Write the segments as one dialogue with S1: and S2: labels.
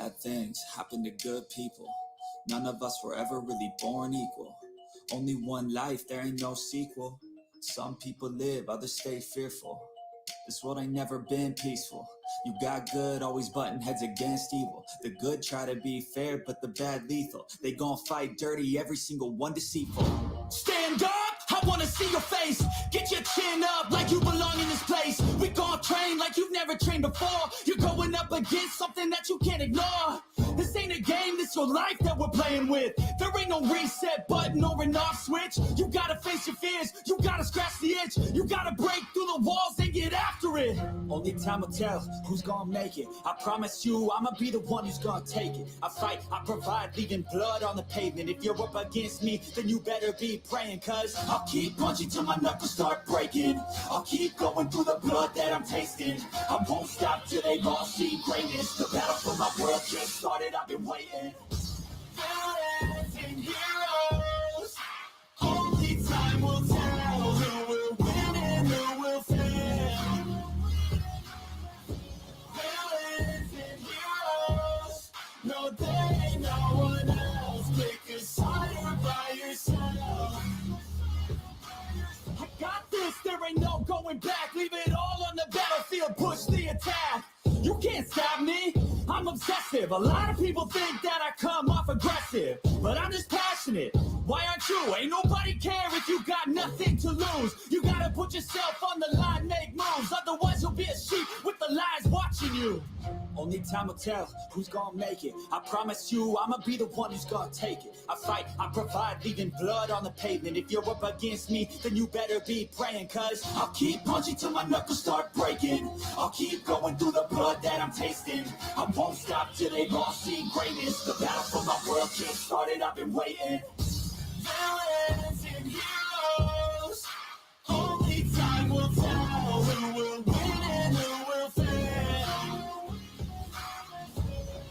S1: Bad things happen to good people. None of us were ever really born equal. Only one life, there ain't no sequel. Some people live, others stay fearful. This world ain't never been peaceful. You got good, always butting heads against evil. The good try to be fair, but the bad lethal. They gon' fight dirty, every single one deceitful. Stand up, I wanna see your face. Get your chin up like you belong in this place. We gon' train like you've never trained before. You're going up against something that you can't ignore. This ain't a game, this your life that we're playing with. There ain't no reset button or an off switch. You gotta face your fears, you gotta scratch the itch. You gotta break through the walls and get after it. Only time will tell who's gonna make it. I promise you, I'ma be the one who's gonna take it. I fight, I provide, leaving blood on the pavement. If you're up against me, then you better be praying. Cause I'll keep punching till my knuckles start breaking. I'll keep going through the blood that I'm tasting. I won't stop till they all see greatness. The battle for my world just started, I've been waiting. Villains and heroes, only time will tell who will win and who will fail. Villains and heroes, no, there ain't no one else. Pick a side by yourself. I got this, there ain't no going back. Leave it all on the battlefield, push the attack. You can't stop me, I'm obsessive. A lot of people think that I come off aggressive, but I'm just passionate. Why aren't you? Ain't nobody care if you got nothing to lose. You gotta put yourself on the line, make moves. Otherwise you'll be a sheep with the lies watching you. Only time will tell who's gonna make it. I promise you, I'ma be the one who's gonna take it. I fight, I provide, leaving blood on the pavement. If you're up against me, then you better be praying. Cause I'll keep punching till my knuckles start breaking. I'll keep going through the blood that I'm tasting. I won't stop till they all see greatness. The battle for my world just started, I've been waiting. Villains and heroes, only time will tell who will win and who will fail.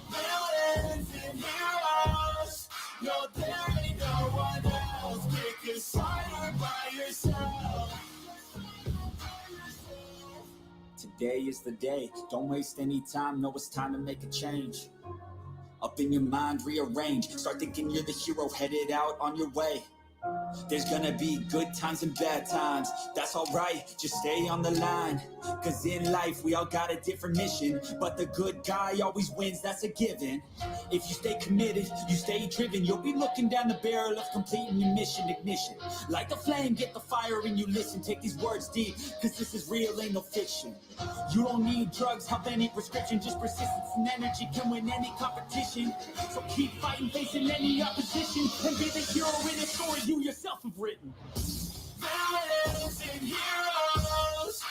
S1: Villains and heroes, no, there ain't no one else. Pick a side by yourself. Today is the day, don't waste any time. Know it's time to make a change. Up in your mind, rearrange. Start thinking you're the hero headed out on your way. There's gonna be good times and bad times. That's alright, just stay on the line. Cause in life we all got a different mission, but the good guy always wins, that's a given. If you stay committed, you stay driven, you'll be looking down the barrel of completing your mission. Ignition, light the flame, get the fire and you listen. Take these words deep, cause this is real, ain't no fiction. You don't need drugs, help, any prescription. Just persistence and energy can win any competition. So keep fighting, facing any opposition, and be the hero in a story you yourself have written. Villains and heroes,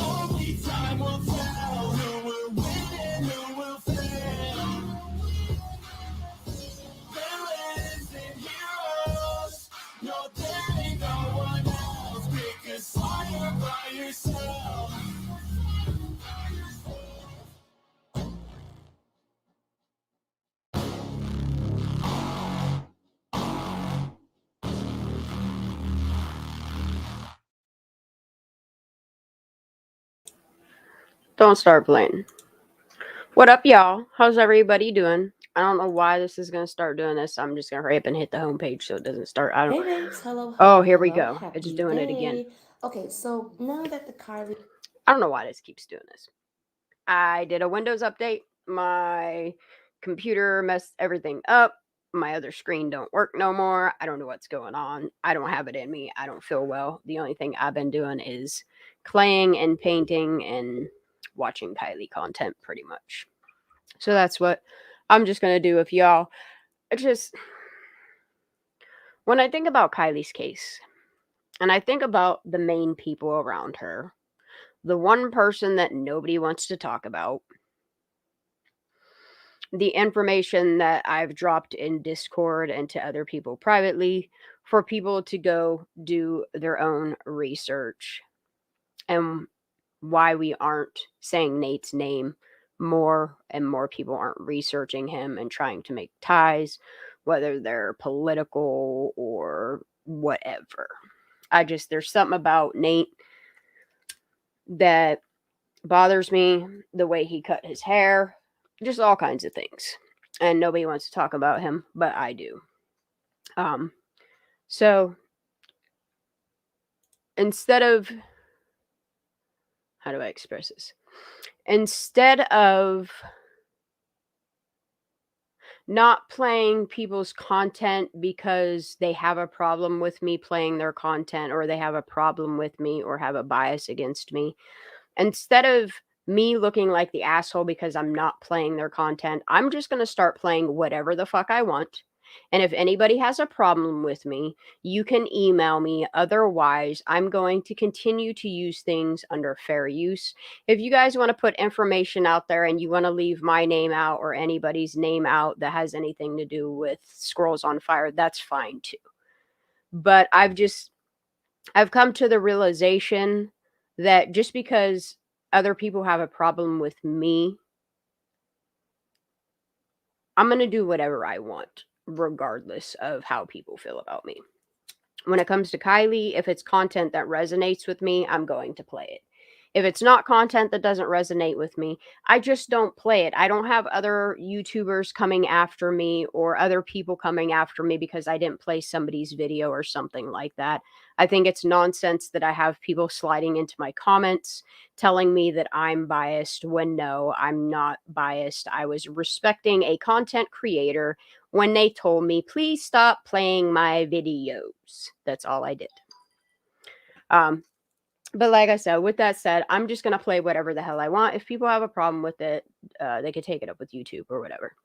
S1: only time will tell who will win and who will fail. Villains and heroes, no, there ain't no one else. Pick a side by yourself.
S2: Don't start playing. What up, y'all? How's everybody doing? I don't know why this is going to start doing this. I'm just going to hurry up and hit the homepage so it doesn't start. I don't.
S3: Hey babes, hello.
S2: Oh, here we
S3: hello.
S2: go.
S3: Happy
S2: It's doing it again.
S3: day. Okay, so now that the Kylie,
S2: I don't know why this keeps doing this. I did a Windows update. My computer messed everything up. My other screen don't work no more. I don't know what's going on. I don't have it in me. I don't feel well. The only thing I've been doing is claying and painting and watching Kylie content pretty much. So that's what I'm just going to do with y'all. It's just, when I think about Kylie's case, and I think about the main people around her, the one person that nobody wants to talk about, the information that I've dropped in Discord and to other people privately for people to go do their own research, and why we aren't saying Nate's name more and more people aren't researching him and trying to make ties, whether they're political or whatever. There's something about Nate that bothers me. The way he cut his hair, just all kinds of things. And nobody wants to talk about him, but I do. So instead of, how do I express this? Instead of not playing people's content because they have a problem with me playing their content, or they have a problem with me, or have a bias against me, instead of me looking like the asshole because I'm not playing their content, I'm just going to start playing whatever the fuck I want. And if anybody has a problem with me, you can email me. Otherwise, I'm going to continue to use things under fair use. If you guys want to put information out there and you want to leave my name out or anybody's name out that has anything to do with Scrolls on Fire, that's fine too. But I've come to the realization that just because other people have a problem with me, I'm going to do whatever I want, regardless of how people feel about me. When it comes to Kylie, if it's content that resonates with me, I'm going to play it. If it's not content that doesn't resonate with me, I just don't play it. I don't have other YouTubers coming after me or other people coming after me because I didn't play somebody's video or something like that. I think it's nonsense that I have people sliding into my comments telling me that I'm biased when no, I'm not biased. I was respecting a content creator when they told me, please stop playing my videos. That's all I did. But like I said, with that said, I'm just going to play whatever the hell I want. If people have a problem with it, they could take it up with YouTube or whatever.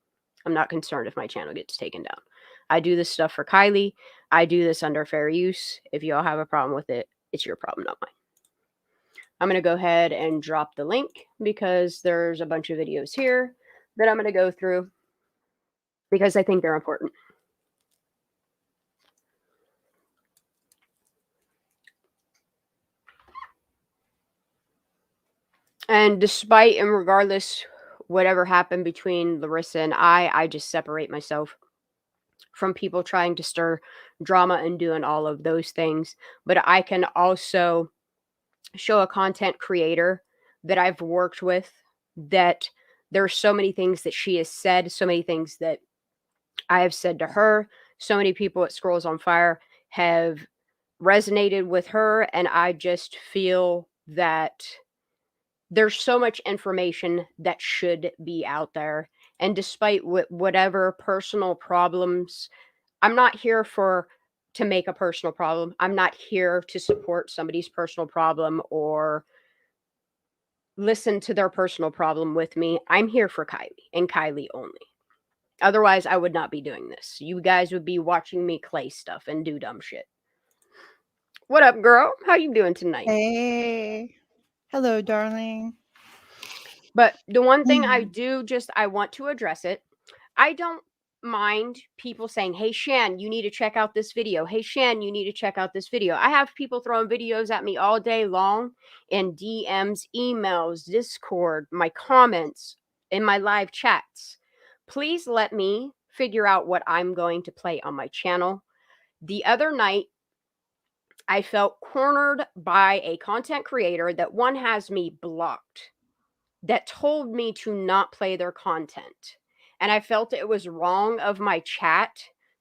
S2: I'm not concerned if my channel gets taken down. I do this stuff for Kylie. I do this under fair use. If you all have a problem with it, it's your problem, not mine. I'm going to go ahead and drop the link because there's a bunch of videos here that I'm going to go through because I think they're important. And despite and regardless whatever happened between Larissa and I just separate myself from people trying to stir drama and doing all of those things. But I can also show a content creator that I've worked with that there's so many things that she has said, so many things that I have said to her, so many people at Scrolls on Fire have resonated with her, and I just feel that there's so much information that should be out there. And despite whatever personal problems, I'm not here to make a personal problem. I'm not here to support somebody's personal problem or listen to their personal problem with me. I'm here for Kylie and Kylie only. Otherwise, I would not be doing this. You guys would be watching me clay stuff and do dumb shit. What up, girl? How you doing tonight?
S4: Hey. Hello, darling.
S2: But the one thing I want to address it. I don't mind people saying, hey, Shan, you need to check out this video. Hey, Shan, you need to check out this video. I have people throwing videos at me all day long in DMs, emails, Discord, my comments, in my live chats. Please let me figure out what I'm going to play on my channel. The other night, I felt cornered by a content creator that one has me blocked, that told me to not play their content. And I felt it was wrong of my chat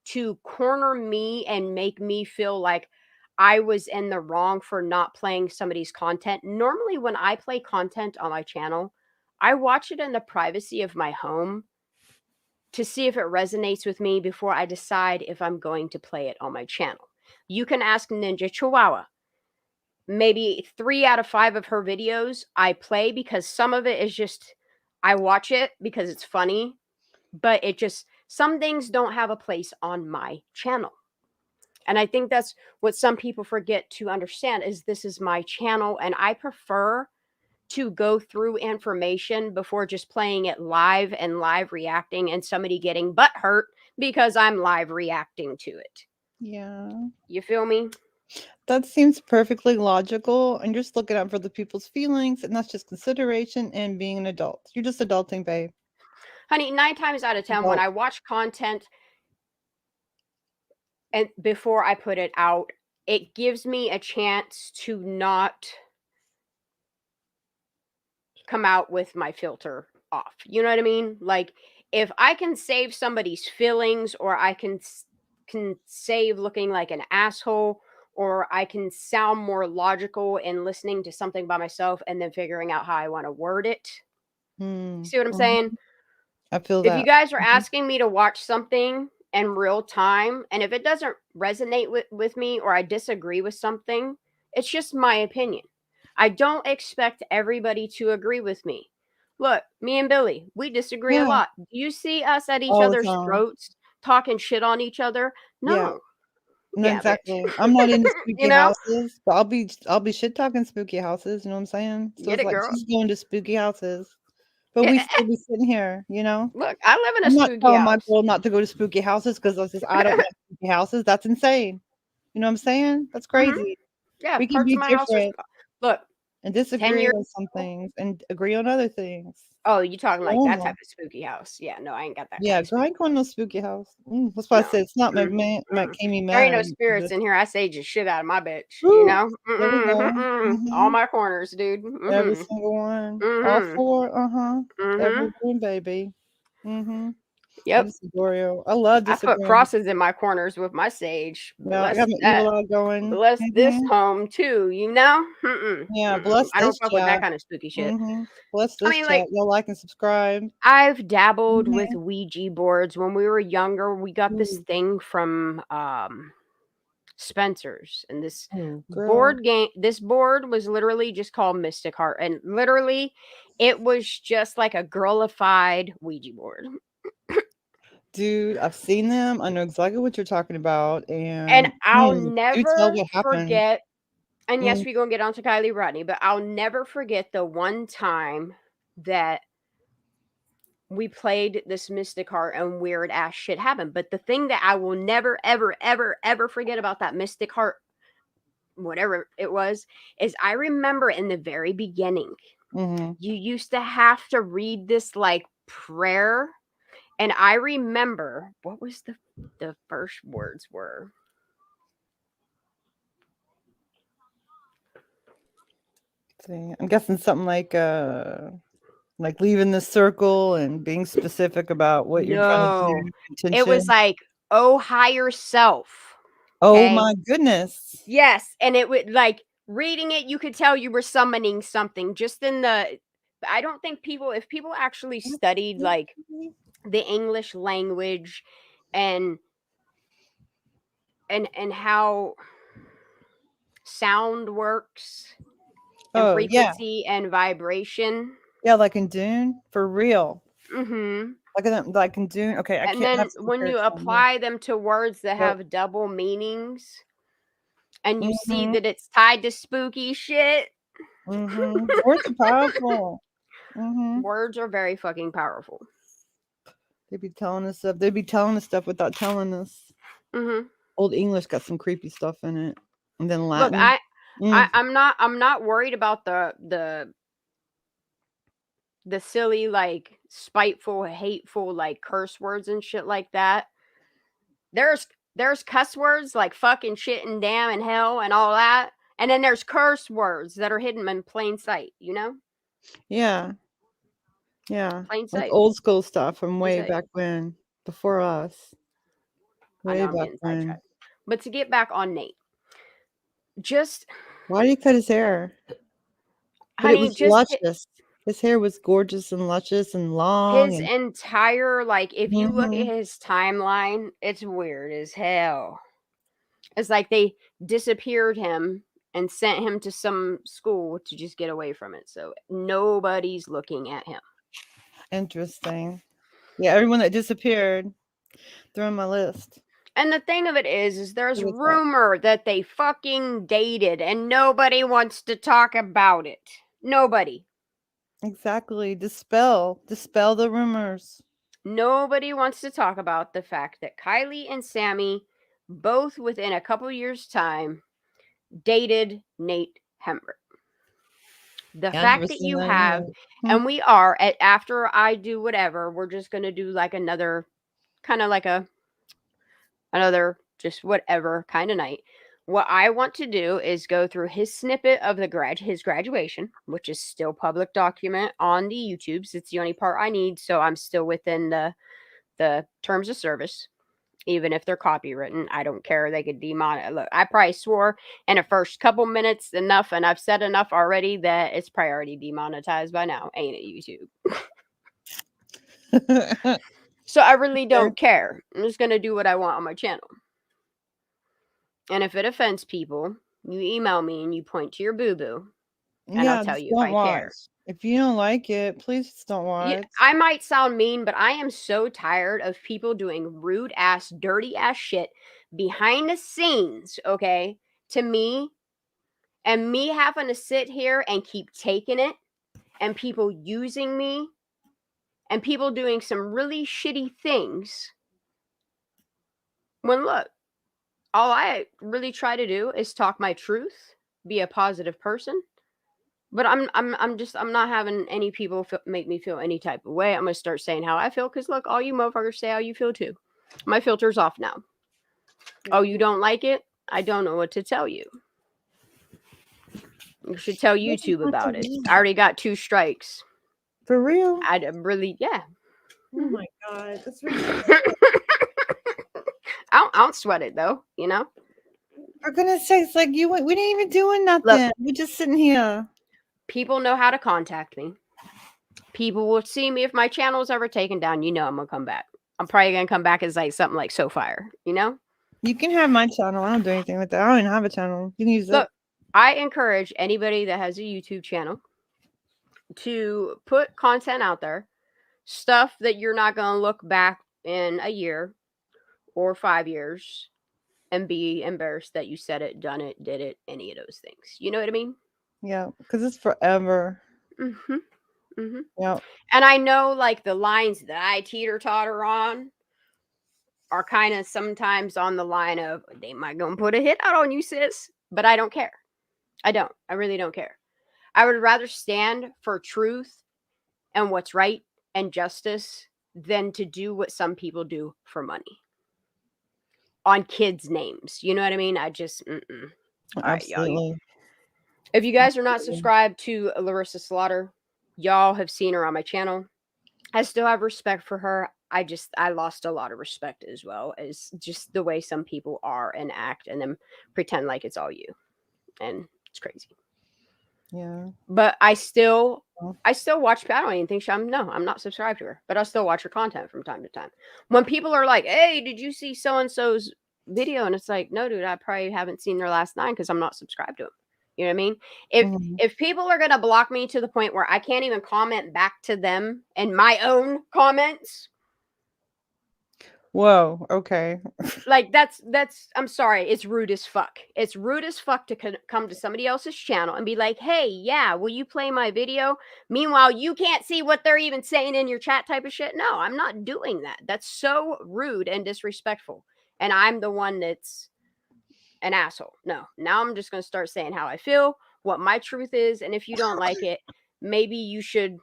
S2: to corner me and make me feel like I was in the wrong for not playing somebody's content. Normally, when I play content on my channel, I watch it in the privacy of my home to see if it resonates with me before I decide if I'm going to play it on my channel. You can ask Ninja Chihuahua. Maybe 3 out of 5 of her videos I play because some of it is just, I watch it because it's funny, but some things don't have a place on my channel. And I think that's what some people forget to understand is this is my channel, and I prefer to go through information before just playing it live and live reacting and somebody getting butt hurt because I'm live reacting to it.
S4: Yeah.
S2: You feel me?
S4: That seems perfectly logical. And just looking out for the people's feelings, and that's just consideration and being an adult. You're just adulting, babe.
S2: Honey, 9 times out of 10, when I watch content and before I put it out, it gives me a chance to not come out with my filter off. You know what I mean? Like, if I can save somebody's feelings, or I can save looking like an asshole, or I can sound more logical in listening to something by myself and then figuring out how I want to word it. See what I'm saying?
S4: I feel
S2: If you
S4: that.
S2: guys are asking me to watch something in real time, and if it doesn't resonate with me, or I disagree with something, it's just my opinion. I don't expect everybody to agree with me. Look, me and Billy, we disagree a
S4: Yeah,
S2: lot. Do you see us at each
S4: all the
S2: other's
S4: time.
S2: throats talking shit on each other?
S4: Yeah.
S2: No.
S4: No,
S2: Yeah, bitch.
S4: exactly. I'm not into
S2: You
S4: spooky
S2: know?
S4: houses, but I'll be shit talking spooky houses, you know what I'm saying? So
S2: Get
S4: it's
S2: it,
S4: like
S2: girl.
S4: she's going to spooky houses, but
S2: Yeah.
S4: we still be sitting here, you know?
S2: Look, I live in a
S4: I'm not
S2: spooky
S4: telling my
S2: house.
S4: girl not to go to spooky houses because I don't like spooky houses. That's insane. You know what I'm saying? That's
S2: Mhm.
S4: crazy.
S2: Yeah,
S4: We can
S2: parts
S4: be
S2: of my house are.
S4: different
S2: Look,
S4: and
S2: 10
S4: disagree
S2: years
S4: on some
S2: ago.
S4: things and agree on other things.
S2: Oh, you talking like that type
S4: Normal.
S2: of spooky house? Yeah, no, I ain't got that kind
S4: Yeah,
S2: of
S4: girl, I
S2: spooky.
S4: ain't going to no spooky house. That's why I
S2: No.
S4: said it's not
S2: Mm, mm.
S4: making me
S2: There ain't no
S4: mad.
S2: spirits in here. I sage the shit out of my bitch. You
S4: Woo!
S2: know?
S4: There we
S2: Mm-mm,
S4: go.
S2: mm-mm. All
S4: Mhm.
S2: my corners, dude.
S4: Every
S2: Mm-hmm.
S4: single one. All
S2: Mm-hmm.
S4: 4, uh-huh.
S2: Mm-hmm.
S4: Every one, baby. Mhm. I
S2: Yep.
S4: disagree. I love
S2: I put
S4: disagreeing.
S2: crosses in my corners with my sage.
S4: Yeah, I got
S2: Bless
S4: my
S2: that.
S4: evil eye going.
S2: Bless this
S4: Mhm.
S2: home too. You know? Mm-mm.
S4: Yeah,
S2: Mm-mm.
S4: bless
S2: I don't
S4: this
S2: fuck with that
S4: chat.
S2: kind of spooky shit.
S4: Mhm. Bless
S2: I
S4: this
S2: mean,
S4: chat.
S2: like,
S4: Y'all like and subscribe.
S2: I've dabbled with
S4: Mhm.
S2: Ouija boards when we were younger. We got this
S4: Ooh,
S2: thing from Spencer's, and
S4: ooh, girl.
S2: this board was literally just called Mystic Heart, and literally it was just like a girlified Ouija board.
S4: Dude, I've seen them. I know exactly what you're talking about,
S2: And
S4: and,
S2: I'll
S4: do tell
S2: never
S4: what happened.
S2: forget, and yes,
S4: Mm,
S2: we're gonna get on to Kylie Rodney, but I'll never forget the one time that we played this Mystic Heart and weird ass shit happened. But the thing that I will never, ever, ever, ever forget about that Mystic Heart, whatever it was, is I remember in the very beginning,
S4: mhm.
S2: you used to have to read this like prayer. And I remember what was the first words were.
S4: See, I'm guessing something like leaving the circle and being specific about what you're trying to
S2: No,
S4: do,
S2: it was
S4: intention.
S2: like, oh, higher self.
S4: Oh
S2: Okay.
S4: my goodness.
S2: Yes, and it would like reading it, you could tell you were summoning something just in the. I don't think if people actually studied like the English language and and how sound works and
S4: Oh, yeah.
S2: frequency and vibration.
S4: Yeah, like in Dune, for real.
S2: Mhm.
S4: Like in Dune. Okay, I
S2: And
S4: can't have
S2: then
S4: some
S2: when you
S4: characters on here.
S2: apply them to words that
S4: But
S2: have double meanings and you see
S4: mhm,
S2: that it's tied to spooky shit,
S4: mhm. Words are powerful. Mhm.
S2: words are very fucking powerful.
S4: They be telling us stuff. They be telling us stuff without telling us.
S2: Mhm.
S4: Old English got some creepy stuff in it. And then
S2: Look,
S4: Latin. Mm.
S2: I'm not worried about the silly like spiteful, hateful like curse words and shit like that. There's cuss words like fucking shit and damn and hell and all that. And then there's curse words that are hidden in plain sight, you know?
S4: Yeah. Yeah.
S2: Plain
S4: Like
S2: sight.
S4: old school stuff from
S2: Plain
S4: way
S2: sight.
S4: back when. Before us.
S2: I know
S4: Way
S2: I'm
S4: back
S2: getting
S4: when.
S2: sidetracked. But to get back on Nate, just
S4: Why did he cut his hair? But it
S2: honey,
S4: was
S2: just
S4: luscious. His hair was gorgeous and luscious and long
S2: his
S4: and
S2: entire like if you look at
S4: mhm.
S2: his timeline, it's weird as hell. It's like they disappeared him and sent him to some school to just get away from it. So nobody's looking at him.
S4: Interesting. Yeah, everyone that disappeared, they're on my list.
S2: And the thing of it is there's
S4: Who was that?
S2: rumor that they fucking dated and nobody wants to talk about it. Nobody.
S4: Exactly. Dispel the rumors.
S2: Nobody wants to talk about the fact that Kylie and Sammy, both within a couple years' time, dated Nate Hembrick. The
S4: Yeah, I've never
S2: fact that
S4: seen
S2: you
S4: that
S2: have,
S4: either.
S2: and we are at after I do whatever, we're just gonna do like another kind of like another just whatever kind of night. What I want to do is go through his snippet of his graduation, which is still public document on the YouTubes. It's the only part I need, so I'm still within the terms of service. Even if they're copywritten, I don't care. They could demonetize. Look, I probably swore in the first couple minutes enough, and I've said enough already that it's probably already demonetized by now, ain't it, YouTube? So I really don't care. I'm just gonna do what I want on my channel. And if it offends people, you email me and you point to your boo-boo, and I'll tell
S4: just
S2: you if
S4: don't
S2: I care.
S4: watch. If you don't like it, please just don't
S2: Yeah,
S4: watch.
S2: I might sound mean, but I am so tired of people doing rude ass, dirty ass shit behind the scenes, okay, to me, and me having to sit here and keep taking it, and people using me, and people doing some really shitty things. When look, all I really try to do is talk my truth, be a positive person. But I'm not having any people make me feel any type of way. I'm gonna start saying how I feel because look, all you motherfuckers say how you feel too. My filter's off now. Oh, you don't like it? I don't know what to tell you. You should tell YouTube about it. I already got 2 strikes.
S4: For real?
S2: I'd really, yeah.
S4: Oh my god, that's ridiculous.
S2: I don't sweat it though, you know.
S4: For goodness sakes, like we didn't even doing nothing.
S2: Look,
S4: we're just sitting here.
S2: People know how to contact me. People will see me if my channel is ever taken down. You know I'm gonna come back. I'm probably gonna come back as like something like So Fire, you know.
S4: You can have my channel. I don't do anything with that. I don't even have a channel. You can use
S2: Look,
S4: it.
S2: I encourage anybody that has a YouTube channel to put content out there, stuff that you're not going to look back in a year or 5 years and be embarrassed that you said it, done it, did it, any of those things. You know what I mean?
S4: Yeah, because it's forever.
S2: Mm-hmm. Mm-hmm.
S4: Yeah.
S2: And I know like the lines that I teeter-totter on are kind of sometimes on the line of they might gonna put a hit out on you, sis, but I don't care. I don't. I really don't care. I would rather stand for truth and what's right and justice than to do what some people do for money on kids' names. You know what I mean? I just, All right, y'all.
S4: Absolutely.
S2: If you guys are not subscribed to Larissa Slaughter, y'all have seen her on my channel. I still have respect for her. I lost a lot of respect as well as just the way some people are and act and then pretend like it's all you. And it's crazy.
S4: Yeah.
S2: But I still watch. I don't even think I'm not subscribed to her, but I still watch her content from time to time. When people are like, "Hey, did you see so and so's video?" and it's like, "No, dude, I probably haven't seen their last 9 because I'm not subscribed to them." You know what I mean? If people are gonna block me to the point where I can't even comment back to them in my own comments.
S4: Whoa. Okay.
S2: Like that's I'm sorry, it's rude as fuck. It's rude as fuck to come to somebody else's channel and be like, "Hey, yeah, will you play my video?" Meanwhile, you can't see what they're even saying in your chat type of shit. No, I'm not doing that. That's so rude and disrespectful. And I'm the one that's an asshole. No. Now I'm just going to start saying how I feel, what my truth is, and if you don't like it, maybe you should,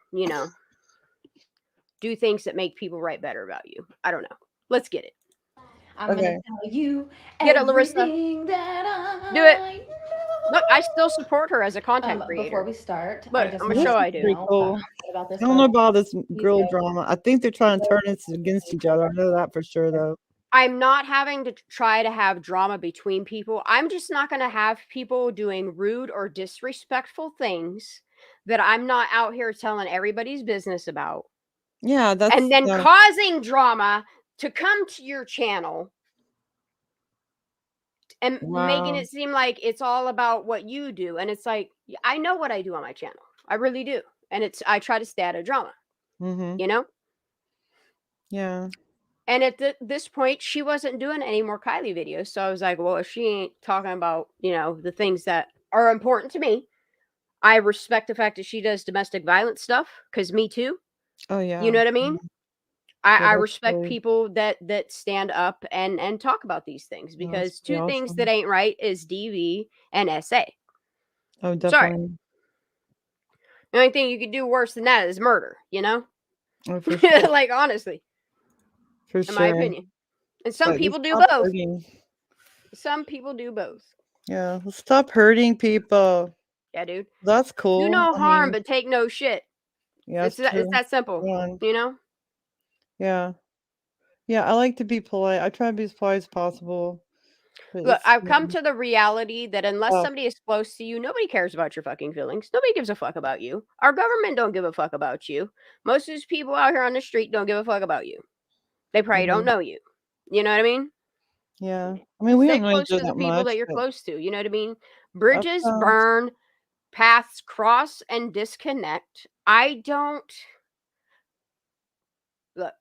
S2: do things that make people write better about you. I don't know. Let's get it.
S3: I'm gonna tell you
S2: Get it, Larissa.
S3: everything that I
S2: Do it.
S3: know.
S2: Look, I still support her as a content creator.
S3: Before we start,
S2: Look,
S3: I just
S2: I'm
S3: want
S2: gonna show
S3: to
S2: I do.
S4: Pretty cool.
S3: about this
S4: I don't know
S3: girl.
S4: about this girl drama. I think they're trying to turn us against each other. I know that for sure, though.
S2: I'm not having to try to have drama between people. I'm just not going to have people doing rude or disrespectful things that I'm not out here telling everybody's business about.
S4: Yeah, that's
S2: and then causing drama to come to your channel and making it seem like it's all about what you do. And it's like, I know what I do on my channel. I really do. And I try to stay out of drama, you know?
S4: Yeah.
S2: And at this point, she wasn't doing any more Kylie videos. So I was like, well, if she ain't talking about, the things that are important to me, I respect the fact that she does domestic violence stuff, because me too.
S4: Oh, yeah.
S2: You know what I mean? I respect
S4: cool.
S2: people that stand up and talk about these things, because two things that ain't right is DV and SA.
S4: Oh, definitely.
S2: Sorry. The only thing you could do worse than that is murder,
S4: Oh, for sure.
S2: like, honestly.
S4: For
S2: in
S4: sure.
S2: my opinion. And some people do both. Some people do both.
S4: Yeah, let's stop hurting people.
S2: Yeah, dude.
S4: That's
S2: Do
S4: cool.
S2: no
S4: I
S2: harm,
S4: mean,
S2: but take no shit.
S4: yeah,
S2: It's
S4: it's true.
S2: that simple.
S4: One.
S2: You know.
S4: Yeah. Yeah, I like to be polite. I try to be as polite as possible. But
S2: Look,
S4: it's
S2: I've come to the reality that unless
S4: tough.
S2: somebody is close to you, nobody cares about your fucking feelings. Nobody gives a fuck about you. Our government don't give a fuck about you. Most of these people out here on the street don't give a fuck about you. They probably don't
S4: Mhm.
S2: know you. You know what I mean?
S4: Yeah. I mean, we
S2: Stay
S4: don't know each
S2: close
S4: other
S2: to the
S4: that
S2: people that
S4: much,
S2: you're
S4: but
S2: close to. You know what I mean?
S4: that's
S2: Bridges burn, paths cross and disconnect. I don't look.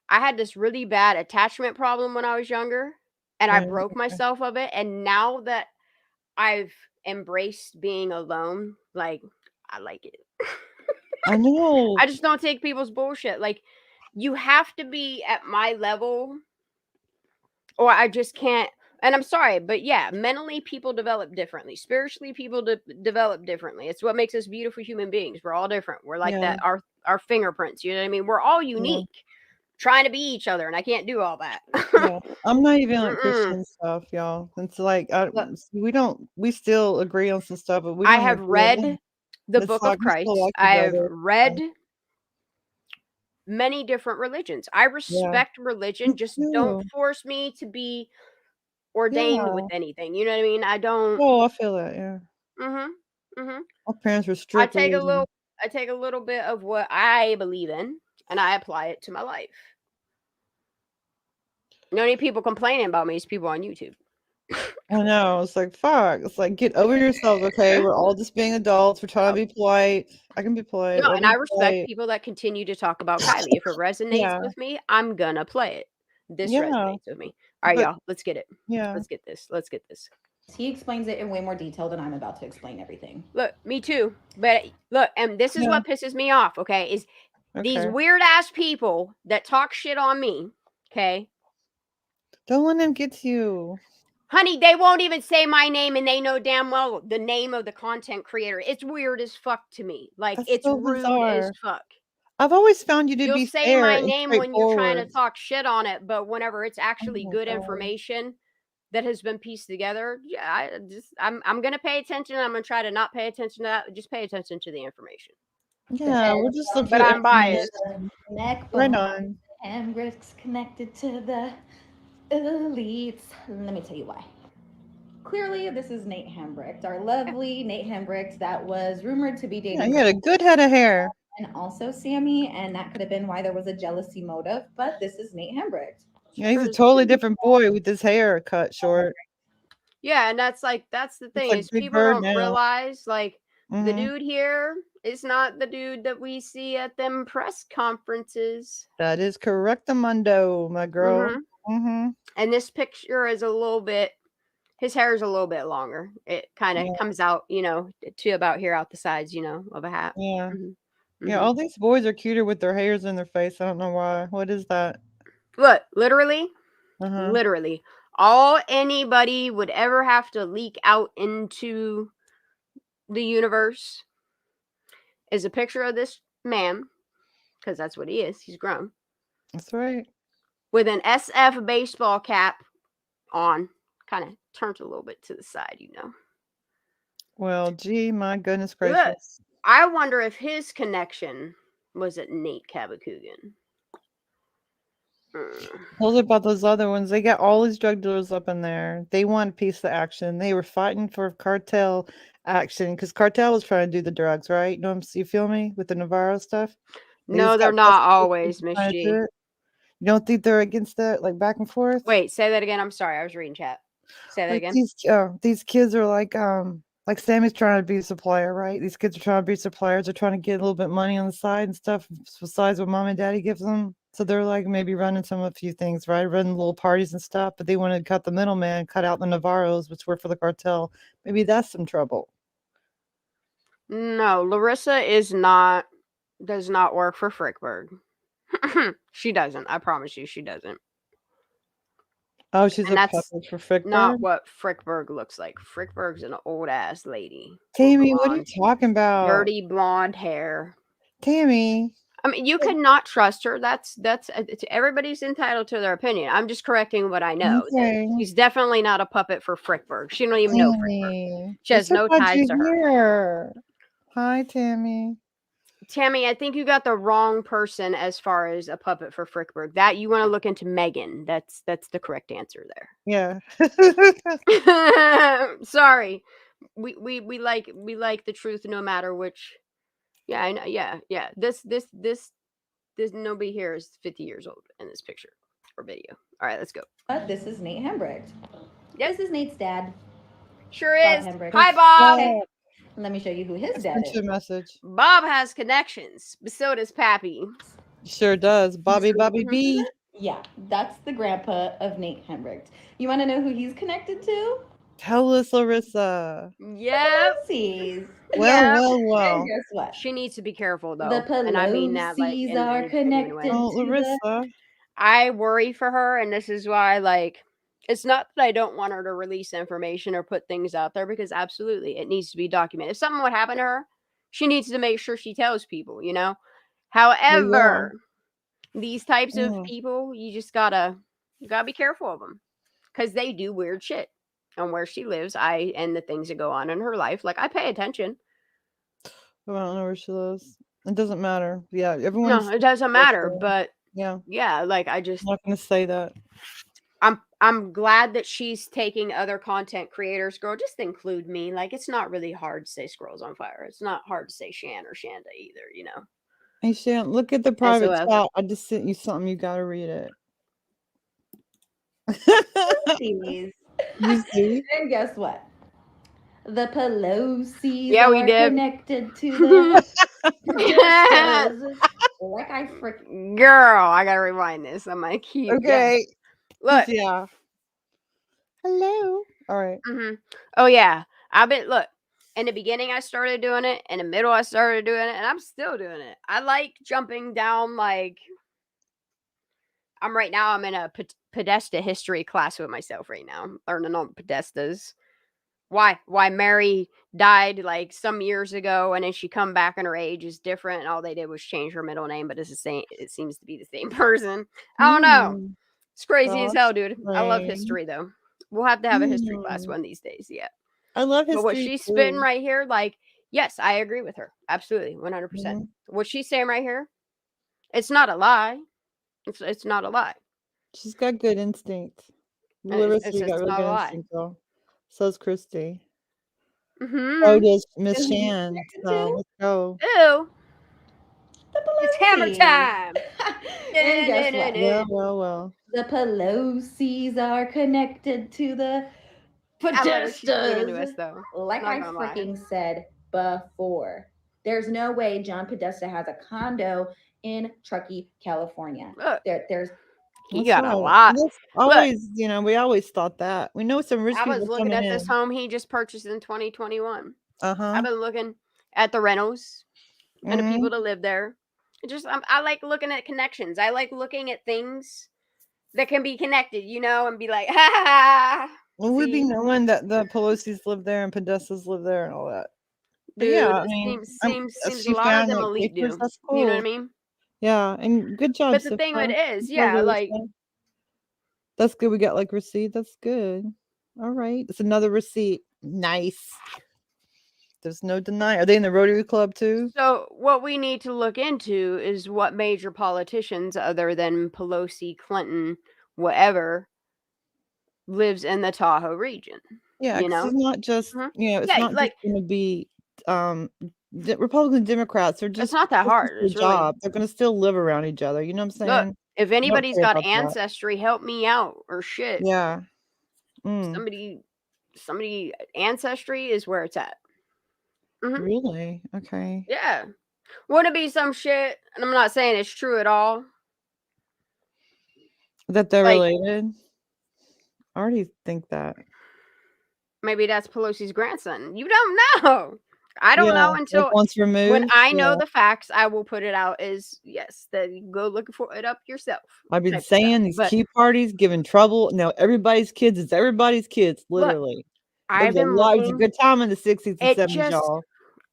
S2: I had this really bad attachment problem when I was younger, and I
S4: yeah,
S2: broke myself of it. And now that I've embraced being alone, like I like it.
S4: I know.
S2: I just don't take people's bullshit. Like you have to be at my level or I just can't. And I'm sorry, but yeah, mentally people develop differently. Spiritually people develop differently. It's what makes us beautiful human beings. We're all different. We're like
S4: Yeah,
S2: that our fingerprints, you know what I mean? We're all
S4: yeah,
S2: unique trying to be each other and I can't do all that.
S4: yeah. I'm not even like
S2: Mm-mm.
S4: Christian stuff, y'all. It's like
S2: Look,
S4: we still agree on some stuff, but we
S2: I
S4: don't
S2: have
S4: agree on
S2: read
S4: that.
S2: the
S4: It's
S2: book of
S4: like we still
S2: Christ.
S4: like
S2: I
S4: each
S2: have
S4: other.
S2: read many different religions. I
S4: Yeah,
S2: respect
S4: me
S2: religion. Just don't
S4: too.
S2: force me to be ordained with
S4: Yeah.
S2: anything. You know what I mean? I don't.
S4: Oh, I feel that. Yeah.
S2: Mhm. Mhm.
S4: My parents were
S2: I
S4: strict
S2: take a little.
S4: religion.
S2: I take a little bit of what I believe in, and I apply it to my life. The only people complaining about me is people on YouTube.
S4: I know. It's like, fuck. It's like, get over yourselves, okay? We're all just being adults. We're trying to be polite. I can be polite.
S2: No,
S4: We'll
S2: and
S4: be
S2: I respect
S4: polite.
S2: people that continue to talk about Kylie. If it resonates
S4: Yeah.
S2: with me, I'm gonna play it. This
S4: Yeah.
S2: resonates with me. All right,
S4: But
S2: y'all. Let's get it.
S4: yeah.
S2: Let's get this. Let's get this.
S3: He explains it in way more detail than I'm about to explain everything.
S2: Look, me too. But look, and this is
S4: Yeah.
S2: what pisses me off, okay? Is these
S4: Okay.
S2: weird ass people that talk shit on me, okay?
S4: Don't let them get to you.
S2: Honey, they won't even say my name and they know damn well the name of the content creator. It's weird as fuck to me. Like,
S4: That's
S2: it's
S4: so
S2: rude as
S4: bizarre.
S2: fuck.
S4: I've always found you to
S2: You'll
S4: be
S2: say
S4: fair
S2: my
S4: and
S2: name when you're trying to
S4: straightforward.
S2: talk shit on it, but whenever it's
S4: Oh
S2: actually
S4: my
S2: good
S4: God.
S2: information that has been pieced together, yeah, I'm gonna pay attention. I'm gonna try to not pay attention to that. Just pay attention to the information.
S3: The
S4: Yeah,
S3: head,
S4: we're just looking for
S2: But
S4: the
S2: I'm biased.
S4: information.
S3: neck
S4: Right
S3: bone,
S4: on.
S3: and bricks connected to the elites. Let me tell you why. Clearly, this is Nate Hembricht, our lovely Nate Hembricht that was rumored to be
S4: Yeah,
S3: dating
S4: he had a good head of hair.
S3: and also Sammy, and that could have been why there was a jealousy motive. But this is Nate Hembricht.
S4: Yeah, he's a totally different boy with his hair cut short.
S2: Yeah, and that's the
S4: It's
S2: thing
S4: like
S2: is
S4: Big
S2: people
S4: Bird
S2: don't
S4: now.
S2: realize like the
S4: Hmm.
S2: dude here is not the dude that we see at them press conferences.
S4: That is correct, Amundo, my girl.
S2: Hmm.
S4: Hmm.
S2: And this picture is a little bit. His hair is a little bit longer. It kind of
S4: Yeah,
S2: comes out, to about here out the sides, of a hat.
S4: yeah.
S2: Hmm.
S4: Yeah,
S2: Hmm.
S4: all these boys are cuter with their hairs in their face. I don't know why. What is that?
S2: Look, literally,
S4: Uh-huh.
S2: literally, all anybody would ever have to leak out into the universe is a picture of this man, because that's what he is. He's grown
S4: That's right.
S2: with an SF baseball cap on, kind of turned a little bit to the side.
S4: Well, gee, my goodness
S2: Look,
S4: gracious.
S2: I wonder if his connection was at Nate Cavacugan.
S4: Told you about those other ones. They got all these drug dealers up in there. They want a piece of action. They were fighting for Cartel action because Cartel was trying to do the drugs, right? You feel me with the Navarro stuff? They
S2: No,
S4: just
S2: they're
S4: got
S2: not
S4: busted for
S2: always, Miss
S4: trying to do
S2: G.
S4: it. You don't think they're against that, like back and forth?
S2: Wait, say that again. I'm sorry, I was reading chat. Say that
S4: Like
S2: again.
S4: these kids are like Sammy's trying to be a supplier, right? These kids are trying to be suppliers. They're trying to get a little bit of money on the side and stuff besides what mom and daddy gives them. So they're like maybe running a few things, right? Running little parties and stuff, but they want to cut the middleman, cut out the Navarros, which work for the cartel. Maybe that's some trouble.
S2: No, Larissa does not work for Frickberg. She doesn't. I promise you, she doesn't.
S4: Oh, she's
S2: And
S4: a
S2: that's
S4: puppet for Frickberg.
S2: not what Frickberg looks like. Frickberg's an old ass lady with
S4: Tammy, what are you talking about?
S2: dirty blonde hair.
S4: Tammy.
S2: I mean, you cannot trust her. That's everybody's entitled to their opinion. I'm just correcting what I know. That
S4: Okay.
S2: she's definitely not a puppet for Frickberg. She don't even know Frickberg.
S4: Tammy.
S2: She
S4: We're
S2: has
S4: so
S2: no
S4: glad
S2: ties
S4: you're
S2: to her.
S4: here. Hi, Tammy.
S2: Tammy, I think you got the wrong person as far as a puppet for Frickberg. That you want to look into Megan. That's the correct answer there.
S4: Yeah.
S2: Sorry. We like the truth no matter which. Yeah, I know. Yeah. This nobody here is 50 years old in this picture or video. All right, let's go.
S3: This is Nate Hembricht.
S2: Yep.
S3: This is Nate's dad.
S2: Sure
S3: Bob
S2: is.
S3: Hembricht.
S2: Hi, Bob.
S3: Okay, let me show you who his dad
S4: Sent you a
S3: is.
S4: message.
S2: Bob has connections, but so does Pappy.
S4: Sure does. Bobby
S2: Mhm.
S4: B.
S3: Yeah, that's the grandpa of Nate Hembricht. You want to know who he's connected to?
S4: Tell us, Larissa.
S2: Yep.
S3: Pelosi's.
S4: Well.
S3: And guess what?
S2: She needs to be careful though.
S3: The
S2: And I mean that like
S3: Pelosi's
S2: in
S3: are
S2: a genuine way.
S3: connected
S4: Oh,
S3: to the
S4: Larissa.
S2: I worry for her, and this is why, like, it's not that I don't want her to release information or put things out there, because absolutely it needs to be documented. If something would happen to her, she needs to make sure she tells people, you know. However, these types of people, you just gotta be careful of them, because they do weird shit. And where she lives, and the things that go on in her life, like I pay attention.
S4: I don't know where she lives. It doesn't matter. Yeah,
S2: No,
S4: everyone's.
S2: it doesn't matter, but
S4: yeah,
S2: like I just
S4: I'm not gonna say that.
S2: I'm glad that she's taking other content creators. Girl, just include me. Like, it's not really hard to say Squirrels on Fire. It's not hard to say Shan or Shanda either, you know.
S4: Hey Shan, look at the private
S2: SOS.
S4: chat. I just sent you something. You gotta read it.
S3: Pelosi's.
S4: You see?
S3: And guess what? The Pelosi's
S2: Yeah, we
S3: are
S2: did.
S3: connected to the Podestas. Like I freaking
S2: Girl, I gotta rewind this. I'm like, cute.
S4: Okay.
S2: Look.
S4: Yeah. Hello. All right.
S2: Oh yeah. Look. In the beginning, I started doing it. In the middle, I started doing it, and I'm still doing it. I like jumping down. Like, I'm in a Podesta history class with myself right now, learning on Podestas. Why Mary died like some years ago, and then she come back and her age is different, and all they did was change her middle name, but it's the same. It seems to be the same person. I don't know. It's crazy as hell, dude. I love history though. We'll have to have a history class one of these days. Yeah.
S4: I love history.
S2: But what she's spitting right here, like, yes, I agree with her. Absolutely. 100%. What she's saying right here, it's not a lie. It's not a lie.
S4: She's got good instinct. Larissa, you got really
S2: not a
S4: good
S2: lie.
S4: instinct, though. So's Christy.
S2: Mm-hmm.
S4: So does Miss Shan. So let's go.
S2: Ew. It's hammer time.
S3: And guess what?
S4: Well.
S3: The Pelosi's are connected to the Podestas. Like I freaking said before. There's no way John Podesta has a condo in Truckee, California.
S2: Look,
S3: there's
S2: he got a lot.
S4: Always, you know, we always thought that. We know some rich people.
S2: I was looking at this home he just purchased in 2021. I've been looking at the rentals and the people that live there. I like looking at connections. I like looking at things that can be connected, you know, and be like, ha ha ha.
S4: Well, we'd be knowing that the Pelosi's live there and Podestas live there and all that. But
S2: dude,
S4: yeah, I mean,
S2: seems a lot of them elite do.
S4: That's cool.
S2: You know what I mean?
S4: Yeah, and good job.
S2: But the thing with it is, like,
S4: that's good. We got like receipt. That's good. All right, it's another receipt. Nice. There's no denying. Are they in the Rotary Club too?
S2: So what we need to look into is what major politicians, other than Pelosi, Clinton, whatever, lives in the Tahoe region.
S4: Yeah,
S2: you know,
S4: it's not just it's not like just going to be Republican Democrats. They're just
S2: it's not that hard. It's
S4: job. They're going to still live around each other. You know what I'm saying?
S2: Look, if anybody's got ancestry, help me out or shit.
S4: Yeah.
S2: Somebody ancestry is where it's at.
S4: Really? Okay.
S2: Yeah. Wouldn't it be some shit? And I'm not saying it's true at all.
S4: That they're related? I already think that.
S2: Maybe that's Pelosi's grandson. You don't know. I don't know until
S4: once removed.
S2: When I know the facts, I will put it out as yes. That you go look for it up yourself.
S4: I've been saying these tea parties giving trouble. Now everybody's kids. It's everybody's kids, literally.
S2: I've been
S4: looking. A good time in the 60s and 70s, y'all.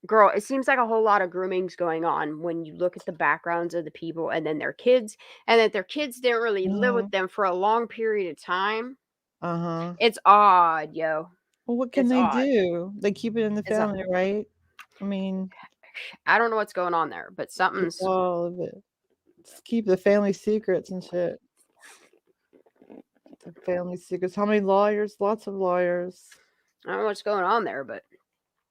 S2: girl, it seems like a whole lot of grooming's going on when you look at the backgrounds of the people and then their kids, and that their kids didn't really live with them for a long period of time.
S4: Uh-huh.
S2: It's odd, yo.
S4: Well, what can
S2: It's
S4: they
S2: odd.
S4: do? They keep it in the
S2: It's odd.
S4: family, right? I mean,
S2: I don't know what's going on there, but
S4: keep
S2: something's
S4: all of it. Just keep the family secrets and shit. The family secrets. How many lawyers? Lots of lawyers.
S2: I don't know what's going on there, but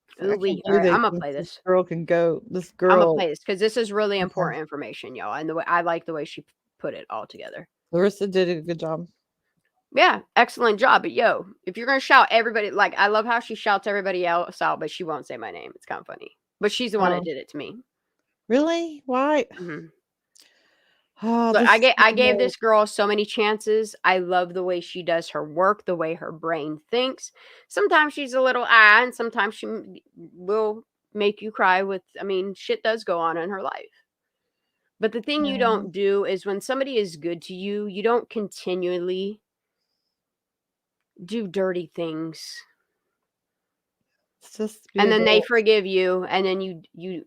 S4: It's like, I
S2: ooh wee.
S4: can't
S2: All
S4: believe
S2: right,
S4: they
S2: I'm gonna
S4: think
S2: play
S4: this
S2: this.
S4: girl can go. This
S2: I'm gonna
S4: girl.
S2: play this because this is really
S4: Okay.
S2: important information, y'all. And the way I like the way she put it all together.
S4: Larissa did a good job.
S2: Yeah, excellent job. But yo, if you're gonna shout everybody, like I love how she shouts everybody else out, but she won't say my name. It's kind of funny. But she's the one that
S4: Oh,
S2: did it to me.
S4: really? Why?
S2: hmm
S4: Oh,
S2: Look,
S4: this
S2: I gave
S4: girl.
S2: this girl so many chances. I love the way she does her work, the way her brain thinks. Sometimes she's a little and sometimes she will make you cry with. I mean, shit does go on in her life. But the thing you
S4: Yeah,
S2: don't do is when somebody is good to you, you don't continually do dirty things.
S4: it's just be
S2: And then they
S4: adult.
S2: forgive you and then you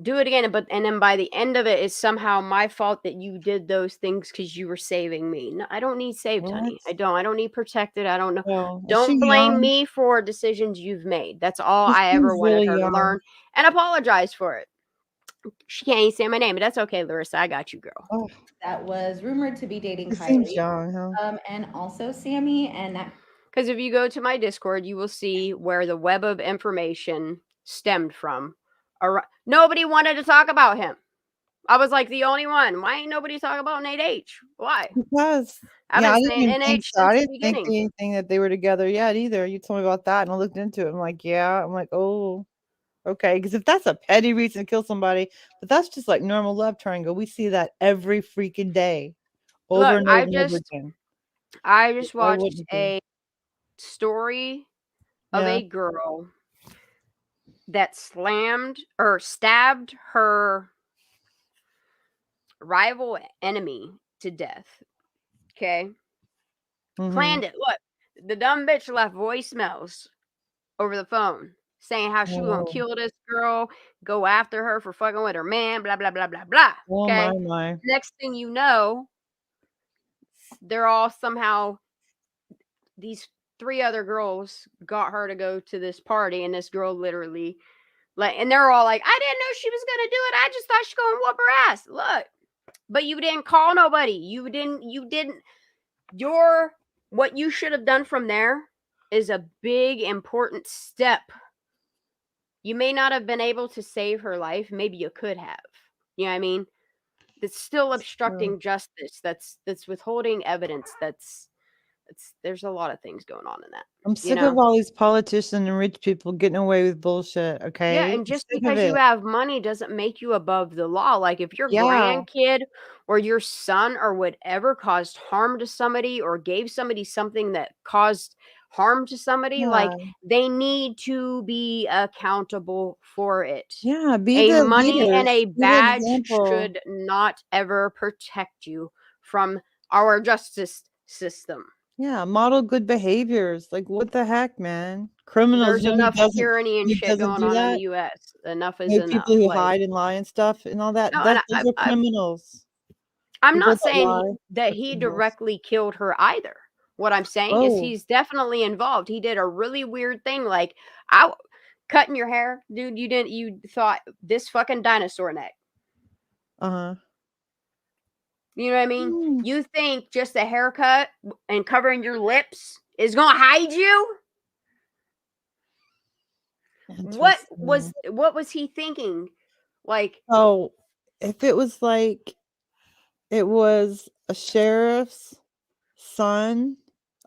S2: do it again, and then by the end of it is somehow my fault that you did those things because you were saving me. No, I don't need saved,
S4: What?
S2: honey. I don't need protected. I don't know.
S4: Well, is
S2: Don't
S4: she
S2: blame
S4: young?
S2: me for decisions you've made. That's all
S4: She
S2: I ever
S4: seems
S2: wanted
S4: really
S2: her to
S4: young.
S2: learn and apologize for it. She can't even say my name, but that's okay, Larissa. I got you, girl.
S4: Oh,
S3: That was rumored to be dating
S4: she seems
S3: Kylie,
S4: young, huh?
S3: and also Sammy, and that
S2: Because if you go to my Discord, you will see where the web of information stemmed from. Nobody wanted to talk about him. I was like the only one. Why ain't nobody talking about Nate H? Why?
S4: Because
S2: I've
S4: yeah,
S2: been
S4: I didn't
S2: saying
S4: even think
S2: NH
S4: so. I
S2: since the
S4: didn't think
S2: beginning.
S4: anything that they were together yet either. You told me about that, and I looked into it. I'm like, yeah. I'm like, oh, okay. Because if that's a petty reason to kill somebody, but that's just like normal love triangle. We see that every freaking day, over
S2: Look,
S4: and over and over again.
S2: I just
S4: Why
S2: watched
S4: wouldn't you?
S2: a story of
S4: Yeah.
S2: a girl that slammed or stabbed her rival enemy to death. Okay.
S4: Mm-hmm.
S2: Planned it. Look, the dumb bitch left voicemails over the phone saying how she was gonna
S4: Oh,
S2: kill this girl, go after her for fucking with her man, blah blah blah blah blah.
S4: oh
S2: Okay.
S4: my.
S2: Next thing you know, they're all somehow these 3 other girls got her to go to this party, and this girl literally and they're all like, I didn't know she was gonna do it. I just thought she was gonna whoop her ass. Look, but you didn't call nobody. You didn't what you should have done from there is a big important step. You may not have been able to save her life. Maybe you could have. You know what I mean? That's still obstructing justice. That's withholding evidence. There's a lot of things going on in that.
S4: I'm
S2: You
S4: sick
S2: know?
S4: of all these politicians and rich people getting away with bullshit.
S2: Yeah,
S4: Okay,
S2: and
S4: I'm
S2: just
S4: sick of
S2: because you
S4: it.
S2: have money doesn't make you above the law. Like if your
S4: Yeah,
S2: grandkid or your son or whatever caused harm to somebody or gave somebody something that caused harm to somebody, like
S4: yeah,
S2: they need to be accountable for it.
S4: yeah. Be
S2: A
S4: the
S2: money and
S4: leaders.
S2: a
S4: Be the
S2: badge
S4: example.
S2: should not ever protect you from our justice system.
S4: Yeah, model good behaviors. Like, what the heck, man? Criminals,
S2: There's
S4: you know
S2: enough tyranny and
S4: who
S2: shit
S4: doesn't
S2: going
S4: do
S2: on in the
S4: that?
S2: US. Enough
S4: You
S2: is
S4: know, people
S2: enough.
S4: who
S2: Like
S4: hide and lie and stuff and all that.
S2: no, and
S4: Those are criminals.
S2: I'm
S4: People
S2: not
S4: that
S2: saying
S4: lie
S2: that
S4: are
S2: he
S4: criminals.
S2: directly killed her either. What I'm saying is
S4: Oh,
S2: he's definitely involved. He did a really weird thing, like I cutting your hair, dude. You thought this fucking dinosaur neck.
S4: uh-huh.
S2: You know what I mean?
S4: Hmm,
S2: You think just a haircut and covering your lips is gonna hide you? What
S4: interesting.
S2: was he thinking? Like
S4: Oh, if it was like it was a sheriff's son,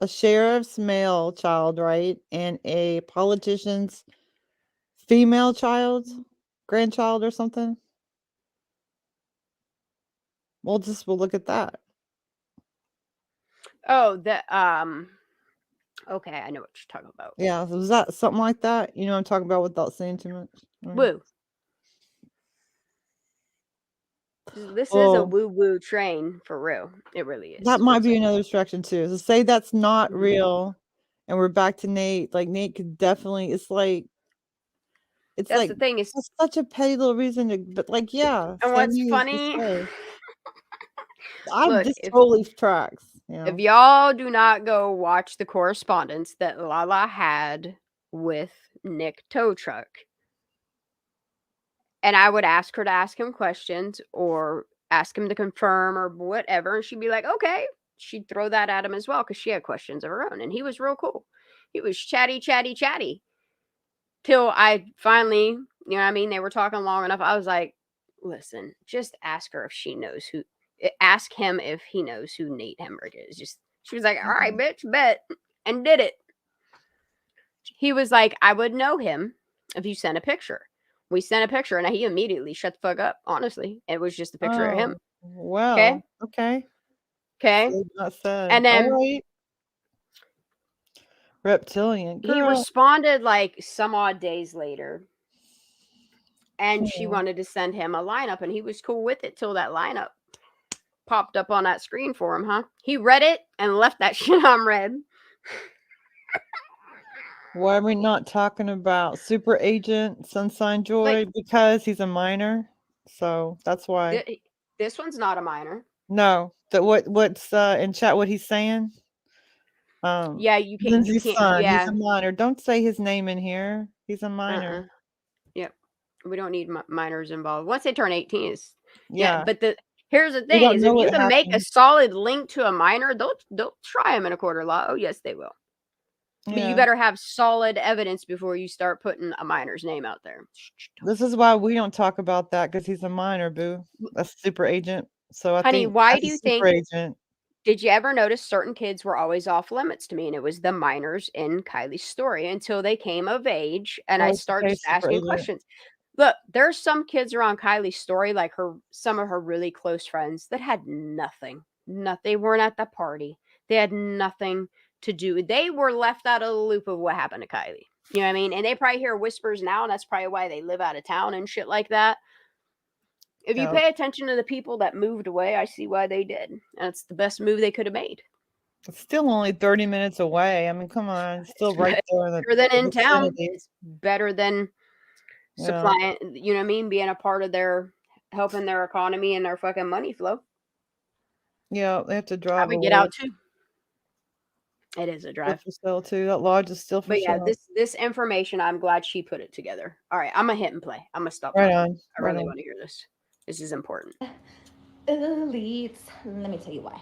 S4: a sheriff's male child, right? And a politician's female child, grandchild or something. We'll look at that.
S2: oh, okay, I know what you're talking about.
S4: Yeah, was that something like that? You know what I'm talking about without saying too much?
S2: Woo. This is a
S4: Oh,
S2: woo-woo train for real. It really is.
S4: that might
S2: It's
S4: be
S2: like
S4: another distraction too. So say that's not
S2: Mhm.
S4: real and we're back to Nate. Like Nate could definitely, it's It's
S2: That's
S4: like
S2: the thing is,
S4: that's such a petty little reason to, but like, yeah.
S2: and
S4: Same
S2: what's
S4: news to
S2: funny,
S4: say. I'm
S2: look,
S4: just
S2: if
S4: totally tracks. You
S2: if
S4: know.
S2: y'all do not go watch the correspondence that Lala had with Nick Tow Truck, and I would ask her to ask him questions or ask him to confirm or whatever, and she'd be like, okay. She'd throw that at him as well because she had questions of her own, and he was real cool. He was chatty, till I finally, you know what I mean? They were talking long enough. I was like, listen, just ask her if she knows who. Ask him if he knows who Nate Hemrick is. She was like, all right, bitch, bet, and did it. He was like, I would know him if you sent a picture. We sent a picture, and he immediately shut the fuck up. Honestly, it was just a picture of him.
S4: Well, okay.
S2: Okay.
S4: Not said.
S2: And then
S4: all right. Reptilian girl.
S2: he responded like some odd days later. And she
S4: Hmm.
S2: wanted to send him a lineup, and he was cool with it till that lineup popped up on that screen for him, huh? He read it and left that shit unread.
S4: Why are we not talking about Super Agent Sunshine Joy?
S2: Like,
S4: because he's a minor. So that's why.
S2: This one's not a minor.
S4: No. What's in chat what he's saying?
S2: Yeah, you can't.
S4: Lindsay's son.
S2: Yeah.
S4: He's a minor. Don't say his name in here. He's a minor.
S2: Yep. We don't need minors involved. Once they turn 18, is
S4: Yeah.
S2: But here's the
S4: We
S2: thing:
S4: don't
S2: is
S4: know
S2: if you
S4: what
S2: can make a
S4: happened.
S2: solid link to a minor, they'll try him in a court of law. Oh yes, they will. But you
S4: Yeah.
S2: better have solid evidence before you start putting a minor's name out there.
S4: This is why we don't talk about that because he's a minor, boo. That's Super Agent. So I
S2: Honey,
S4: think
S2: why
S4: as
S2: do
S4: a
S2: you
S4: Super
S2: think?
S4: Agent.
S2: Did you ever notice certain kids were always off limits to me? And it was the minors in Kylie's story until they came of age and I
S4: Oh, it's
S2: start
S4: okay,
S2: just
S4: Super
S2: asking
S4: Agent.
S2: questions. Look, there's some kids around Kylie's story, like some of her really close friends that had nothing. They weren't at the party. They had nothing to do. They were left out of the loop of what happened to Kylie. You know what I mean? And they probably hear whispers now, and that's probably why they live out of town and shit like that. If you
S4: Yeah.
S2: pay attention to the people that moved away, I see why they did. And it's the best move they could have made.
S4: It's still only 30 minutes away. I mean, come on. It's still right there in the
S2: Better than in town.
S4: vicinity.
S2: It's better than
S4: Yeah.
S2: supplying, you know what I mean? Being a part of their, helping their economy and their fucking money flow.
S4: Yeah, they have to
S2: I
S4: drive
S2: would
S4: away.
S2: get out too. It is a
S4: Still
S2: drive.
S4: for sale too. That lodge is still for
S2: But yeah,
S4: sale.
S2: this information, I'm glad she put it together. All right, I'm gonna hit and play. I'm gonna stop.
S4: Right
S2: talking.
S4: on.
S2: I
S4: Right
S2: really
S4: on.
S2: want to hear this. This is important.
S3: Elites. Let me tell you why.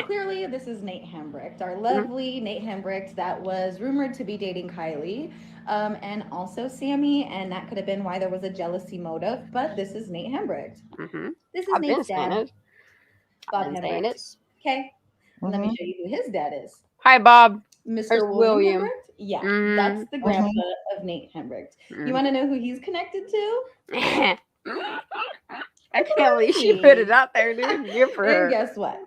S3: Clearly, this is Nate Hembricht, our lovely Nate Hembricht that was rumored to be dating Kylie, and also Sammy, and that could have been why there was a jealousy motive. But this is Nate Hembricht. This is
S2: I've been
S3: Nate's
S2: saying
S3: dad,
S2: it.
S3: Bob
S2: I've been saying
S3: Hembricht.
S2: it.
S3: Okay, let me
S4: Mhm.
S3: show you who his dad is.
S2: Hi, Bob.
S3: Mr.
S2: There's
S3: William
S2: William.
S3: Hembricht. Yeah, that's the grandpa of Nate Hembricht. You want to know who he's connected to?
S2: I can't believe she put it out there, dude. Good for her.
S3: And guess what?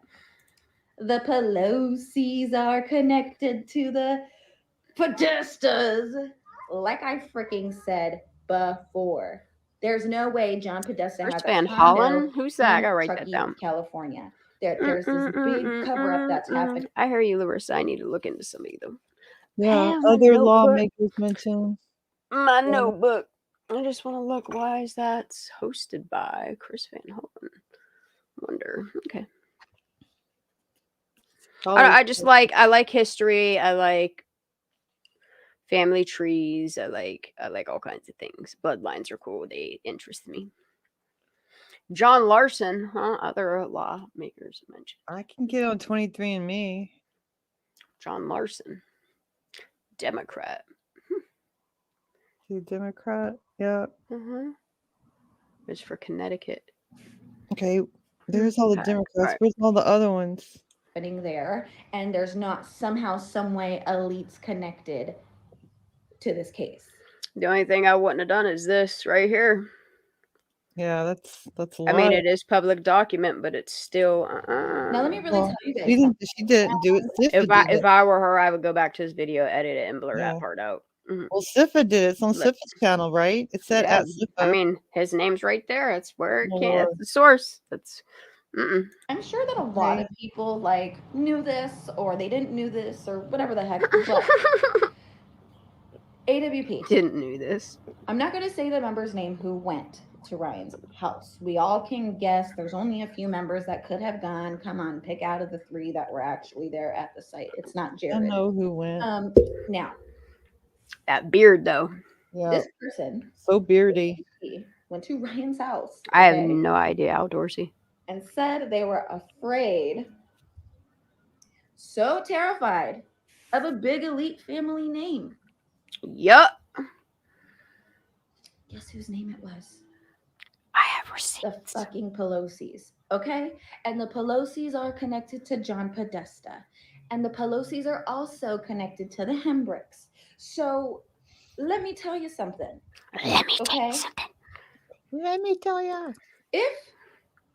S3: The Pelosi's are connected to the Podestas. Like I freaking said before. There's no way John Podesta
S2: Chris
S3: has
S2: Van
S3: a condo
S2: Hollen? Who's that? I
S3: in
S2: gotta write that
S3: Truckee,
S2: down.
S3: California. There's this big cover-up that's happening.
S2: I hear you, Larissa. I need to look into some of them.
S4: Yeah,
S2: My
S4: other
S2: notebook.
S4: lawmakers mentioned.
S2: My notebook. I just want to look. Why is that hosted by Chris Van Hollen? Wonder. Okay. I just like. I like history. I like family trees. I like all kinds of things. Bloodlines are cool. They interest me. John Larson, huh? Other lawmakers mentioned.
S4: I can get on 23andMe.
S2: John Larson, Democrat.
S4: He's a Democrat. Yeah.
S2: It's for Connecticut.
S4: Okay. There's all the Democrats.
S2: Right.
S4: Where's all the other ones?
S3: There, and there's not somehow, some way, elites connected to this case.
S2: The only thing I wouldn't have done is this right here.
S4: Yeah, that's a lot.
S2: I mean, it is public document, but it's still.
S3: Now let me really tell you guys.
S4: She didn't do it. Sifa
S2: If I were her, I would go back to this video, edit it, and blur that part out.
S4: Well, Sifa did it. It's on Sifa's channel, right? It said at Sifa.
S2: I mean, his name's right there. It's where it can. It's the source. That's.
S3: I'm sure that a lot of people knew this, or they didn't knew this, or whatever the heck. But AWP.
S2: Didn't know this.
S3: I'm not going to say the member's name who went to Ryan's house. We all can guess. There's only a few members that could have gone. Come on, pick out of the 3 that were actually there at the site. It's not
S4: I
S3: Jared.
S4: know who went.
S3: Now,
S2: That beard, though.
S4: Yeah,
S3: this person
S4: so beardy.
S3: went to Ryan's house.
S2: I have no idea, Outdoorsy.
S3: And said they were afraid, so terrified of a big elite family name.
S2: Yup.
S3: Guess whose name it was?
S2: I have receipts.
S3: The fucking Pelosi's. Okay? And the Pelosi's are connected to John Podesta. And the Pelosi's are also connected to the Hembricks. So let me tell you something.
S2: Let me tell you something.
S4: Let me tell you.
S3: If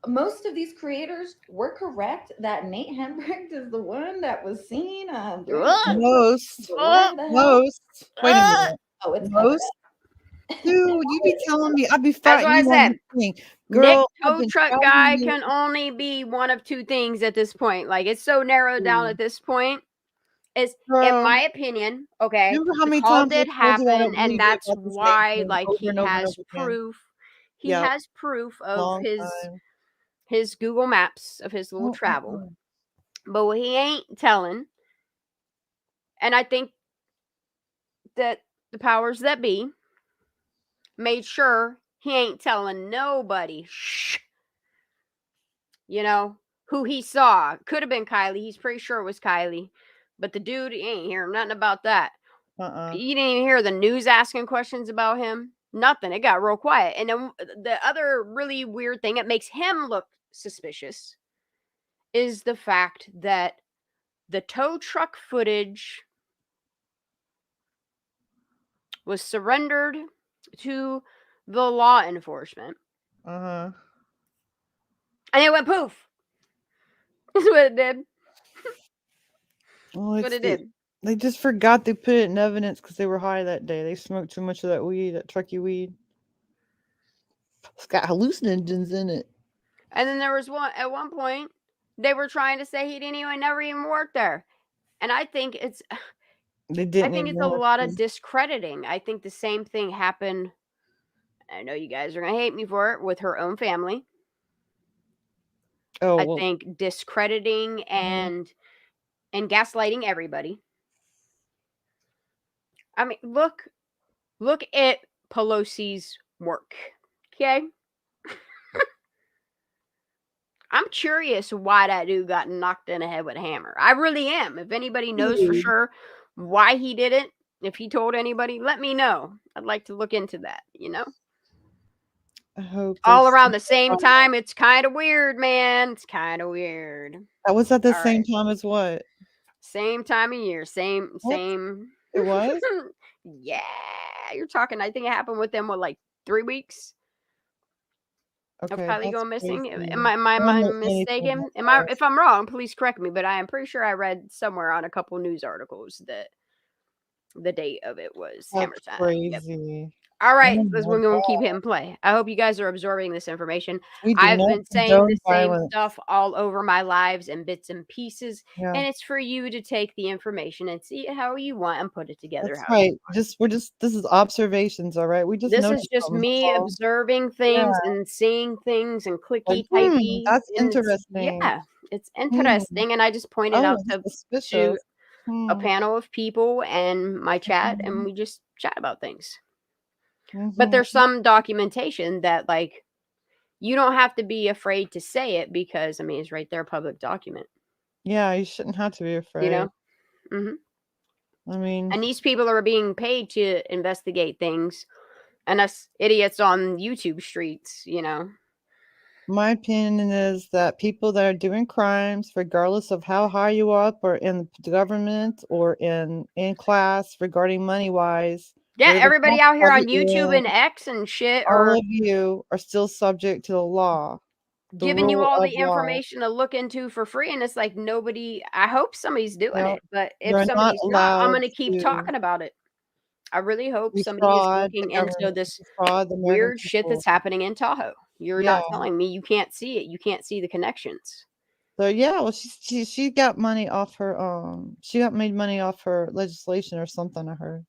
S3: most of these creators were correct that Nate Hembrick is the one that was seen
S4: Most. Wait a minute.
S3: Oh, it's
S4: Most. Dude, you be telling me I'd be
S2: That's
S4: fighting
S2: what I
S4: you on
S2: said.
S4: this thing.
S2: Nick
S4: Girl, I've
S2: tow
S4: been
S2: truck
S4: fighting
S2: guy
S4: you.
S2: can only be one of 2 things at this point. Like, it's so narrowed down at this point. Is in
S4: Girl,
S2: my opinion, okay,
S4: remember how
S2: the
S4: many
S2: call
S4: times I
S2: did
S4: told you I don't
S2: happen,
S4: believe
S2: and
S4: you
S2: that's
S4: about this Nate
S2: why,
S4: thing
S2: like,
S4: over
S2: he
S4: and over and
S2: has
S4: over again?
S2: proof. He
S4: Yep.
S2: has proof of
S4: Long time.
S2: his Google Maps of his little travel. But what he ain't telling, and I think that the powers that be made sure he ain't telling nobody, shh, you know, who he saw. Could have been Kylie. He's pretty sure it was Kylie. But the dude, he ain't hearing nothing about that. You didn't even hear the news asking questions about him. Nothing. It got real quiet. And then the other really weird thing that makes him look suspicious is the fact that the tow truck footage was surrendered to the law enforcement.
S4: Uh-huh.
S2: And it went poof. That's what it did.
S4: Well,
S2: That's what it did.
S4: They just forgot they put it in evidence because they were high that day. They smoked too much of that weed, that trucky weed. It's got hallucinogens in it.
S2: And then there was at one point they were trying to say he never even worked there. And I think it's
S4: They didn't.
S2: I think it's a lot of discrediting. I think the same thing happened. I know you guys are gonna hate me for it, with her own family.
S4: Oh,
S2: I think discrediting and gaslighting everybody. I mean, look at Pelosi's work. Okay. I'm curious why that dude got knocked in the head with a hammer. I really am. If anybody knows for sure why he did it, if he told anybody, let me know. I'd like to look into that,
S4: I hope
S2: all around the same time. It's kind of weird, man. It's kind of weird.
S4: That was at the
S2: All
S4: same
S2: right.
S4: time as what?
S2: Same time of year. Same.
S4: It was?
S2: Yeah. You're talking, I think it happened within, like 3 weeks of
S4: Okay,
S2: Kylie
S4: that's
S2: going missing.
S4: crazy.
S2: Am I
S4: I don't know anything
S2: mistaken?
S4: about
S2: If I'm wrong, please correct me, but I am pretty sure I read somewhere on a couple news articles that the date of it was hammer
S4: That's
S2: time. Yep.
S4: crazy.
S2: All right,
S4: Oh
S2: we're
S4: my
S2: going to keep hitting play. I hope you guys are absorbing this information.
S4: We do
S2: I've
S4: not
S2: been saying
S4: condone
S2: the same
S4: violence.
S2: stuff all over my lives in bits and pieces,
S4: Yeah.
S2: and it's for you to take the information and see it how you want and put it together.
S4: That's right. This is observations, all right? We just
S2: This
S4: noticed
S2: is just
S4: something,
S2: me
S4: that's all.
S2: observing things and seeing things and clicky
S4: Like,
S2: typey.
S4: that's
S2: and
S4: interesting.
S2: Yeah, it's interesting, and I just pointed out to
S4: suspicious.
S2: a panel of people and my chat, and we just chat about things. But there's some documentation that, like, you don't have to be afraid to say it because, I mean, it's right there, public document.
S4: Yeah, you shouldn't have to be afraid. I mean,
S2: and these people are being paid to investigate things, and us idiots on YouTube streets,
S4: my opinion is that people that are doing crimes, regardless of how high you are up or in the government or in class regarding money wise.
S2: Yeah, everybody out here on YouTube and X and shit
S4: all of you are still subject to the law.
S2: Giving you all the information to look into for free, and it's like nobody. I hope somebody's doing it, but if somebody's not, I'm going to keep talking about it. I really hope somebody is looking into this weird shit that's happening in Tahoe. You're not telling me you can't see it. You can't see the connections.
S4: So yeah, well, she got money off her she got made money off her legislation or something. I heard.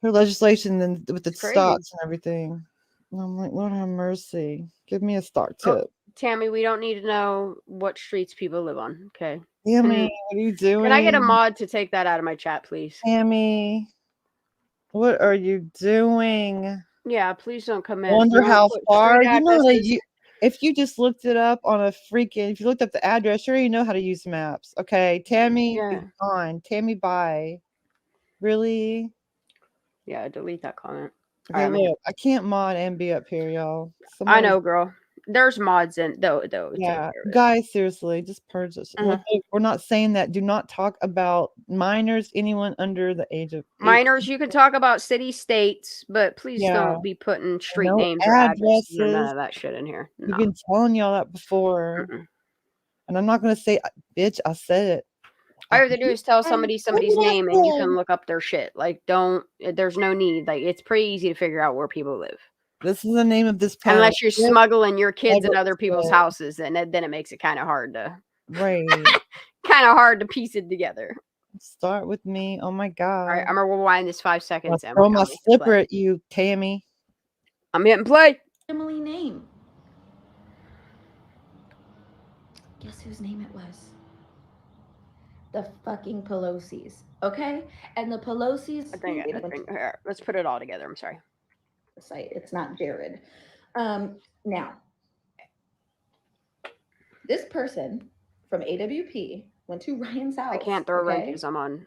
S4: her legislation and with the
S2: It's crazy.
S4: stocks and everything. And I'm like, Lord have mercy. Give me a stock
S2: Oh,
S4: tip.
S2: Tammy, we don't need to know what streets people live on. Okay.
S4: Tammy, what are you doing?
S2: Can I get a mod to take that out of my chat, please?
S4: Tammy, what are you doing?
S2: Yeah, please don't come in.
S4: Wonder how far.
S2: Street
S4: You know that
S2: addresses.
S4: if you just looked it up on a freaking, if you looked up the address, sure you know how to use maps. Okay, Tammy,
S2: Yeah.
S4: be gone. Tammy, bye. Really?
S2: Yeah, delete that comment.
S4: Okay,
S2: Alright,
S4: look, I can't mod and be up here, y'all.
S2: I know, girl. There's mods in though.
S4: Yeah, guys, seriously, just purge this. Look, we're not saying that. Do not talk about minors, anyone under the age of 8.
S2: Minors, you can talk about city states, but please
S4: Yeah.
S2: don't be putting street
S4: No
S2: names or addresses or none
S4: addresses.
S2: of that shit in here.
S4: We've been telling y'all that before. And I'm not gonna say, bitch, I said it.
S2: All you have to do is tell somebody's name and you
S4: say?
S2: can look up their shit. Like, there's no need. Like, it's pretty easy to figure out where people live.
S4: This is the name of this pound.
S2: Unless you're smuggling your kids in
S4: Never
S2: other people's
S4: said.
S2: houses, and then it makes it kind of hard to
S4: Right.
S2: kind of hard to piece it together.
S4: Start with me. Oh my God.
S2: All right, I'm gonna rewind this 5 seconds.
S4: I'll throw my slipper at you, Tammy.
S2: I'm hitting play.
S3: Family name. Guess whose name it was? The fucking Pelosi's. Okay? And the Pelosi's.
S2: I think here, let's put it all together. I'm sorry.
S3: The site. It's not Jared. Now, this person from AWP went to Ryan's house.
S2: I can't throw right because I'm on.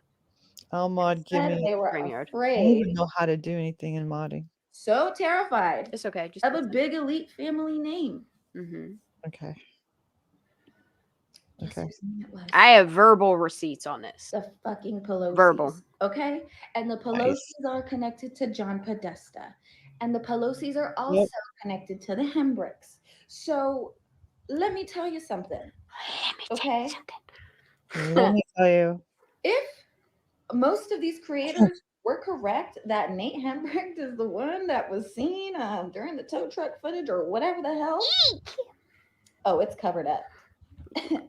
S4: I'll mod. Give me.
S3: They were
S4: I don't
S3: afraid.
S4: even know how to do anything in modding.
S3: So terrified.
S2: It's okay. Just
S3: of a big elite family name.
S4: Okay.
S3: Guess whose name it was?
S2: I have verbal receipts on this.
S3: The fucking Pelosi's.
S2: Verbal.
S3: Okay? And the Pelosi's are connected to John Podesta. And the Pelosi's are also connected to the Hembricks. So let me tell you something. Okay?
S4: Let me tell you.
S3: If most of these creators were correct that Nate Hembrick is the one that was seen during the tow truck footage or whatever the hell. Oh, it's covered up.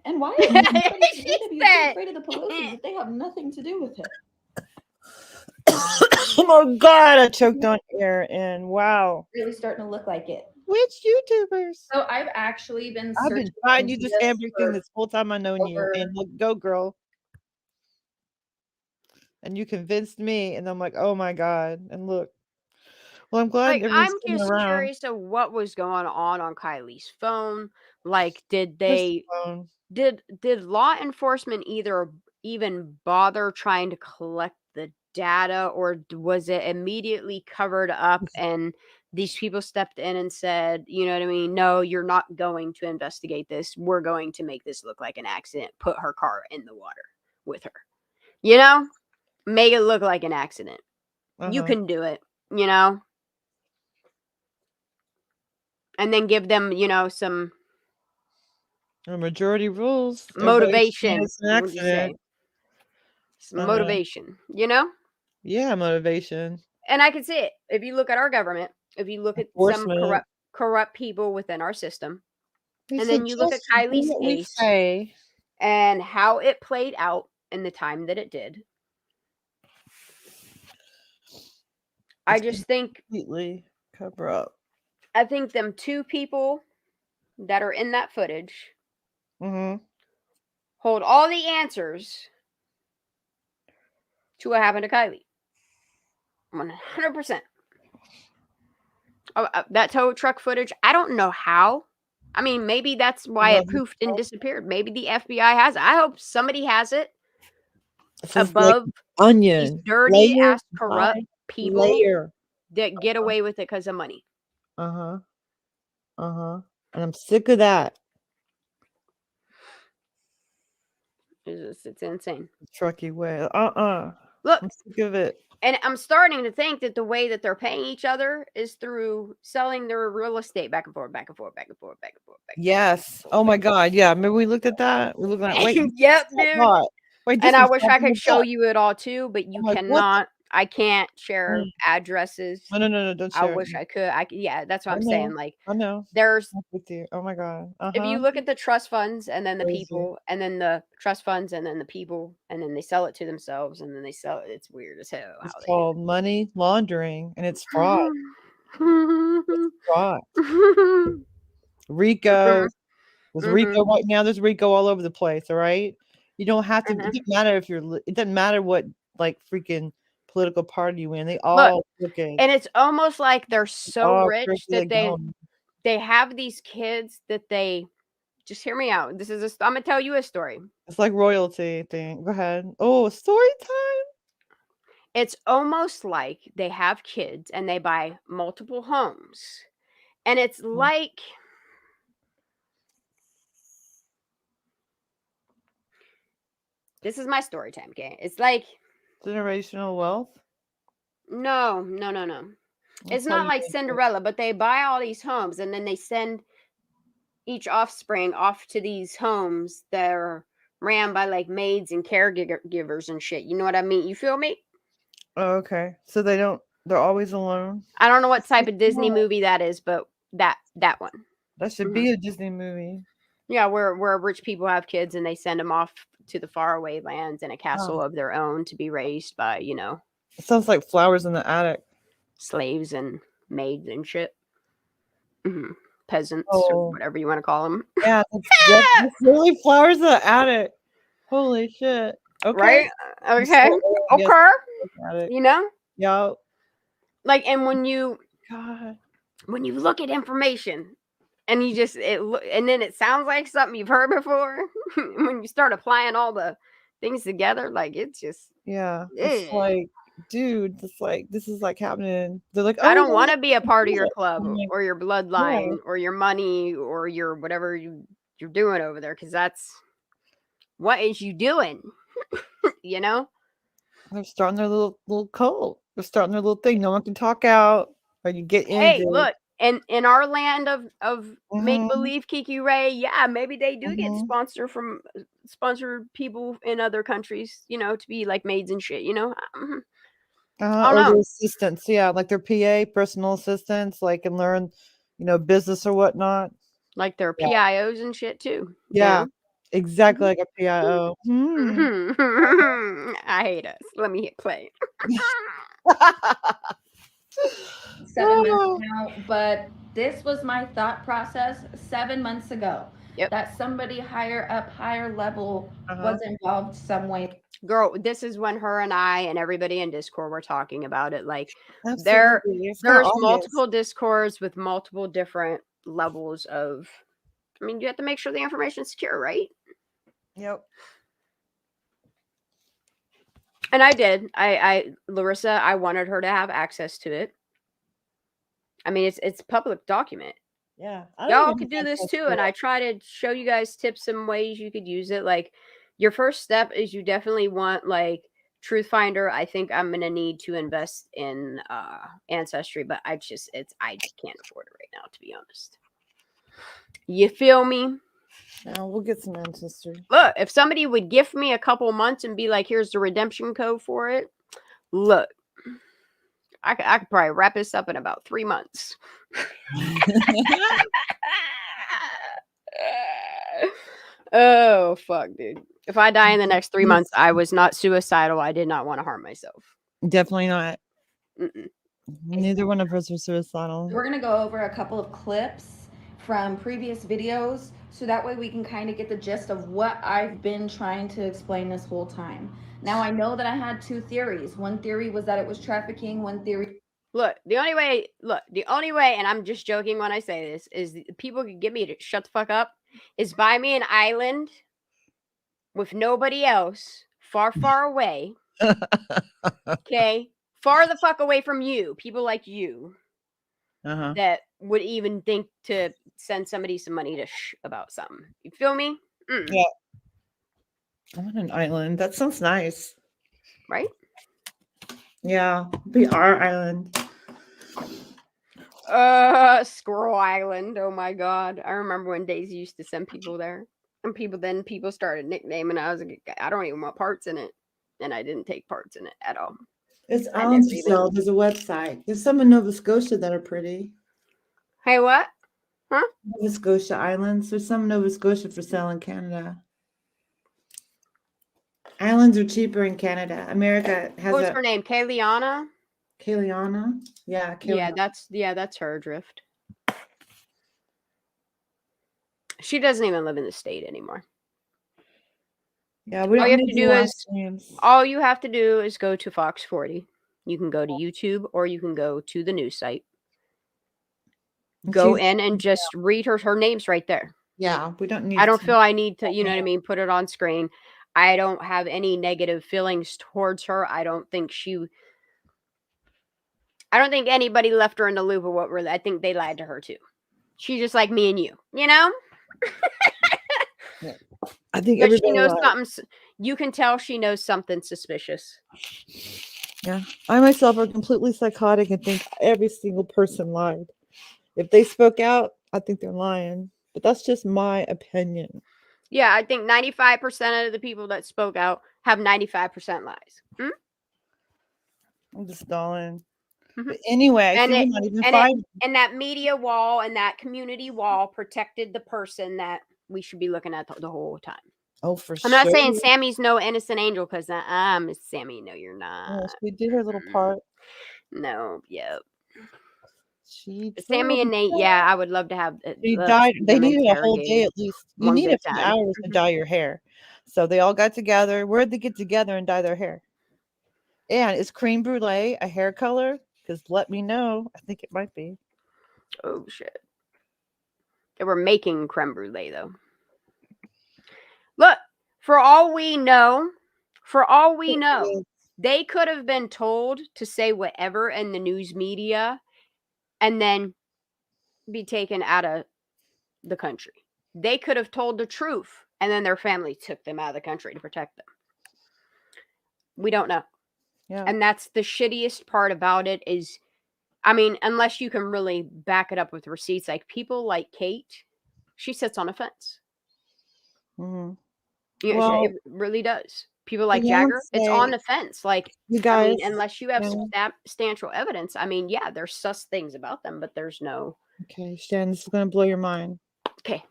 S3: And why is AWP afraid of the Pelosi's if they have nothing to do with it?
S4: Oh my God, I choked on air and wow.
S3: Really starting to look like it.
S4: Which YouTubers?
S3: So I've actually been
S4: I've been trying to use this Hembrick thing this whole time I known you. And look, go girl. And you convinced me, and I'm like, oh my God. And look. Well, I'm glad
S2: I'm just curious of what was going on Kylie's phone. Like, did law enforcement even bother trying to collect the data, or was it immediately covered up and these people stepped in and said, you know what I mean? No, you're not going to investigate this. We're going to make this look like an accident. Put her car in the water with her. You know? Make it look like an accident. You can do it, you know? And then give them, you know, some
S4: majority rules.
S2: Motivation.
S4: What you say?
S2: Some motivation, you know?
S4: Yeah, motivation.
S2: And I can see it. If you look at our government, if you look at some corrupt people within our system, and then you look at Kylie's case and how it played out in the time that it did. I just think
S4: completely cover up.
S2: I think them two people that are in that footage hold all the answers to what happened to Kylie. 100%. That tow truck footage, I don't know how. I mean, maybe that's why it poofed and disappeared. Maybe the FBI has it. I hope somebody has it above
S4: like onion.
S2: These dirty ass corrupt people that get away with it because of money.
S4: And I'm sick of that.
S2: It's insane.
S4: Trucky way.
S2: Look,
S4: I'm sick of it.
S2: And I'm starting to think that the way that they're paying each other is through selling their real estate back and forth, back and forth, back and forth, back and forth.
S4: Yes. Oh my God. Yeah. Remember we looked at that? We looked at
S2: wait. Yep, dude.
S4: Wait,
S2: and I wish I could show you it all too, but you cannot. I can't share addresses.
S4: No, don't
S2: I
S4: share it.
S2: wish I could. Yeah, that's what
S4: I
S2: I'm
S4: know.
S2: saying. Like,
S4: I know.
S2: there's
S4: I'm with you. Oh my God.
S2: if you look at the trust funds and then the
S4: Crazy.
S2: people and then the trust funds and then the people and then they sell it to themselves and then they sell it. It's weird as hell.
S4: It's
S2: How they
S4: called money laundering and it's fraud.
S2: do
S4: Fraud.
S2: it.
S4: Rico. There's Rico
S2: Mhm.
S4: right now. There's Rico all over the place. All right. You don't have to. It
S2: Mhm.
S4: doesn't matter if you're. It doesn't matter what like freaking political party you in. They
S2: Look,
S4: all crooked.
S2: and it's almost like they're so
S4: All
S2: rich that
S4: crooked.
S2: they have these kids that they just hear me out. This is I'm gonna tell you a story.
S4: It's like royalty thing. Go ahead. Oh, story time.
S2: It's almost like they have kids and they buy multiple homes. And it's like this is my story time, okay? It's like
S4: Generational wealth.
S2: no. It's not like Cinderella, but they buy all these homes and then they send each offspring off to these homes that are ran by like maids and caregivers and shit. You know what I mean? You feel me?
S4: Oh, okay. So they're always alone.
S2: I don't know what type of Disney movie that is, but that one.
S4: That should be a Disney movie.
S2: Yeah, where rich people have kids and they send them off to the faraway lands in a castle of their own to be raised by,
S4: It sounds like Flowers in the Attic.
S2: slaves and maids and shit. Peasants or whatever you want to call them.
S4: Yeah, that's really Flowers in the Attic. Holy shit. Okay.
S2: Right? Okay.
S4: Yes,
S2: You know?
S4: Yeah.
S2: Like, and when you
S4: God.
S2: when you look at information and you just and then it sounds like something you've heard before, when you start applying all the things together, like it's just
S4: it's like, dude, it's like this is like happening. They're like,
S2: I don't want to be a part of your club
S4: like,
S2: or your bloodline or your money or your whatever you're doing over there, because that's what is you doing. You know,
S4: they're starting their little cult. They're starting their little thing. No one can talk out or you get in.
S2: hey, look, and in our land of make believe, Kiki Ray, yeah, maybe they do get sponsored people in other countries, to be like maids and shit,
S4: or their assistants, like their PA, personal assistants, like and learn, business or whatnot.
S2: Like their PIOs and shit too.
S4: Yeah, exactly like a PIO.
S2: I hate us. Let me hit play.
S3: 7 months now, but this was my thought process 7 months ago.
S2: Yep.
S3: That somebody higher up, higher level was involved some way.
S2: Girl, this is when her and I and everybody in Discord were talking about it. Like
S4: Absolutely.
S2: there's multiple Discords with multiple different levels of, I mean, you have to make sure the information is secure, right?
S4: Yep.
S2: And I did. Larissa, I wanted her to have access to it. I mean, it's public document.
S4: Yeah.
S2: Y'all could do this too. And I try to show you guys tips and ways you could use it. Like your first step is you definitely want like Truth Finder. I think I'm going to need to invest in Ancestry, but I just can't afford it right now, to be honest. You feel me?
S4: Now we'll get some Ancestry.
S2: Look, if somebody would gift me a couple months and be like, here's the redemption code for it. Look, I could probably wrap this up in about 3 months. Oh, fuck, dude. If I die in the next 3 months, I was not suicidal. I did not want to harm myself.
S4: Definitely not. Neither one of us are suicidal.
S3: We're going to go over a couple of clips from previous videos so that way we can kind of get the gist of what I've been trying to explain this whole time. Now, I know that I had two theories. One theory was that it was trafficking. One theory...
S2: Look, the only way, and I'm just joking when I say this, is people can get me to shut the fuck up, is buy me an island with nobody else, far, far away. Okay? Far the fuck away from you. People like you. That would even think to send somebody some money to about something. You feel me?
S4: Yeah. I want an island. That sounds nice.
S2: Right?
S4: Yeah. Be our island.
S2: Squirrel Island. Oh my god. I remember when Daisy used to send people there. And people started nicknaming. I was like, I don't even want parts in it. And I didn't take parts in it at all.
S4: It's
S2: I
S4: islands
S2: never
S4: for
S2: even.
S4: sale. There's a website. There's some in Nova Scotia that are pretty.
S2: Hey, what?
S4: Nova Scotia Islands. There's some in Nova Scotia for sale in Canada. Islands are cheaper in Canada. America has
S2: What was
S4: a
S2: her name? Kayliana?
S4: Kayliana. Yeah,
S2: Yeah,
S4: Kayliana.
S2: that's her drift. She doesn't even live in the state anymore.
S4: Yeah, we
S2: All
S4: don't
S2: you have
S4: need
S2: to
S4: the
S2: do
S4: last
S2: is
S4: names.
S2: all you have to do is go to Fox 40. You can go to YouTube or you can go to the news site. Go in and just read her name's right there.
S4: Yeah, we don't need
S2: I don't
S4: to-
S2: feel I need to, you know what I mean, put it on screen. I don't have any negative feelings towards her. I don't think anybody left her in the loop of what I think they lied to her too. She's just like me and you know?
S4: I think
S2: But
S4: everybody
S2: she knows
S4: lied.
S2: something. You can tell she knows something suspicious.
S4: Yeah, I myself are completely psychotic and think every single person lied. If they spoke out, I think they're lying. But that's just my opinion.
S2: Yeah, I think 95% of the people that spoke out have 95% lies.
S4: I'm just stalling.
S2: Mhm.
S4: But anyway, I
S2: And
S4: see
S2: it-
S4: we're not even fighting.
S2: And that media wall and that community wall protected the person that we should be looking at the whole time.
S4: Oh, for
S2: I'm
S4: sure.
S2: not saying Sammy's no innocent angel because Miss Sammy, no, you're not.
S4: Oh, she did her little part.
S2: No, yep.
S4: She
S2: Sammy and Nate, yeah, I would love to have.
S4: She
S2: love to
S4: dyed.
S2: see
S4: They
S2: them
S4: needed a whole day
S2: interrogated
S4: at least. You
S2: one
S4: need a
S2: good
S4: few
S2: time.
S4: hours to dye your hair. So they all got together. Where'd they get together and dye their hair? And is creme brulee a hair color? Because let me know. I think it might be.
S2: Oh shit! They were making creme brulee though. Look, for all we know, they could have been told to say whatever in the news media, and then be taken out of the country. They could have told the truth, and then their family took them out of the country to protect them. We don't know.
S4: Yeah.
S2: And that's the shittiest part about it is, I mean, unless you can really back it up with receipts, like people like Kate, she sits on a fence.
S4: Mm-hmm.
S2: Yeah,
S4: Well,
S2: it really does. People like Jagger, it's on the fence. Like,
S4: you
S2: I
S4: guys,
S2: mean, unless you have
S4: yeah.
S2: substantial evidence, I mean, yeah, there's sus things about them, but there's no.
S4: Okay, Shan, this is going to blow your mind.
S2: Okay,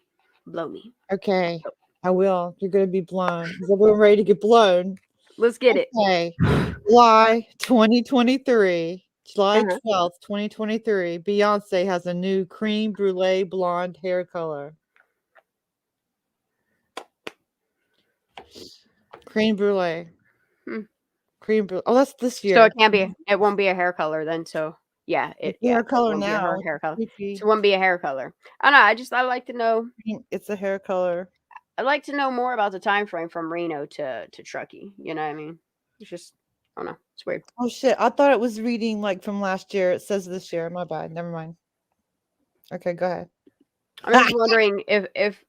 S2: blow me.
S4: Okay, I will. You're going to be blown. We're ready to get blown.
S2: Let's get it.
S4: Okay, July 2023, July
S2: Uh-huh.
S4: 12th, 2023. Beyonce has a new cream brulee blonde hair color. Cream brulee. Cream brulee. Oh, that's this year.
S2: So it can't be. It won't be a hair color then. So yeah,
S4: It's hair color
S2: won't be a
S4: now.
S2: hair color.
S4: Creepy.
S2: So it won't be a hair color. I don't know. I like to know.
S4: It's a hair color.
S2: I'd like to know more about the time frame from Reno to Truckee. You know what I mean? It's just, I don't know. It's weird.
S4: Oh shit! I thought it was reading like from last year. It says this year. My bad. Never mind. Okay, go ahead.
S2: I'm just wondering if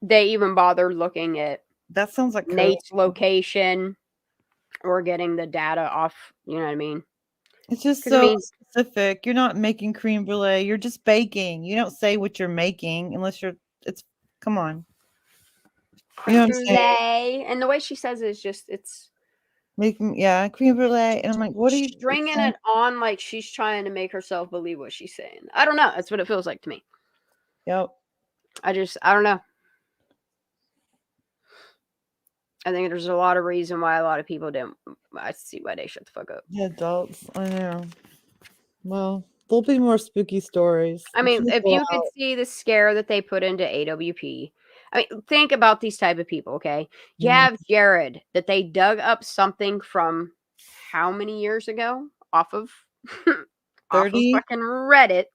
S2: they even bothered looking at
S4: That sounds like
S2: Nate's location or getting the data off. You know what I mean?
S4: It's just
S2: 'Cause,
S4: so
S2: I mean,
S4: specific. You're not making creme brulee. You're just baking. You don't say what you're making unless you're. It's come on. You know what I'm saying?
S2: brulee, and the way she says it is just it's
S4: Making creme brulee, and I'm like, what are you
S2: stringing it on like she's trying to make herself believe what she's saying. I don't know. That's what it feels like to me.
S4: Yep.
S2: I don't know. I think there's a lot of reason why a lot of people didn't. I see why they shut the fuck up.
S4: The adults, I know. Well, there'll be more spooky stories.
S2: I mean, if you could see the scare that they put into AWP, I mean, think about these type of people. Okay, you have Jared that they dug up something from how many years ago off of
S4: 30
S2: fucking Reddit.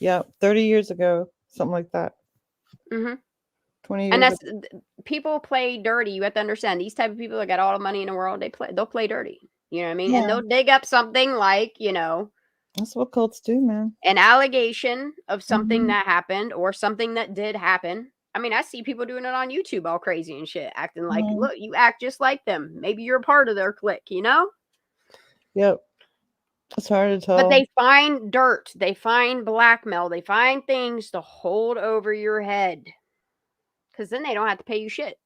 S4: Yeah, 30 years ago, something like that. 20 years.
S2: And that's people play dirty. You have to understand these type of people that got all the money in the world. They'll play dirty. You know what I mean?
S4: Yeah.
S2: And they'll dig up something like
S4: that's what cults do, man.
S2: An allegation of something that happened or something that did happen. I mean, I see people doing it on YouTube all crazy and shit, acting like, look, you act just like them. Maybe you're a part of their clique, you know?
S4: Yep. It's hard to tell.
S2: But they find dirt. They find blackmail. They find things to hold over your head. Because then they don't have to pay you shit.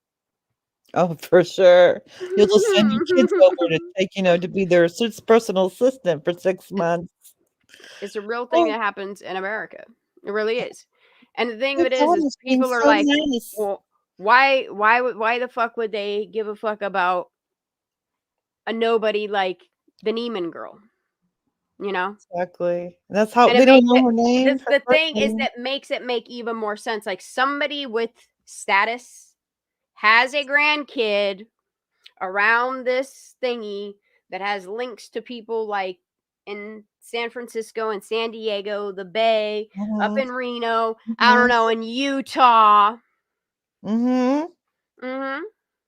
S4: Oh, for sure. You'll just send your kids over to take, to be their personal assistant for 6 months.
S2: It's a real thing
S4: Oh,
S2: that happens in America. It really is. And the thing of
S4: their
S2: it is
S4: daughter's being
S2: people are
S4: so
S2: like,
S4: nice.
S2: well, why the fuck would they give a fuck about a nobody like the Neiman girl? You know?
S4: Exactly. That's how
S2: And
S4: they
S2: it
S4: don't
S2: makes
S4: know
S2: it
S4: her name, her
S2: the
S4: first
S2: thing is
S4: name.
S2: that makes it make even more sense. Like somebody with status has a grandkid around this thingy that has links to people like in San Francisco and San Diego, the Bay, up
S4: Mhm,
S2: in Reno, I don't
S4: mhm,
S2: know, in Utah.
S4: mhm.
S2: hmm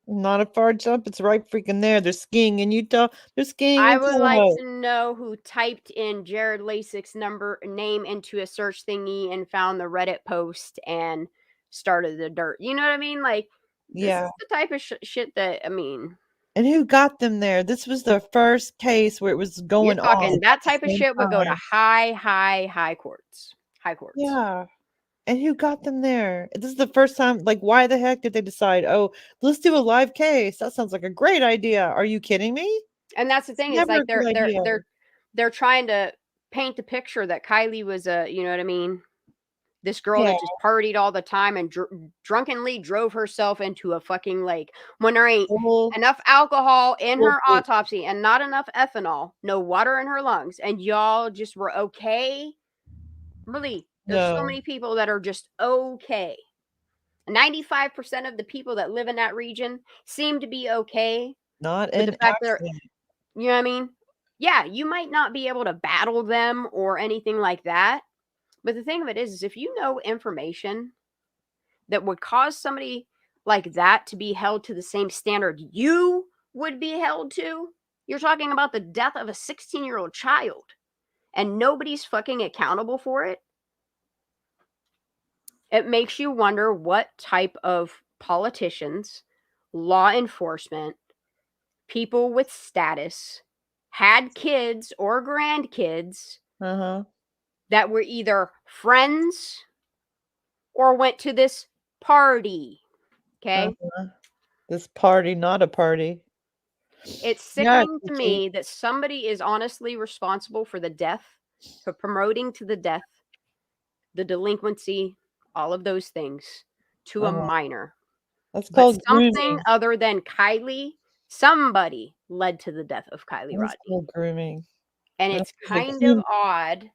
S4: Not a far jump, it's right freaking there. They're skiing in Utah, they're skiing
S2: I
S4: in
S2: would like
S4: Tahoe.
S2: to know who typed in Jared Lasix's name into a search thingy and found the Reddit post and started the dirt. You know what I mean? Like, this
S4: Yeah,
S2: is the type of shit that, I mean,
S4: and who got them there? This was the first case where it was
S2: you're
S4: going on
S2: talking
S4: at
S2: that
S4: the
S2: type of
S4: same
S2: shit would go to
S4: time.
S2: high courts. High courts.
S4: Yeah. And who got them there? This is the first time, like, why the heck did they decide, "Oh, let's do a live case. That sounds like a great idea." Are you kidding me?
S2: And that's the
S4: It's
S2: thing is
S4: never
S2: like
S4: a good idea.
S2: they're trying to paint the picture that Kylie was a, you know what I mean? This girl
S4: Yeah.
S2: that just partied all the time and drunkenly drove herself into a fucking lake when there ain't
S4: Full
S2: enough alcohol in
S4: full
S2: her
S4: foot.
S2: autopsy and not enough ethanol, no water in her lungs, and y'all just were okay. Really, there's so
S4: No,
S2: many people that are just okay. 95% of the people that live in that region seem to be okay
S4: not
S2: with the
S4: an
S2: fact that they're,
S4: accident.
S2: you know what I mean? Yeah, you might not be able to battle them or anything like that. But the thing of it is if you know information that would cause somebody like that to be held to the same standard you would be held to, you're talking about the death of a 16-year-old child and nobody's fucking accountable for it. It makes you wonder what type of politicians, law enforcement, people with status had kids or grandkids
S4: Uh-huh.
S2: that were either friends or went to this party. Okay.
S4: Uh-huh. This party, not a party.
S2: It's
S4: Yeah,
S2: sickening to
S4: Kiki.
S2: me that somebody is honestly responsible for the death, for promoting to the death, the delinquency, all of those things to a
S4: Uh-huh.
S2: minor.
S4: That's
S2: But
S4: called
S2: something
S4: grooming.
S2: other than Kylie, somebody led to the death of Kylie
S4: That's
S2: Rodney.
S4: called grooming.
S2: And
S4: That's
S2: it's
S4: the
S2: kind of
S4: groom.
S2: odd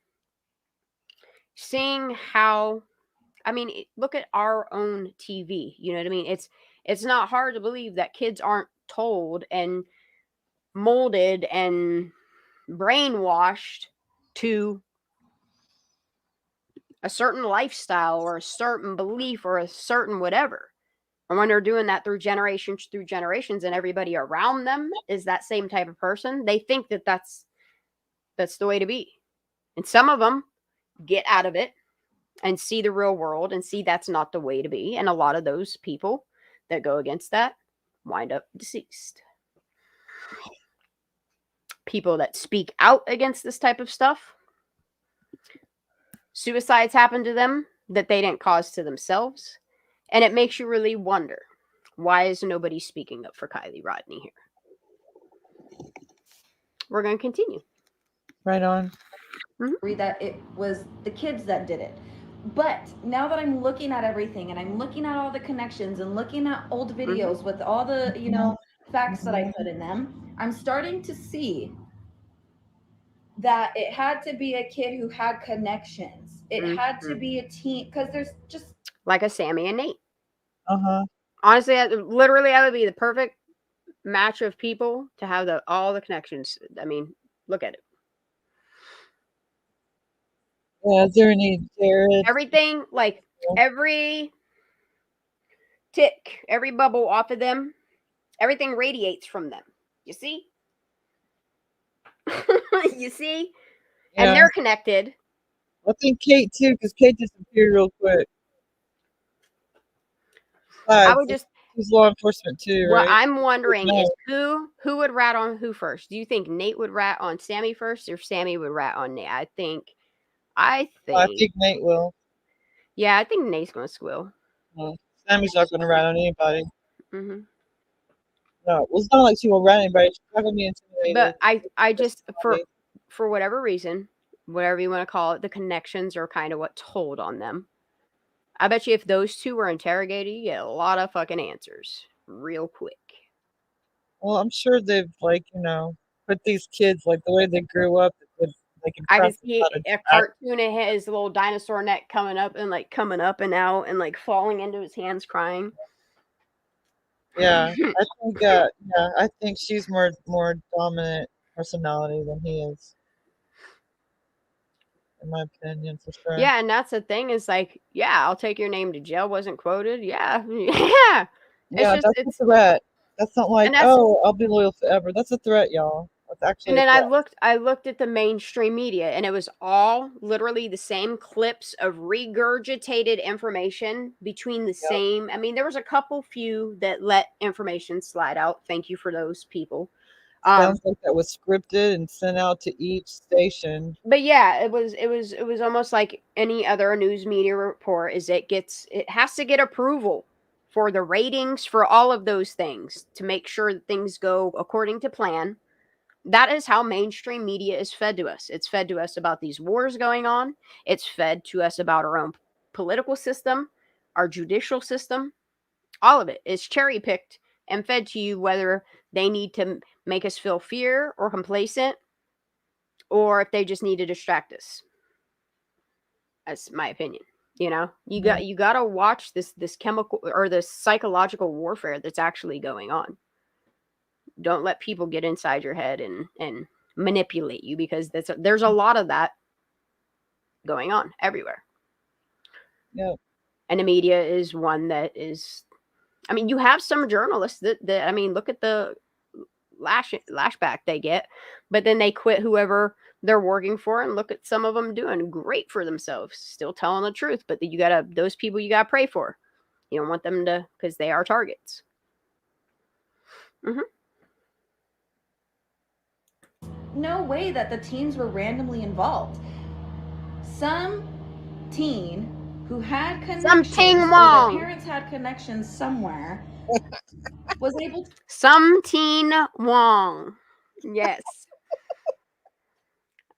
S2: seeing how, I mean, look at our own TV. You know what I mean? It's not hard to believe that kids aren't told and molded and brainwashed to a certain lifestyle or a certain belief or a certain whatever. And when they're doing that through generations and everybody around them is that same type of person, they think that that's the way to be. And some of them get out of it and see the real world and see that's not the way to be. And a lot of those people that go against that wind up deceased. People that speak out against this type of stuff, suicides happen to them that they didn't cause to themselves. And it makes you really wonder, why is nobody speaking up for Kylie Rodney here? We're going to continue.
S4: Right on.
S3: That it was the kids that did it. But now that I'm looking at everything and I'm looking at all the connections and looking at old videos with all the, facts that I put in them, I'm starting to see that it had to be a kid who had connections. It had to be a teen because there's just
S2: like a Sammy and Nate.
S4: Uh-huh.
S2: Honestly, literally, I would be the perfect match of people to have all the connections. I mean, look at it.
S4: Yeah, is there any Jared?
S2: Everything, like every tick, every bubble off of them, everything radiates from them. You see? You see? And
S4: Yeah.
S2: they're connected.
S4: I think Kate too, because Kate disappeared real quick.
S2: I
S4: Besides,
S2: would just
S4: she's law enforcement too,
S2: what
S4: right?
S2: I'm wondering is
S4: No,
S2: who would rat on who first? Do you think Nate would rat on Sammy first or Sammy would rat on Nate? I think
S4: I think Nate will.
S2: yeah, I think Nate's gonna squeal.
S4: Well, Sammy's not going to rat on anybody.
S2: hmm
S4: No, well, it's not like she will run anybody. She's not gonna be intimidated.
S2: But I just
S4: personality.
S2: for whatever reason, whatever you want to call it, the connections are kind of what told on them. I bet you if those two were interrogated, you get a lot of fucking answers real quick.
S4: Well, I'm sure they've put these kids like the way they grew up. They can
S2: I
S4: trust
S2: just see
S4: how to
S2: a
S4: act.
S2: cartoon and his little dinosaur neck coming up and out and like falling into his hands crying.
S4: Yeah, I think she's more dominant personality than he is, in my opinion, for sure.
S2: Yeah, and that's the thing is like, yeah, I'll take your name to jail wasn't quoted. Yeah. Yeah.
S4: Yeah, that's a threat. That's not like, oh, I'll be loyal forever. That's a threat, y'all. That's actually.
S2: And then I looked at the mainstream media, and it was all literally the same clips of regurgitated information between the same. I mean, there was a couple few that let information slide out. Thank you for those people.
S4: Sounds like that was scripted and sent out to each station.
S2: But yeah, it was almost like any other news media report. It has to get approval for the ratings, for all of those things, to make sure that things go according to plan. That is how mainstream media is fed to us. It's fed to us about these wars going on. It's fed to us about our own political system, our judicial system. All of it is cherry picked and fed to you, whether they need to make us feel fear or complacent, or if they just need to distract us. That's my opinion. You know, you got to watch this chemical or this psychological warfare that's actually going on. Don't let people get inside your head and manipulate you, because there's a lot of that going on everywhere.
S4: Yep.
S2: And the media is one that is, I mean, you have some journalists that I mean, look at the lashback they get, but then they quit whoever they're working for, and look at some of them doing great for themselves, still telling the truth. But those people you gotta pray for. You don't want them to, because they are targets.
S3: No way that the teens were randomly involved. Some teen who had connections, or
S2: Wong.
S3: their parents had connections somewhere, was able to.
S2: Some teen Wong. Yes.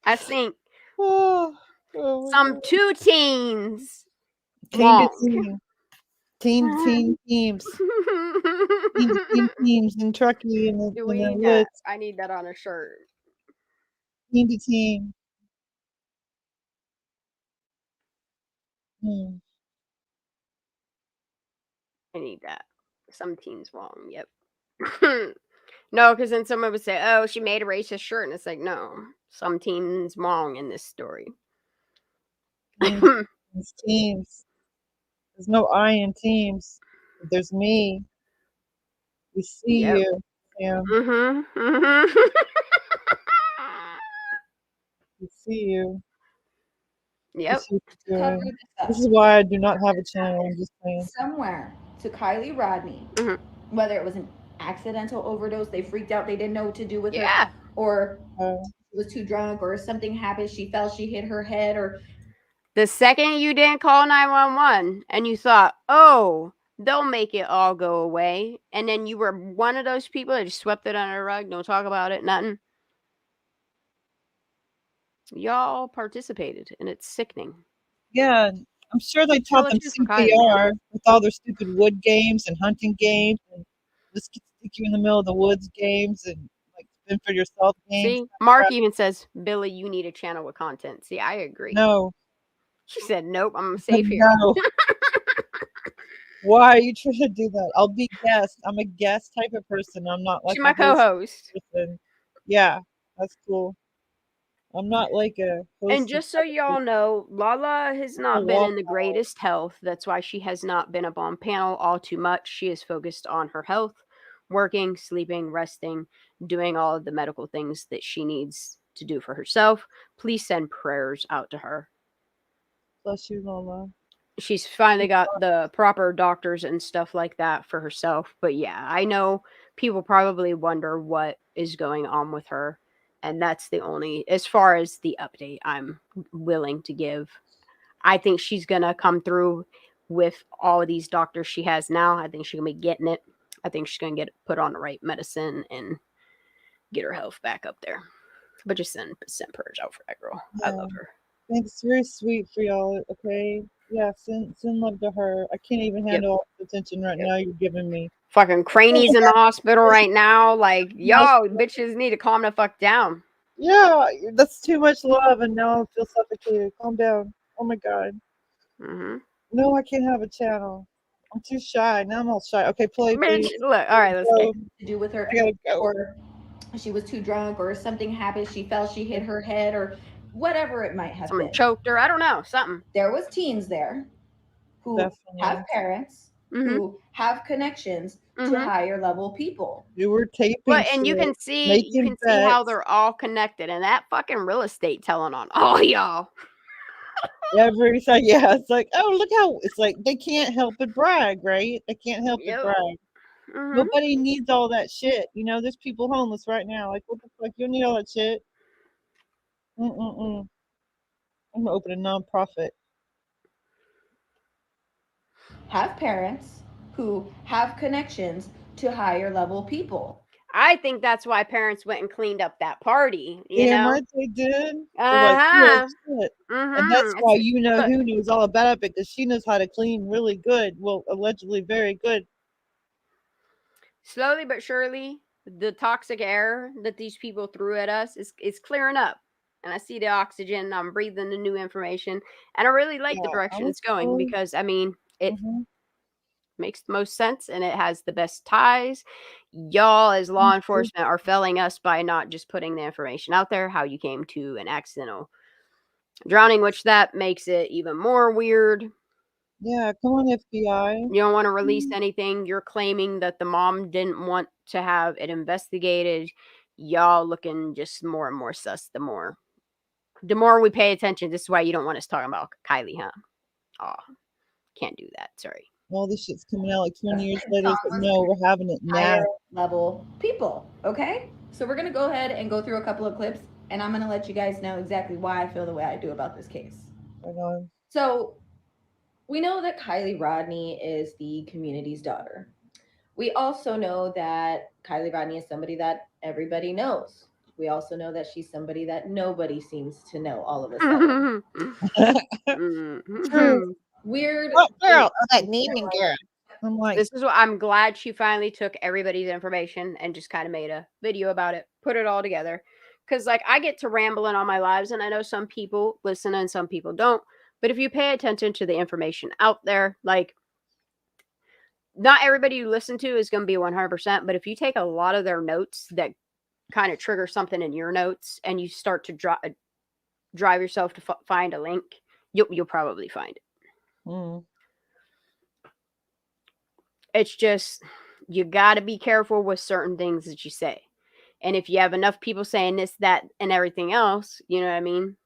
S2: I think some two teens.
S4: Team to team. Teams. Team to teams in Truckee and the woods.
S2: I need that on a shirt.
S4: Team to team.
S2: I need that. Some teens wrong. Yep. No, because then someone would say, "Oh, she made a racist shirt," and it's like, no, some teens wrong in this story.
S4: Teams. There's no I in teams. There's me. We see you. Yeah. We see you.
S2: Yep.
S4: This is why I do not have a channel. I'm just saying.
S3: Somewhere to Kylie Rodney, whether it was an accidental overdose, they freaked out, they didn't know what to do with her, or she was too drunk, or something happened, she fell, she hit her head, or
S2: the second you didn't call 911 and you thought, oh, they'll make it all go away, and then you were one of those people that just swept it under the rug, don't talk about it, nothing. Y'all participated, and it's sickening.
S4: Yeah, I'm sure they taught them CPR with all their stupid wood games and hunting games, and just stick you in the middle of the woods games, and like spin for yourself games.
S2: See, Mark even says, Billy, you need a channel with content. See, I agree.
S4: No.
S2: She said, nope, I'm safe here.
S4: No. Why are you trying to do that? I'll be guest. I'm a guest type of person. I'm not like
S2: she's my co-host.
S4: Yeah, that's cool. I'm not like a host.
S2: And just so y'all know, Lala has not been in the greatest health. That's why she has not been up on panel all too much. She is focused on her health, working, sleeping, resting, doing all of the medical things that she needs to do for herself. Please send prayers out to her.
S4: Bless you, Lola.
S2: She's finally got the proper doctors and stuff like that for herself. But yeah, I know people probably wonder what is going on with her. And that's the only, as far as the update I'm willing to give. I think she's going to come through with all of these doctors she has now. I think she's going to be getting it. I think she's gonna get put on the right medicine and get her health back up there. But just send prayers out for that girl. I
S4: Yeah.
S2: love her.
S4: It's very sweet for y'all, okay? Yeah, send love to her. I can't even handle all the attention right now you're giving me.
S2: Fucking Craney's in the hospital right now. Like, y'all bitches need to calm the fuck down.
S4: Yeah, that's too much love, and now I feel suffocated. Calm down. Oh my god.
S2: Mm-hmm.
S4: No, I can't have a channel. I'm too shy. Now I'm all shy. Okay, play,
S2: Bitch,
S4: please.
S2: look, all right, let's go.
S3: To do with her,
S4: I gotta go.
S3: or she was too drunk, or something happened. She fell, she hit her head, or whatever it might have
S2: Someone
S3: been.
S2: choked her. I don't know, something.
S3: There was teens there who
S4: Definitely.
S3: have parents who have connections to higher level people.
S4: You were taping.
S2: But and you
S4: shit,
S2: can see
S4: making
S2: how
S4: bets.
S2: they're all connected, and that fucking real estate telling on all y'all.
S4: Every time, yeah, it's like, oh, look how it's like they can't help but brag, right? They can't help but brag. Nobody needs all that shit. You know, there's people homeless right now. Like, what the fuck? You don't need all that shit. I'm gonna open a nonprofit.
S3: Have parents who have connections to higher level people.
S2: I think that's why parents went and cleaned up that party. You
S4: Damn
S2: know,
S4: right they did.
S2: uh-huh.
S4: Shit. And that's why you know who knows all about it, because she knows how to clean really good. Well, allegedly very good.
S2: Slowly but surely, the toxic air that these people threw at us is clearing up. And I see the oxygen. I'm breathing the new information, and I really like the direction it's going, because I mean it makes the most sense, and it has the best ties. Y'all as law enforcement are failing us by not just putting the information out there, how you came to an accidental drowning, which that makes it even more weird.
S4: Yeah, come on, FBI.
S2: You don't want to release anything. You're claiming that the mom didn't want to have it investigated. Y'all looking just more and more sus the more we pay attention. This is why you don't want us talking about Kylie, huh? Oh, can't do that. Sorry.
S4: All this shit's coming out like 20 years later. So no, we're having it now.
S3: Higher level people, okay? So we're gonna go ahead and go through a couple of clips, and I'm gonna let you guys know exactly why I feel the way I do about this case.
S4: Right on.
S3: So we know that Kylie Rodney is the community's daughter. We also know that Kylie Rodney is somebody that everybody knows. We also know that she's somebody that nobody seems to know all of a sudden.
S4: True.
S3: Weird.
S4: What girl? Oh, that naming girl. I'm like,
S2: this is what I'm glad she finally took everybody's information and just kind of made a video about it, put it all together. Because, like, I get to rambling on my lives, and I know some people listen and some people don't. But if you pay attention to the information out there, like, not everybody you listen to is going to be 100%. But if you take a lot of their notes that kind of trigger something in your notes, and you start to drive yourself to find a link, you'll probably find it. It's just, you got to be careful with certain things that you say. And if you have enough people saying this, that, and everything else, you know what I mean?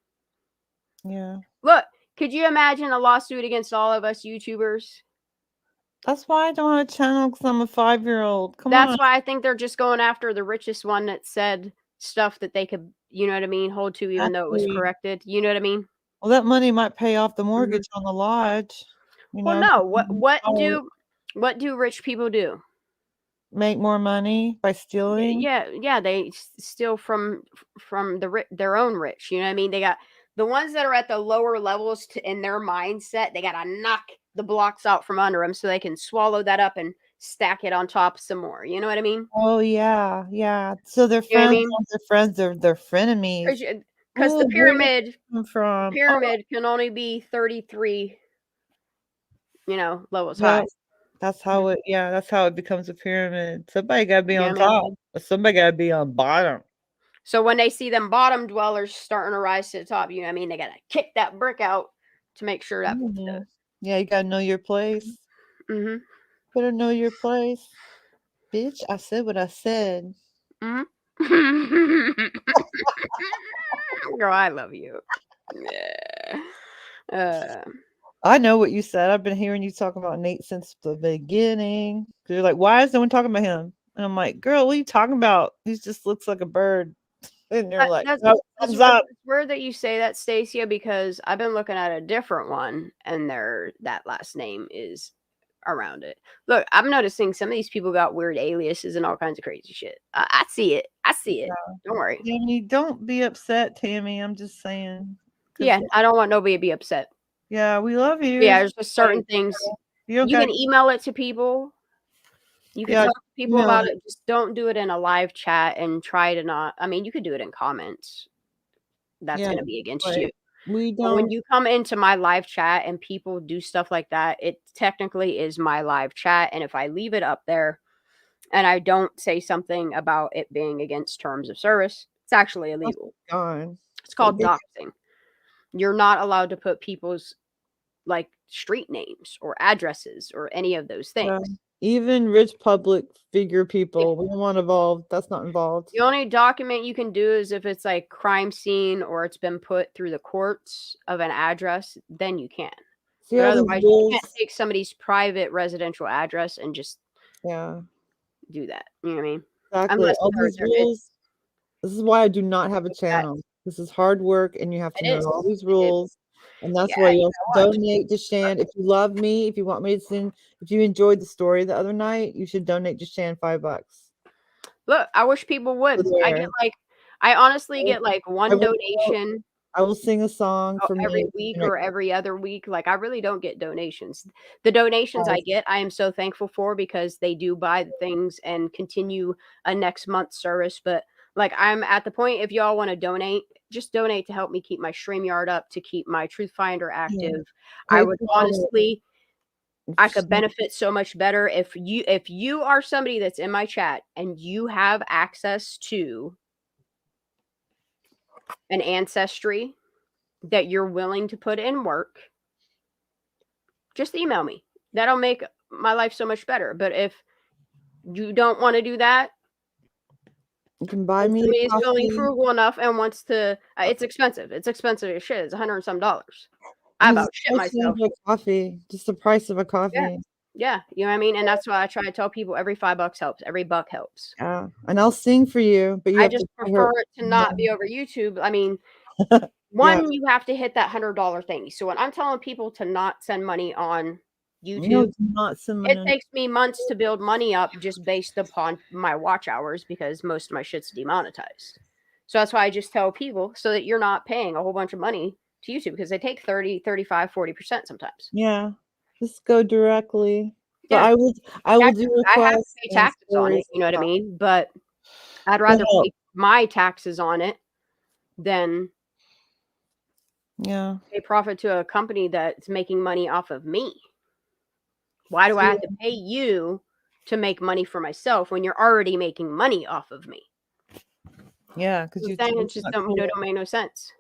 S4: Yeah.
S2: Look, could you imagine a lawsuit against all of us YouTubers?
S4: That's why I don't have a channel, because I'm a 5-year-old. Come on.
S2: That's why I think they're just going after the richest one that said stuff that they could, you know what I mean, hold to, even though it was corrected. You know what I mean?
S4: Well, that money might pay off the mortgage on the lodge. You
S2: Well,
S4: know,
S2: no. What do rich people do?
S4: Make more money by stealing?
S2: Yeah, they steal from their own rich. You know what I mean? They got the ones that are at the lower levels in their mindset. They got to knock the blocks out from under them so they can swallow that up and stack it on top some more. You know what I mean?
S4: Oh yeah, yeah. So they're friends. You know what I mean? They're friends. They're frenemies.
S2: Because the pyramid
S4: from
S2: can only be 33. Levels high.
S4: That's how it. Yeah, that's how it becomes a pyramid. Somebody got to be on top. Somebody got to be on bottom.
S2: So when they see them bottom dwellers starting to rise to the top, you know what I mean? They got to kick that brick out to make sure that does.
S4: Yeah, you got to know your place. Better know your place. Bitch, I said what I said.
S2: Girl, I love you. Yeah.
S4: I know what you said. I've been hearing you talk about Nate since the beginning. You're like, why is no one talking about him? And I'm like, girl, what are you talking about? He just looks like a bird. And you're like,
S2: it's weird that you say that, Stacia, because I've been looking at a different one, and that last name is around it. Look, I'm noticing some of these people got weird aliases and all kinds of crazy shit. I see it. Don't worry.
S4: Tammy, don't be upset, Tammy. I'm just saying.
S2: Yeah, I don't want nobody to be upset.
S4: Yeah, we love you.
S2: Yeah, there's just certain things.
S4: You
S2: can email it to people. You can talk to people about it. Just don't do it in a live chat and try to not. I mean, you could do it in comments. That's going to be against you.
S4: We don't.
S2: But when you come into my live chat and people do stuff like that, it technically is my live chat. And if I leave it up there and I don't say something about it being against terms of service, it's actually illegal. It's called doxing. You're not allowed to put people's like street names or addresses or any of those things.
S4: Even rich public figure people, we don't want involved. That's not involved.
S2: The only document you can do is if it's like crime scene or it's been put through the courts of an address, then you can. But otherwise, you can't take somebody's private residential address and just do that. You know what I mean?
S4: Exactly. All these rules. This is why I do not have a channel. This is hard work, and you have to know all these rules. And that's why you donate to Shan. If you love me, if you want me to sing, if you enjoyed the story the other night, you should donate to Shan $5.
S2: Look, I wish people would. I honestly get like one donation.
S4: I will sing a song for
S2: every week or every other week. Like I really don't get donations. The donations I get, I am so thankful for because they do buy the things and continue a next month's service. But like I'm at the point, if y'all want to donate, just donate to help me keep my StreamYard up, to keep my Truth Finder active. I would honestly, I could benefit so much better if you are somebody that's in my chat and you have access to an ancestry that you're willing to put in work, just email me. That'll make my life so much better. But if you don't want to do that,
S4: you can buy me.
S2: Somebody is feeling frugal enough and wants to. It's expensive. It's expensive as shit. It's $100 and some. I about shit myself.
S4: Coffee, just the price of a coffee.
S2: Yeah, you know what I mean. And that's why I try to tell people every $5 helps. Every buck helps.
S4: Yeah, and I'll sing for you. But
S2: I just prefer it to not be over YouTube. I mean, you have to hit that $100 thing. So when I'm telling people to not send money on YouTube, it takes me months to build money up just based upon my watch hours because most of my shit's demonetized. So that's why I just tell people so that you're not paying a whole bunch of money to YouTube because they take 30, 35, 40% sometimes.
S4: Yeah. Just go directly. Yeah. I will do requests.
S2: I have to pay taxes on it, you know what I mean? But I'd rather pay my taxes on it than pay profit to a company that's making money off of me. Why do I have to pay you to make money for myself when you're already making money off of me?
S4: Yeah, because
S2: it just don't make no sense.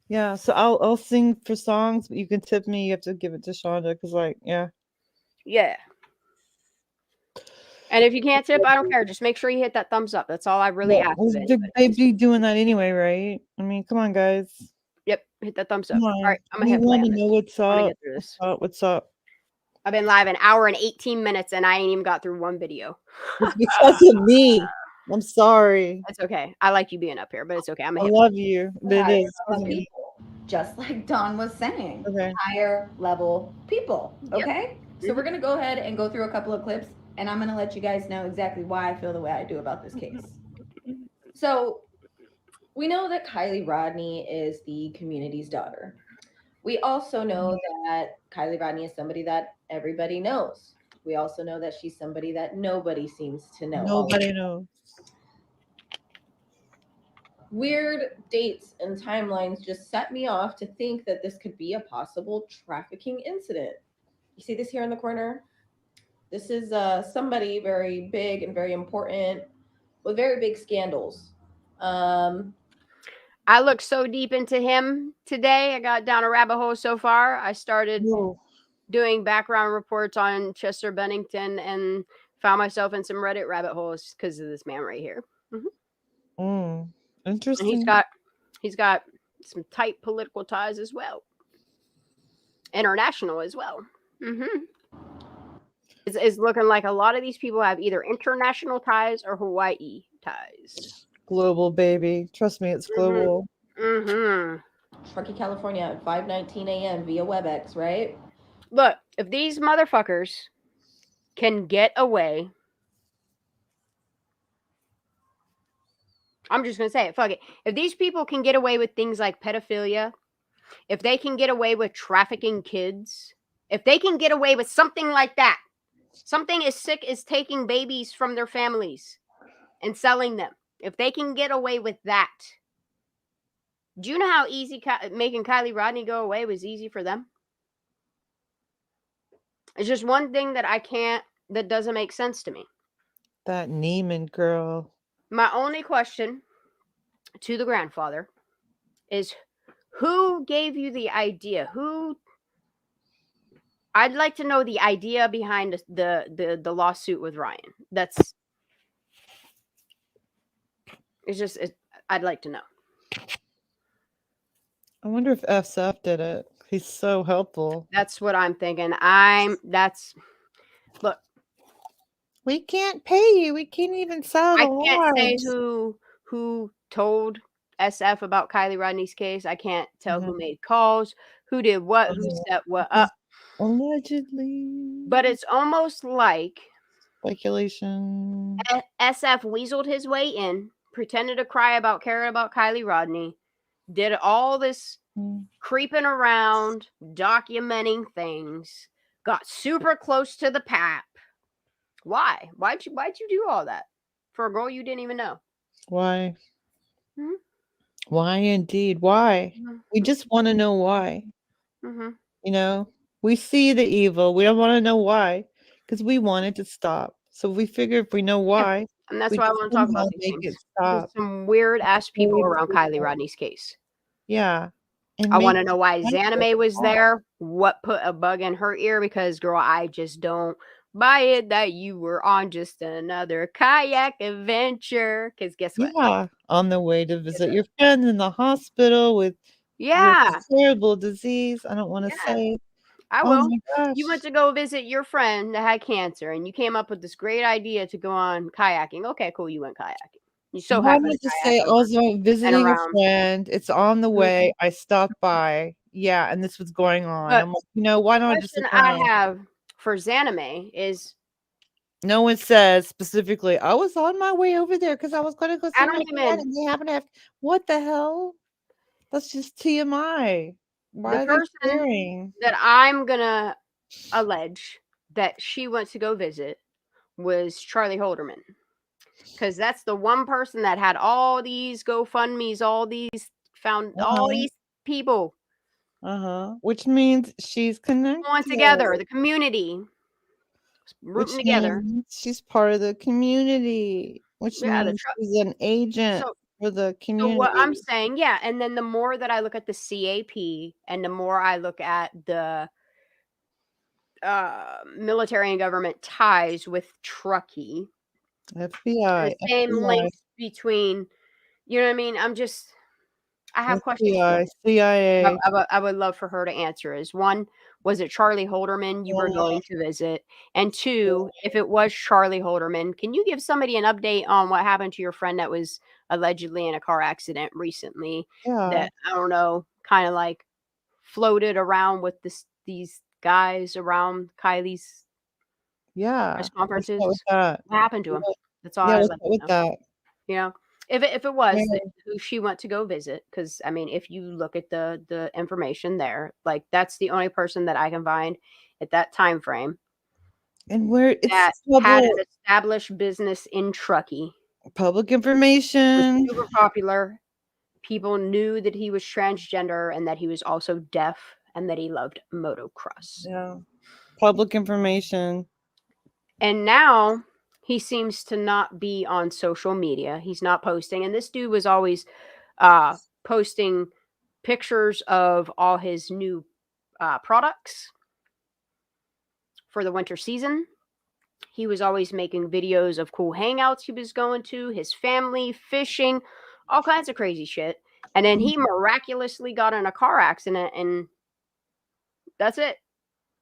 S4: Yeah, so I'll sing for songs, but you can tip me. You have to give it to Shonda because,
S2: yeah. And if you can't tip, I don't care. Just make sure you hit that thumbs up. That's all I really ask.
S4: They'd be doing that anyway, right? I mean, come on, guys.
S2: Yep, hit that thumbs up. All right, I'm gonna hit play on this.
S4: What's up? What's up?
S2: I've been live an hour and 18 minutes, and I ain't even got through one video.
S4: It's because of me. I'm sorry.
S2: It's okay. I like you being up here, but it's okay. I
S4: love you. But it is.
S3: Just like Dawn was saying, higher level people. Okay, so we're gonna go ahead and go through a couple of clips, and I'm gonna let you guys know exactly why I feel the way I do about this case. So we know that Kylie Rodney is the community's daughter. We also know that Kylie Rodney is somebody that everybody knows. We also know that she's somebody that nobody seems to know.
S4: Nobody knows.
S3: Weird dates and timelines just set me off to think that this could be a possible trafficking incident. You see this here in the corner? This is somebody very big and very important with very big scandals.
S2: I looked so deep into him today. I got down a rabbit hole so far. I started doing background reports on Chester Bennington and found myself in some Reddit rabbit holes because of this man right here.
S4: Interesting.
S2: And he's got some tight political ties as well. International as well. It's looking like a lot of these people have either international ties or Hawaii ties.
S4: Global, baby. Trust me, it's global.
S3: Truckee, California at 5:19 a.m. via WebEx, right?
S2: Look, if these motherfuckers can get away, I'm just going to say it, fuck it. If these people can get away with things like pedophilia, if they can get away with trafficking kids, if they can get away with something like that, something as sick as taking babies from their families and selling them, if they can get away with that, do you know how easy making Kylie Rodney go away was easy for them? It's just one thing that doesn't make sense to me.
S4: That Neiman girl.
S2: My only question to the grandfather is, who gave you the idea? I'd like to know the idea behind the lawsuit with Ryan. I'd like to know.
S4: I wonder if SF did it. He's so helpful.
S2: That's what I'm thinking. Look.
S4: We can't pay you. We can't even sell the
S2: I can't say
S4: lives.
S2: who told SF about Kylie Rodney's case. I can't tell who made calls, who did what, who set what up.
S4: Allegedly.
S2: But it's almost like
S4: speculation.
S2: SF weaseled his way in, pretended to caring about Kylie Rodney, did all this creeping around, documenting things, got super close to the pap. Why? Why'd you do all that for a girl you didn't even know?
S4: Why? Why indeed? Why? We just want to know why. You know, we see the evil. We don't want to know why because we want it to stop. So we figure if we know why,
S2: yeah. And that's why I want to talk about these things. There's some weird ass people around Kylie Rodney's case.
S4: Yeah.
S2: And I want to know why Zanime was there. What put a bug in her ear? Because, girl, I just don't buy it that you were on just another kayak adventure. Because guess what?
S4: Yeah, on the way to visit your friend in the hospital with terrible disease. I don't want to say.
S2: I will. Oh my gosh. You went to go visit your friend that had cancer, and you came up with this great idea to go on kayaking. Okay, cool. You went kayaking. You so happy
S4: to say also visiting a friend. It's on the way. I stopped by. Yeah, and this was going on. I'm like, why don't I just? The
S2: question I have for Zanime is,
S4: no one says specifically, I was on my way over there because I was going to go see my friend, and they happen to have. What the hell? That's just TMI. Why
S2: the person that I'm gonna allege that she went to go visit was Charlie Holderman, because that's the one person that had all these GoFundMe's, all these all these people.
S4: Which means she's connected.
S2: Going together, the community. Rooting together.
S4: She's part of the community, which means she's an agent for the community.
S2: So what I'm saying, and then the more that I look at the CAP and the more I look at the military and government ties with Truckee,
S4: FBI,
S2: the same links between, you know what I mean? I have questions.
S4: CIA.
S2: I would love for her to answer. Is one, was it Charlie Holderman you were going to visit? And two, if it was Charlie Holderman, can you give somebody an update on what happened to your friend that was allegedly in a car accident recently? That, I don't know, kind of like floated around with these guys around Kylie's press conferences. What happened to him? That's all I like to know. You know? If it was who she went to go visit, because I mean, if you look at the information there, like that's the only person that I can find at that time frame,
S4: and where
S2: that had an established business in Truckee.
S4: Public information.
S2: Was super popular. People knew that he was transgender and that he was also deaf and that he loved motocross.
S4: Yeah, public information.
S2: And now he seems to not be on social media. He's not posting. And this dude was always posting pictures of all his new products for the winter season. He was always making videos of cool hangouts he was going to, his family, fishing, all kinds of crazy shit. And then he miraculously got in a car accident, and that's it.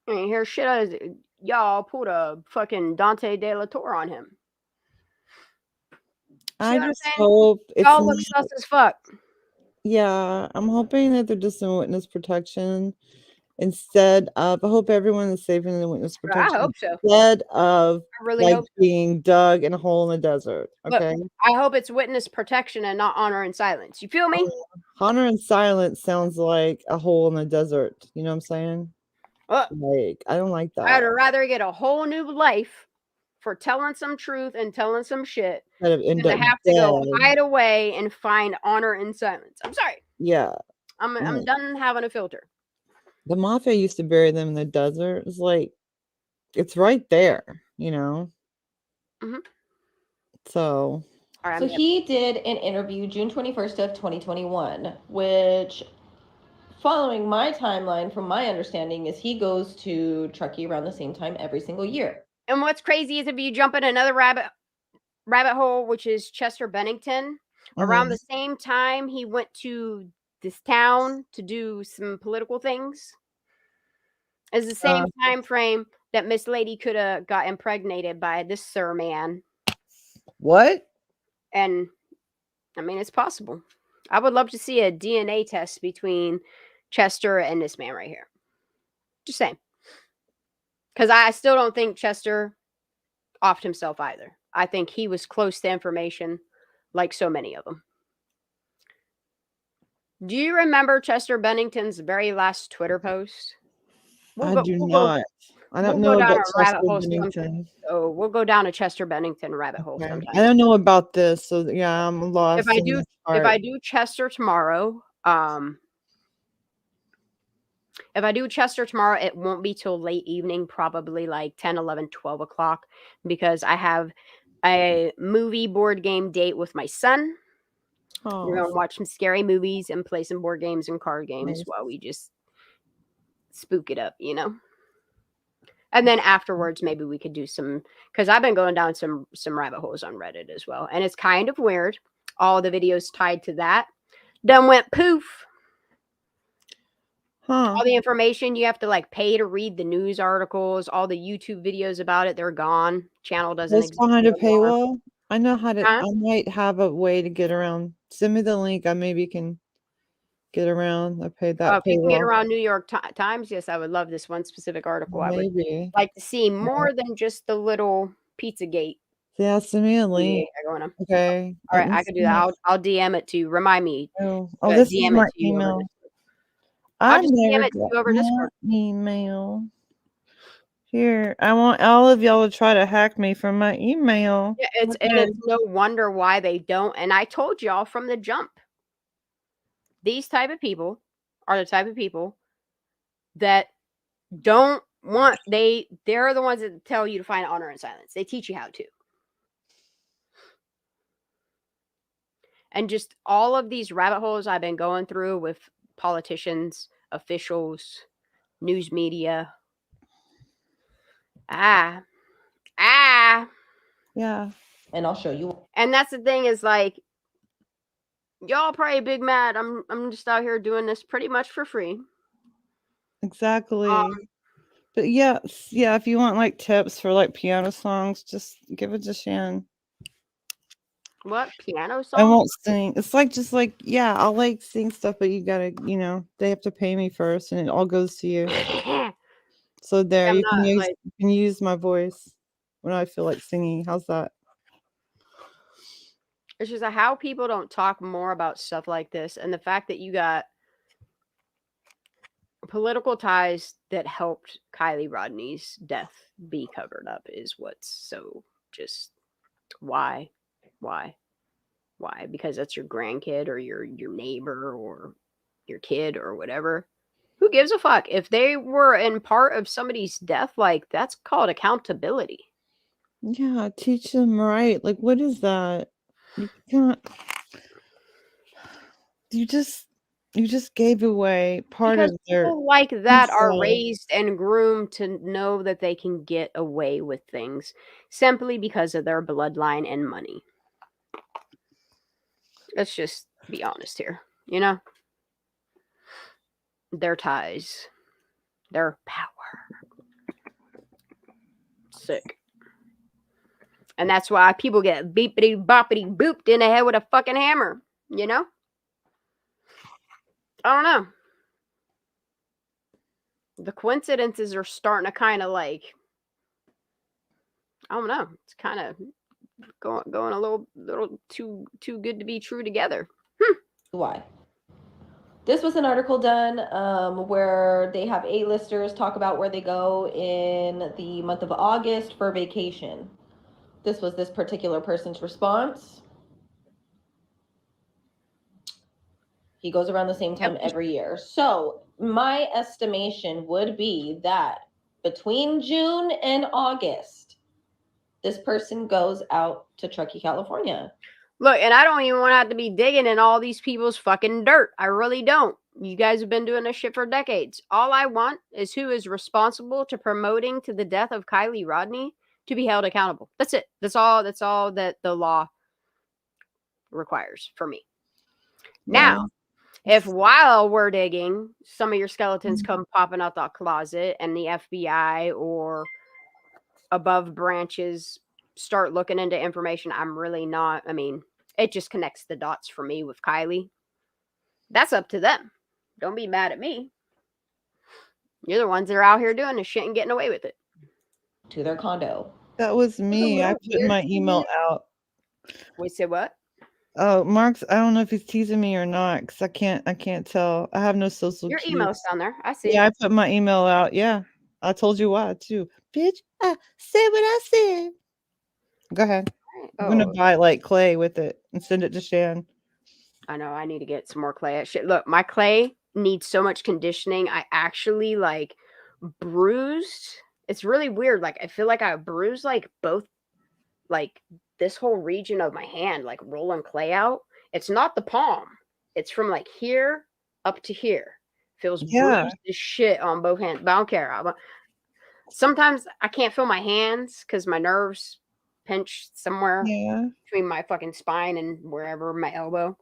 S2: I mean, here's shit. Y'all pulled a fucking Dante De La Torre on him.
S4: I just hope
S2: y'all look sus as fuck.
S4: Yeah, I'm hoping that they're just in witness protection instead of, I hope everyone is safe in the witness
S2: I
S4: protection.
S2: hope so.
S4: Instead of
S2: I really
S4: like
S2: hope so.
S4: being dug in a hole in the desert.
S2: Look,
S4: Okay.
S2: I hope it's witness protection and not honor and silence. You feel me?
S4: Honor and silence sounds like a hole in the desert. You know what I'm saying?
S2: Look,
S4: Like, I don't like
S2: I'd
S4: that.
S2: rather get a whole new life for telling some truth and telling some shit
S4: Kind of end
S2: than
S4: up
S2: to have to go
S4: dead.
S2: hide away and find honor and silence. I'm sorry.
S4: Yeah.
S2: I'm done having a filter.
S4: The mafia used to bury them in the desert. It's like, it's right there, you know?
S2: Mhm.
S4: So,
S2: All right,
S3: So he did an interview June 21st of 2021, which, following my timeline, from my understanding, is he goes to Truckee around the same time every single year.
S2: and what's crazy is if you jump in another rabbit hole, which is Chester Bennington, around the same time he went to this town to do some political things. Is the same time frame that Miss Lady could have got impregnated by this sir man.
S4: what?
S2: And I mean, it's possible. I would love to see a DNA test between Chester and this man right here. Just saying. Because I still don't think Chester offed himself either. I think he was close to information like so many of them. Do you remember Chester Bennington's very last Twitter post?
S4: I do not. I don't know
S2: down
S4: about
S2: a
S4: Chester
S2: rabbit hole
S4: Bennington.
S2: So we'll go down a Chester Bennington rabbit hole
S4: Okay.
S2: sometime.
S4: I don't know about this, so yeah, I'm lost.
S2: If I do Chester tomorrow, it won't be till late evening, probably like 10, 11, 12 o'clock, because I have a movie board game date with my son. We're going to watch some scary movies and play some board games and card games while we just spook it up, you know? And then afterwards, maybe we could do some, because I've been going down some rabbit holes on Reddit as well. And it's kind of weird. All the videos tied to that done went poof. All the information you have to like pay to read the news articles, all the YouTube videos about it, they're gone. Channel doesn't
S4: It's
S2: exist
S4: behind a
S2: anymore.
S4: paywall. I know how to.
S2: Huh?
S4: I might have a way to get around. Send me the link. I maybe can get around. I paid that
S2: If you can get
S4: paywall.
S2: around New York Times, yes, I would love this one specific article. I would
S4: Maybe.
S2: like to see more than just the little Pizzagate.
S4: Yeah, send me a link.
S2: Going on.
S4: Okay.
S2: All right, I can do that. I'll DM it to you. Remind me.
S4: Oh, this is
S2: DM
S4: my
S2: it to you
S4: email.
S2: I'll
S4: I
S2: just DM
S4: never
S2: it to you
S4: got
S2: over
S4: my
S2: Discord.
S4: email. Here, I want all of y'all to try to hack me from my email.
S2: Yeah, it's no wonder why they don't. And I told y'all from the jump, these type of people are the type of people that don't want. They're the ones that tell you to find honor and silence. They teach you how to. And just all of these rabbit holes I've been going through with politicians, officials, news media.
S4: Yeah.
S3: And I'll show you.
S2: And that's the thing is like, y'all probably big mad. I'm just out here doing this pretty much for free.
S4: Exactly. But yeah, if you want like tips for like piano songs, just give it to Shan.
S2: What piano songs?
S4: I won't sing. It's like just like I'll like sing stuff, but you gotta, they have to pay me first, and it all goes to you. So there, you can use my voice when I feel like singing. How's that?
S2: It's just how people don't talk more about stuff like this, and the fact that you got political ties that helped Kylie Rodney's death be covered up is what's so just why? Because that's your grandkid or your neighbor or your kid or whatever. Who gives a fuck? If they were in part of somebody's death, like that's called accountability.
S4: Yeah, teach them right. Like, what is that? You can't. You just gave away part
S2: Because
S4: of their
S2: people like that are
S4: inside.
S2: raised and groomed to know that they can get away with things simply because of their bloodline and money. Let's just be honest here, you know? Their ties, their power. Sick. And that's why people get beepity boppity booped in the head with a fucking hammer, you know? I don't know. The coincidences are starting to kind of like, I don't know. It's kind of going a little too good to be true together.
S3: Why? This was an article done where they have A-listers talk about where they go in the month of August for vacation. This was this particular person's response. He goes around the same time every year. So my estimation would be that between June and August, this person goes out to Truckee, California.
S2: Look, and I don't even want to have to be digging in all these people's fucking dirt. I really don't. You guys have been doing this shit for decades. All I want is who is responsible to promoting to the death of Kylie Rodney to be held accountable. That's it. That's all that the law requires for me. Now, if while we're digging, some of your skeletons come popping out the closet and the FBI or above branches start looking into information I'm really not, I mean, it just connects the dots for me with Kylie. That's up to them. Don't be mad at me. You're the ones that are out here doing this shit and getting away with it.
S3: To their condo.
S4: That was me. I put my email out.
S2: Wait, say what?
S4: Oh, Mark's, I don't know if he's teasing me or not, because I can't tell. I have no social
S2: Your
S4: cues.
S2: email's down there. I see.
S4: Yeah, I put my email out. Yeah. I told you why too. Bitch, I said what I said. Go ahead. I'm gonna buy like clay with it and send it to Shan.
S2: I know I need to get some more clay. Shit, look, my clay needs so much conditioning. I actually like bruised. It's really weird. Like I feel like I bruised like both, like this whole region of my hand, like rolling clay out. It's not the palm. It's from like here up to here. Feels bruised as shit on both hands. But I don't care. Sometimes I can't feel my hands because my nerves pinch somewhere between my fucking spine and wherever my elbow.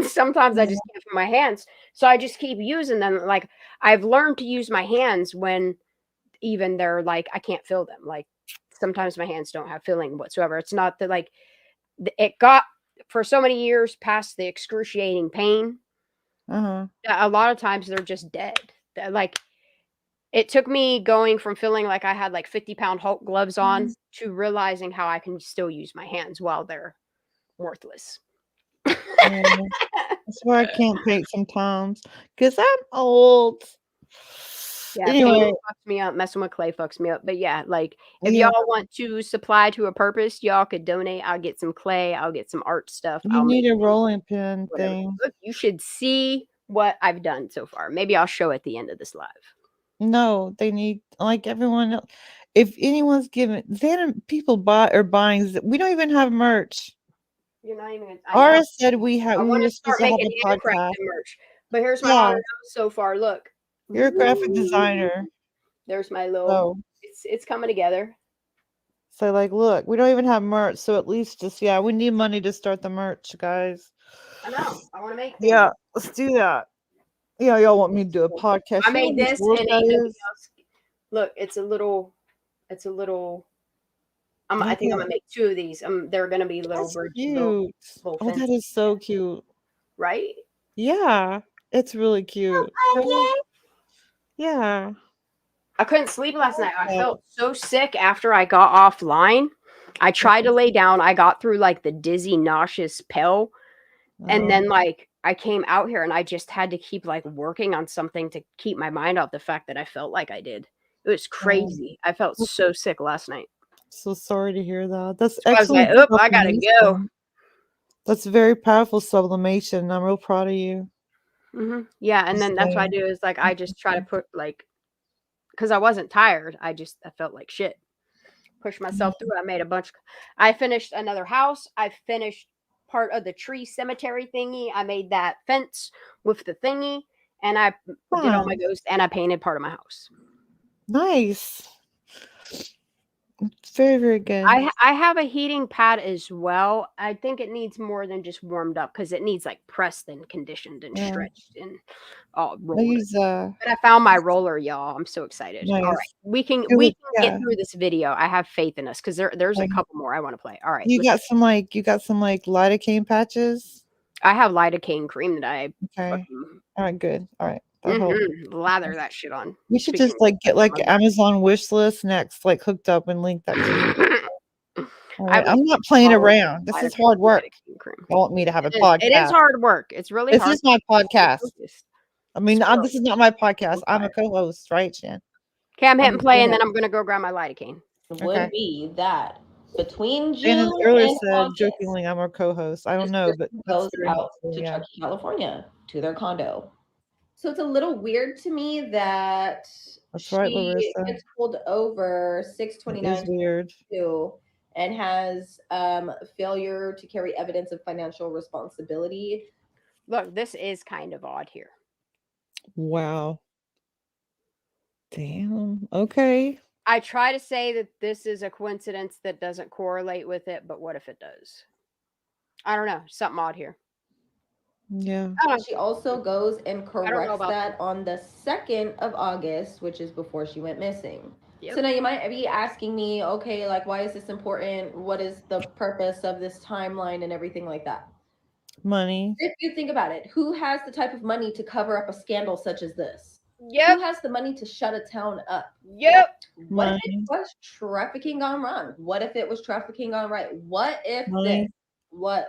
S2: Sometimes I just can't feel my hands. So I just keep using them. Like I've learned to use my hands when even they're like, I can't feel them. Like sometimes my hands don't have feeling whatsoever. It's not that like it got for so many years past the excruciating pain. A lot of times they're just dead. They're like it took me going from feeling like I had like 50-pound Hulk gloves on to realizing how I can still use my hands while they're worthless.
S4: That's why I can't paint sometimes because I'm old.
S2: Yeah, anyway, painting fucks me up. Messing with clay fucks me up. But yeah, like if y'all want to supply to a purpose, y'all could donate. I'll get some clay. I'll get some art stuff.
S4: You need a rolling pin thing.
S2: Look, you should see what I've done so far. Maybe I'll show at the end of this live.
S4: No, they need like everyone else. If anyone's giving, then people buying. We don't even have merch.
S2: You're not even.
S4: Ara said we have.
S2: I want to start making handcrafted merch. But here's my honor so far. Look,
S4: you're a graphic designer.
S2: There's my little. It's coming together.
S4: So like, look, we don't even have merch. So at least just we need money to start the merch, guys.
S2: I know. I want to make. Things.
S4: Yeah, let's do that. Yeah, y'all want me to do a podcast?
S2: I made this and ain't nothing else. Look, it's a little. I think I'm gonna make 2 of these. They're gonna be little birds.
S4: Cute. Oh, that is so cute.
S2: Right?
S4: Yeah, it's really cute. Yeah.
S2: I couldn't sleep last night. I felt so sick after I got offline. I tried to lay down. I got through like the dizzy, nauseous pill. And then like I came out here and I just had to keep like working on something to keep my mind off the fact that I felt like I did. It was crazy. I felt so sick last night.
S4: So sorry to hear that. That's
S2: excellent. I was like, I gotta go.
S4: That's very powerful sublimation. I'm real proud of you.
S2: Yeah, and then that's what I do is like I just try to put like because I wasn't tired. I felt like shit. Pushed myself through. I made a bunch. I finished another house. I finished part of the tree cemetery thingy. I made that fence with the thingy, and I did all my ghosts, and I painted part of my house.
S4: Nice. Very, very good.
S2: I have a heating pad as well. I think it needs more than just warmed up because it needs like pressed and conditioned and stretched and all rolled. But I found my roller, y'all. I'm so excited. Nice. All right, we can get through this video. I have faith in us because there's a couple more I want to play. All right,
S4: you got some lidocaine patches.
S2: I have lidocaine cream that I.
S4: Okay. All right, good. All right. That whole
S2: Lather that shit on.
S4: we should
S2: Speaking
S4: just like get like
S2: of-
S4: Amazon wish list next, like hooked up and link that to you. All right.
S2: would
S4: I'm not playing
S2: follow
S4: around. This is hard work.
S2: lidocaine cream.
S4: You want me to have a
S2: It
S4: podcast?
S2: is hard work. It's really
S4: This
S2: hard.
S4: is my podcast.
S2: Focused.
S4: I mean,
S2: Squirrel.
S4: this is not my podcast.
S2: I'm
S4: I'm a
S2: tired.
S4: co-host, right, Shan?
S2: Okay, I'm
S4: I'm
S2: hitting
S4: a
S2: play, and then
S4: co-host.
S2: I'm gonna go grab my lidocaine.
S3: Would
S4: Okay.
S3: be that between June
S4: Shannon earlier
S3: and
S4: said
S3: August,
S4: jokingly, I'm our co-host. I don't
S3: this
S4: know, but
S3: person
S4: that's
S3: goes
S4: very
S3: out
S4: helpful.
S3: to
S4: Yeah.
S3: Truckee, California, to their condo. So it's a little weird to me that
S4: That's right,
S3: she
S4: Larissa.
S3: gets pulled over
S4: It is
S3: 629
S4: weird.
S3: and has failure to carry evidence of financial responsibility.
S2: Look, this is kind of odd here.
S4: Wow. Damn. Okay.
S2: I try to say that this is a coincidence that doesn't correlate with it, but what if it does? I don't know. Something odd here.
S4: Yeah.
S3: She also goes and corrects
S2: about
S3: that on the 2nd of August, which is before she went missing.
S2: Yep.
S3: So now you might be asking me, okay, like, why is this important? What is the purpose of this timeline and everything like that?
S4: Money.
S3: If you think about it, who has the type of money to cover up a scandal such as this?
S2: Yep.
S3: Who has the money to shut a town up?
S2: Yep.
S3: What if it
S4: Money.
S3: was trafficking gone wrong? What if it was trafficking gone right? What if
S4: Money.
S3: this was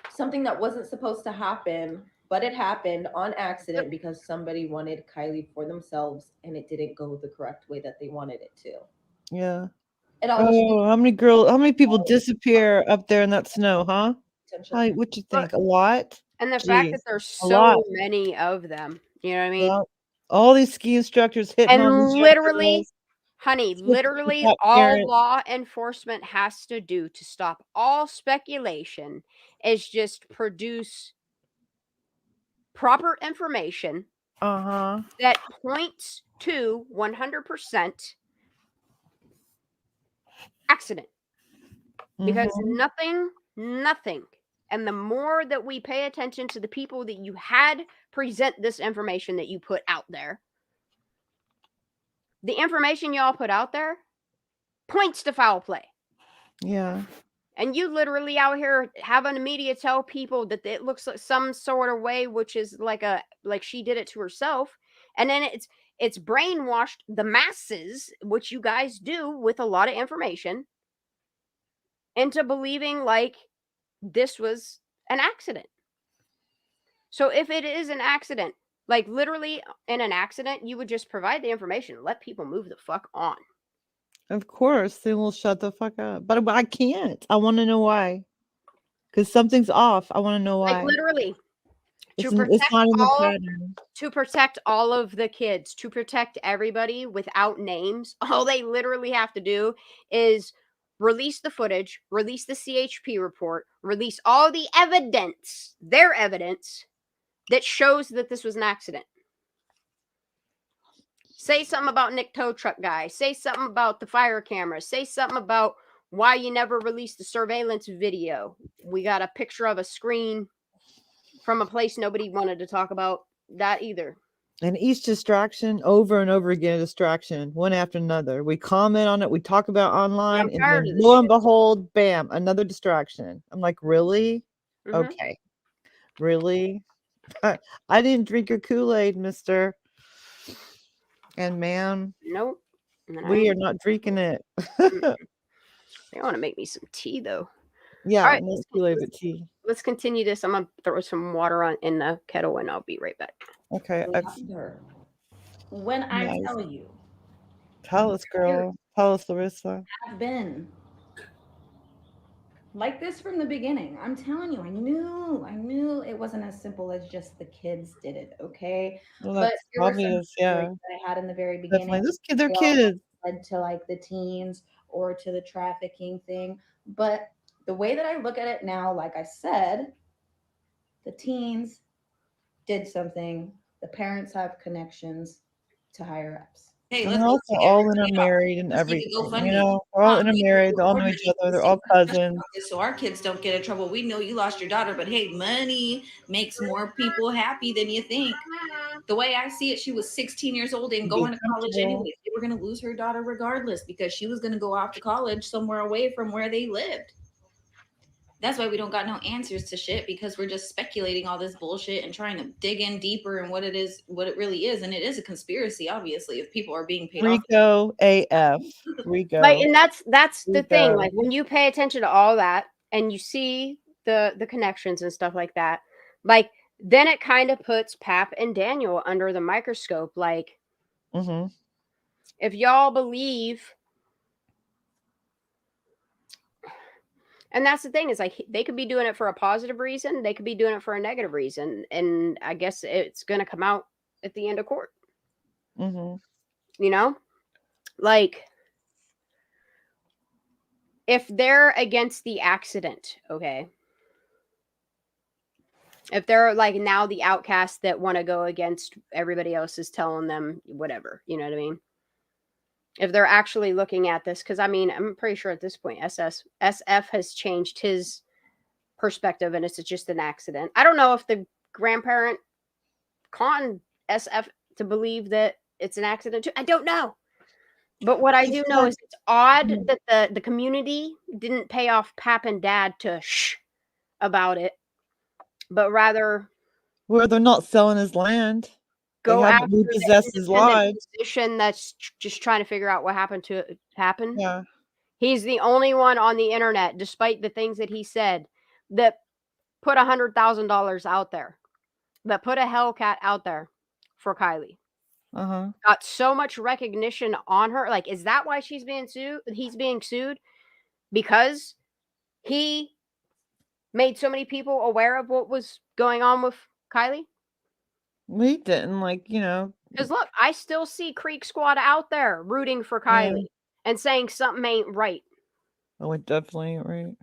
S3: something that wasn't supposed to happen, but it happened on accident because somebody wanted Kylie for themselves and it didn't go the correct way that they wanted it to?
S4: Yeah.
S3: It all
S4: Oh, how many people disappear up there in that snow, huh? Hi, what you think? A lot?
S2: And the fact that
S4: Jeez,
S2: there's
S4: a lot.
S2: so many of them, you know what I mean?
S4: Well, all these ski instructors hitting on
S2: And
S4: these young
S2: literally,
S4: girls.
S2: honey,
S4: Switch
S2: literally
S4: without
S2: all
S4: parents.
S2: law enforcement has to do to stop all speculation is just produce proper information
S4: Uh-huh.
S2: that points to 100% accident. Because
S4: Mhm.
S2: nothing. And the more that we pay attention to the people that you had present this information that you put out there, the information y'all put out there points to foul play.
S4: Yeah.
S2: And you literally out here having the media tell people that it looks like some sort of way, which is like she did it to herself. And then it's brainwashed the masses, which you guys do with a lot of information, into believing like this was an accident. So if it is an accident, like literally in an accident, you would just provide the information, let people move the fuck on.
S4: Of course, they will shut the fuck up. But I can't. I want to know why. Because something's off. I want to know why.
S2: Like literally
S4: It's not in the pattern.
S2: to protect all of the kids, to protect everybody without names. All they literally have to do is release the footage, release the CHP report, release all the evidence, their evidence that shows that this was an accident. Say something about Nick Tow Truck guy. Say something about the fire camera. Say something about why you never released the surveillance video. We got a picture of a screen from a place nobody wanted to talk about that either.
S4: And each distraction over and over again, distraction, one after another. We comment on it, we talk about online, and then lo and behold, bam, another distraction. I'm like, really? Okay. Really? I didn't drink your Kool-Aid, mister. And ma'am,
S2: nope.
S4: We are not drinking it.
S2: They want to make me some tea though.
S4: Yeah,
S2: all right,
S4: no Kool-Aid, but tea.
S2: Let's continue this. I'm gonna throw some water on in the kettle and I'll be right back.
S4: Okay.
S3: When I tell you,
S4: tell us, girl. Tell us, Larissa.
S3: I've been like this from the beginning. I'm telling you, I knew it wasn't as simple as just the kids did it. Okay,
S4: Well,
S3: but
S4: that's
S3: there
S4: obvious.
S3: were some
S4: Yeah,
S3: that I had in the very beginning.
S4: definitely. Those kids are kids.
S3: Led to like the teens or to the trafficking thing, but the way that I look at it now, like I said, the teens did something. The parents have connections to higher ups.
S5: Hey,
S4: they're also all intermarried and everything. You know, they're all intermarried. They all know each other. They're all cousins.
S5: So our kids don't get in trouble. We know you lost your daughter, but hey, money makes more people happy than you think. The way I see it, she was 16 years old and going to college anyway. They were going to lose her daughter regardless because she was going to go off to college somewhere away from where they lived. That's why we don't got no answers to shit, because we're just speculating all this bullshit and trying to dig in deeper in what it is, what it really is. And it is a conspiracy, obviously, if people are being paid off.
S4: Rico AF. Rico.
S2: Like, and that's the thing.
S4: Rico.
S2: Like, when you pay attention to all that and you see the connections and stuff like that, like, then it kind of puts Pap and Daniel under the microscope. Like,
S4: Mm-hmm.
S2: if y'all believe, and that's the thing, is like, they could be doing it for a positive reason, they could be doing it for a negative reason, and I guess it's going to come out at the end of court.
S4: Mm-hmm.
S2: You know, like, if they're against the accident, okay, if they're like now the outcasts that want to go against everybody else is telling them whatever, you know what I mean? If they're actually looking at this, because I mean, I'm pretty sure at this point SF has changed his perspective and it's just an accident. I don't know if the grandparent conned SF to believe that it's an accident too. I don't know. But what I do know is it's odd that the community didn't pay off Pap and Dad to shh about it, but rather
S4: Where they're not selling his land.
S2: go
S4: they
S2: after
S4: haven't
S2: the
S4: repossessed his
S2: independent
S4: life.
S2: musician that's just trying to figure out what happened to happen.
S4: Yeah.
S2: He's the only one on the internet, despite the things that he said, that put $100,000 out there, that put a Hellcat out there for Kylie.
S4: Uh-huh.
S2: Got so much recognition on her. Like, is that why she's being sued? He's being sued because he made so many people aware of what was going on with Kylie?
S4: We didn't, like, you know.
S2: Because look, I still see Creek Squad out there rooting for Kylie and saying something ain't right.
S4: Oh, it definitely ain't right.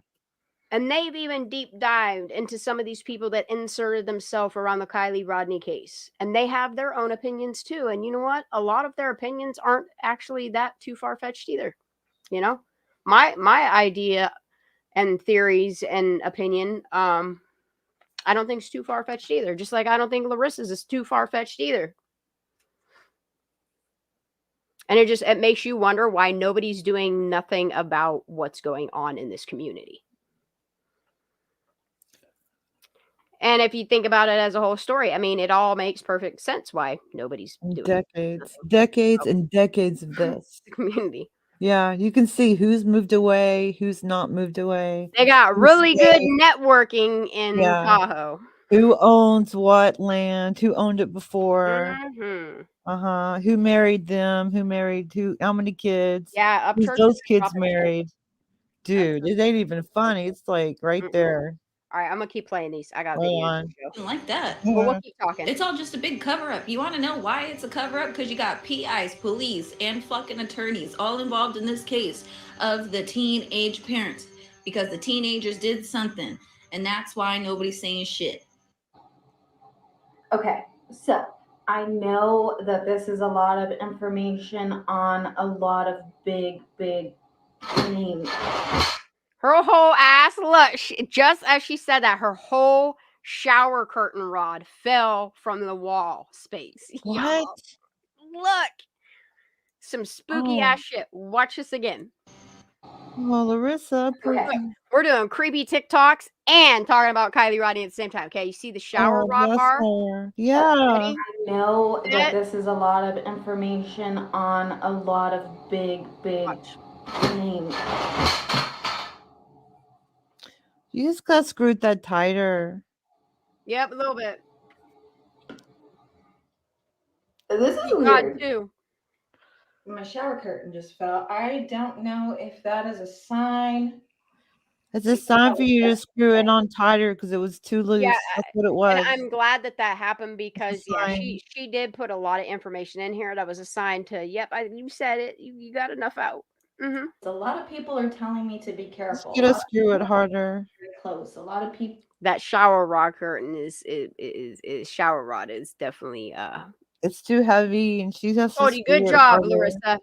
S2: And they've even deep dived into some of these people that inserted themselves around the Kylie Rodney case. And they have their own opinions too. And you know what? A lot of their opinions aren't actually that too far-fetched either. You know? My idea and theories and opinion, I don't think it's too far-fetched either. Just like I don't think Larissa's is too far-fetched either. And it makes you wonder why nobody's doing nothing about what's going on in this community. And if you think about it as a whole story, I mean, it all makes perfect sense why nobody's doing
S4: decades and decades of this.
S2: The community.
S4: Yeah, you can see who's moved away, who's not moved away.
S2: They got really good networking in Tahoe.
S4: Who owns what land? Who owned it before?
S2: Mm-hmm.
S4: Who married them? Who married who? How many kids?
S2: Yeah,
S4: who's those kids married? Dude, it ain't even funny. It's like right there.
S2: All right, I'm gonna keep playing these. I got
S5: videos. Like that.
S2: Well, we'll keep talking.
S5: It's all just a big cover up. You want to know why it's a cover up? Because you got PIs, police, and fucking attorneys all involved in this case of the teenage parents, because the teenagers did something, and that's why nobody's saying shit.
S3: Okay, so I know that this is a lot of information on a lot of big names.
S2: Her whole ass, look, just as she said that, her whole shower curtain rod fell from the wall space.
S4: What?
S2: Look. Some spooky ass shit. Watch this again.
S4: Well, Larissa,
S2: we're doing creepy TikToks and talking about Kylie Rodney at the same time. Okay, you see the shower rod bar?
S4: Yeah.
S3: I know that this is a lot of information on a lot of big names.
S4: You just got screwed that tighter.
S2: Yep, a little bit.
S3: This is weird.
S2: Too.
S3: My shower curtain just fell. I don't know if that is a sign.
S4: It's a sign for you to screw it on tighter because it was too loose.
S2: Yeah,
S4: that's what it was.
S2: And I'm glad that happened because she did put a lot of information in here that was a sign to. Yep, you said it. You got enough out. Mm-hmm.
S3: A lot of people are telling me to be careful.
S4: You gotta screw it harder.
S3: Very close. A lot of people.
S2: That shower rod curtain is shower rod is definitely
S4: It's too heavy, and she has to.
S2: Good job, Larissa.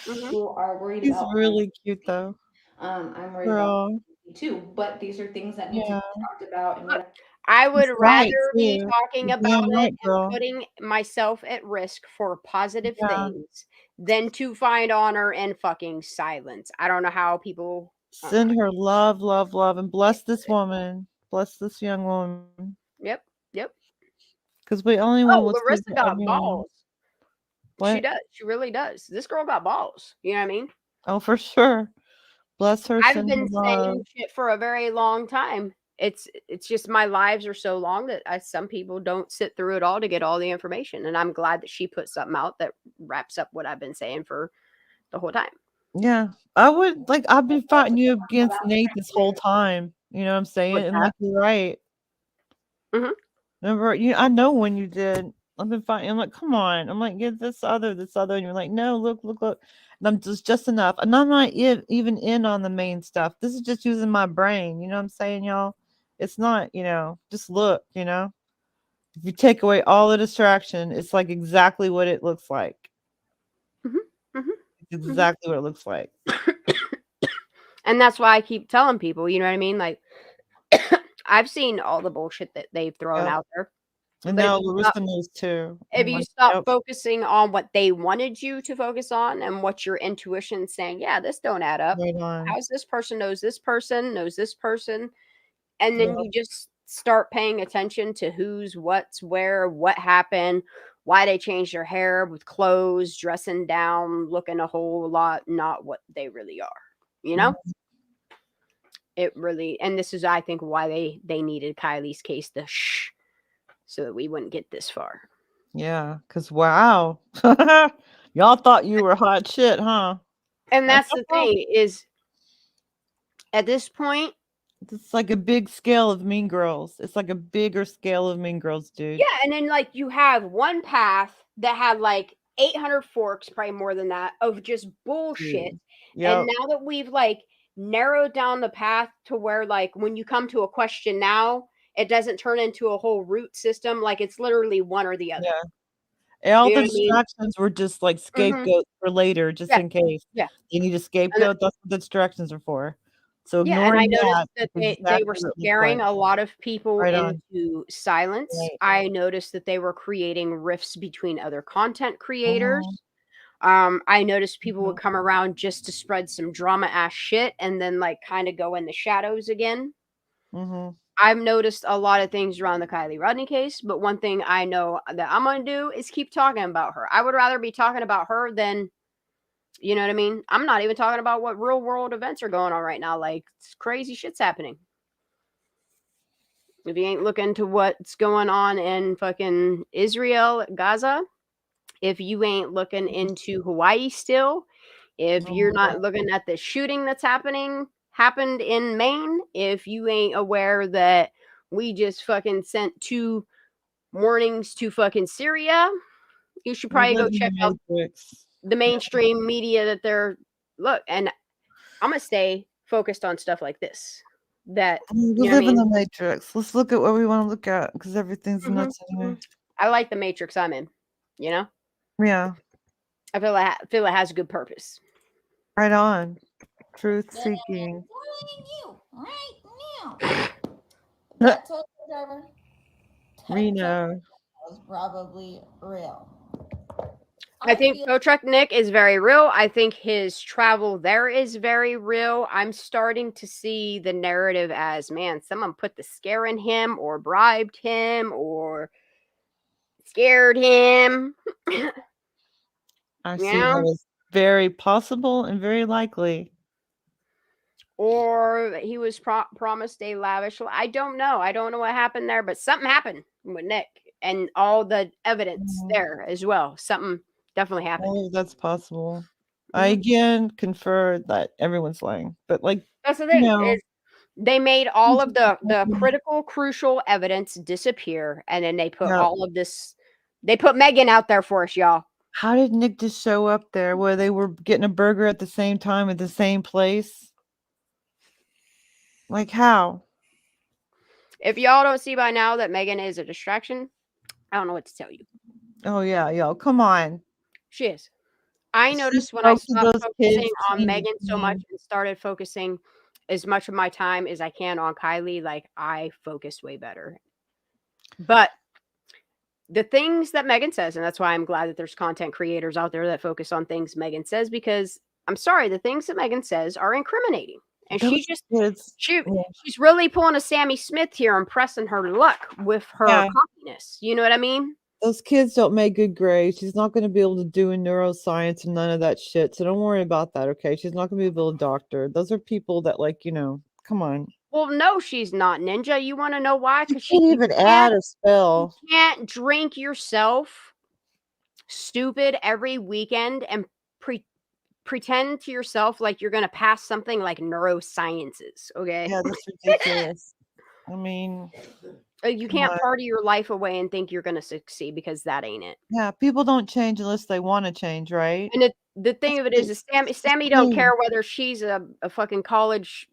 S3: People are worried
S4: He's
S3: about.
S4: really cute though.
S3: I'm worried about too, but these are things that need to be talked about. And
S2: I would rather be talking about it and putting myself at risk for positive things than to find honor in fucking silence. I don't know how people.
S4: Send her love, love, love, and bless this woman. Bless this young woman.
S2: Yep. Yep.
S4: Because we only want
S2: Oh,
S4: what's good
S2: Larissa
S4: for
S2: got
S4: everyone.
S2: balls.
S4: What?
S2: She does. She really does. This girl got balls. You know what I mean?
S4: Oh, for sure. Bless her.
S2: I've
S4: Send her
S2: been
S4: love.
S2: saying shit for a very long time. It's just my lives are so long that some people don't sit through it all to get all the information. And I'm glad that she put something out that wraps up what I've been saying for the whole time.
S4: Yeah. I would like I've been fighting you against Nate this whole time. You know what I'm saying?
S2: What's
S4: And
S2: that?
S4: like you're right.
S2: Mhm.
S4: Remember, I know when you did. I've been fighting. I'm like, come on. I'm like, get this other. And you're like, no, look. And I'm just enough. And I'm not even in on the main stuff. This is just using my brain. You know what I'm saying, y'all? It's not, just look, If you take away all the distraction, it's like exactly what it looks like.
S2: Mhm. Mhm.
S4: It's exactly what it looks like.
S2: And that's why I keep telling people, you know what I mean? Like, I've seen all the bullshit that they've thrown
S4: Yep.
S2: out there.
S4: And
S2: But
S4: now Larissa knows too.
S2: if
S4: I'm
S2: you
S4: like,
S2: stop
S4: yep,
S2: focusing on what they wanted you to focus on and what your intuition's saying, yeah, this don't add up.
S4: right on.
S2: How's this person knows this person, and then
S4: Yep.
S2: you just start paying attention to who's, what's, where, what happened, why they changed their hair with clothes, dressing down, looking a whole lot not what they really are. You know? It really, and this is, I think, why they needed Kylie's case to shh, so that we wouldn't get this far.
S4: Yeah, because wow. Y'all thought you were hot shit, huh?
S2: And that's the thing is, at this point,
S4: It's like a big scale of Mean Girls. It's like a bigger scale of Mean Girls, dude.
S2: yeah, and then like you have one path that had like 800 forks, probably more than that, of just bullshit.
S4: Yep.
S2: And now that we've like narrowed down the path to where like when you come to a question now, it doesn't turn into a whole root system. Like it's literally one or the other.
S4: Yeah. And all
S2: You know
S4: the
S2: what I mean?
S4: distractions were just like scapegoats for later, just
S2: Yeah.
S4: in case.
S2: Yeah.
S4: You need a
S2: And
S4: scapegoat. That's what the distractions are for. So
S2: yeah, and I
S4: ignoring
S2: noticed
S4: that
S2: that
S4: is
S2: they
S4: exactly
S2: were
S4: what it looks
S2: scaring
S4: like.
S2: a lot of people
S4: Right on.
S2: into silence.
S4: Right.
S2: I noticed that they were creating rifts between other content creators.
S4: Mhm.
S2: I noticed people would come around just to spread some drama ass shit and then like kind of go in the shadows again.
S4: Mhm.
S2: I've noticed a lot of things around the Kylie Rodney case, but one thing I know that I'm gonna do is keep talking about her. I would rather be talking about her than, you know what I mean? I'm not even talking about what real world events are going on right now. Like crazy shit's happening. If you ain't looking to what's going on in fucking Israel, Gaza, if you ain't looking into Hawaii still, if you're not looking at the shooting that's happened in Maine, if you ain't aware that we just fucking sent 2 warnings to fucking Syria, you should
S4: We
S2: probably go
S4: live in
S2: check
S4: the
S2: out
S4: Matrix.
S2: the mainstream media that they're and I'm gonna stay focused on stuff like this. That
S4: We
S2: you know what I
S4: live in
S2: mean?
S4: the Matrix. Let's look at what we want to look at because everything's nuts anyway.
S2: I like the matrix I'm in, you know?
S4: Yeah.
S2: I feel it has a good purpose.
S4: Right on. Truth seeking.
S5: You right now. That total driver
S4: Reno.
S5: was probably real.
S2: I think Tow Truck Nick is very real. I think his travel there is very real. I'm starting to see the narrative as, man, someone put the scare in him or bribed him or scared him.
S4: I see that as very possible and very likely.
S2: Or he was promised a lavish. I don't know. I don't know what happened there, but something happened with Nick and all the evidence there as well. Something definitely happened.
S4: Oh, that's possible. I again confer that everyone's lying, but like
S2: that's the thing is they made all of the critical, crucial evidence disappear, and then they put all of this. They put Megan out there for us, y'all.
S4: How did Nick just show up there where they were getting a burger at the same time at the same place? Like how?
S2: If y'all don't see by now that Megan is a distraction, I don't know what to tell you.
S4: Oh yeah, yo, come on.
S2: She is. I noticed when I stopped focusing on Megan so much and started focusing as much of my time as I can on Kylie, like I focused way better. But the things that Megan says, and that's why I'm glad that there's content creators out there that focus on things Megan says, because I'm sorry, the things that Megan says are incriminating. And
S4: Those kids, yeah.
S2: she's really pulling a Sammy Smith here and pressing her luck with her
S4: Yeah.
S2: cockiness. You know what I mean?
S4: Those kids don't make good grades. She's not going to be able to do in neuroscience and none of that shit. So don't worry about that, okay? She's not going to be able to doctor. Those are people that, like, you know, come on.
S2: Well, no, she's not, Ninja. You want to know why? Because
S4: She can't even add or spell.
S2: You can't drink yourself stupid every weekend and pretend to yourself like you're going to pass something like neurosciences, okay?
S4: Yeah, that's ridiculous. I mean,
S2: you can't party your life away and think you're going to succeed, because that ain't it.
S4: yeah, people don't change unless they want to change, right?
S2: And the thing of it is Sammy don't care whether she's a fucking college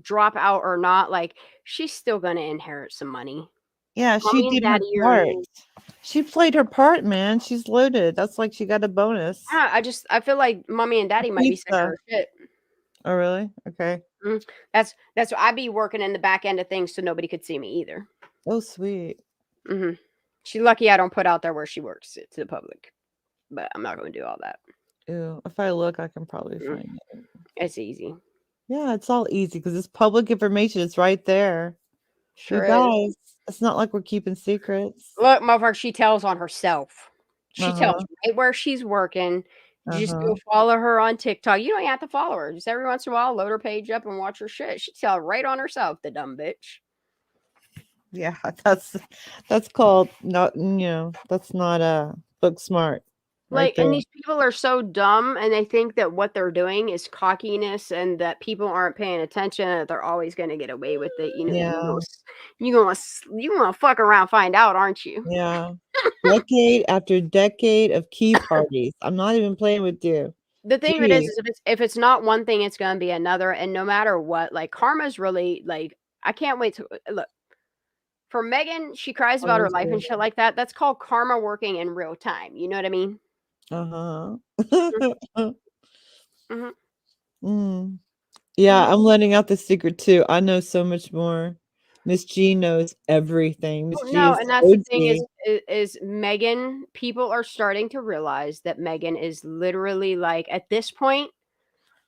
S2: dropout or not. Like, she's still going to inherit some money.
S4: Yeah, she did her part. She played her part, man. She's loaded. That's like she got a bonus.
S2: Yeah, I feel like mommy and daddy might be sick of her shit.
S4: Oh, really? Okay.
S2: That's what I'd be working in the back end of things, so nobody could see me either.
S4: Oh, sweet.
S2: She's lucky I don't put out there where she works to the public, but I'm not going to do all that.
S4: Ew, if I look, I can probably find it.
S2: It's easy.
S4: Yeah, it's all easy because it's public information. It's right there.
S2: Sure,
S4: you guys, it's not like we're keeping secrets.
S2: Look, motherfucker, she tells on herself. She tells right where she's working. Just go follow her on TikTok. You don't even have to follow her. Just every once in a while, load her page up and watch her shit. She tells right on herself, the dumb bitch.
S4: Yeah, that's called not, you know, that's not book smart.
S2: Like, and these people are so dumb, and they think that what they're doing is cockiness, and that people aren't paying attention, and that they're always going to get away with it. You know, you gonna fuck around, find out, aren't you?
S4: Yeah. Decade after decade of key parties. I'm not even playing with you.
S2: The thing of it is if it's not one thing, it's going to be another, and no matter what, like, karma's really, like, I can't wait to look. For Megan, she cries about her life and shit like that. That's called karma working in real time. You know what I mean?
S4: Yeah, I'm letting out the secret too. I know so much more. Miss G knows everything. Miss G
S2: and that's the thing is Megan, people are starting to realize that Megan is literally, like, at this point,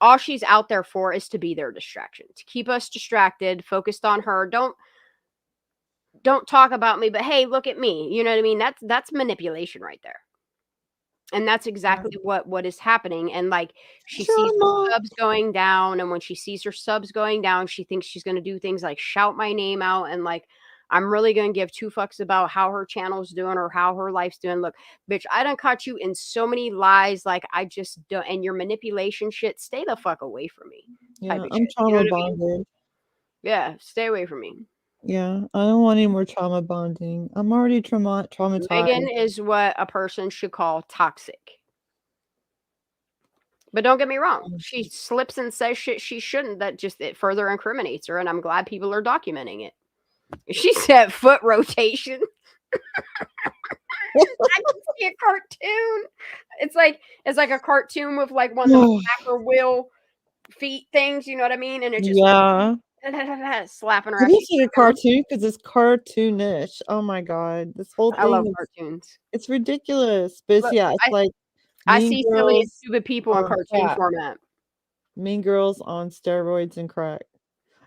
S2: all she's out there for is to be their distraction, to keep us distracted, focused on her. Don't talk about me, but hey, look at me. You know what I mean? That's manipulation right there. And that's exactly what is happening. And, like, she sees her subs going down, and when she sees her subs going down, she thinks she's going to do things like shout my name out, and, like, I'm really going to give two fucks about how her channel's doing or how her life's doing. Look, bitch, I done caught you in so many lies. Like, I just don't, and your manipulation shit, stay the fuck away from me.
S4: Yeah, I'm trauma bonded.
S2: Yeah, stay away from me.
S4: Yeah, I don't want any more trauma bonding. I'm already traumatized.
S2: Megan is what a person should call toxic. But don't get me wrong. She slips and says shit she shouldn't. That just, it further incriminates her, and I'm glad people are documenting it. She said foot rotation. I can see a cartoon. It's like a cartoon with, like, one of those backer wheel feet things. You know what I mean? And it just slapping her.
S4: It is like a cartoon because it's cartoonish. Oh my god, this whole thing.
S2: I love cartoons.
S4: It's ridiculous, but
S2: Look,
S4: yeah, it's like
S2: I see silly and stupid people in cartoon format.
S4: Mean Girls on steroids and crack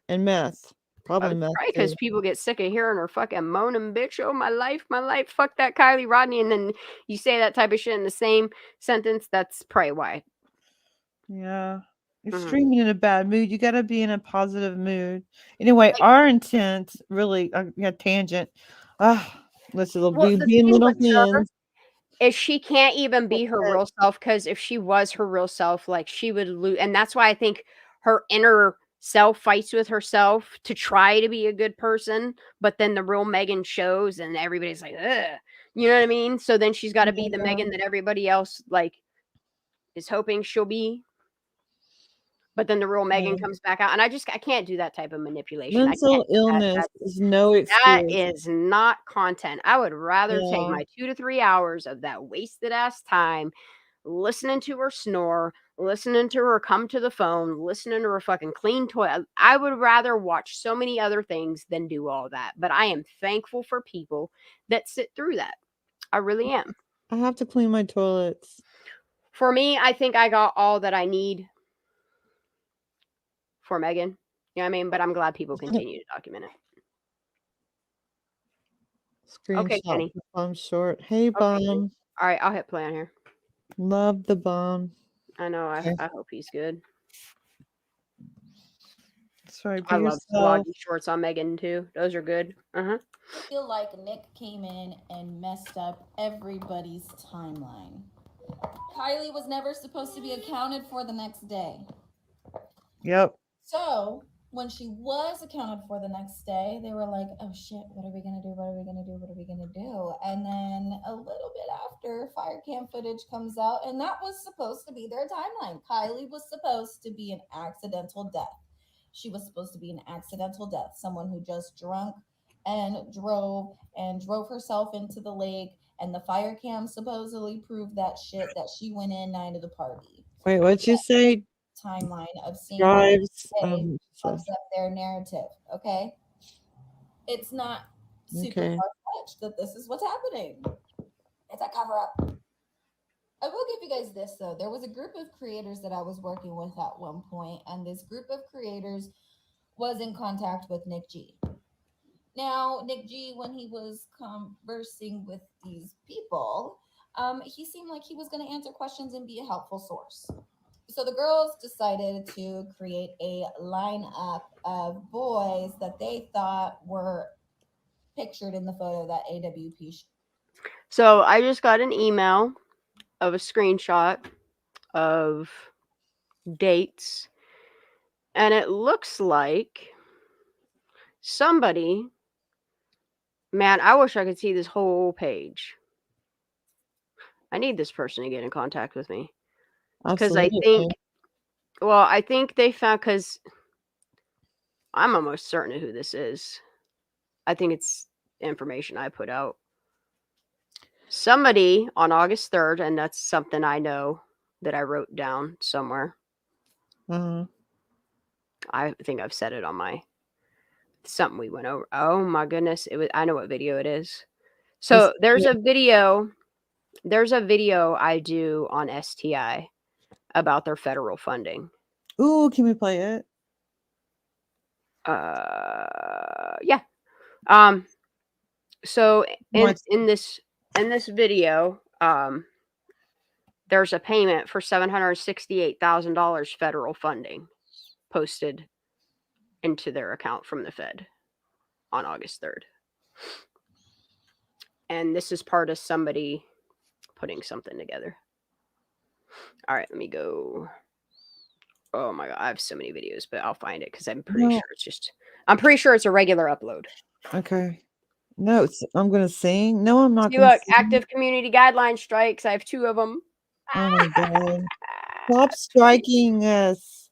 S4: and meth. Probably meth.
S2: Right, because people get sick of hearing her fucking moaning, bitch. Oh, my life, fuck that Kylie Rodney. And then you say that type of shit in the same sentence. That's probably why.
S4: Yeah. You're streaming in a bad mood. You got to be in a positive mood. Anyway, our intent really, tangent. Let's be little things.
S2: Is she can't even be her real self, because if she was her real self, like, she would lose. And that's why I think her inner self fights with herself to try to be a good person, but then the real Megan shows and everybody's like, ugh. You know what I mean? So then she's got to be the Megan that everybody else, like, is hoping she'll be. But then the real Megan comes back out, and I can't do that type of manipulation.
S4: Mental illness is no excuse.
S2: That is not content. I would rather take my 2 to 3 hours of that wasted ass time listening to her snore, listening to her come to the phone, listening to her fucking clean toilet. I would rather watch so many other things than do all that. But I am thankful for people that sit through that. I really am.
S4: I have to clean my toilets.
S2: For me, I think I got all that I need for Megan. You know what I mean? But I'm glad people continue to document it. Okay,
S4: Screenshot
S2: Kenny.
S4: the bomb short. Hey,
S2: Okay.
S4: bomb.
S2: All right, I'll hit play on here.
S4: Love the bomb.
S2: I know.
S4: Okay.
S2: I hope he's good.
S4: Sorry, be
S2: I love
S4: yourself.
S2: vloggy shorts on Megan too. Those are good.
S3: I feel like Nick came in and messed up everybody's timeline. Kylie was never supposed to be accounted for the next day.
S4: Yep.
S3: So when she was accounted for the next day, they were like, oh shit, what are we gonna do? What are we gonna do? What are we gonna do? And then a little bit after, fire cam footage comes out, and that was supposed to be their timeline. Kylie was supposed to be an accidental death. She was supposed to be an accidental death, someone who just drunk and drove herself into the lake, and the fire cam supposedly proved that shit, that she went in night of the party.
S4: Wait, what'd you say?
S3: Timeline of seeing
S4: Drives.
S3: fucks up their narrative. Okay, it's not super
S4: Okay.
S3: far-fetched that this is what's happening. It's a cover-up. I will give you guys this though. There was a group of creators that I was working with at one point, and this group of creators was in contact with Nick G. Now, Nick G, when he was conversing with these people, he seemed like he was going to answer questions and be a helpful source. So the girls decided to create a lineup of boys that they thought were pictured in the photo that AWP showed.
S2: So I just got an email of a screenshot of dates, and it looks like somebody. Man, I wish I could see this whole page. I need this person to get in contact with me. Because I think they found, because I'm almost certain of who this is. I think it's information I put out. Somebody on August 3rd, and that's something I know that I wrote down somewhere.
S4: Uh-huh.
S2: I think I've said it on my something we went over. Oh my goodness. I know what video it is. So there's a video I do on STI about their federal funding.
S4: Ooh, can we play it?
S2: Yeah. So in this video, there's a payment for $768,000 federal funding posted into their account from the Fed on August 3rd. And this is part of somebody putting something together. All right, let me go. Oh my God, I have so many videos, but I'll find it because I'm pretty sure it's a regular upload.
S4: Okay. No, I'm going to sing. No, I'm not
S2: See,
S4: going to
S2: look,
S4: sing.
S2: active community guideline strikes. I have 2 of them.
S4: Oh my God. Stop striking us.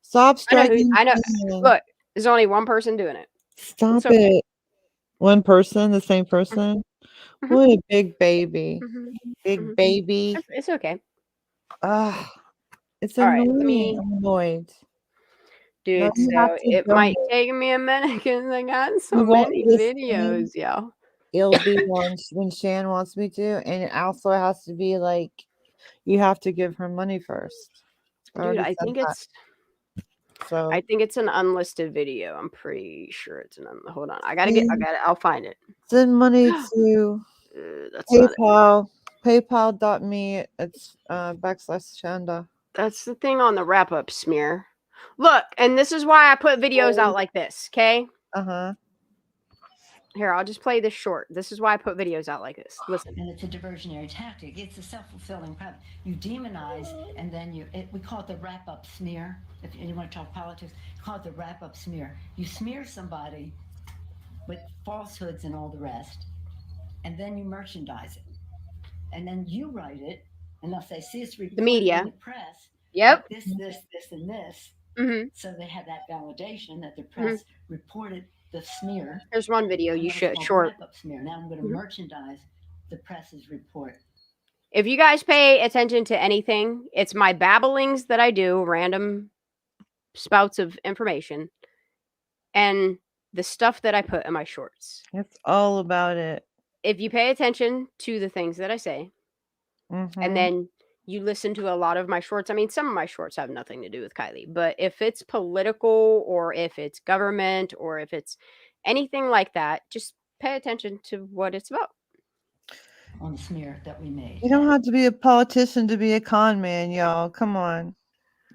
S4: Stop striking.
S2: I know. Look, there's only one person doing it.
S4: Stop it. One person, the same person?
S2: Mm-hmm.
S4: What a big baby.
S2: Mm-hmm.
S4: Big baby.
S2: It's okay.
S4: It's
S2: All right,
S4: annoying. I'm annoyed.
S2: Dude, so it might take me a minute because I got so many videos, yo.
S4: It'll be when Shan wants me to, and it also has to be like you have to give her money first.
S2: Dude, I think it's an unlisted video. I'm pretty sure it's hold on. I'll find it.
S4: Send money to PayPal. PayPal.me. It's /Shanda.
S2: That's the thing on the wrap-up smear. Look, and this is why I put videos out like this, okay?
S4: Uh-huh.
S2: Here, I'll just play this short. This is why I put videos out like this. Listen.
S6: And it's a diversionary tactic. It's a self-fulfilling prophecy. You demonize, and then we call it the wrap-up smear. If you want to talk politics, call it the wrap-up smear. You smear somebody with falsehoods and all the rest, and then you merchandise it. And then you write it, and they'll say, see, it's reported
S2: the media,
S6: in the press.
S2: Yep.
S6: This, and this.
S2: Mm-hmm.
S6: So they have that validation that the press reported the smear.
S2: There's one video you should short.
S6: Smear. Now I'm going to merchandise the press's report.
S2: If you guys pay attention to anything, it's my babblings that I do, random spouts of information, and the stuff that I put in my shorts.
S4: It's all about it.
S2: if you pay attention to the things that I say,
S4: Mhm.
S2: and then you listen to a lot of my shorts. I mean, some of my shorts have nothing to do with Kylie, but if it's political or if it's government or if it's anything like that, just pay attention to what it's about.
S6: On the smear that we made.
S4: You don't have to be a politician to be a con man, y'all. Come on.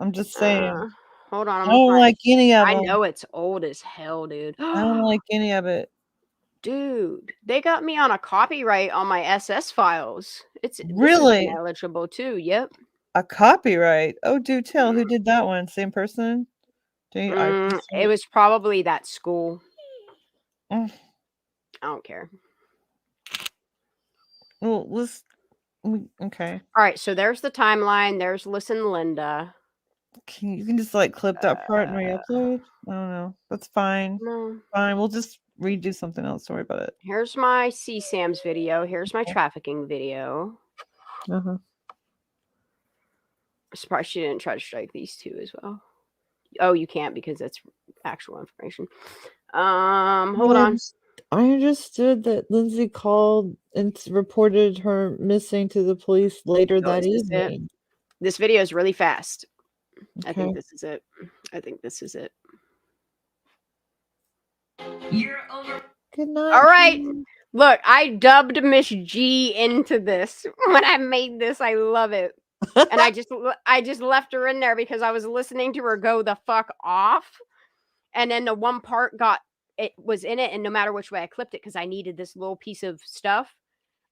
S4: I'm just saying.
S2: Hold on.
S4: I don't like any of
S2: I
S4: them.
S2: know it's old as hell, dude.
S4: I don't like any of it.
S2: Dude, they got me on a copyright on my SS files. This is
S4: Really?
S2: ineligible too. Yep.
S4: A copyright? Oh, do tell. Who did that one? Same person?
S2: It was probably that school.
S4: Mm.
S2: I don't care.
S4: Well, okay.
S2: All right, so there's the timeline. There's Listen Linda.
S4: You can just like clip that part and re-upload? I don't know. That's fine.
S2: No.
S4: Fine. We'll just redo something else. Don't worry about it.
S2: Here's my CSAM's video. Here's my trafficking video.
S4: Uh-huh.
S2: I'm surprised she didn't try to strike these two as well. Oh, you can't because that's actual information. Hold on.
S4: I understood that Lindsay called and reported her missing to the police later that evening.
S2: This video is really fast.
S4: Okay.
S2: I think this is it. I think this is it.
S5: You're over.
S4: Good night.
S2: All right. Look, I dubbed Miss G into this when I made this. I love it. And I just left her in there because I was listening to her go the fuck off. And then the one part was in it, and no matter which way I clipped it, because I needed this little piece of stuff,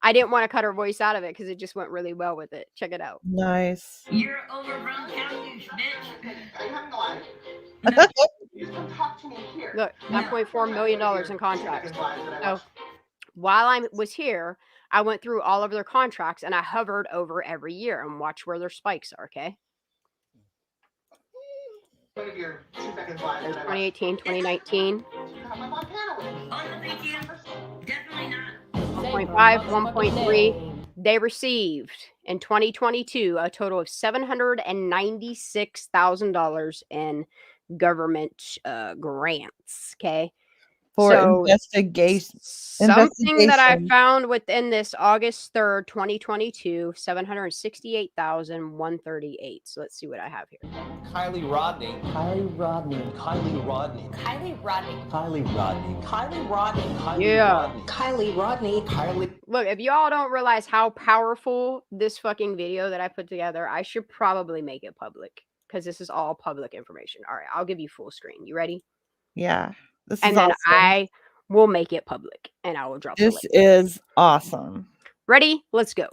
S2: I didn't want to cut her voice out of it because it just went really well with it. Check it out.
S5: Nice. You're overrun county, bitch.
S2: Look, $9.4 million in contracts. So while I was here, I went through all of their contracts and I hovered over every year and watched where their spikes are, okay? There's 2018, 2019. 1.5, 1.3. They received in 2022 a total of $796,000 in government grants. Okay.
S4: For investigation.
S2: Something that I found within this August 3rd, 2022, $768,138. So let's see what I have here.
S7: Kylie Rodney. Kylie Rodney. Kylie Rodney.
S8: Kylie Rodney.
S7: Kylie Rodney. Kylie Rodney. Kylie
S2: Yeah.
S7: Rodney.
S8: Kylie Rodney.
S7: Kylie.
S2: Look, if y'all don't realize how powerful this fucking video that I put together, I should probably make it public because this is all public information. All right, I'll give you full screen. You ready?
S4: Yeah. This
S2: and
S4: is
S2: then
S4: awesome.
S2: I will make it public and I will drop
S4: this
S2: the link.
S4: Is awesome.
S2: Ready? Let's go.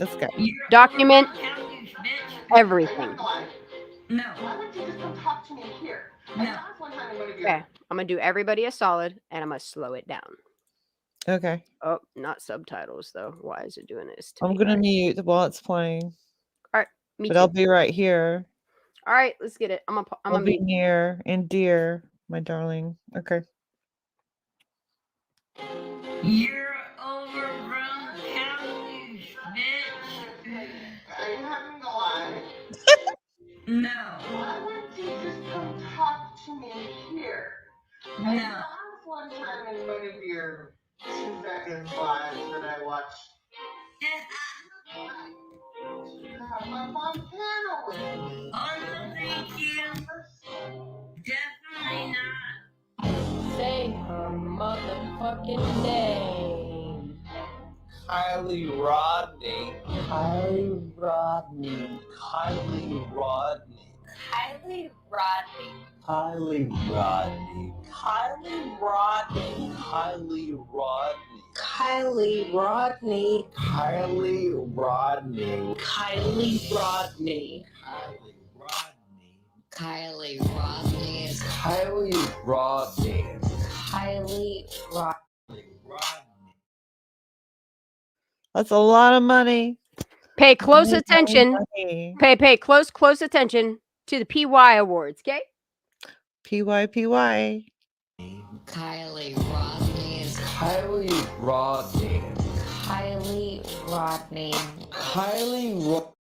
S4: Let's go.
S2: Document everything.
S5: No.
S8: Why would you just come talk to me here?
S5: No.
S2: Okay, I'm gonna do everybody a solid and I'm gonna slow it down.
S4: Okay.
S2: Oh, not subtitles though. Why is it doing this to
S4: I'm
S2: me?
S4: gonna mute while it's playing.
S2: All right, me
S4: but
S2: too.
S4: I'll be right here.
S2: All right, let's get it. I'm
S4: I'll be near and dear, my darling. Okay.
S5: You're overrun county, bitch.
S8: Are you having a lie?
S5: No.
S8: Why would you just come talk to me here? I
S5: No.
S8: saw this one time in one of your 2 seconds lives that I watched. Come up on panel with me.
S5: Oh, thank you. Definitely not.
S9: Say her motherfucking name.
S7: Kylie Rodney. Kylie Rodney. Kylie Rodney.
S9: Kylie Rodney.
S7: Kylie Rodney. Kylie Rodney. Kylie Rodney.
S8: Kylie Rodney.
S7: Kylie Rodney.
S8: Kylie Rodney.
S7: Kylie Rodney.
S8: Kylie Rodney.
S7: Kylie Rodney.
S8: Kylie Rodney.
S4: That's a lot of money.
S2: Pay close attention. Pay close attention to the PY Awards, okay?
S4: PY.
S8: Kylie Rodney.
S7: Kylie Rodney.
S8: Kylie Rodney.
S7: Kylie Rodney.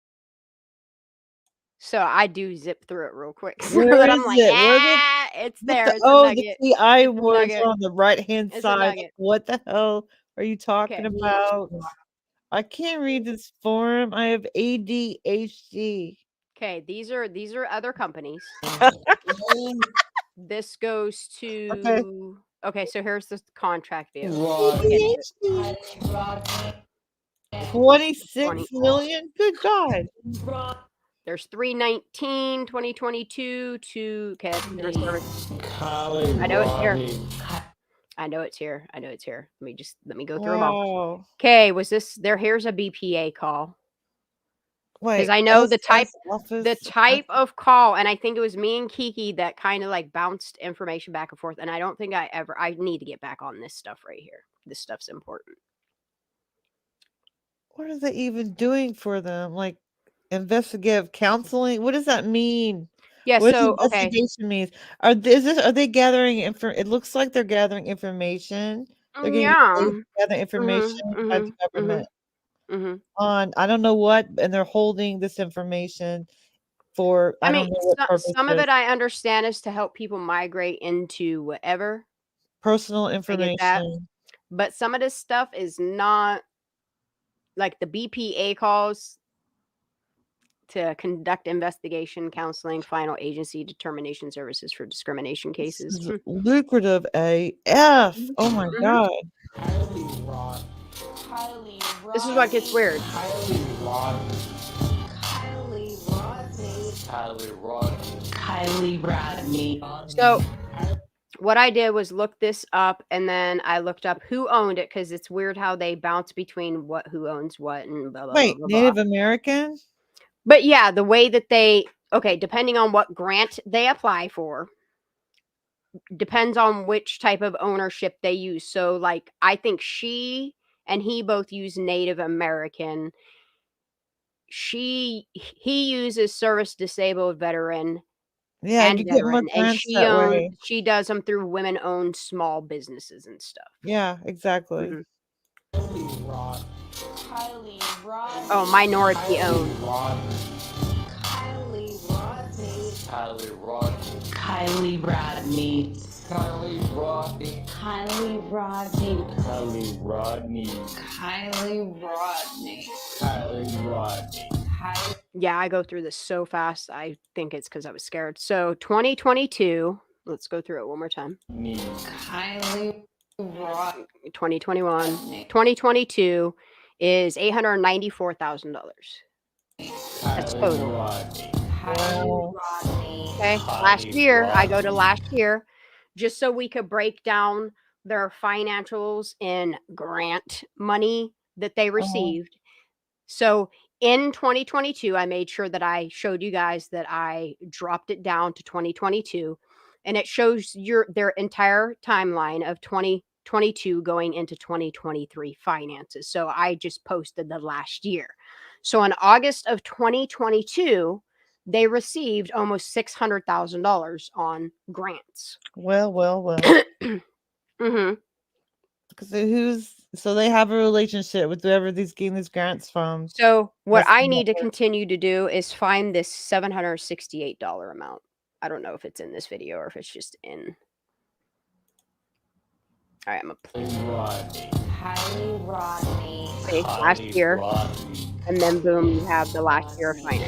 S2: So I do zip through it real quick. So
S4: Where
S2: that
S4: is
S2: I'm like,
S4: it? Where's it?
S2: it's there. It's a
S4: Oh,
S2: nugget.
S4: the PI
S2: It's a
S4: words
S2: nugget.
S4: are on the right hand
S2: It's a
S4: side.
S2: nugget.
S4: What the hell? are you talking
S2: Okay.
S4: about? I can't read this form. I have ADHD.
S2: Okay, these are other companies. This goes
S4: Okay.
S2: to okay, so here's the contract vehicle.
S4: ADHD.
S9: Rodney.
S4: 26 million? Good God.
S2: There's 319 2022 to okay, that's your service. I know it's here. I know it's here. I know it's here. Let me go through them all.
S4: Wow.
S2: Okay, was this there? Here's a BPA call. Because
S4: Wait.
S2: I know the
S4: SS
S2: type of call, and I think it was me and Kiki that kind of like bounced information back and forth. And I don't think I need to get back on this stuff right here. This stuff's important.
S4: What are they even doing for them? Like investigative counseling? What does that mean?
S2: Yeah,
S4: What does
S2: so okay.
S4: investigation means? Are they gathering it looks like they're gathering information. They're getting
S2: Yeah.
S4: paid to gather information by the government on I don't know what, and they're holding this information for I don't know what
S2: some of
S4: purposes.
S2: it I understand is to help people migrate into whatever.
S4: Personal
S2: I get that.
S4: information.
S2: But some of this stuff is not like the BPA calls to conduct investigation, counseling, final agency determination services for discrimination
S4: This
S2: cases.
S4: is lucrative AF. Oh my God.
S2: This is what gets weird.
S9: Kylie Rodney.
S2: So what I did was look this up, and then I looked up who owned it because it's weird how they bounce between who owns what and blah blah
S4: Wait,
S2: blah blah.
S4: Native American?
S2: But yeah, the way that depending on what grant they apply for, depends on which type of ownership they use. So like I think she and he both use Native American. He uses service disabled veteran
S4: Yeah,
S2: and
S4: you get more
S2: veteran, and
S4: grants that way.
S2: she does them through women owned small businesses and stuff.
S4: Yeah, exactly.
S2: Oh, minority owned.
S9: Kylie Rodney.
S2: Yeah, I go through this so fast. I think it's because I was scared. So 2022, let's go through it one more time. 2021. 2022 is $894,000. That's total.
S4: Wow.
S2: Okay. Last year, I go to last year just so we could break down their financials in grant money that they received. So in 2022, I made sure that I showed you guys that I dropped it down to 2022, and it shows their entire timeline of 2022 going into 2023 finances. So I just posted the last year. So in August of 2022, they received almost $600,000 on grants.
S4: Well.
S2: Mm-hmm.
S4: So they have a relationship with whoever these getting these grants from.
S2: So what
S4: That's
S2: I
S4: the
S2: need to
S4: network.
S2: continue to do is find this $768 amount. I don't know if it's in this video or if it's just in. All right, I'm gonna play last year, and then boom, you have the last year of finance.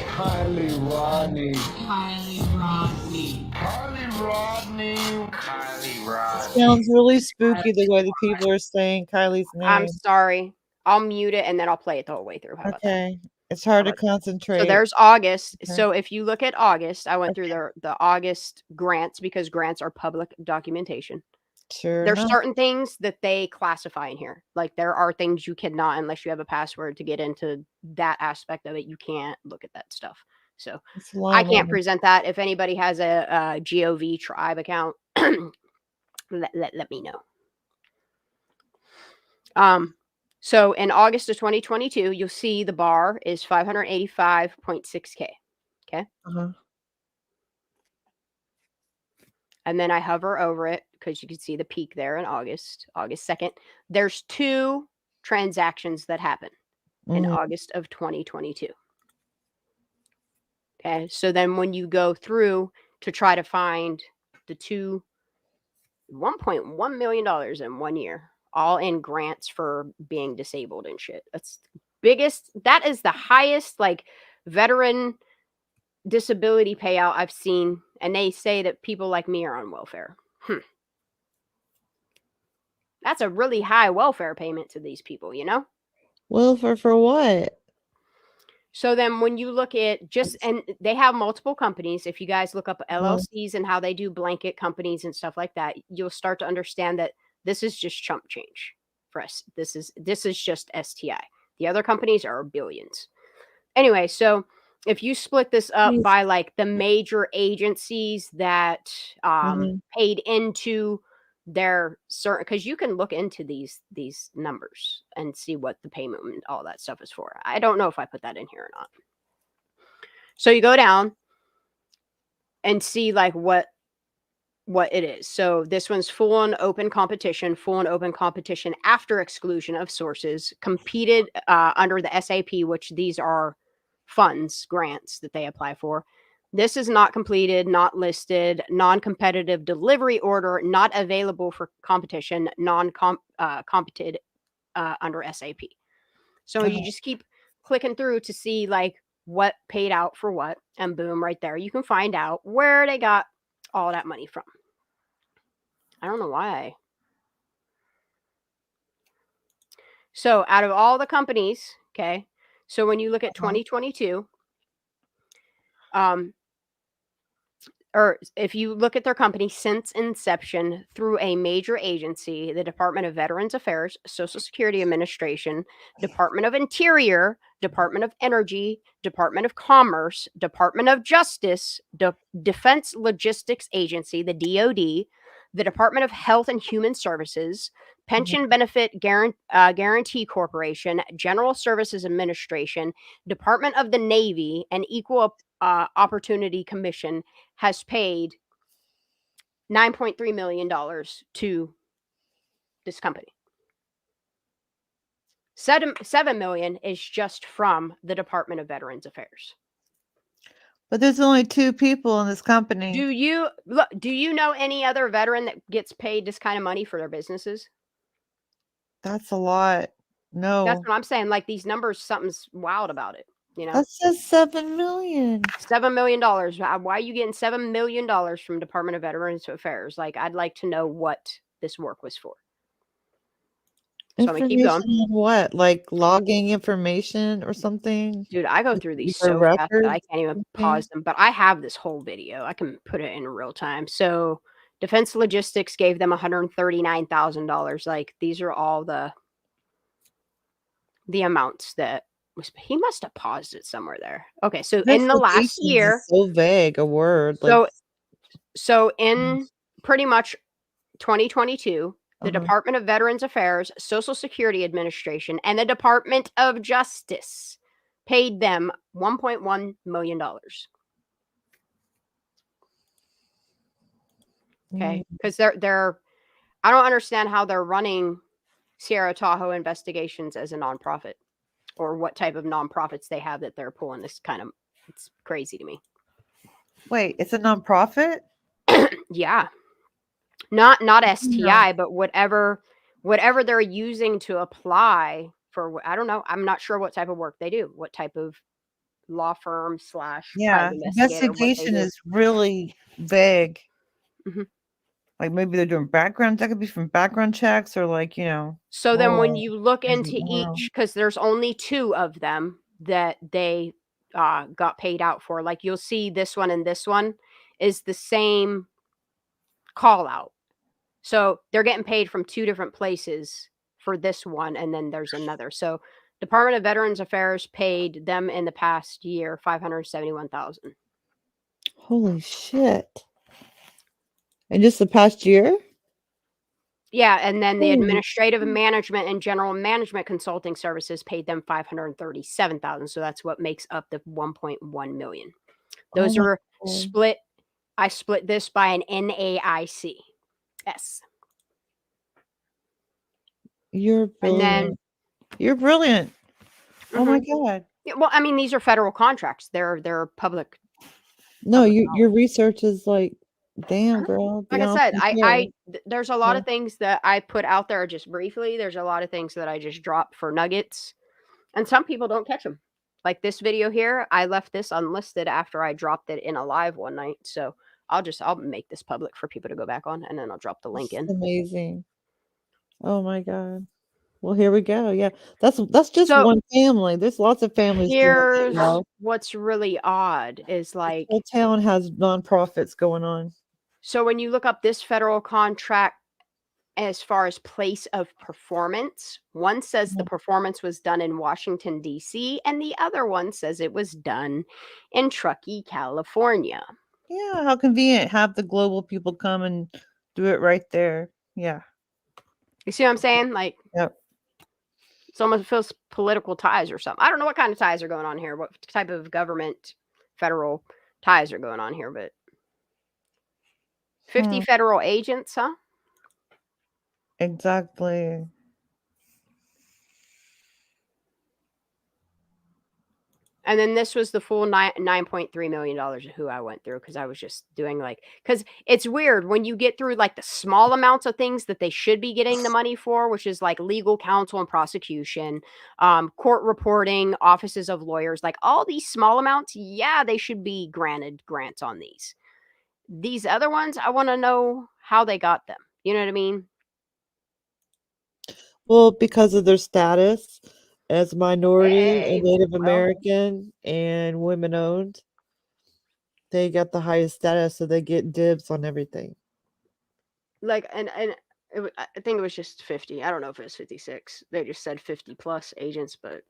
S4: Sounds really spooky the way the people are saying Kylie's name.
S2: I'm sorry. I'll mute it and then I'll play it the whole way through. How about that?
S4: Okay. It's hard to concentrate.
S2: So there's August.
S4: Okay.
S2: So if you look at August, I went through the August grants because grants are public documentation.
S4: Sure.
S2: There's certain things that they classify in here. Like there are things you cannot, unless you have a password to get into that aspect of it, you can't look at that stuff. So I can't present that. If anybody has a GOV tribe account, let me know. So in August of 2022, you'll see the bar is 585.6K. Okay. And then I hover over it because you can see the peak there in August 2nd. There's 2 transactions that happen in August of 2022. Okay. So then when you go through to try to find the $1.1 million in 1 year, all in grants for being disabled and shit. That is the highest like veteran disability payout I've seen, and they say that people like me are on welfare. That's a really high welfare payment to these people, you know?
S4: Welfare for what?
S2: So then when you look at and they have multiple companies. If you guys look up
S4: Uh-huh.
S2: LLCs and how they do blanket companies and stuff like that, you'll start to understand that this is just chump change for us. This is just STI. The other companies are billions. Anyway, so if you split this up
S4: Jeez.
S2: by like the major agencies that paid into their certain, because you can look into these numbers and see what the payment and all that stuff is for. I don't know if I put that in here or not. So you go down and see like what it is. So this one's full and open competition after exclusion of sources, competed under the SAP, which these are funds, grants that they apply for. This is not completed, not listed, non-competitive delivery order, not available for competition, competed under SAP. So you just keep clicking through to see like what paid out for what, and boom, right there you can find out where they got all that money from. I don't know why. So out of all the companies, okay, so when you look at 2022, or if you look at their company since inception through a major agency, the Department of Veterans Affairs, Social Security Administration, Department of Interior, Department of Energy, Department of Commerce, Department of Justice, Defense Logistics Agency, the DoD, the Department of Health and Human Services, Pension Benefit Guarantee Corporation, General Services Administration, Department of the Navy, and Equal Opportunity Commission has paid $9.3 million to this company. $7 million is just from the Department of Veterans Affairs.
S4: But there's only 2 people in this company.
S2: Do you know any other veteran that gets paid this kind of money for their businesses?
S4: That's a lot. No.
S2: That's what I'm saying. Like these numbers, something's wild about it. You know,
S4: That says $7 million.
S2: $7 million. Why are you getting $7 million from Department of Veterans Affairs? Like, I'd like to know what this work was for. So I'm gonna keep going.
S4: Information on what? Like logging information or something?
S2: Dude, I go through these
S4: Your
S2: so fast that I
S4: records?
S2: can't even pause them. But I have this whole video. I can put it in real time. So Defense Logistics gave them $139,000. Like these are all the amounts that was. He must have paused it somewhere there. Okay, so in the last
S4: Investigations is
S2: year,
S4: so vague a word.
S2: so in pretty much 2022, the Department of Veterans Affairs, Social Security Administration, and the Department of Justice paid them $1.1 million. Okay, because they're I don't understand how they're running Sierra Tahoe Investigations as a nonprofit, or what type of nonprofits they have that they're pulling this kind of. It's crazy to me.
S4: Wait, it's a nonprofit?
S2: Yeah. Not STI, but whatever they're using to apply for. I don't know. I'm not sure what type of work they do. What type of law firm /
S4: Yeah, investigation is really vague. Like maybe they're doing background. That could be from background checks or like, you know.
S2: So then when you look into each, because there's only 2 of them that they got paid out for. Like you'll see this one and this one is the same call out. So they're getting paid from 2 different places for this one, and then there's another. So Department of Veterans Affairs paid them in the past year $571,000.
S4: Holy shit! And just the past year?
S2: Yeah, and then the Administrative Management and General Management Consulting Services paid them $537,000. So that's what makes up the $1.1 million. Those are split. I split this by an NAIC. Yes.
S4: You're brilliant. You're brilliant. Oh my god.
S2: Yeah, well, I mean, these are federal contracts. They're public.
S4: No, your research is like Damn, girl.
S2: Like
S4: Be
S2: I
S4: on
S2: said,
S4: some care.
S2: there's a lot
S4: Yeah.
S2: of things that I put out there just briefly. There's a lot of things that I just drop for nuggets, and some people don't catch them. Like this video here, I left this unlisted after I dropped it in a live one night. So I'll make this public for people to go back on, and then I'll drop the link
S4: This is
S2: in.
S4: amazing. Oh my God. Well, here we go. Yeah. That's just
S2: So
S4: one family. There's lots of families doing it,
S2: here's
S4: y'all.
S2: what's really odd is
S4: This
S2: like,
S4: whole town has nonprofits going on.
S2: so when you look up this federal contract as far as place of performance, one says the performance was done in Washington, D.C., and the other one says it was done in Truckee, California.
S4: Yeah, how convenient. Have the global people come and do it right there. Yeah.
S2: You see what I'm saying? Like,
S4: Yep.
S2: it almost feels political ties or something. I don't know what kind of ties are going on here, what type of government, federal ties are going on here, but 50 federal agents, huh?
S4: Exactly.
S2: And then this was the full $9.3 million of who I went through, because I was just doing because it's weird when you get through like the small amounts of things that they should be getting the money for, which is like legal counsel and prosecution, court reporting, offices of lawyers, like all these small amounts. Yeah, they should be granted grants on these. These other ones, I want to know how they got them. You know what I mean?
S4: Well, because of their status as minority and
S2: Hey,
S4: Native
S2: well,
S4: American and women owned, they got the highest status, so they get dibs on everything.
S2: like, and I think it was just 50. I don't know if it was 56. They just said 50 plus agents, but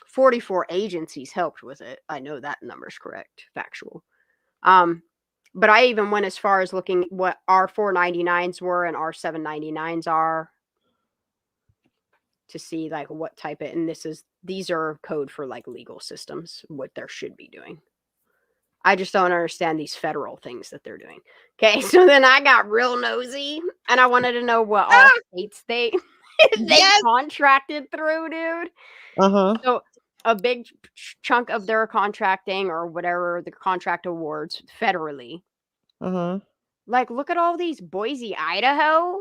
S2: 44 agencies helped with it. I know that number's correct, factual. But I even went as far as looking what our 499s were and our 799s are to see like what type it. And these are code for like legal systems, what there should be doing. I just don't understand these federal things that they're doing. Okay, so then I got real nosy and I wanted to know what all states they contracted through, dude.
S4: Uh-huh.
S2: So a big chunk of their contracting or whatever the contract awards federally.
S4: Uh-huh.
S2: Like, look at all these: Boise, Idaho.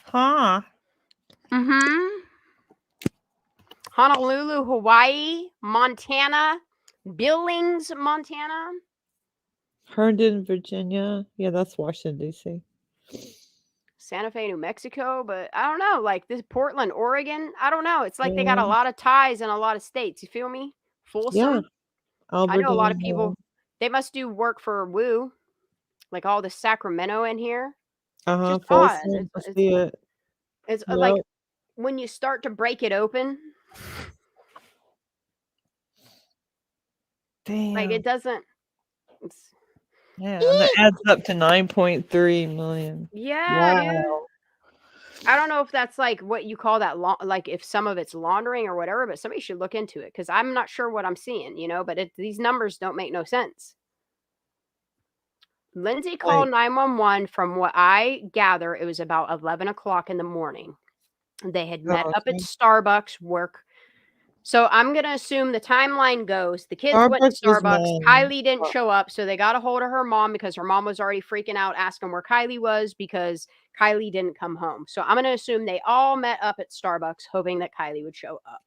S4: Huh.
S2: Mm-hmm. Honolulu, Hawaii, Montana, Billings, Montana.
S4: Herndon, Virginia. Yeah, that's Washington, D.C.
S2: Santa Fe, New Mexico, but I don't know, like this Portland, Oregon. I don't know. It's like they got a lot of ties in a lot of states. You feel me? Folsom.
S4: Yeah.
S2: I know a lot of
S4: Albertine,
S2: people. They must do work for Woo, like all the Sacramento in here.
S4: uh-huh.
S2: Just odd.
S4: Folsom. I see it.
S2: It's
S4: Yep.
S2: like when you start to break it open,
S4: Damn.
S2: like it doesn't.
S4: Yeah, and that adds up to 9.3 million.
S2: Yeah,
S4: Wow.
S2: dude. I don't know if that's like what you call that, like if some of it's laundering or whatever, but somebody should look into it because I'm not sure what I'm seeing, but these numbers don't make no sense. Lindsay called 911. From what I gather, it was about 11 o'clock in the morning. They had met up at Starbucks work. So I'm going to assume the timeline goes, the kids went to Starbucks. Kylie didn't show up. So they got a hold of her mom because her mom was already freaking out, asking where Kylie was because Kylie didn't come home. So I'm going to assume they all met up at Starbucks, hoping that Kylie would show up.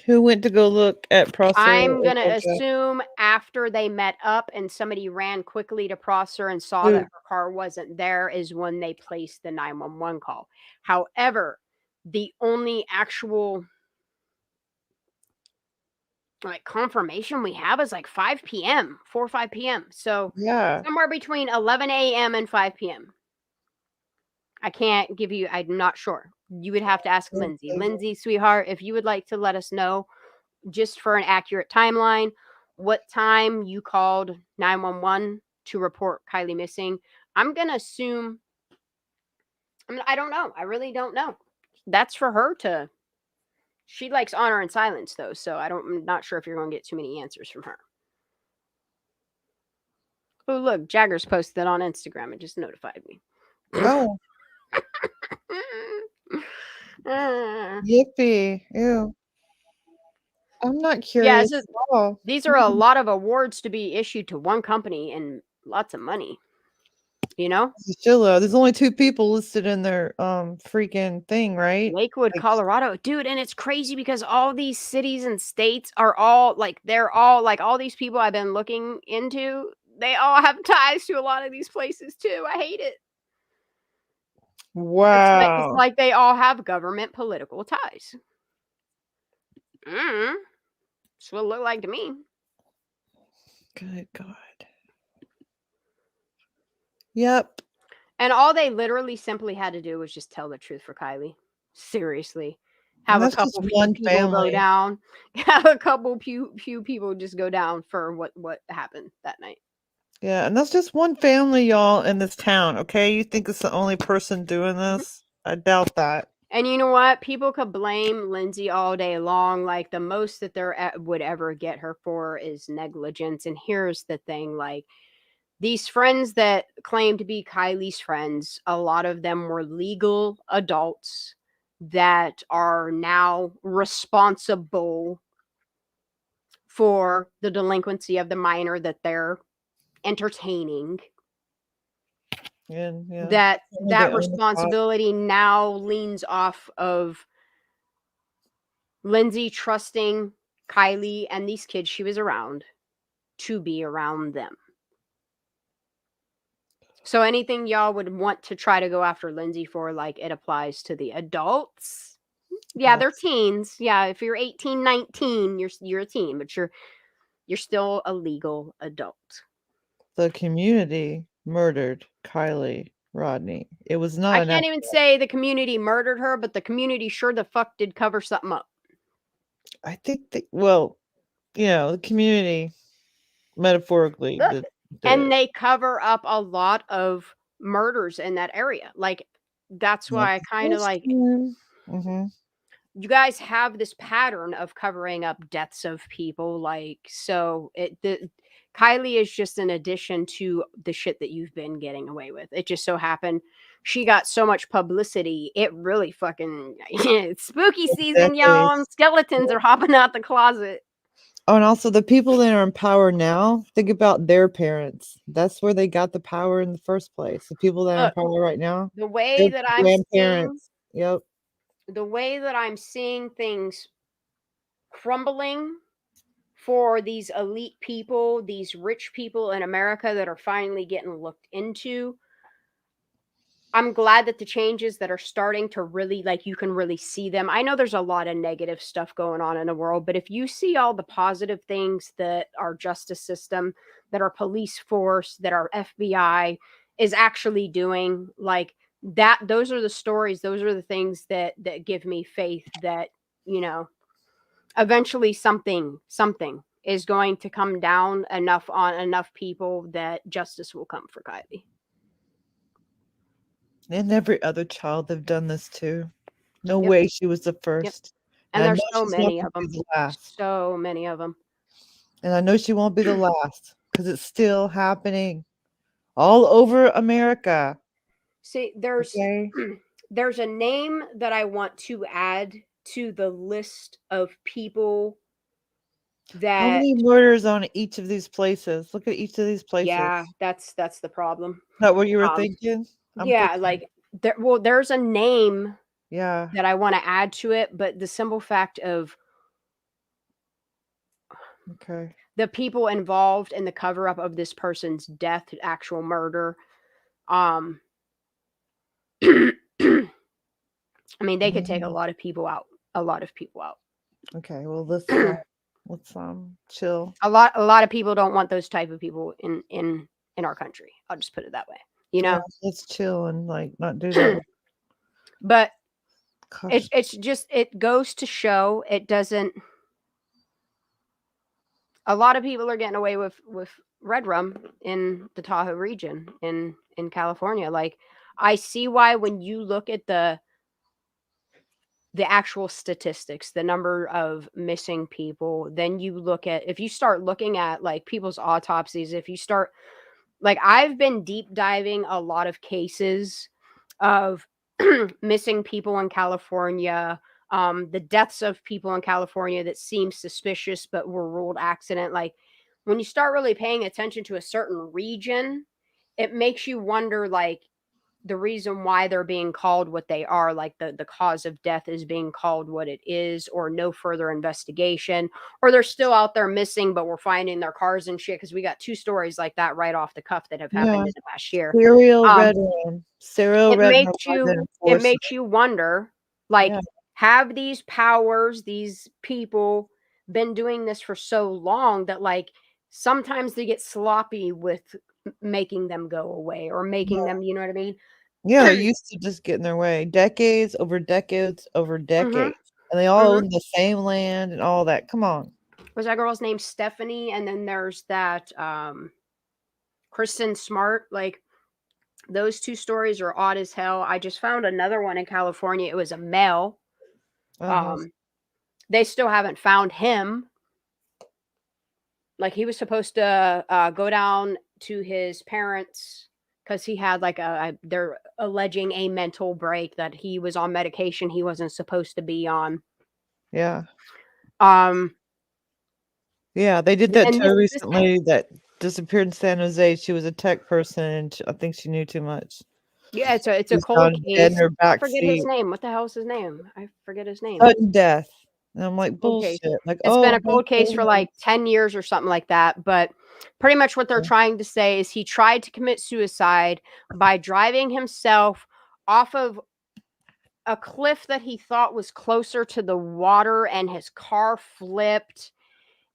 S4: Who went to go look at Prosser?
S2: I'm going to assume after they met up and somebody ran quickly to Prosser and saw that her car wasn't there is when they placed the 911 call. However, the only actual like confirmation we have is like 5 p.m., 4 or 5 p.m. So somewhere between 11 a.m. and 5 p.m. I can't give you, I'm not sure. You would have to ask Lindsay. Lindsay, sweetheart, if you would like to let us know just for an accurate timeline, what time you called 911 to report Kylie missing. I'm going to assume, I don't know. I really don't know. That's for her to, she likes honor and silence though. So I'm not sure if you're going to get too many answers from her. Oh, look, Jagger's posted on Instagram. It just notified me.
S4: Oh. Yippee. Ew. I'm not curious.
S2: Yeah, these are a lot of awards to be issued to one company, and lots of money, you know?
S4: There's only 2 people listed in their freaking thing, right?
S2: Lakewood,
S4: Like,
S2: Colorado. Dude, and it's crazy because all these cities and states are all like they're all like all these people I've been looking into, they all have ties to a lot of these places too. I hate it. It's
S4: wow.
S2: like they all have government political ties. That's what it looked like to me.
S4: Good God. Yep.
S2: And all they literally simply had to do was just tell the truth for Kylie. Seriously.
S4: And
S2: Have a
S4: that's just
S2: couple few
S4: one
S2: people go
S4: family.
S2: down. Have a couple few people just go down for what happened that night.
S4: Yeah, and that's just one family, y'all, in this town, okay? You think it's the only person doing this? I doubt that.
S2: And you know what? People could blame Lindsay all day long. Like the most that would ever get her for is negligence. And here's the thing: like these friends that claim to be Kylie's friends, a lot of them were legal adults that are now responsible for the delinquency of the minor that they're entertaining.
S4: And yeah,
S2: That
S4: they own the cost.
S2: responsibility now leans off of Lindsay trusting Kylie and these kids she was around to be around them. So anything y'all would want to try to go after Lindsay for, like it applies to the adults. Yeah, they're teens. Yeah, if you're 18, 19, you're a teen, but you're still a legal adult.
S4: The community murdered Kylie Rodney. It was not
S2: I
S4: an
S2: can't even say the community murdered her, but the community sure the fuck did cover something up.
S4: I think the community metaphorically did
S2: And
S4: it.
S2: they cover up a lot of murders in that area. Like that's why I kind of like
S4: Mm-hmm.
S2: you guys have this pattern of covering up deaths of people. Like so Kylie is just an addition to the shit that you've been getting away with. It just so happened she got so much publicity. It really fucking it's spooky season, y'all, and skeletons are hopping out the closet.
S4: Oh, and also the people that are in power now, think about their parents. That's where they got the power in the first place. The people that are in
S2: Look,
S4: power right now,
S2: the way
S4: their
S2: that I'm seeing
S4: grandparents. Yep.
S2: the way that I'm seeing things crumbling for these elite people, these rich people in America that are finally getting looked into. I'm glad that the changes that are starting to really, like, you can really see them. I know there's a lot of negative stuff going on in the world, but if you see all the positive things that our justice system, that our police force, that our FBI is actually doing, like that, those are the stories, those are the things that give me faith that, eventually something is going to come down enough on enough people that justice will come for Kylie.
S4: And every other child they've done this to. No way she was the first.
S2: And
S4: I
S2: there's
S4: know
S2: so
S4: she's not
S2: many
S4: gonna
S2: of them.
S4: be the last.
S2: So many of them.
S4: And I know she won't be the last because it's still happening all over America.
S2: See, there's there's a name that I want to add to the list of people
S4: How
S2: that
S4: many murders on each of these places? Look at each of these places.
S2: yeah, that's the problem.
S4: Is that what you were thinking?
S2: Yeah, like there's a name
S4: yeah
S2: that I want to add to it, but the simple fact of
S4: okay,
S2: the people involved in the cover up of this person's death, actual murder, I mean, they could take a lot of people out.
S4: Okay, well let's chill.
S2: A lot of people don't want those type of people in our country. I'll just put it that way.
S4: Yeah, let's chill and like not do that.
S2: But it's just, it goes to show it doesn't. A lot of people are getting away with red rum in the Tahoe region in California. Like I see why when you look at the actual statistics, the number of missing people, then you look at, if you start looking at like people's autopsies, if you start, like I've been deep diving a lot of cases of missing people in California, the deaths of people in California that seem suspicious but were ruled accident. Like when you start really paying attention to a certain region, it makes you wonder, like, the reason why they're being called what they are, like the cause of death is being called what it is, or no further investigation, or they're still out there missing, but we're finding their cars and shit. Because we got 2 stories like that right off the cuff that have happened
S4: Yeah.
S2: in the past year.
S4: Serial
S2: Um,
S4: Redden. Serial
S2: it
S4: Redden
S2: makes
S4: wasn't
S2: you it
S4: enforcing
S2: makes you wonder, like,
S4: Yeah.
S2: have these powers, these people been doing this for so long that, like, sometimes they get sloppy with making them go away or making them, you know what I mean?
S4: Yeah, they're used to just getting their way. Decades over decades over
S2: Mhm.
S4: decades. And they all own the same land and all that. Come on.
S2: Was that girl's name Stephanie? And then there's that Kristen Smart. Like, those 2 stories are odd as hell. I just found another one in California. It was a male.
S4: Uh-huh.
S2: They still haven't found him. Like, he was supposed to go down to his parents because he had, like, they're alleging a mental break, that he was on medication he wasn't supposed to be on.
S4: Yeah.
S2: Um,
S4: Yeah, they did that
S2: and
S4: to her
S2: this
S4: recently that disappeared in San Jose. She was a tech person and I think she knew too much.
S2: yeah, it's
S4: She
S2: a
S4: was
S2: cold
S4: found dead in
S2: case.
S4: her
S2: I
S4: back
S2: forget his
S4: seat.
S2: name. What the hell is his name? I forget his name.
S4: Sudden death. And I'm like,
S2: Cold case.
S4: bullshit. Like,
S2: It's been
S4: oh,
S2: a cold case for like 10 years or something like that. But pretty much what they're trying to say is he tried to commit suicide by driving himself off of a cliff that he thought was closer to the water, and his car flipped.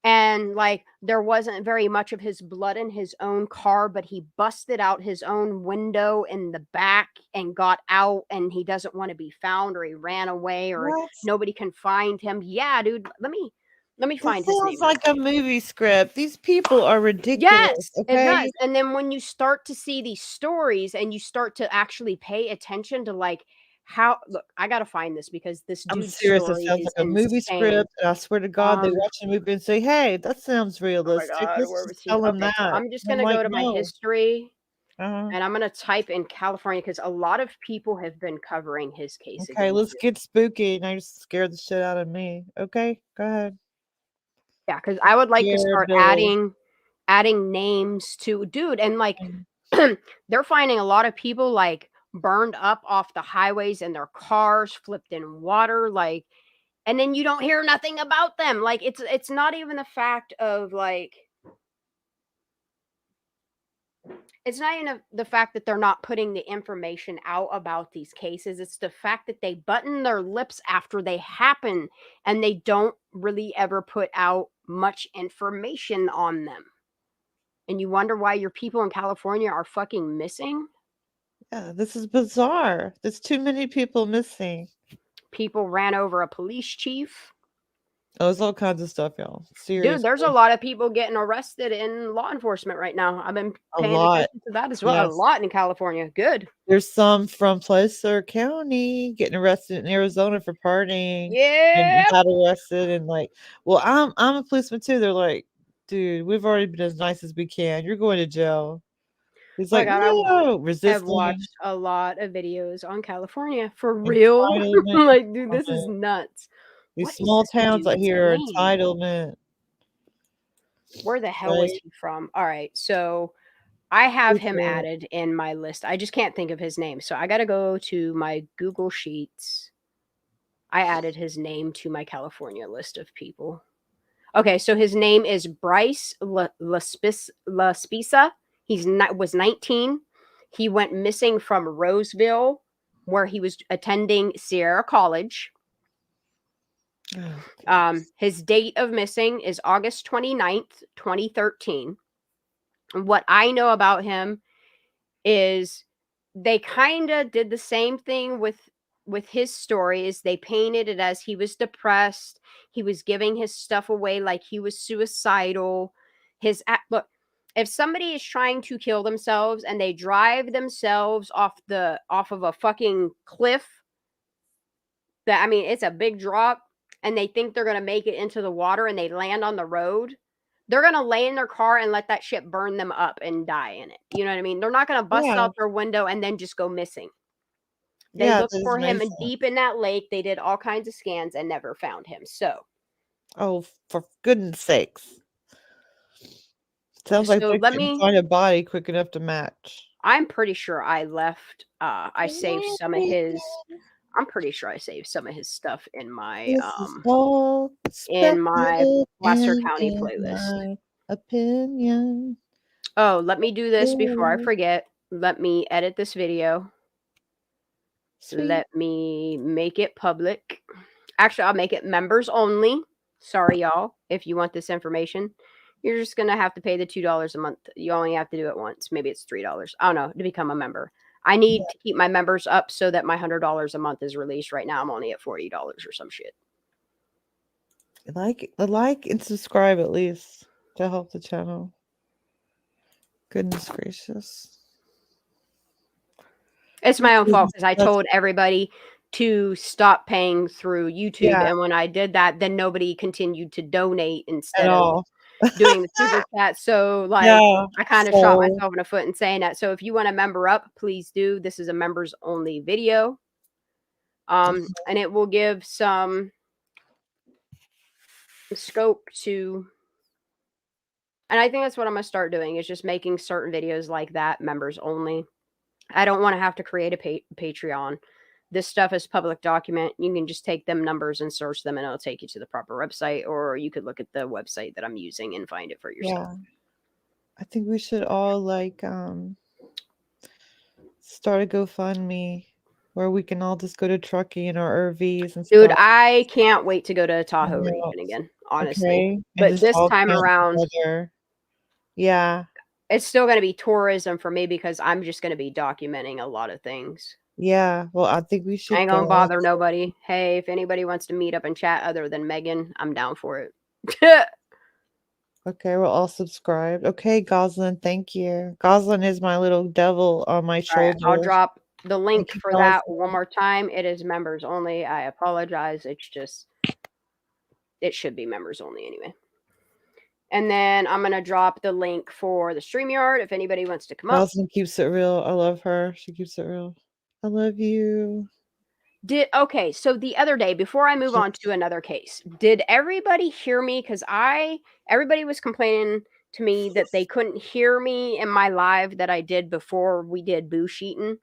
S2: And, like, there wasn't very much of his blood in his own car, but he busted out his own window in the back and got out, and he doesn't want to be found, or he ran away, or
S4: What?
S2: nobody can find him. Yeah, dude, let me
S4: That
S2: find his name
S4: sounds
S2: real
S4: like a
S2: quick.
S4: movie script. These people are ridiculous,
S2: Yes, it
S4: okay?
S2: does. And then when you start to see these stories and you start to actually pay attention to, like, how look, I gotta find this because this
S4: I'm
S2: dude's
S4: serious. It
S2: story
S4: sounds
S2: is
S4: like a movie
S2: insane.
S4: script. And I swear to God, they
S2: Um
S4: watch the movie and say, hey, that sounds
S2: Oh my
S4: realistic.
S2: god,
S4: Let's
S2: where
S4: just
S2: was he?
S4: tell them
S2: Okay, so
S4: that.
S2: I'm just
S4: And I'm
S2: gonna
S4: like,
S2: go to my
S4: no.
S2: history,
S4: Uh-huh.
S2: and I'm gonna type in California because a lot of people have been covering his case
S4: Okay,
S2: again
S4: let's
S2: too.
S4: get spooky. Now you scared the shit out of me. Okay, go ahead.
S2: Yeah, because I would like to
S4: Yeah,
S2: start
S4: Billy.
S2: adding names to dude, and like
S4: Mm.
S2: they're finding a lot of people like burned up off the highways and their cars flipped in water, like, and then you don't hear nothing about them. Like, it's not even the fact of like it's not even the fact that they're not putting the information out about these cases. It's the fact that they button their lips after they happen, and they don't really ever put out much information on them. And you wonder why your people in California are fucking missing?
S4: Yeah, this is bizarre. There's too many people missing.
S2: People ran over a police chief.
S4: Oh, there's all kinds of stuff, y'all.
S2: Dude, there's a
S4: Seriously.
S2: lot of people getting arrested in law enforcement right now. I've been
S4: A
S2: paying
S4: lot.
S2: attention to that as well. A
S4: Yes.
S2: lot in California. Good.
S4: There's some from Placer County getting arrested in Arizona for partying and
S2: Yeah.
S4: got arrested and like, well, I'm a policeman too. They're like, dude, we've already been as nice as we can. You're going to jail. He's
S2: Oh my
S4: like,
S2: god,
S4: no,
S2: I've
S4: resisting
S2: watched a lot of videos on California for real.
S4: entitlement.
S2: Like, dude, this is nuts.
S4: These
S2: What is
S4: small
S2: this
S4: towns out
S2: dude's
S4: here are
S2: name?
S4: entitlement.
S2: Where the hell was
S4: Right?
S2: he from? All right, so I have him
S4: Listen,
S2: added in my list. I just can't think of his name. So I got to go to my Google Sheets. I added his name to my California list of people. Okay, so his name is Bryce Laspisa. Was 19. He went missing from Roseville, where he was attending Sierra College. His date of missing is August 29th, 2013. What I know about him is they kind of did the same thing with his stories. They painted it as he was depressed, he was giving his stuff away like he was suicidal. Look, if somebody is trying to kill themselves and they drive themselves off of a fucking cliff, that, I mean, it's a big drop, and they think they're going to make it into the water and they land on the road, they're going to lay in their car and let that shit burn them up and die in it. You know what I mean? They're not going to bust
S4: yeah,
S2: out their window and then just go missing. They
S4: yeah, that
S2: looked for
S4: doesn't
S2: him
S4: make sense.
S2: deep in that lake. They did all kinds of scans and never found him. So,
S4: Oh, for goodness sakes. Sounds like
S2: So
S4: they
S2: let
S4: couldn't
S2: me.
S4: find a body quick enough to match.
S2: I'm pretty sure I left. I saved some of his. I'm pretty sure I saved some of his stuff in my
S4: This is all
S2: Placer
S4: speculative
S2: County
S4: and in
S2: playlist.
S4: my opinion.
S2: Oh, let me do this before I forget. Let me edit this video.
S4: Sweet.
S2: Let me make it public. Actually, I'll make it members only. Sorry, y'all. If you want this information, you're just going to have to pay the $2 a month. You only have to do it once. Maybe it's $3. I don't know, to become a member. I need to keep my members up so that my $100 a month is released. Right now, I'm only at $40 or some shit.
S4: Like and subscribe at least to help the channel. Goodness gracious.
S2: It's my own fault because I told everybody to stop paying through YouTube.
S4: Yeah.
S2: And when I did that, then nobody continued to donate instead
S4: At
S2: of
S4: all.
S2: doing the super chat. So like
S4: Yeah,
S2: I kind of shot myself in the foot in saying that. So if you want to member up, please do. This is a members only video. And it will give some scope to, and I think that's what I'm going to start doing, is just making certain videos like that members only. I don't want to have to create a Patreon. This stuff is public document. You can just take them numbers and search them and it'll take you to the proper website, or you could look at the website that I'm using and find it for yourself.
S4: Yeah. I think we should all like start a GoFundMe where we can all just go to Truckee in our RVs and
S2: Dude,
S4: stuff.
S2: I can't wait to go to Tahoe reunion again, honestly.
S4: Okay.
S2: But this time around,
S4: yeah,
S2: it's still going to be tourism for me because I'm just going to be documenting a lot of things.
S4: yeah. Well, I think we should.
S2: I ain't gonna bother nobody. Hey, if anybody wants to meet up and chat other than Megan, I'm down for it.
S4: Okay, we're all subscribed. Okay, Goslin, thank you. Goslin is my little devil on my shoulder.
S2: Right, I'll drop the link
S4: you,
S2: for that one more time. It is members only. I apologize. It's just, it should be members only anyway. And then I'm going to drop the link for the StreamYard if anybody wants to come up.
S4: Goslin keeps it real. I love her. She keeps it real. I love you.
S2: Okay, so the other day, before I move on to another case, did everybody hear me? Because everybody was complaining to me that they couldn't hear me in my live that I did before we did Boo Sheetin'.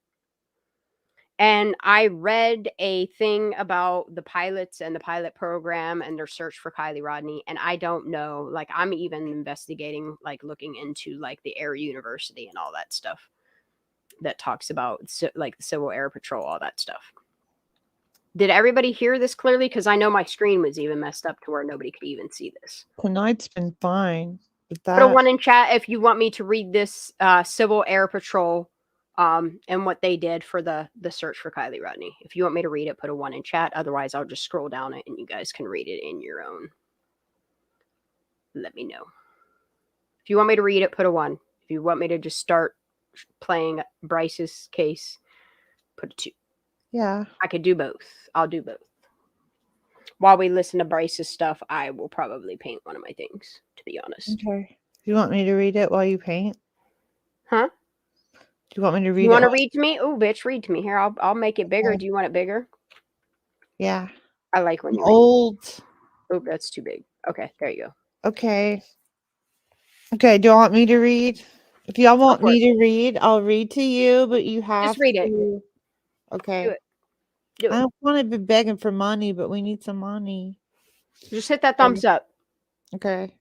S2: And I read a thing about the pilots and the pilot program and their search for Kylie Rodney. And I don't know, like, I'm even investigating, like, looking into, like, the Air University and all that stuff that talks about, like, the Civil Air Patrol, all that stuff. Did everybody hear this clearly? Because I know my screen was even messed up to where nobody could even see this.
S4: Tonight's been fine. But
S2: Put a 1 in chat if you want me to read this Civil Air Patrol and what they did for the search for Kylie Rodney. If you want me to read it, put a 1 in chat. Otherwise, I'll just scroll down it and you guys can read it in your own. Let me know. If you want me to read it, put a 1. If you want me to just start playing Bryce's case, put a 2.
S4: Yeah.
S2: I could do both. I'll do both. While we listen to Bryce's stuff, I will probably paint one of my things, to be honest.
S4: Okay. Do you want me to read it while you paint?
S2: Huh?
S4: Do you want me to read it?
S2: You want to read to me? Oh, bitch, read to me. Here, I'll make it bigger.
S4: Okay.
S2: Do you want it bigger?
S4: Yeah.
S2: I like when you
S4: old.
S2: Oh, that's too big. Okay, there you go.
S4: Okay. Okay, do you want me to read? If y'all want me to read, I'll read to you, but you have
S2: Just read
S4: to.
S2: it.
S4: Okay.
S2: Do it. Do it.
S4: I don't want to be begging for money, but we need some money.
S2: Just hit that thumbs up.
S4: Okay.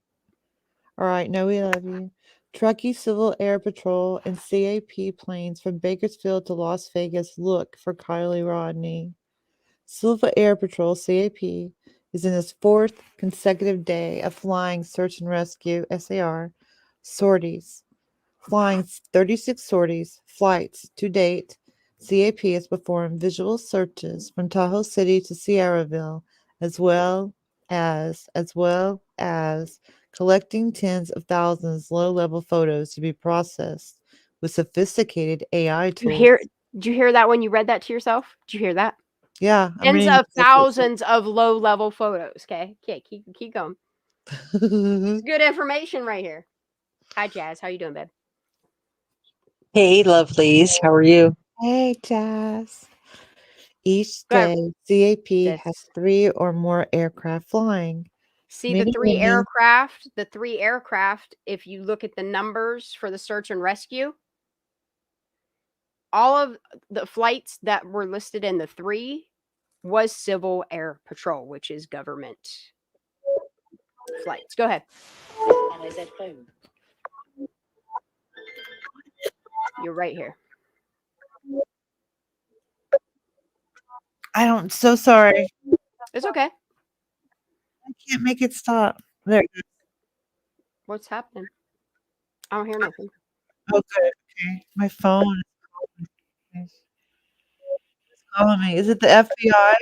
S4: All right. No, we love you. Truckee Civil Air Patrol and CAP planes from Bakersfield to Las Vegas look for Kylie Rodney. Civil Air Patrol, CAP, is in its 4th consecutive day of flying search and rescue, SAR, sorties. Flying 36 sorties, flights to date, CAP has performed visual searches from Tahoe City to Sierraville, as well as collecting tens of thousands low-level photos to be processed with sophisticated AI tools.
S2: Did you hear that when you read that to yourself? Did you hear that?
S4: Yeah.
S2: Tens of thousands of low-level photos. Okay. Keep going. It's good information right here. Hi, Jazz. How you doing, babe?
S10: Hey, lovelies. How are you?
S4: Hey, Jazz. Each day, CAP has 3 or more aircraft flying.
S2: See the
S4: Many,
S2: three
S4: many.
S2: aircraft, if you look at the numbers for the search and rescue, all of the flights that were listed in the 3 was Civil Air Patrol, which is government flights. Go ahead. You're right here.
S4: So sorry.
S2: It's okay.
S4: I can't make it stop. There it is.
S2: What's happening? I don't hear nothing.
S4: Oh, good. Okay. My phone is calling me. Is it the FBI?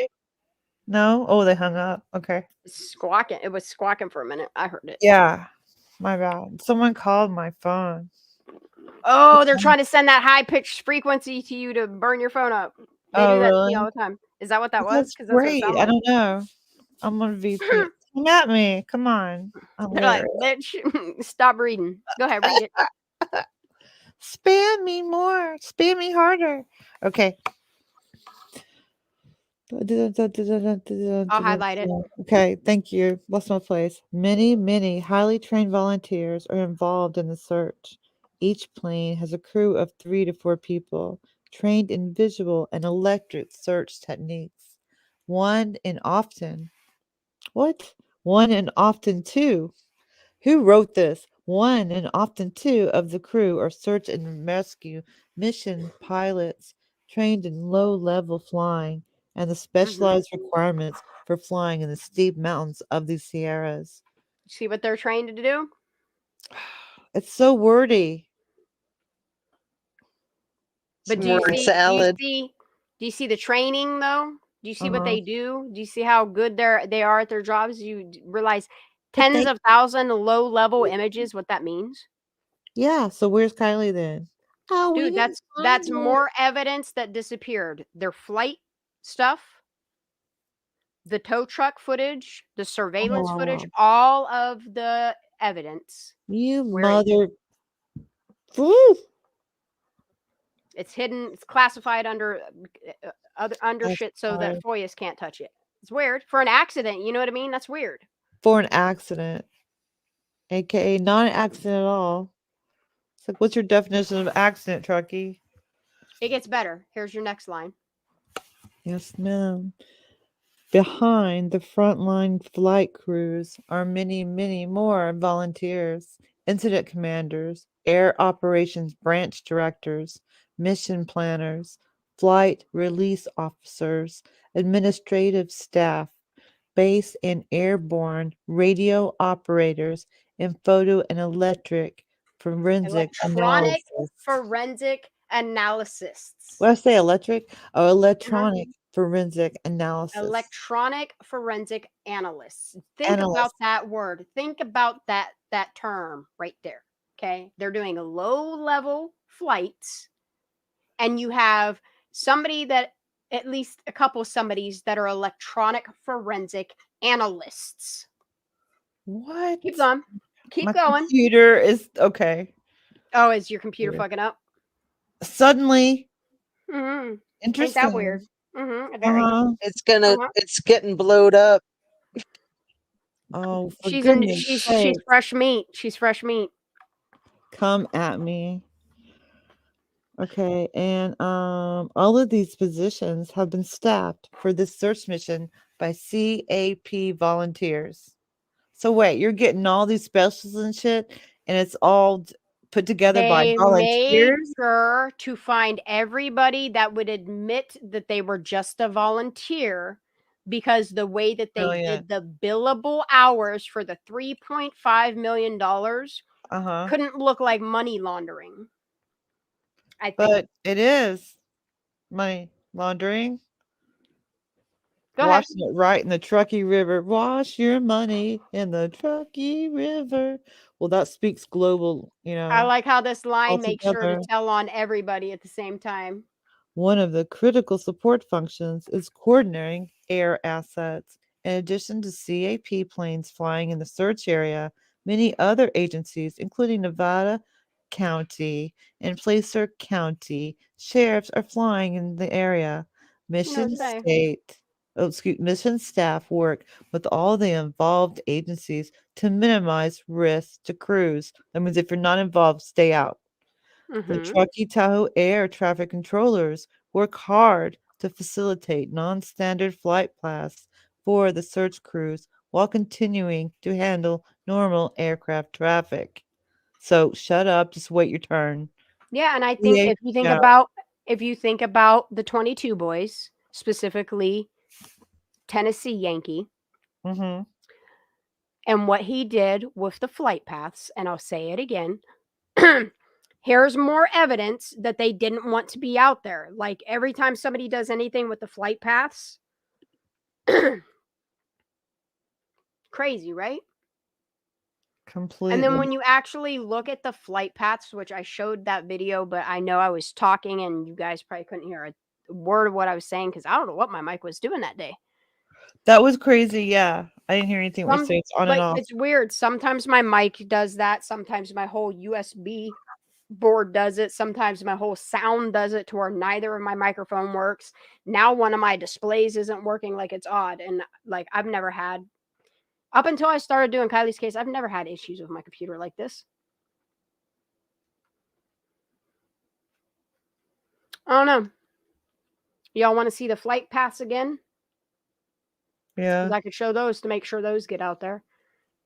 S4: No? Oh, they hung up. Okay.
S2: It's squawking. It was squawking for a minute. I heard it.
S4: Yeah. My bad. Someone called my phone.
S2: Oh, they're trying to send that high pitched frequency to you to burn your phone up. They
S4: Oh,
S2: do that to me
S4: really?
S2: all the time. Is that what that was?
S4: That's
S2: Because that's what it
S4: great.
S2: sounded
S4: I
S2: like.
S4: don't know. I'm on VP. Come at me. Come on.
S2: They're like, bitch, stop reading. Go ahead, read it.
S4: Spam me more. Spam me harder. Okay.
S2: I'll highlight it.
S4: Okay, thank you. Lost my place. Many, many highly trained volunteers are involved in the search. Each plane has a crew of 3 to 4 people trained in visual and electric search techniques. One and often two. Who wrote this? One and often two of the crew are search and rescue mission pilots trained in low-level flying and the specialized requirements for flying in the steep mountains of the Sierras.
S2: See what they're trained to do?
S4: It's so wordy.
S2: But do you see the training though? Do you see what they do? Do you see how good they are at their jobs? You realize tens of thousands of low-level images, what that means?
S4: Yeah, so where's Kylie then? Oh,
S2: dude, that's more evidence that disappeared. Their flight stuff, the tow truck footage, the surveillance footage, all of the evidence.
S4: You
S2: where
S4: mother.
S2: It's hidden. It's classified under shit so that FOIAs can't touch it. It's weird for an accident. You know what I mean? That's weird.
S4: For an accident, aka not an accident at all. It's like, what's your definition of accident, Truckee?
S2: It gets better. Here's your next line.
S4: Yes, ma'am. Behind the frontline flight crews are many, many more volunteers, incident commanders, air operations branch directors, mission planners, flight release officers, administrative staff, base and airborne radio operators, and photo and electronic forensic analysis. What did I say? Electric? Oh, electronic forensic analysis.
S2: Electronic forensic analysts. Think about that word. Think about that term right there. Okay. They're doing a low-level flights, and you have somebody that at least a couple somebodies that are electronic forensic analysts.
S4: What?
S2: Keep going. Keep
S4: My
S2: going.
S4: Computer is okay.
S2: Oh, is your computer fucking up?
S4: Suddenly.
S2: Interesting.
S4: Ain't
S2: that weird? Very.
S10: It's getting blowed up.
S4: Oh, for
S2: she's
S4: goodness sake.
S2: She's fresh meat. She's fresh meat.
S4: Come at me. Okay, and all of these positions have been staffed for this search mission by CAP volunteers. So wait, you're getting all these specials and shit, and it's all put together by volunteers?
S2: They made sure to find everybody that would admit that they were just a volunteer, because the way that they did the billable hours for the $3.5 million couldn't look like money laundering. I think.
S4: But it is money laundering.
S2: Go
S4: Washing
S2: ahead.
S4: it right in the Truckee River. Wash your money in the Truckee River. Well, that speaks global,
S2: I like how this line makes sure
S4: altogether.
S2: to tell on everybody at the same time.
S4: One of the critical support functions is coordinating air assets. In addition to CAP planes flying in the search area, many other agencies, including Nevada County and Placer County sheriffs, are flying in the area. Mission State. mission staff work with all the involved agencies to minimize risks to crews. That means if you're not involved, stay out. The Truckee Tahoe air traffic controllers work hard to facilitate non-standard flight paths for the search crews while continuing to handle normal aircraft traffic. So shut up, just wait your turn.
S2: Yeah, and I think
S4: Yeah,
S2: if you think about the 22 boys, specifically Tennessee Yankee,
S4: Mm-hmm.
S2: and what he did with the flight paths, and I'll say it again. Here's more evidence that they didn't want to be out there. Like every time somebody does anything with the flight paths, crazy, right?
S4: Completely.
S2: And then when you actually look at the flight paths, which I showed that video, but I know I was talking and you guys probably couldn't hear a word of what I was saying because I don't know what my mic was doing that day.
S4: That was crazy. Yeah. I didn't hear anything what you say. It's on and off.
S2: It's weird. Sometimes my mic does that. Sometimes my whole USB board does it. Sometimes my whole sound does it to where neither of my microphone works. Now one of my displays isn't working. Like it's odd. And like I've never had, up until I started doing Kylie's case, I've never had issues with my computer like this. I don't know. Y'all want to see the flight paths again?
S4: Yeah.
S2: I could show those to make sure those get out there.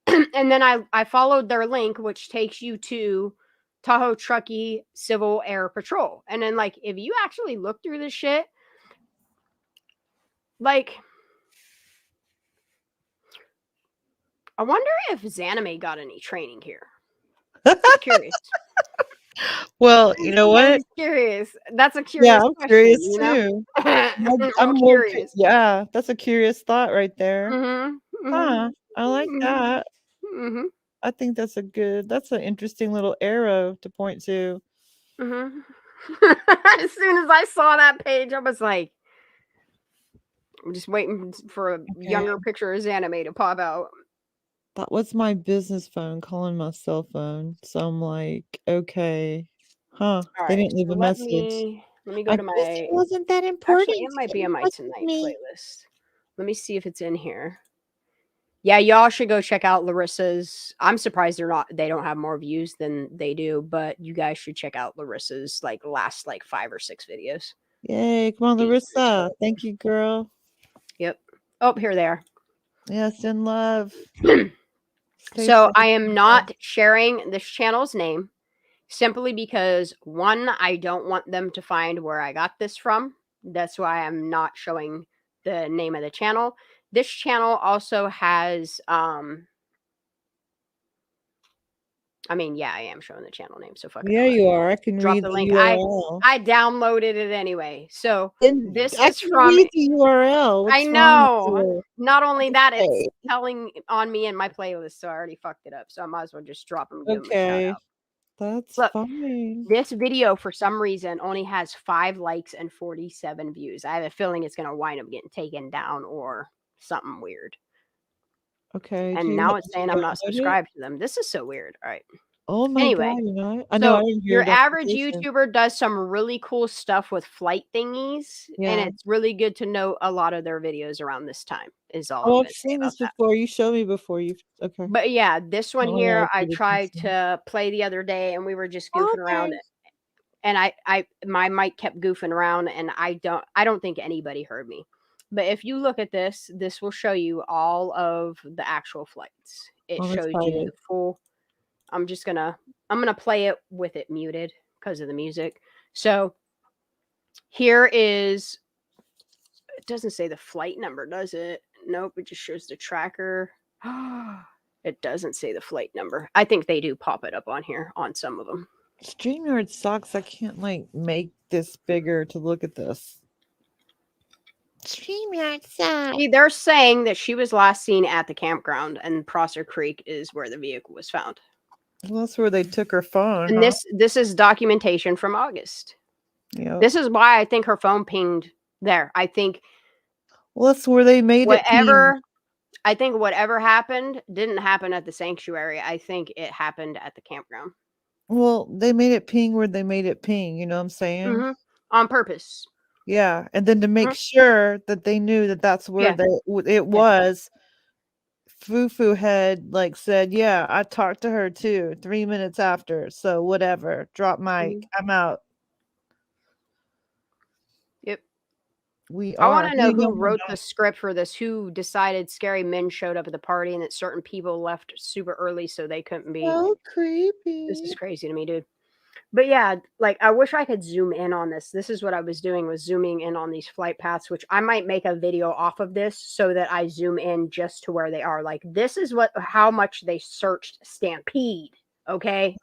S2: And then I followed their link, which takes you to Tahoe Truckee Civil Air Patrol. And then, like, if you actually look through this shit, like, I wonder if Zanime got any training here. I'm curious.
S4: Well, you know what?
S2: I'm curious. That's a curious
S4: I'm
S2: question,
S4: curious
S2: you know?
S4: too.
S2: I'm curious.
S4: Yeah, that's a curious thought right there.
S2: Mm-hmm.
S4: Huh. I like that.
S2: Mm-hmm.
S4: I think that's an interesting little arrow to point to.
S2: Mm-hmm. As soon as I saw that page, I was like, I'm just waiting for a younger picture of Zanime to pop out.
S4: That was my business phone calling my cell phone. So I'm like, okay. Huh.
S2: All
S4: They
S2: right,
S4: didn't leave a
S2: so
S4: message.
S2: let me go
S4: I
S2: to
S4: guess
S2: my.
S4: it wasn't that important.
S2: Actually, it might be on my
S4: It wasn't
S2: tonight
S4: me.
S2: playlist. Let me see if it's in here. Yeah, y'all should go check out Larissa's. I'm surprised they don't have more views than they do, but you guys should check out Larissa's last 5 or 6 videos.
S4: Yay, come on, Larissa. Thank you, girl.
S2: Yep. Oh, here they are.
S4: Yes, in love.
S2: So I am not sharing this channel's name simply because, one, I don't want them to find where I got this from. That's why I'm not showing the name of the channel. This channel also has, I mean, yeah, I am showing the channel name. So fucking
S4: Yeah, you are. I can
S2: drop
S4: read
S2: the
S4: the
S2: link.
S4: URL.
S2: I downloaded it anyway. So this
S4: I
S2: is
S4: can
S2: from.
S4: read the URL.
S2: I
S4: What's wrong with
S2: know.
S4: you?
S2: Not only that, it's
S4: Okay.
S2: telling on me in my playlist, so I already fucked it up. So I might as well just drop them. Give them a shout
S4: Okay.
S2: out.
S4: That's
S2: Look,
S4: fine.
S2: this video for some reason only has 5 likes and 47 views. I have a feeling it's gonna wind up getting taken down or something weird.
S4: Okay.
S2: And now it's saying I'm not subscribed to them. This is so weird. All right.
S4: Oh my
S2: Anyway,
S4: god, you know, I know I didn't hear
S2: your average
S4: notification.
S2: YouTuber does some really cool stuff with flight thingies, and
S4: Yeah.
S2: it's really good to know a lot of their videos around this time. Is all.
S4: Oh,
S2: I'm
S4: I've
S2: gonna say
S4: seen
S2: about
S4: this
S2: that.
S4: before. You showed me before. Okay.
S2: But yeah, this one
S4: Oh,
S2: here
S4: yeah,
S2: I tried to play the other day, and we were just goofing around.
S4: Okay.
S2: And my mic kept goofing around, and I don't think anybody heard me. But if you look at this will show you all of the actual flights. It
S4: I'm
S2: shows you
S4: excited.
S2: the full. I'm gonna play it with it muted because of the music. So here is. It doesn't say the flight number, does it? Nope. It just shows the tracker. It doesn't say the flight number. I think they do pop it up on here on some of them.
S4: StreamYard sucks. I can't make this bigger to look at this. StreamYard sucks.
S2: See, they're saying that she was last seen at the campground, and Prosser Creek is where the vehicle was found.
S4: Well, that's where they took her phone.
S2: And this is documentation from August.
S4: Yeah.
S2: This is why I think her phone pinged there. I think.
S4: Well, that's where they made it ping.
S2: I think whatever happened didn't happen at the sanctuary. I think it happened at the campground.
S4: Well, they made it ping where they made it ping. You know what I'm saying?
S2: Mm-hmm. On purpose.
S4: Yeah, and then to make sure that they knew that that's where it was, Fufu had like said, "Yeah, I talked to her too 3 minutes after, so whatever. Drop mic. I'm out."
S2: Yep.
S4: We
S2: I
S4: are
S2: want to know
S4: hang
S2: who
S4: on
S2: wrote
S4: now.
S2: the script for this, who decided scary men showed up at the party and that certain people left super early so they couldn't be.
S4: So
S2: This is
S4: creepy.
S2: crazy to me, dude. But yeah, like I wish I could zoom in on this. This is what I was doing, was zooming in on these flight paths, which I might make a video off of this so that I zoom in just to where they are. Like this is how much they searched Stampede. Okay.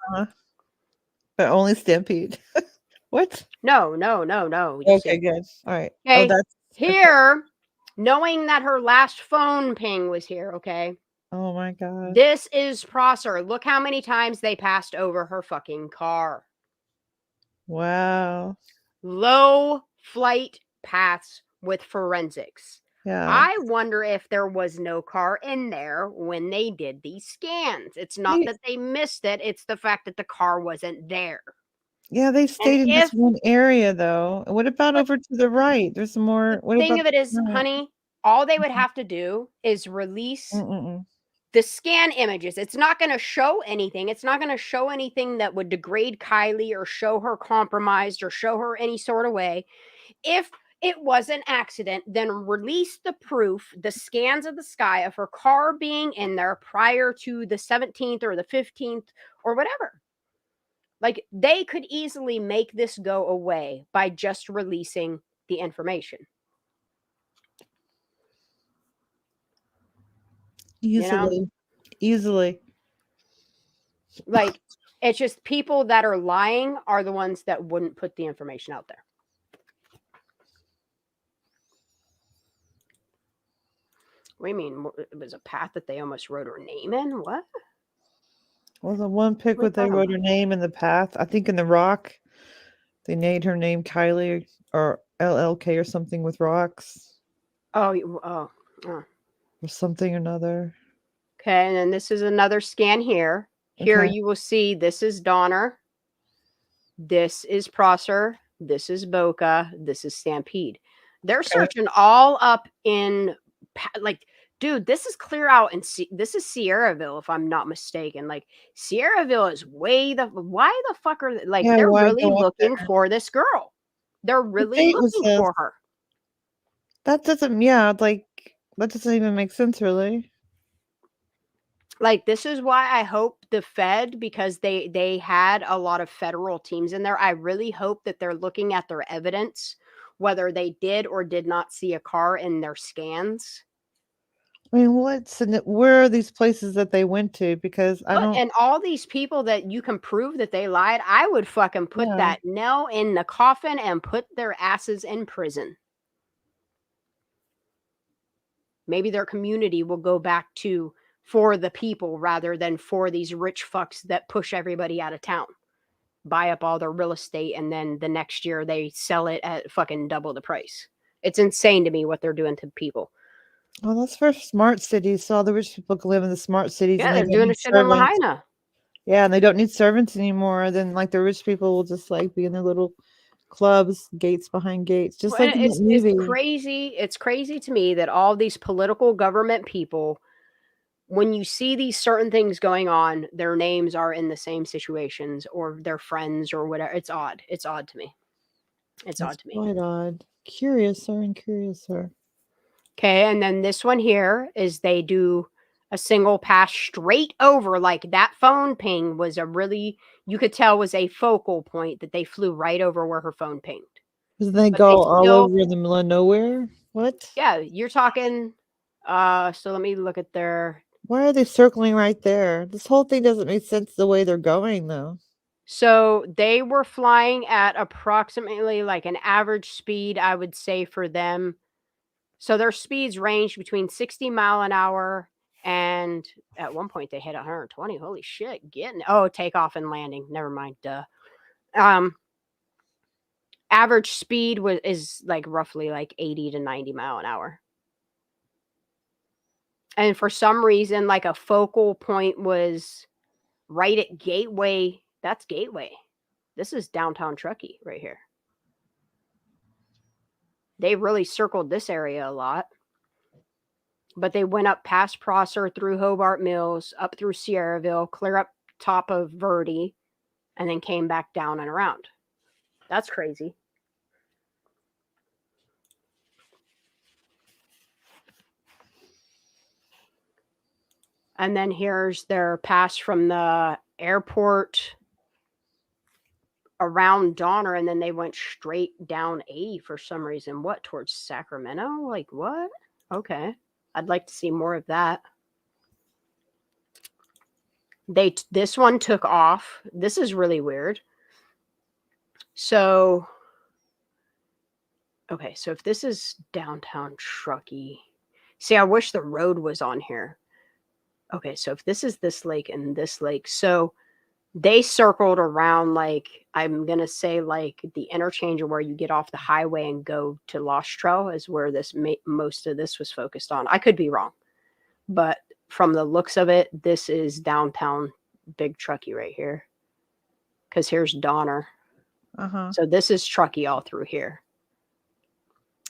S4: But only Stampede. What?
S2: No.
S4: Okay, good. All right. Oh,
S2: Okay.
S4: that's okay.
S2: Here, knowing that her last phone ping was here. Okay.
S4: Oh my god.
S2: This is Prosser. Look how many times they passed over her fucking car.
S4: Wow.
S2: Low flight paths with forensics.
S4: Yeah.
S2: I wonder if there was no car in there when they did these scans. It's not that they missed it, it's the fact that the car wasn't there.
S4: Yeah, they stayed in this one area though. What about over to the right? There's more. What
S2: Thing
S4: about
S2: of it is,
S4: the
S2: honey, all they would have to do is release the scan images. It's not going to show anything. It's not going to show anything that would degrade Kylie or show her compromised or show her any sort of way. If it was an accident, then release the proof, the scans of the sky of her car being in there prior to the 17th or the 15th or whatever. Like they could easily make this go away by just releasing the information.
S4: Easily. Easily.
S2: Like it's just people that are lying are the ones that wouldn't put the information out there. What do you mean? It was a path that they almost wrote her name in? What?
S4: Well, the one pic where they wrote her name in the path, I think in the rock, they named her name Kylie or LLK or something with rocks.
S2: Oh.
S4: Or something or another.
S2: Okay, and then this is another scan here. Here you will see this is Donner. This is Prosser. This is Boca. This is Stampede. They're searching all up in, like, dude, this is clear out, and this is Sierraville, if I'm not mistaken. Like, Sierraville is why the fuck are like they're really looking for this girl? They're really looking for her.
S4: That doesn't, like that doesn't even make sense, really.
S2: Like, this is why I hope the Fed, because they had a lot of federal teams in there. I really hope that they're looking at their evidence, whether they did or did not see a car in their scans.
S4: I mean, where are these places that they went to? Because I don't.
S2: And all these people that you can prove that they lied, I would fucking put that nail in the coffin and put their asses in prison. Maybe their community will go back to for the people rather than for these rich fucks that push everybody out of town, buy up all their real estate, and then the next year they sell it at fucking double the price. It's insane to me what they're doing to people.
S4: Well, that's for smart cities. So all the rich people can live in the smart cities.
S2: Yeah,
S4: and
S2: they're doing a shit in Lahaina.
S4: Yeah, and they don't need servants anymore. Then, like, the rich people will just like be in their little clubs, gates behind gates, just like in that movie.
S2: It's crazy. It's crazy to me that all these political government people, when you see these certain things going on, their names are in the same situations or their friends or whatever. It's odd. It's odd to me. It's odd to me.
S4: Quite odd. Curiouser.
S2: Okay, and then this one here is they do a single pass straight over. Like that phone ping was you could tell was a focal point that they flew right over where her phone pinged.
S4: Doesn't they go all over in the middle of nowhere? What?
S2: Yeah, you're talking. So let me look at their.
S4: Why are they circling right there? This whole thing doesn't make sense the way they're going, though.
S2: So they were flying at approximately like an average speed, I would say, for them. So their speeds range between 60 mile an hour and at one point they hit 120. Holy shit. Takeoff and landing. Never mind. Duh. Average speed is like roughly like 80 to 90 mile an hour. And for some reason, like a focal point was right at Gateway. That's Gateway. This is downtown Truckee right here. they really circled this area a lot. But they went up past Prosser, through Hobart Mills, up through Sierraville, clear up top of Verde, and then came back down and around. That's crazy. And then here's their pass from the airport around Donner, and then they went straight down 80 for some reason. What, towards Sacramento? Like, what? Okay. I'd like to see more of that. This one took off. This is really weird. So, okay, so if this is downtown Truckee, see, I wish the road was on here. Okay, so if this is this lake and this lake, so they circled around, like, I'm going to say, like, the interchange where you get off the highway and go to Lost Trail is where this most of this was focused on. I could be wrong, but from the looks of it, this is downtown Big Truckee right here, because here's Donner. So this is Truckee all through here.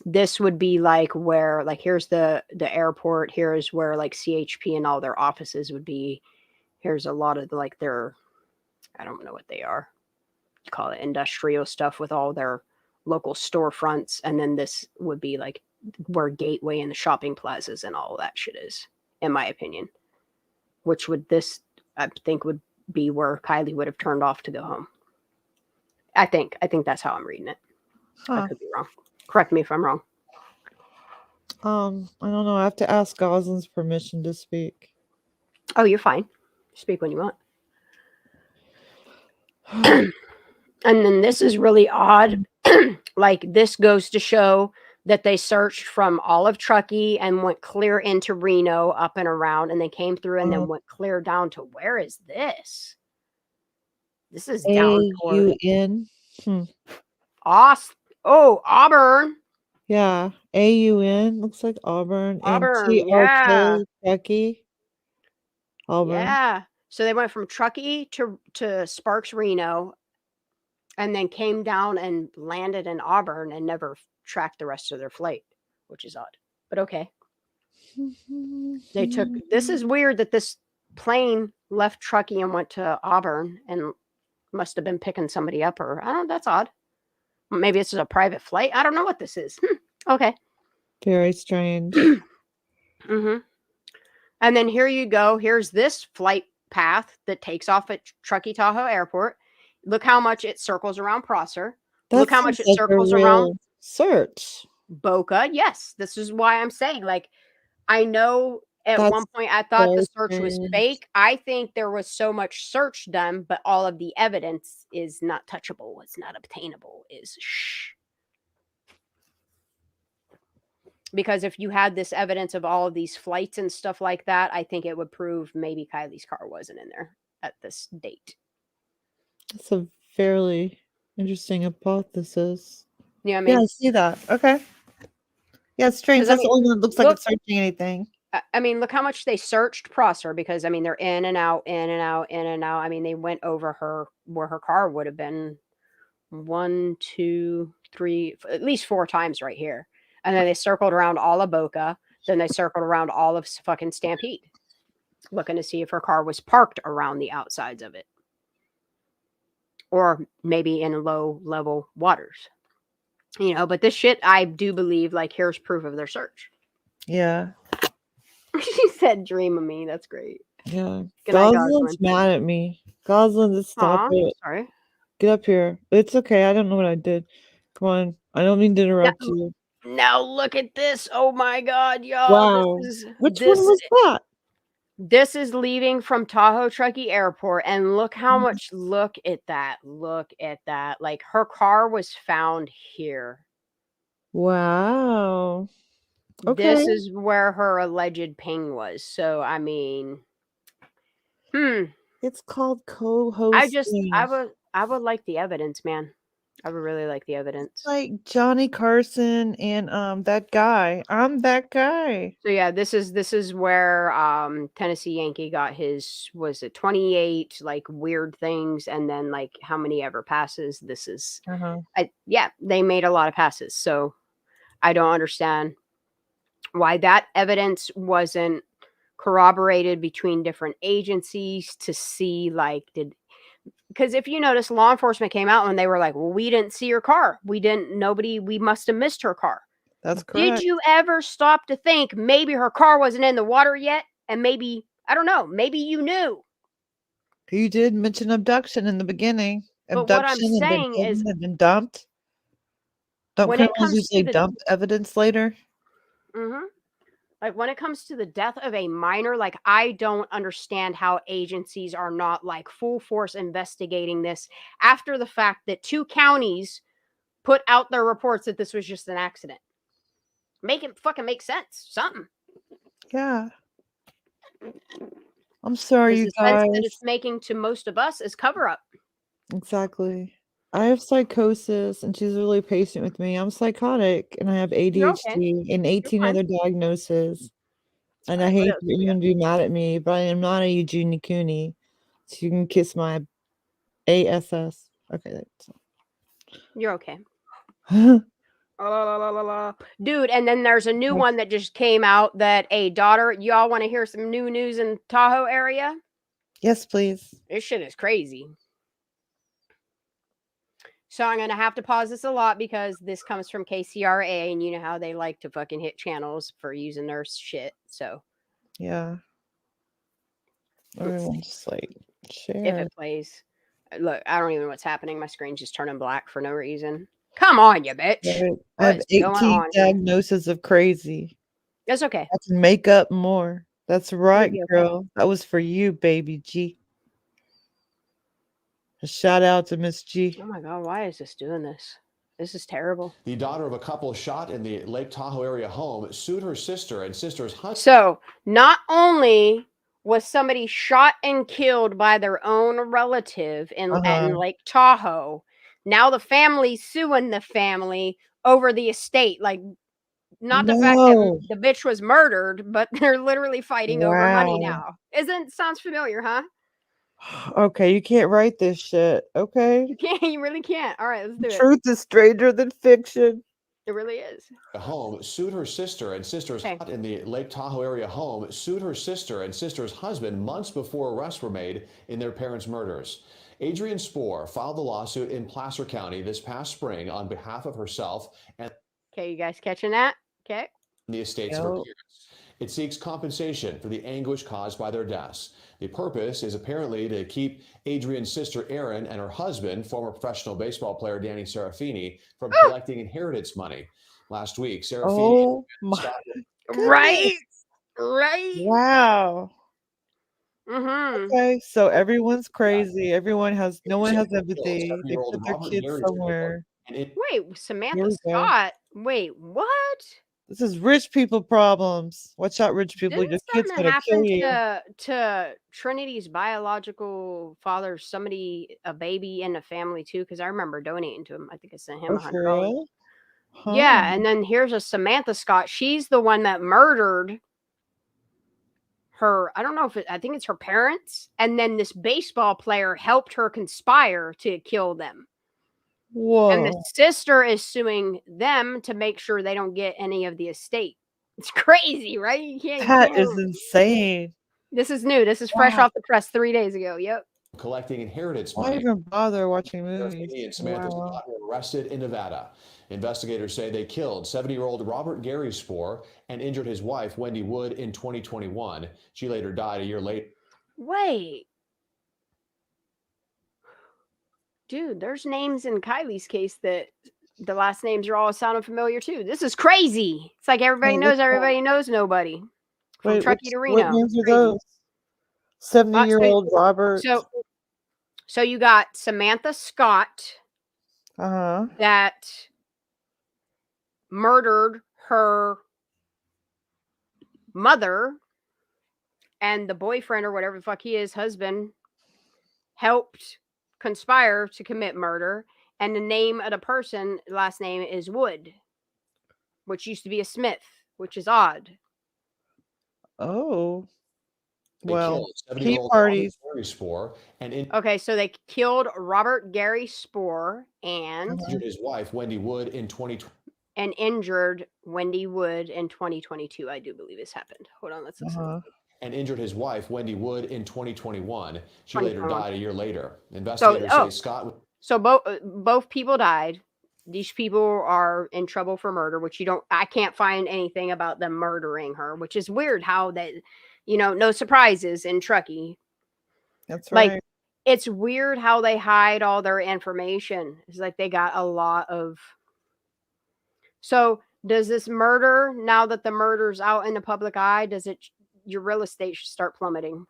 S2: This would be like where, like, here's the airport. Here's where, like, CHP and all their offices would be. Here's a lot of, like, their, I don't know what they are. You call it industrial stuff with all their local storefronts. And then this would be like where Gateway and the shopping plazas and all that shit is, in my opinion. Which would this, I think, would be where Kylie would have turned off to go home. I think that's how I'm reading it. I could be wrong. Correct me if I'm wrong.
S4: I don't know. I have to ask Goslin's permission to speak.
S2: Oh, you're fine. Speak when you want. And then this is really odd. Like, this goes to show that they searched from all of Truckee and went clear into Reno, up and around, and they came through and then went clear down to, where is this? This is down toward
S4: AUN.
S2: Auburn.
S4: Yeah, AUN looks like Auburn.
S2: Auburn,
S4: and
S2: yeah.
S4: Truckee. Auburn.
S2: Yeah. So they went from Truckee to Sparks, Reno, and then came down and landed in Auburn and never tracked the rest of their flight, which is odd. But okay. They took, this is weird that this plane left Truckee and went to Auburn and must have been picking somebody up, or I don't know, that's odd. Maybe this is a private flight. I don't know what this is. Okay.
S4: Very strange.
S2: And then here you go. Here's this flight path that takes off at Truckee Tahoe Airport. Look how much it circles around Prosser. Look how much it circles around
S4: search.
S2: Boca. Yes, this is why I'm saying, like, I know at one point I thought the search was fake. I think there was so much search done, but all of the evidence is not touchable, is not obtainable, is because if you had this evidence of all of these flights and stuff like that, I think it would prove maybe Kylie's car wasn't in there at this date.
S4: That's a fairly interesting hypothesis.
S2: You know what I mean?
S4: Yeah, I see that. Okay. Yeah, it's strange. That's the only one that looks like it's searching anything.
S2: I mean, look how much they searched Prosser, because, I mean, they're in and out, in and out, in and out. I mean, they went over her, where her car would have been 1, 2, 3, at least 4 times right here. And then they circled around all of Boca. Then they circled around all of fucking Stampede, looking to see if her car was parked around the outsides of it. Or maybe in low level waters. You know, but this shit, I do believe, like, here's proof of their search.
S4: Yeah.
S2: She said, dream of me. That's great.
S4: Yeah.
S2: Good night,
S4: Goslin's mad at me. Goslin, just stop it.
S2: Sorry.
S4: Get up here. It's okay. I don't know what I did. Come on. I don't mean to interrupt you.
S2: Now look at this. Oh my God, y'all.
S4: Wow. Which one was that?
S2: This is leaving from Tahoe Truckee Airport. And look how much, look at that. Look at that. Like, her car was found here.
S4: Wow. Okay.
S2: This is where her alleged ping was. So, I mean,
S4: it's called co-hosting.
S2: I would like the evidence, man. I would really like the evidence.
S4: Like Johnny Carson and that guy. I'm that guy.
S2: So yeah, this is where Tennessee Yankee got his, was it 28 like weird things, and then like how many ever passes. This is yeah, they made a lot of passes. So I don't understand why that evidence wasn't corroborated between different agencies to see, like, because if you notice, law enforcement came out and they were like, well, we didn't see her car. We must have missed her car.
S4: That's
S2: Did
S4: correct.
S2: you ever stop to think maybe her car wasn't in the water yet? And maybe, I don't know, maybe you knew.
S4: You did mention abduction in the beginning.
S2: But what I'm
S4: Abduction and then
S2: saying is,
S4: hidden and then dumped. Don't
S2: when it
S4: criminals
S2: comes to
S4: usually
S2: the
S4: dump evidence later?
S2: like when it comes to the death of a minor, like I don't understand how agencies are not like full force investigating this after the fact that 2 counties put out their reports that this was just an accident. Make it fucking make sense. Something.
S4: Yeah. I'm sorry,
S2: Because
S4: you
S2: the sense that it's
S4: guys.
S2: making to most of us is cover up.
S4: Exactly. I have psychosis, and she's really patient with me. I'm psychotic, and I have
S2: You're okay.
S4: ADHD and 18
S2: fine.
S4: other diagnoses. And I
S2: Alright, what
S4: hate
S2: else
S4: for
S2: we got?
S4: anyone to be mad at me, but I am not a Eugenie Cooney. So you can kiss my ASS. Okay.
S2: You're okay. Dude, and then there's a new one that just came out that a daughter, y'all want to hear some new news in Tahoe area?
S4: Yes, please.
S2: This shit is crazy. So I'm going to have to pause this a lot because this comes from KCRA, and you know how they like to fucking hit channels for using their shit. So
S4: Yeah. Everyone just like
S2: if
S4: share.
S2: it plays, look, I don't even know what's happening. My screen's just turning black for no reason. Come on, you bitch.
S4: Right. I
S2: What
S4: have
S2: is going
S4: 18
S2: on here?
S4: diagnoses of crazy.
S2: That's okay.
S4: I can make up more. That's right,
S2: be okay.
S4: girl. That was for you, baby G. A shout out to Miss G.
S2: Oh my God, why is this doing this? This is terrible.
S11: The daughter of a couple shot in the Lake Tahoe area home sued her sister and sister's husband.
S2: So not only was somebody shot and killed by their own relative in Lake Tahoe, now the family's suing the family over the estate. Like, not the fact that the bitch was murdered, but they're literally fighting over money now. Sounds familiar, huh?
S4: Okay, you can't write this shit. Okay.
S2: You can't. You really can't. All right, let's do it.
S4: Truth is stranger than fiction.
S2: It really is.
S11: A home sued her sister and sister's in the Lake Tahoe area home sued her sister and sister's husband months before arrests were made in their parents' murders. Adrienne Spohr filed the lawsuit in Placer County this past spring on behalf of herself and
S2: you guys catching that? Okay.
S11: The estates of her parents. It seeks compensation for the anguish caused by their deaths. The purpose is apparently to keep Adrienne's sister Erin and her husband, former professional baseball player Danny Serafini, from collecting inheritance money. Last week, Serafini
S2: Right.
S4: Wow. Okay, so everyone's crazy. No one has empathy. They put their kids somewhere.
S2: Wait, Samantha Scott. Wait, what?
S4: This is rich people problems. Watch out, rich people. Your kid's gonna kill you.
S2: To Trinity's biological father, a baby in the family too, because I remember donating to him. I think I sent him $100. Yeah, and then here's a Samantha Scott. She's the one that murdered her. I don't know I think it's her parents, and then this baseball player helped her conspire to kill them.
S4: Whoa.
S2: And the sister is suing them to make sure they don't get any of the estate. It's crazy, right? You can't.
S4: Is insane.
S2: This is new. This is fresh off the press 3 days ago. Yep.
S11: Collecting inheritance money.
S4: Why even bother watching movies?
S11: And Samantha Scott were arrested in Nevada. Investigators say they killed 70-year-old Robert Gary Spohr and injured his wife, Wendy Wood, in 2021. She later died a year later.
S2: Wait. Dude, there's names in Kylie's case that the last names are all sounding familiar too. This is crazy. It's like everybody knows nobody. From Truckee to Reno.
S4: What names are those? 70-year-old Robert.
S2: So you got Samantha Scott that murdered her mother, and the boyfriend or whatever the fuck he is, husband, helped conspire to commit murder, and the name of the person, last name is Wood, which used to be a Smith, which is odd.
S4: Oh, well,
S11: key
S4: parties.
S2: Okay, so they killed Robert Gary Spohr and
S11: his wife Wendy Wood in 2020.
S2: and injured Wendy Wood in 2022. I do believe this happened. Hold on, let's listen.
S11: And injured his wife, Wendy Wood, in 2021. She later died a year later.
S2: So,
S11: Investigators say Scott.
S2: So both people died. These people are in trouble for murder, which I can't find anything about them murdering her, which is weird how that, no surprises in Truckee.
S4: That's right.
S2: Like, it's weird how they hide all their information. It's like they got a lot of. So does this murder, now that the murder's out in the public eye, your real estate should start plummeting?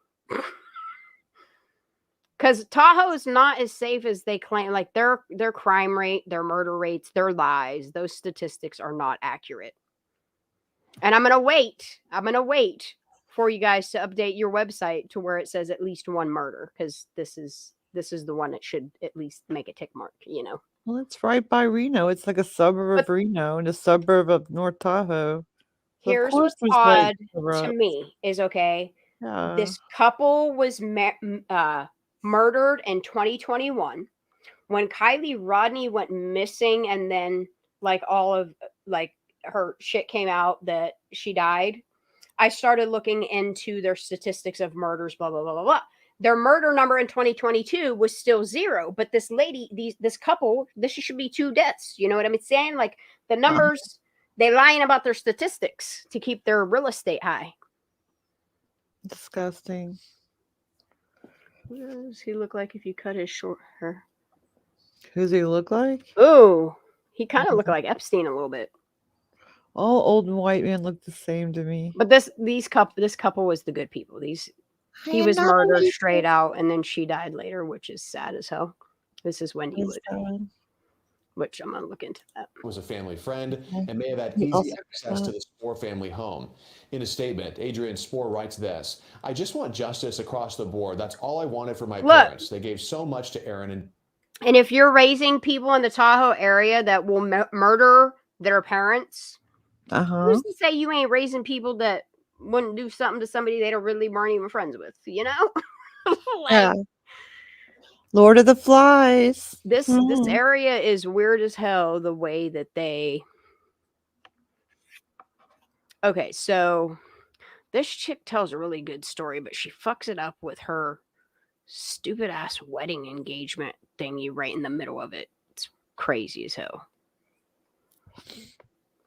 S2: Because Tahoe is not as safe as they claim. Like their crime rate, their murder rates, their lies, those statistics are not accurate. And I'm gonna wait for you guys to update your website to where it says at least one murder, because this is the one that should at least make a tick mark.
S4: Well, it's right by Reno. It's like a suburb of Reno and a suburb of North Tahoe. So
S2: Here's what's odd to me is, okay, this couple was murdered in 2021 when Kylie Rodney went missing, and then like all of her shit came out that she died. I started looking into their statistics of murders, blah blah blah blah blah. Their murder number in 2022 was still 0, but this lady, this couple, this should be 2 deaths. You know what I'm saying? Like the numbers, they lying about their statistics to keep their real estate high.
S4: Disgusting.
S2: What does he look like if you cut his short hair?
S4: Who does he look like?
S2: Oh, he kind of looked like Epstein a little bit.
S4: All old and white men look the same to me.
S2: But this couple was the good people. He was murdered straight out, and then she died later, which is sad as hell. This is Wendy Wood, which I'm gonna look into that.
S11: Was a family friend and may have had easy access to the Spoor family home. In a statement, Adrian Spoor writes this: "I just want justice across the board. That's all I wanted for my parents. They gave so much to Aaron
S2: and if you're raising people in the Tahoe area that will murder their parents, who's to say you ain't raising people that wouldn't do something to somebody they weren't even friends with,
S4: Yeah. Lord of the Flies.
S2: This area is weird as hell, the way that they. Okay, so this chick tells a really good story, but she fucks it up with her stupid ass wedding engagement thingy right in the middle of it. It's crazy as hell.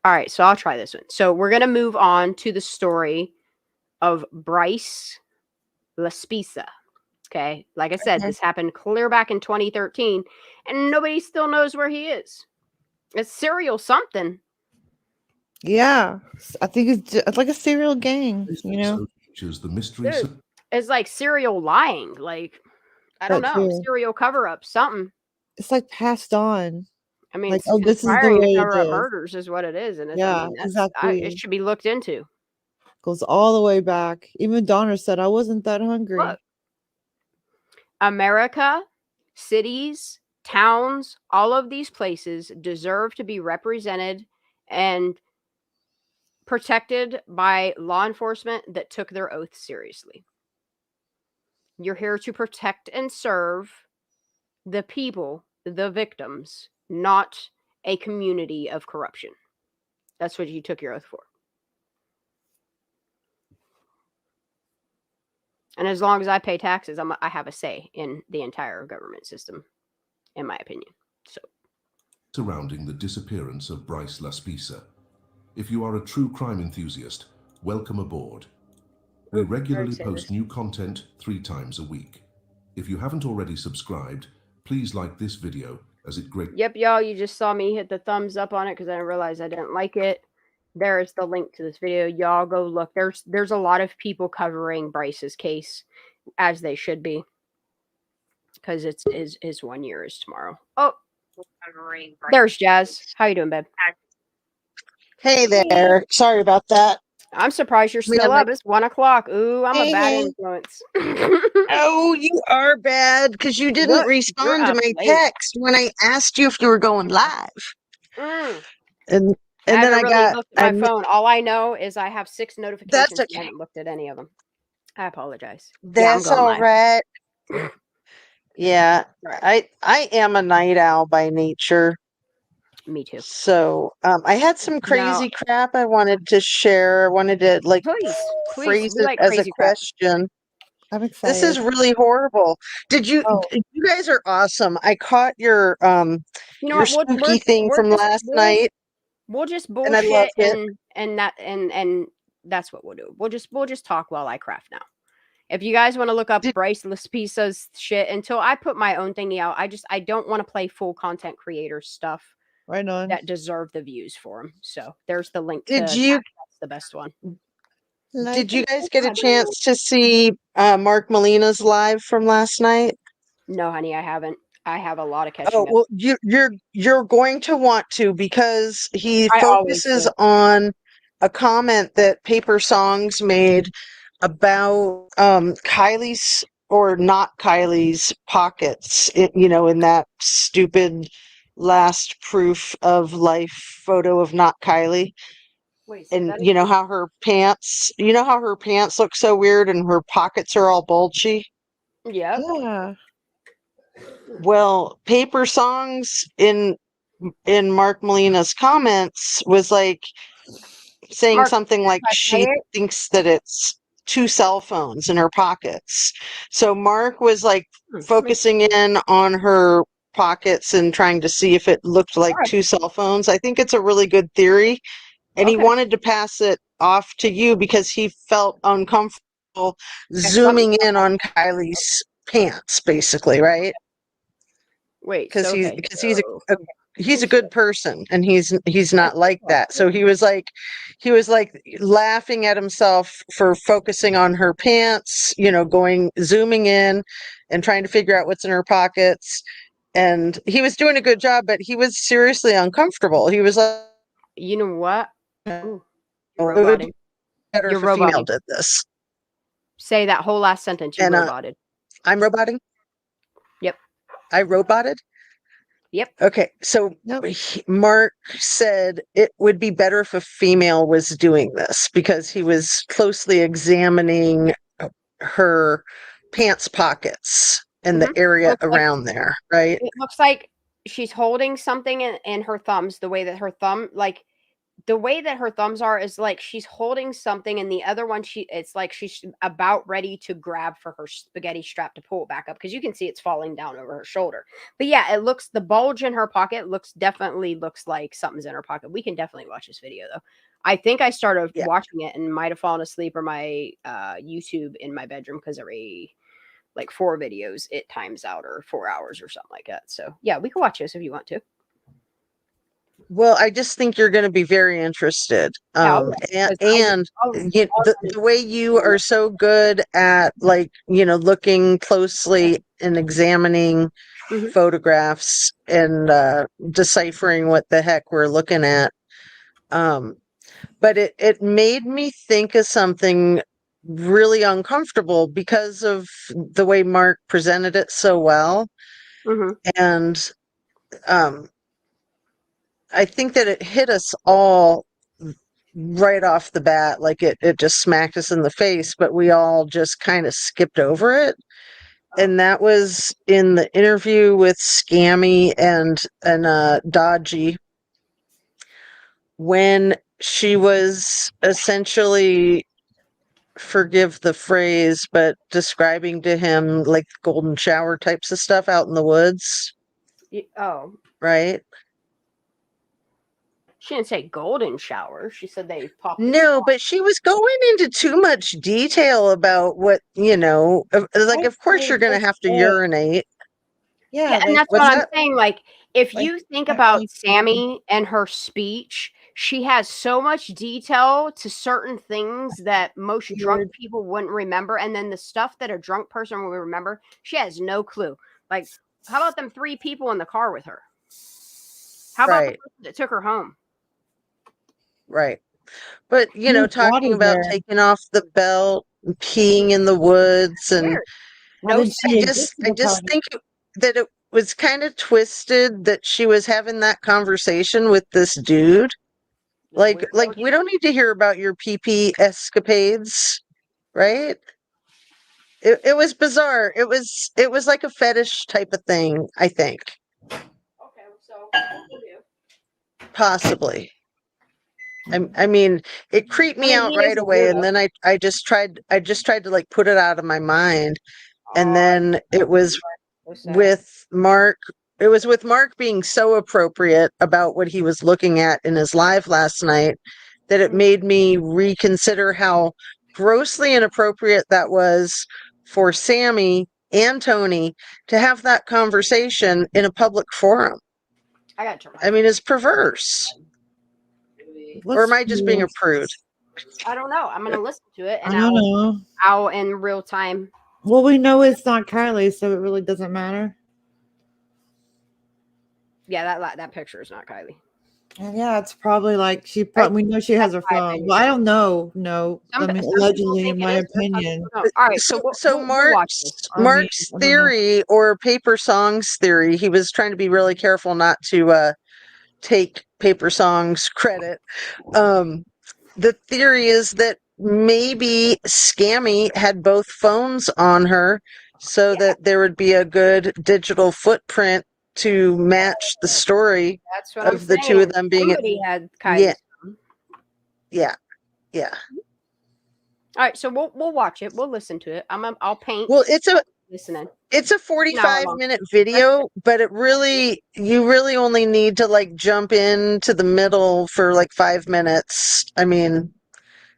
S2: All right, so I'll try this one. So we're going to move on to the story of Bryce Laspisa. Okay, like I said, this happened clear back in 2013, and nobody still knows where he is. It's serial something.
S4: Yeah, I think it's like a serial gang,
S12: The mystery.
S2: Dude, it's like serial lying. Like, I don't know, serial cover-up, something.
S4: It's like passed on.
S2: I mean,
S4: like,
S2: it's
S4: this is the
S2: conspiring
S4: way
S2: to cover up
S4: it is.
S2: murders is what it is. And
S4: exactly.
S2: It should be looked into.
S4: Goes all the way back. Even Donner said, I wasn't that hungry.
S2: Look, America, cities, towns, all of these places deserve to be represented and protected by law enforcement that took their oath seriously. You're here to protect and serve the people, the victims, not a community of corruption. That's what you took your oath for. And as long as I pay taxes, I have a say in the entire government system, in my opinion. So,
S12: surrounding the disappearance of Bryce Laspisa. If you are a true crime enthusiast, welcome aboard. We regularly post new content 3 times a week. If you haven't already subscribed, please like this video as it greatly.
S2: Yep, y'all, you just saw me hit the thumbs up on it because I realized I didn't like it. There is the link to this video. Y'all go look. There's a lot of people covering Bryce's case, as they should be, because his 1 year is tomorrow. Oh, there's Jazz. How you doing, babe?
S13: Hey there. Sorry about that.
S2: I'm surprised you're still up. It's 1 o'clock. Ooh, I'm a bad influence.
S13: Oh, you are bad because you didn't respond to my text when I asked you if you were going live. And then I got
S2: looked at my phone. All I know is I have 6 notifications.
S13: That's okay.
S2: I haven't looked at any of them. I apologize.
S13: That's all right. Yeah, I am a night owl by nature.
S2: Me too.
S13: So I had some crazy crap I wanted to share. I wanted to
S2: Please,
S13: phrase
S2: we
S13: it
S2: like
S13: as a
S2: crazy crap.
S13: question.
S4: I'm
S13: This is
S4: excited.
S13: really horrible. You guys are awesome. I caught your
S2: You know
S13: your
S2: what?
S13: spooky thing from last night.
S2: We'll just
S13: And I loved
S2: bullshit
S13: it.
S2: and that's what we'll do. We'll just talk while I craft now. If you guys want to look up Bryce Laspisa's shit, until I put my own thingy out, I don't want to play full content creator stuff
S4: Right on.
S2: that deserve the views for them. So there's the link to
S13: Did
S2: that.
S13: you
S2: That's the best one.
S13: Did you guys get a chance to see Mark Molina's live from last night?
S2: No, honey, I haven't. I have a lot of
S13: Oh
S2: catching up.
S13: well, you're going to want to, because he
S2: I always
S13: focuses
S2: do.
S13: on a comment that Paper Songs made about Kylie's or not Kylie's pockets. In that stupid last proof of life photo of not Kylie.
S2: Wait, say
S13: And
S2: that
S13: you know
S2: again?
S13: how her pants look so weird and her pockets are all bulgy?
S2: Yep.
S4: Yeah.
S13: Well, Paper Songs in Mark Molina's comments was saying
S2: Mark,
S13: something like
S2: can I
S13: she
S2: say it?
S13: thinks that it's 2 cell phones in her pockets. So Mark was focusing in on her pockets and trying to see if it looked like
S2: Alright.
S13: 2 cell phones. I think it's a really good theory. And he
S2: Okay.
S13: wanted to pass it off to you because he felt uncomfortable zooming in on Kylie's pants, basically, right?
S2: Wait,
S13: Because
S2: so okay.
S13: he's a good person, and he's not like
S2: Oh,
S13: that. So he was laughing at himself for focusing on her pants, zooming in and trying to figure out what's in her pockets. And he was doing a good job, but he was seriously uncomfortable. He was like,
S2: you know what? Ooh,
S13: it would be better
S2: You're
S13: if a female
S2: roboting.
S13: did this.
S2: Say that whole last sentence. You
S13: And
S2: roboted.
S13: I'm roboting?
S2: Yep.
S13: I roboted?
S2: Yep.
S13: Okay, so Mark said it would be better if a female was doing this because he was closely examining her pants pockets and the area
S2: Looks like,
S13: around there, right?
S2: it looks like she's holding something in her thumbs. The way that her thumbs are is like she's holding something, and the other one it's like she's about ready to grab for her spaghetti strap to pull it back up, because you can see it's falling down over her shoulder. But yeah, the bulge in her pocket definitely looks like something's in her pocket. We can definitely watch this video though. I think I started watching it and might have fallen asleep, or my YouTube in my bedroom, because every 4 videos it times out, or 4 hours or something like that. So yeah, we can watch this if you want to.
S13: Well, I just think you're going to be very interested.
S2: Yeah,
S13: And the way you are so good at looking closely and examining photographs and deciphering what the heck we're looking at. But it made me think of something really uncomfortable because of the way Mark presented it so well. And I think that it hit us all right off the bat, like it just smacked us in the face, but we all just kind of skipped over it. And that was in the interview with Scammy and Dodgy, when she was essentially, forgive the phrase, but describing to him like golden shower types of stuff out in the woods.
S2: Oh.
S13: Right?
S2: She didn't say golden shower. She said they popped.
S13: No, but she was going into too much detail about what, of course you're going to have to urinate.
S2: Yeah, and that's what I'm saying. Like, if you think about Sammy and her speech, she has so much detail to certain things that most drunk people wouldn't remember. And then the stuff that a drunk person will remember, she has no clue. Like, how about them 3 people in the car with her? How about the person that took her home?
S13: Right. But, talking about taking off the belt, and peeing in the woods, and I just think that it was kind of twisted that she was having that conversation with this dude. Like we don't need to hear about your pee escapades, right? It was bizarre. It was like a fetish type of thing, I think.
S2: Okay, so what we'll do
S13: Possibly. I mean, it creeped me out
S2: he
S13: right
S2: is a
S13: away, and
S2: weirdo.
S13: then I just tried to like put it out of my mind, and then it was with Mark. It was with Mark being so appropriate about what he was looking at in his live last night that it made me reconsider how grossly inappropriate that was for Sammy and Tony to have that conversation in a public forum.
S2: I got to turn my
S13: I mean, it's perverse. Or
S4: What's
S13: am I just being a prude?
S2: I don't know. I'm gonna listen to it,
S4: I
S2: and
S4: don't know.
S2: I'll in real time.
S4: Well, we know it's not Kylie, so it really doesn't matter.
S2: Yeah, that picture is not Kylie.
S4: And yeah, it's probably like she probably, we know she has her
S2: That's my
S4: phone.
S2: opinion.
S4: Well, I don't know. No, I
S2: Some
S4: mean,
S2: people
S4: allegedly,
S2: think
S4: in
S2: it
S4: my
S2: is, some people
S4: opinion.
S2: don't. All right,
S13: So
S2: we'll watch this.
S13: Mark's
S4: I don't know.
S13: theory, or Paper Song's theory, he was trying to be really careful not to take Paper Song's credit. The theory is that maybe Scammy had both phones on her so that there would be a good digital footprint to match the story
S2: That's what I'm
S13: of the two of
S2: saying.
S13: them being
S2: Somebody had Kylie's
S13: yeah,
S2: phone.
S13: yeah.
S2: All right, so we'll watch it. We'll listen to it. I'll paint.
S13: Well,
S2: listening.
S13: it's a 45-minute video, but you really only need to like jump into the middle for like 5 minutes. I mean,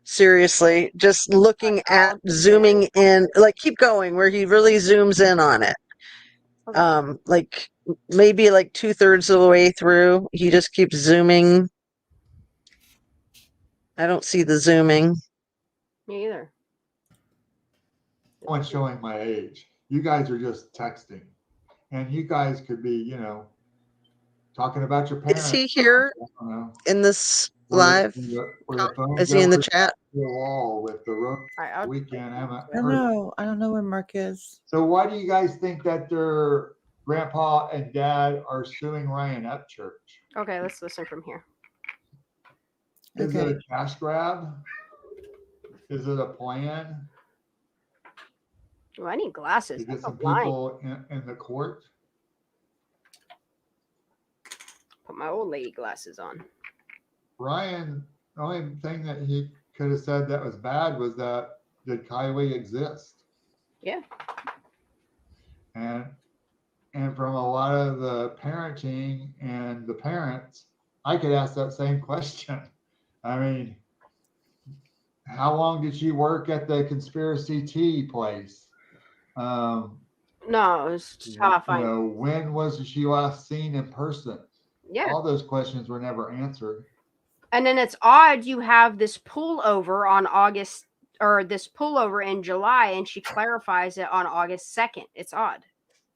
S13: seriously, just looking at zooming in, like keep going where he really zooms in on it. Like maybe like 2/3 of the way through, he just keeps zooming. I don't see the zooming.
S2: Me either.
S14: I'm showing my age. You guys are just texting, and you guys could be, talking about your parents.
S13: Is he here in this live? Is he in the chat?
S14: The wall with the weekend.
S4: I don't know. I don't know where Mark is.
S14: So why do you guys think that their grandpa and dad are suing Ryan Upchurch?
S2: Okay, let's listen from here.
S14: Is it a cash grab? Is it a plan?
S2: Oh, I need glasses.
S14: To get
S2: That's
S14: some
S2: a blind.
S14: people in the court?
S2: Put my old lady glasses on.
S14: Ryan, the only thing that he could have said that was bad was that, did Kylie exist?
S2: Yeah.
S14: And from a lot of the parenting and the parents, I could ask that same question. I mean, how long did she work at the conspiracy tea place?
S2: No, it's tough.
S14: When was she last seen in person?
S2: Yeah.
S14: All those questions were never answered.
S2: And then it's odd you have this pullover on August, or this pullover in July, and she clarifies it on August 2nd. It's odd.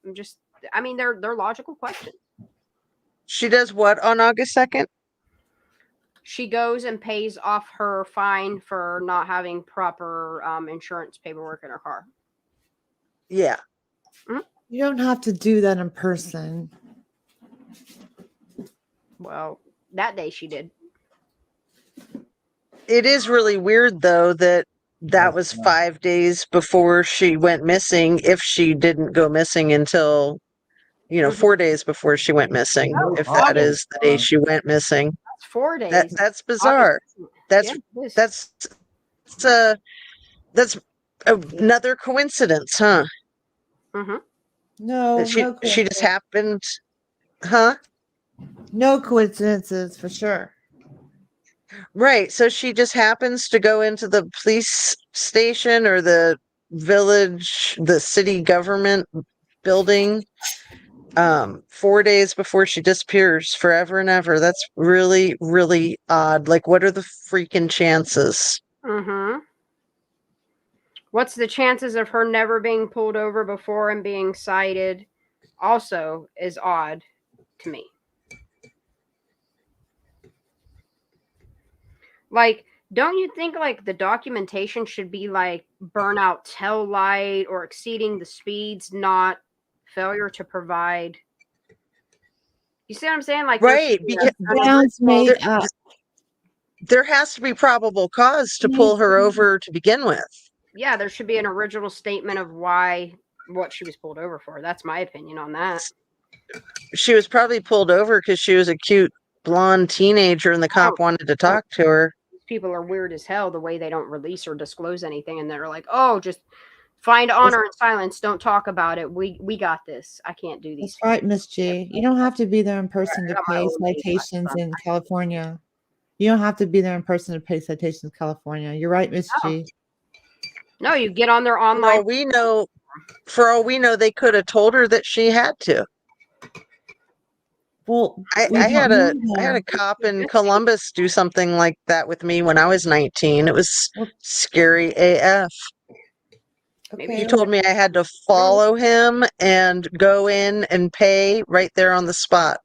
S2: They're logical questions.
S13: She does what on August 2nd?
S2: She goes and pays off her fine for not having proper insurance paperwork in her car.
S13: Yeah.
S4: You don't have to do that in person.
S2: Well, that day she did.
S13: It is really weird, though, that was 5 days before she went missing, if she didn't go missing until, 4 days before she went missing, if that is the day she went missing.
S2: That's 4 days.
S13: That's bizarre. That's another coincidence, huh?
S2: Mm-hmm.
S4: No,
S13: she just happened, huh?
S4: No coincidences for sure.
S13: Right. So she just happens to go into the police station or the village, the city government building 4 days before she disappears forever and ever. That's really, really odd. Like, what are the freaking chances?
S2: Mm-hmm. What's the chances of her never being pulled over before and being cited also is odd to me. Like, don't you think like the documentation should be like burnout tail light or exceeding the speeds, not failure to provide? You see what I'm saying? Like,
S13: right, because there has to be probable cause to pull her over to begin with.
S2: Yeah, there should be an original statement of what she was pulled over for. That's my opinion on that.
S13: She was probably pulled over because she was a cute blonde teenager and the cop wanted to talk to her.
S2: These people are weird as hell the way they don't release or disclose anything, and they're like, "Oh, just find honor and silence. Don't talk about it. We got this. I can't do these."
S4: That's right, Miss G. You don't have to be there in person
S2: I
S4: to
S2: got my
S4: pay
S2: own thing.
S4: citations in California. You don't have to be there in person to pay citations in California. You're right, Miss G.
S2: No, you get on their online.
S13: For all we know, they could have told her that she had to.
S4: Well,
S13: I had a cop in Columbus do something like that with me when I was 19. It was scary AF. He told me I had to follow him and go in and pay right there on the spot.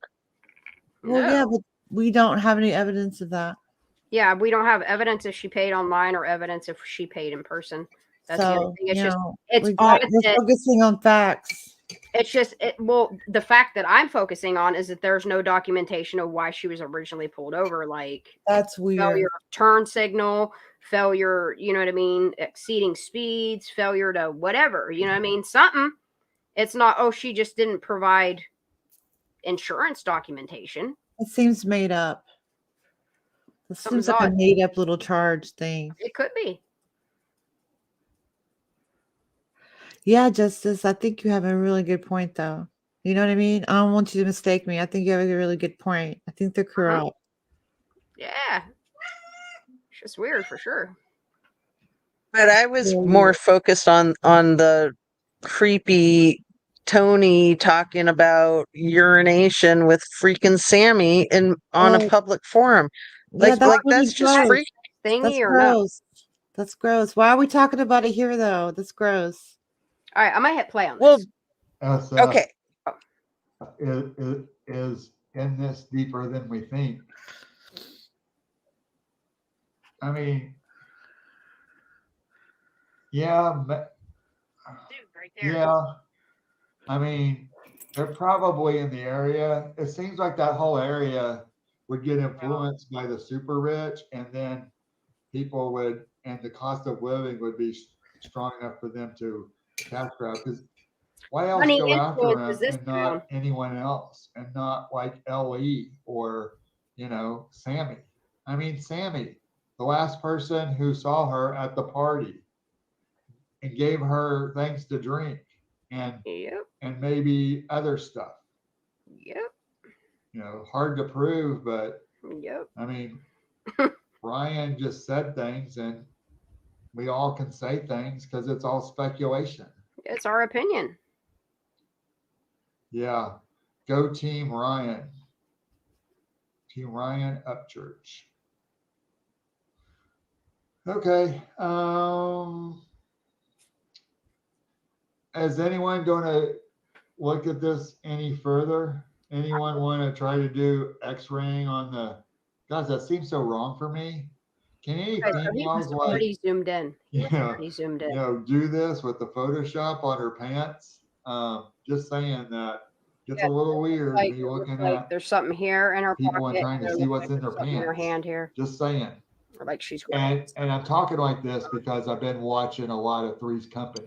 S4: Well, yeah, but we don't have any evidence of that.
S2: Yeah, we don't have evidence if she paid online or evidence if she paid in person. That's the only
S4: So,
S2: thing. It's
S4: you
S2: just
S4: know,
S2: it's
S4: we're
S2: odd.
S4: focusing on facts.
S2: It's just the fact that I'm focusing on is that there's no documentation of why she was originally pulled over. Like
S4: That's weird.
S2: Failure of turn signal, failure, you know what I mean, exceeding speeds, failure to whatever, you know what I mean, something. It's not, oh, she just didn't provide insurance documentation.
S4: It seems made up. It seems like a made up little charge thing.
S2: It could be.
S4: Yeah, Justice, I think you have a really good point, though. You know what I mean? I don't want you to mistake me. I think you have a really good point. I think they're corrupt.
S2: Yeah. It's just weird for sure.
S13: But I was more focused on the creepy Tony talking about urination with freaking Sammy on a public forum. Like, that's just freaky.
S4: That's gross. That's gross. Why are we talking about it here, though? That's gross.
S2: All right, I might hit play on this.
S13: Okay.
S14: Is in this deeper than we think. I mean, yeah, yeah. I mean, they're probably in the area. It seems like that whole area would get influenced by the super rich, and then people would, and the cost of living would be strong enough for them to cash grab. Because why else go after him and not anyone else, and not like LE or, you know, Sammy? I mean, Sammy, the last person who saw her at the party and gave her things to drink and maybe other stuff.
S2: Yep.
S14: You know, hard to prove, but
S2: yep.
S14: I mean, Ryan just said things, and we all can say things because it's all speculation.
S2: It's our opinion.
S14: Yeah. Go Team Ryan. Team Ryan Upchurch. Okay. Is anyone going to look at this any further? Anyone want to try to do X-raying on the... Guys, that seems so wrong for me. Can any females
S2: already zoomed in?
S14: Yeah,
S2: he zoomed in.
S14: You know, do this with the Photoshop on her pants? Just saying that gets a little weird.
S2: Like,
S14: me looking
S2: like
S14: at
S2: there's something here in her
S14: people
S2: pocket,
S14: and trying to see what's in their
S2: something in her
S14: pants.
S2: hand here.
S14: Just saying.
S2: Or like she's
S14: and I'm talking like this because I've been watching a lot of Three's Company.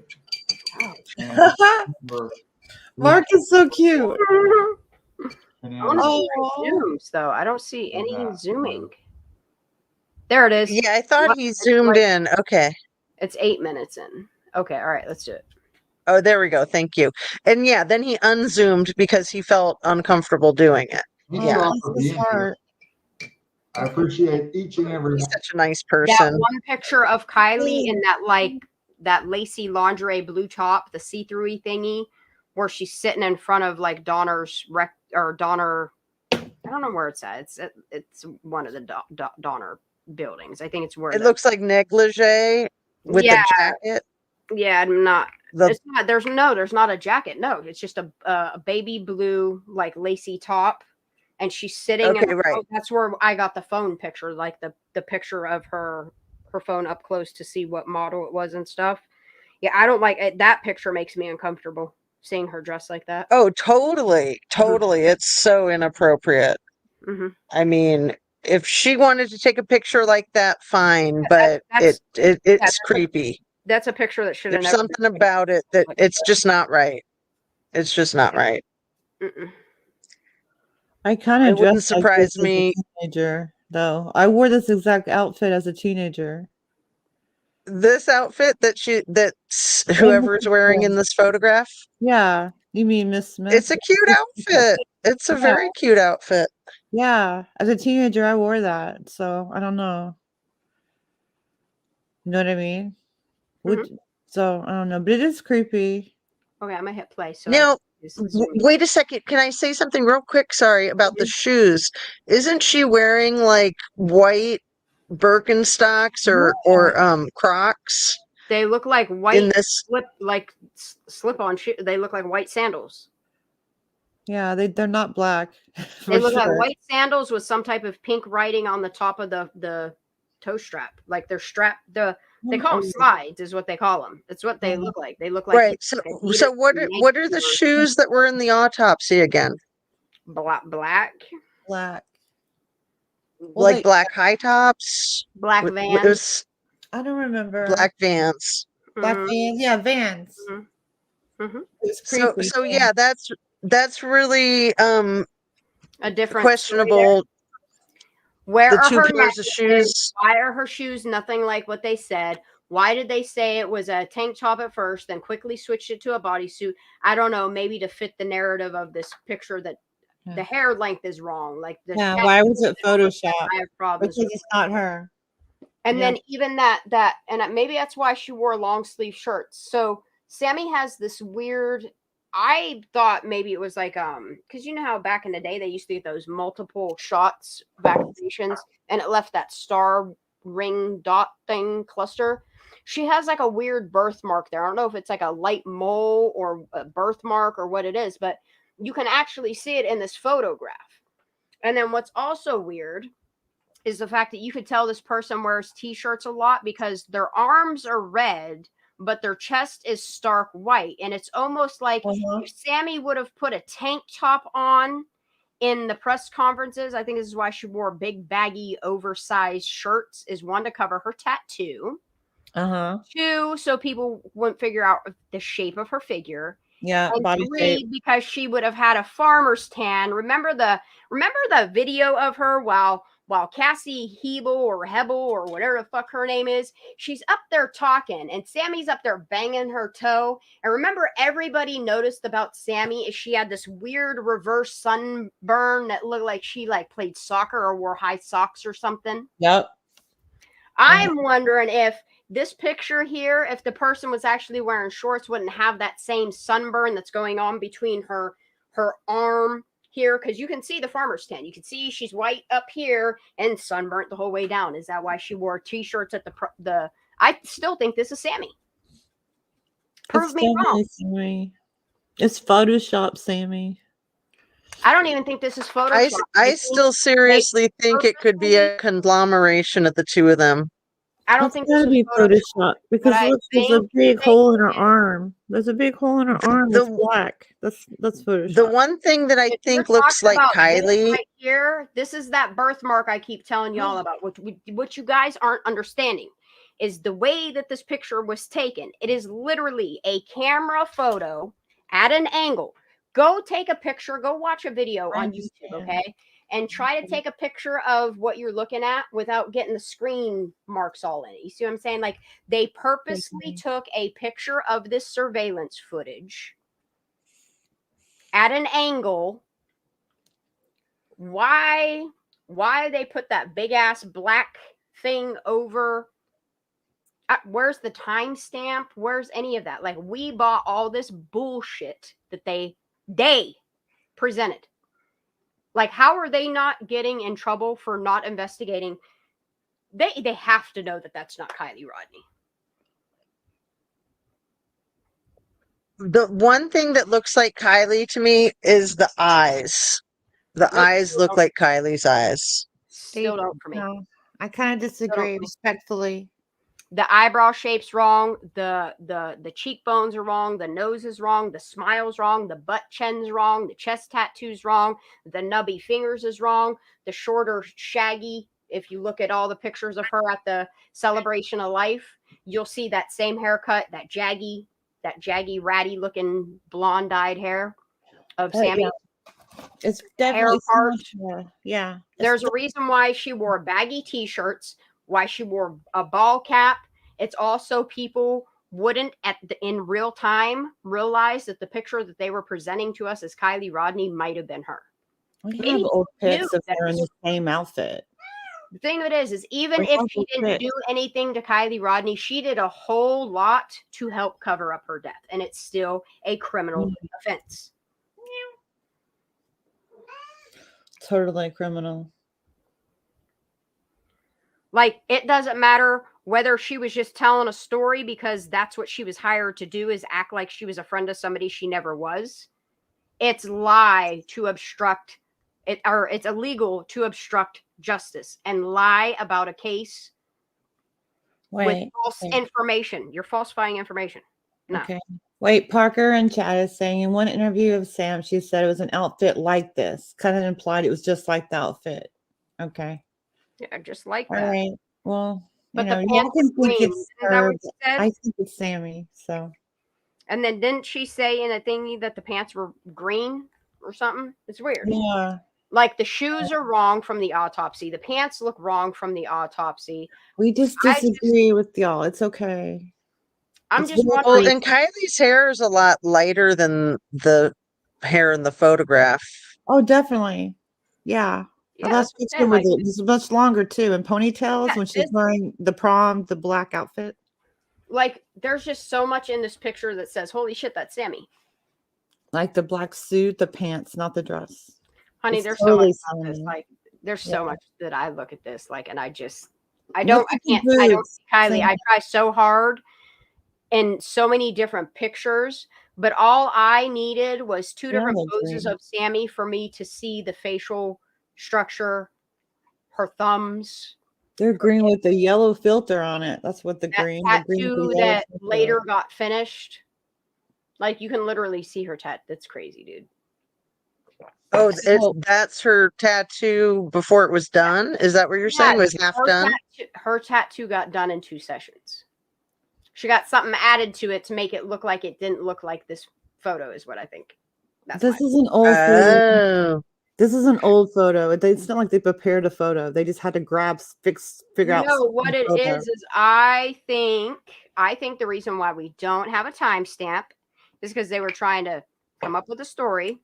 S4: Mark is so cute.
S2: I want to see zooms though. I don't see any zooming. There it is.
S13: Yeah, I thought he zoomed in. Okay.
S2: It's 8 minutes in. Okay, all right, let's do it.
S13: Oh, there we go. Thank you. And yeah, then he unzoomed because he felt uncomfortable doing it.
S14: Yeah. I appreciate each and every one.
S13: He's such a nice person.
S2: That one picture of Kylie in that that lacy lingerie blue top, the see-through thingy, where she's sitting in front of like Donner's Donner. I don't know where it's at. It's one of the Donner buildings. I think it's where
S13: it looks like negligee with the jacket.
S2: Yeah, it's not. There's not a jacket. No, it's just a baby blue like lacy top, and she's sitting.
S13: Okay, right.
S2: That's where I got the phone picture, like the picture of her phone up close to see what model it was and stuff. Yeah, I don't like it. That picture makes me uncomfortable seeing her dressed like that.
S13: Oh, totally. It's so inappropriate.
S2: Mm-hmm.
S13: I mean, if she wanted to take a picture like that, fine, but it's creepy.
S2: That's a picture that should have
S13: There's
S2: never
S13: something about it that it's just not right. It's just not right.
S2: Mm-mm.
S4: I kind
S13: It
S4: of
S13: wouldn't
S4: dressed like this
S13: surprise
S4: as a
S13: me.
S4: teenager, though. I wore this exact outfit as a teenager.
S13: This outfit that
S4: And
S13: whoever's wearing in this photograph,
S4: yeah, you mean Miss Smith?
S13: it's a cute outfit. It's a
S4: Yeah,
S13: very cute outfit.
S4: yeah. As a teenager, I wore that, so I don't know. You know what I mean? So I don't know, but it is creepy.
S2: Okay, I'm gonna hit play. So
S13: Now, wait a second. Can I say something real quick? Sorry about the shoes. Isn't she wearing like white Birkenstocks or Crocs?
S2: They look like white
S13: in this.
S2: slip-on shoe. They look like white sandals.
S4: Yeah, they're not black.
S2: They
S4: For
S2: look like
S4: sure.
S2: white sandals with some type of pink writing on the top of the toe strap. Like they're strapped. They call them slides, is what they call them. It's what they look like. They look like
S13: Right. So what are the shoes that were in the autopsy again?
S2: Black.
S13: Like black high tops?
S2: Black Vans.
S4: I don't remember.
S13: Black Vans.
S4: Black Vans. Yeah, Vans. It's creepy.
S13: So yeah, that's really
S2: a different
S13: questionable.
S2: Where
S13: the
S2: are
S13: two
S2: her
S13: pairs of
S2: necklaces?
S13: shoes.
S2: Why are her shoes nothing like what they said? Why did they say it was a tank top at first, then quickly switched it to a bodysuit? I don't know, maybe to fit the narrative of this picture that the hair length is wrong. Like the
S4: Why was it Photoshop?
S2: I have problems
S4: Because it's not her.
S2: and then even that and maybe that's why she wore long sleeve shirts. So Sammy has this weird. I thought maybe it was like because you know how back in the day they used to get those multiple shots vaccinations and it left that star ring dot thing cluster. She has like a weird birthmark there. I don't know if it's like a light mole or a birthmark or what it is, but you can actually see it in this photograph. And then what's also weird is the fact that you could tell this person wears t-shirts a lot because their arms are red, but their chest is stark white. And it's almost like if Sammy would have put a tank top on in the press conferences, I think this is why she wore big, baggy, oversized shirts, is one, to cover her tattoo. Two, so people wouldn't figure out the shape of her figure.
S4: Yeah,
S2: and
S4: body
S2: three,
S4: shape.
S2: because she would have had a farmer's tan. Remember the video of her while Cassie Hebel or Hebel or whatever the fuck her name is, she's up there talking and Sammy's up there banging her toe. And remember, everybody noticed about Sammy is she had this weird reverse sunburn that looked like she like played soccer or wore high socks or something.
S4: Yep.
S2: I'm wondering if this picture here, if the person was actually wearing shorts, wouldn't have that same sunburn that's going on between her arm here, because you can see the farmer's tan. You can see she's white up here and sunburnt the whole way down. Is that why she wore t-shirts at the? I still think this is Sammy. Prove me wrong.
S4: Sammy. It's Photoshop, Sammy.
S2: I don't even think this is Photoshop.
S13: I still seriously think it could be a conglomeration of the two of them.
S2: I don't think
S4: this is Photoshop because look, there's a big hole in her arm. There's a big hole in her arm that's black. That's Photoshop.
S13: The one thing that I think looks like Kylie
S2: right here, this is that birthmark I keep telling y'all about. What you guys aren't understanding is the way that this picture was taken. It is literally a camera photo at an angle. Go take a picture. Go watch a video on YouTube, okay? And try to take a picture of what you're looking at without getting the screen marks all in it. You see what I'm saying? Like they purposely took a picture of this surveillance footage at an angle. Why they put that big ass black thing over? Where's the timestamp? Where's any of that? Like we bought all this bullshit that they presented. Like, how are they not getting in trouble for not investigating? They have to know that that's not Kylie Rodney.
S13: The one thing that looks like Kylie to me is the eyes. The eyes look like Kylie's eyes.
S2: Still don't for me.
S4: No, I kind of disagree respectfully.
S2: The eyebrow shape's wrong. The cheekbones are wrong. The nose is wrong. The smile's wrong. The butt chin's wrong. The chest tattoo's wrong. The nubby fingers is wrong. The shorter shaggy. If you look at all the pictures of her at the celebration of life, you'll see that same haircut, that jaggy, ratty looking blonde-dyed hair of Sammy.
S4: It's
S2: hair
S4: definitely so
S2: parts.
S4: much, yeah.
S2: There's a reason why she wore baggy t-shirts, why she wore a ball cap. It's also people wouldn't in real time realize that the picture that they were presenting to us as Kylie Rodney might have been her.
S4: We have
S2: Maybe
S4: old
S2: knew
S4: pics of
S2: that
S4: her in
S2: was-
S4: the same outfit.
S2: The thing of it is even
S4: We
S2: if
S4: have
S2: she
S4: old
S2: didn't
S4: pics.
S2: do anything to Kylie Rodney, she did a whole lot to help cover up her death, and it's still a criminal offense.
S4: Totally criminal.
S2: Like, it doesn't matter whether she was just telling a story because that's what she was hired to do, is act like she was a friend of somebody she never was. It's lie to obstruct it, or it's illegal to obstruct justice and lie about a case with false information. You're falsifying information. No.
S4: Okay. Wait, Parker in chat is saying in one interview of Sam, she said it was an outfit like this. Kind of implied it was just like the outfit. Okay.
S2: Yeah, just like
S4: All
S2: that.
S4: right. Well,
S2: But
S4: you know,
S2: the
S4: y'all
S2: pants
S4: can
S2: were
S4: think
S2: green.
S4: it's
S2: Isn't that
S4: her,
S2: what she
S4: but
S2: said?
S4: I think it's Sammy. So
S2: And then didn't she say in a thingy that the pants were green or something? It's weird.
S4: yeah.
S2: Like the shoes are wrong from the autopsy. The pants look wrong from the autopsy.
S4: We just disagree with y'all. It's okay.
S2: I'm
S4: It's
S2: just
S4: very
S13: Oh,
S2: wondering.
S13: and Kylie's hair is a lot lighter than the hair in the photograph.
S4: Oh, definitely. Yeah.
S2: Yeah,
S4: The last
S2: that's what
S4: picture
S2: I'm
S4: with
S2: saying,
S4: it was much longer too. And ponytails
S2: Yeah,
S4: when she's
S2: this-
S4: wearing the prom, the black outfit.
S2: like there's just so much in this picture that says, "Holy shit, that's Sammy."
S4: Like the black suit, the pants, not the dress.
S2: Honey,
S4: It's
S2: there's so
S4: totally
S2: much about this.
S4: Sammy.
S2: Like, there's
S4: Yeah.
S2: so much that I look at this like, and I
S4: Look at the
S2: I don't
S4: boobs,
S2: see Kylie.
S4: Sammy.
S2: I try so hard in so many different pictures, but all I needed was two
S4: Yeah,
S2: different
S4: they're
S2: poses
S4: green.
S2: of Sammy for me to see the facial structure, her thumbs,
S4: They're green with the yellow filter on it. That's what the
S2: that
S4: green with
S2: tattoo
S4: the yellow
S2: that
S4: filter.
S2: later got finished. Like, you can literally see her tat. That's crazy, dude.
S13: Oh, that's her tattoo before it was done? Is that what you're saying? It was half done?
S2: Her tattoo got done in 2 sessions. She got something added to it to make it look like it didn't look like this photo, is what I think.
S4: This is an old photo. This is an old photo. It's not like they prepared a photo. They just had to figure out.
S2: No, what it
S4: photo.
S2: is I think the reason why we don't have a timestamp is because they were trying to come up with a story.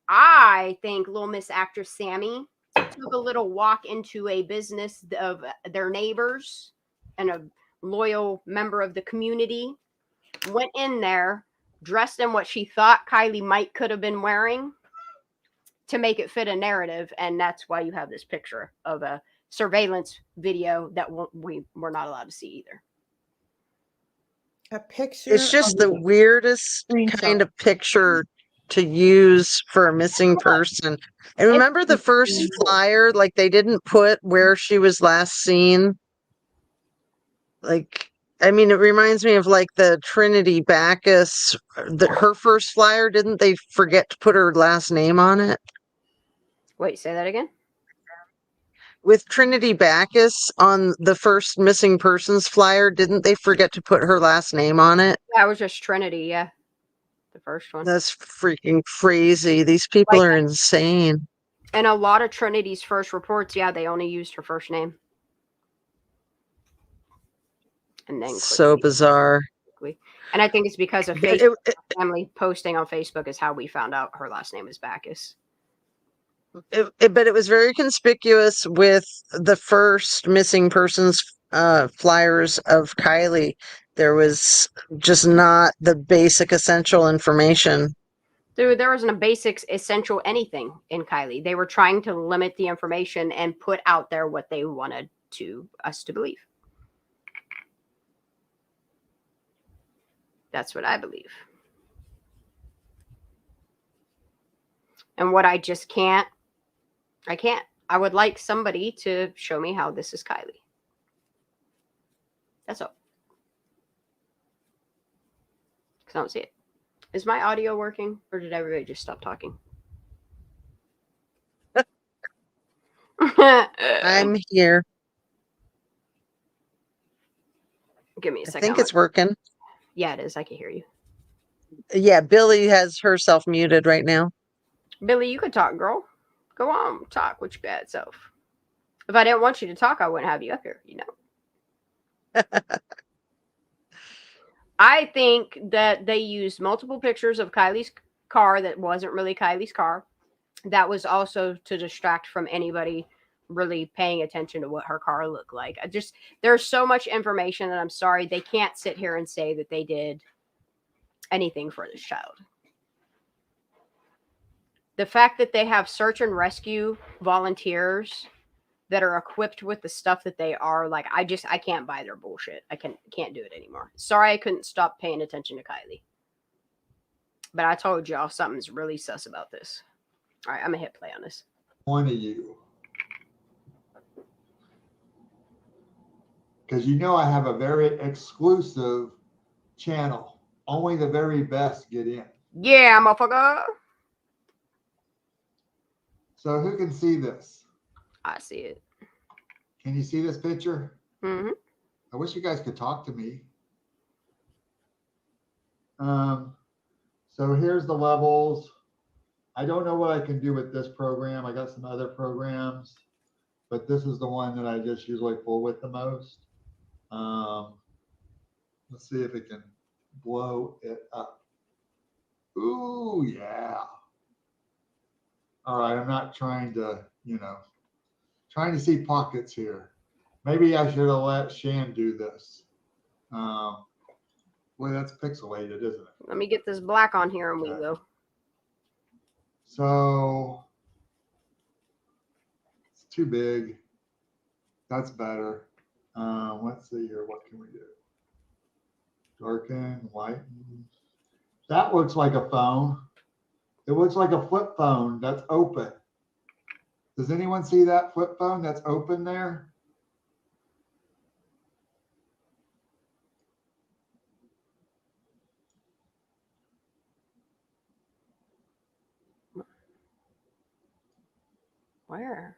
S2: I think Little Miss Actress Sammy took a little walk into a business of their neighbors and a loyal member of the community, went in there, dressed in what she thought Kylie could have been wearing to make it fit a narrative, and that's why you have this picture of a surveillance video that we're not allowed to see either.
S4: A picture.
S13: It's just the weirdest kind of picture to use for a missing person. And remember the first flyer, like they didn't put where she was last seen. Like, I mean, it reminds me of like the Trinity Bacchus, her first flyer. Didn't they forget to put her last name on it?
S2: Wait, say that again?
S13: With Trinity Bacchus on the first missing persons flyer, didn't they forget to put her last name on it?
S2: That was just Trinity, yeah. The first one.
S13: That's freaking crazy. These people are insane.
S2: And a lot of Trinity's first reports, yeah, they only used her first name. And then
S13: So bizarre.
S2: And I think it's because of Facebook, family posting on Facebook is how we found out her last name is Bacchus.
S13: But it was very conspicuous with the first missing persons flyers of Kylie. There was just not the basic essential information.
S2: Dude, there wasn't a basic essential anything in Kylie. They were trying to limit the information and put out there what they wanted us to believe. That's what I believe. And what I just can't, I can't. I would like somebody to show me how this is Kylie. That's all. Because I don't see it. Is my audio working, or did everybody just stop talking?
S13: I'm here.
S2: Give me a second.
S13: I think it's working.
S2: Yeah, it is. I can hear you.
S13: Yeah, Billy has herself muted right now.
S2: Billy, you could talk, girl. Go on, talk with your bad self. If I didn't want you to talk, I wouldn't have you up here, you know. I think that they used multiple pictures of Kylie's car that wasn't really Kylie's car. That was also to distract from anybody really paying attention to what her car looked like. There's so much information that I'm sorry they can't sit here and say that they did anything for this child. The fact that they have search and rescue volunteers that are equipped with the stuff that they are, like, I can't buy their bullshit. I can't do it anymore. Sorry I couldn't stop paying attention to Kylie. But I told y'all something's really sus about this. All right, I'm going to hit play on this.
S14: One of you. Because you know I have a very exclusive channel. Only the very best get in.
S2: Yeah, motherfucker.
S14: So who can see this?
S2: I see it.
S14: Can you see this picture?
S2: Mm-hmm.
S14: I wish you guys could talk to me. So here's the levels. I don't know what I can do with this program. I got some other programs, but this is the one that I just usually pull with the most. Let's see if it can blow it up. Ooh, yeah. All right, I'm not trying to, trying to see pockets here. Maybe I should have let Shan do this. Boy, that's pixelated, isn't it?
S2: Let me get this black on here and we go.
S14: So it's too big. That's better. Let's see here. What can we do? Darken, lighten. That looks like a phone. It looks like a flip phone that's open. Does anyone see that flip phone that's open there?
S2: Where?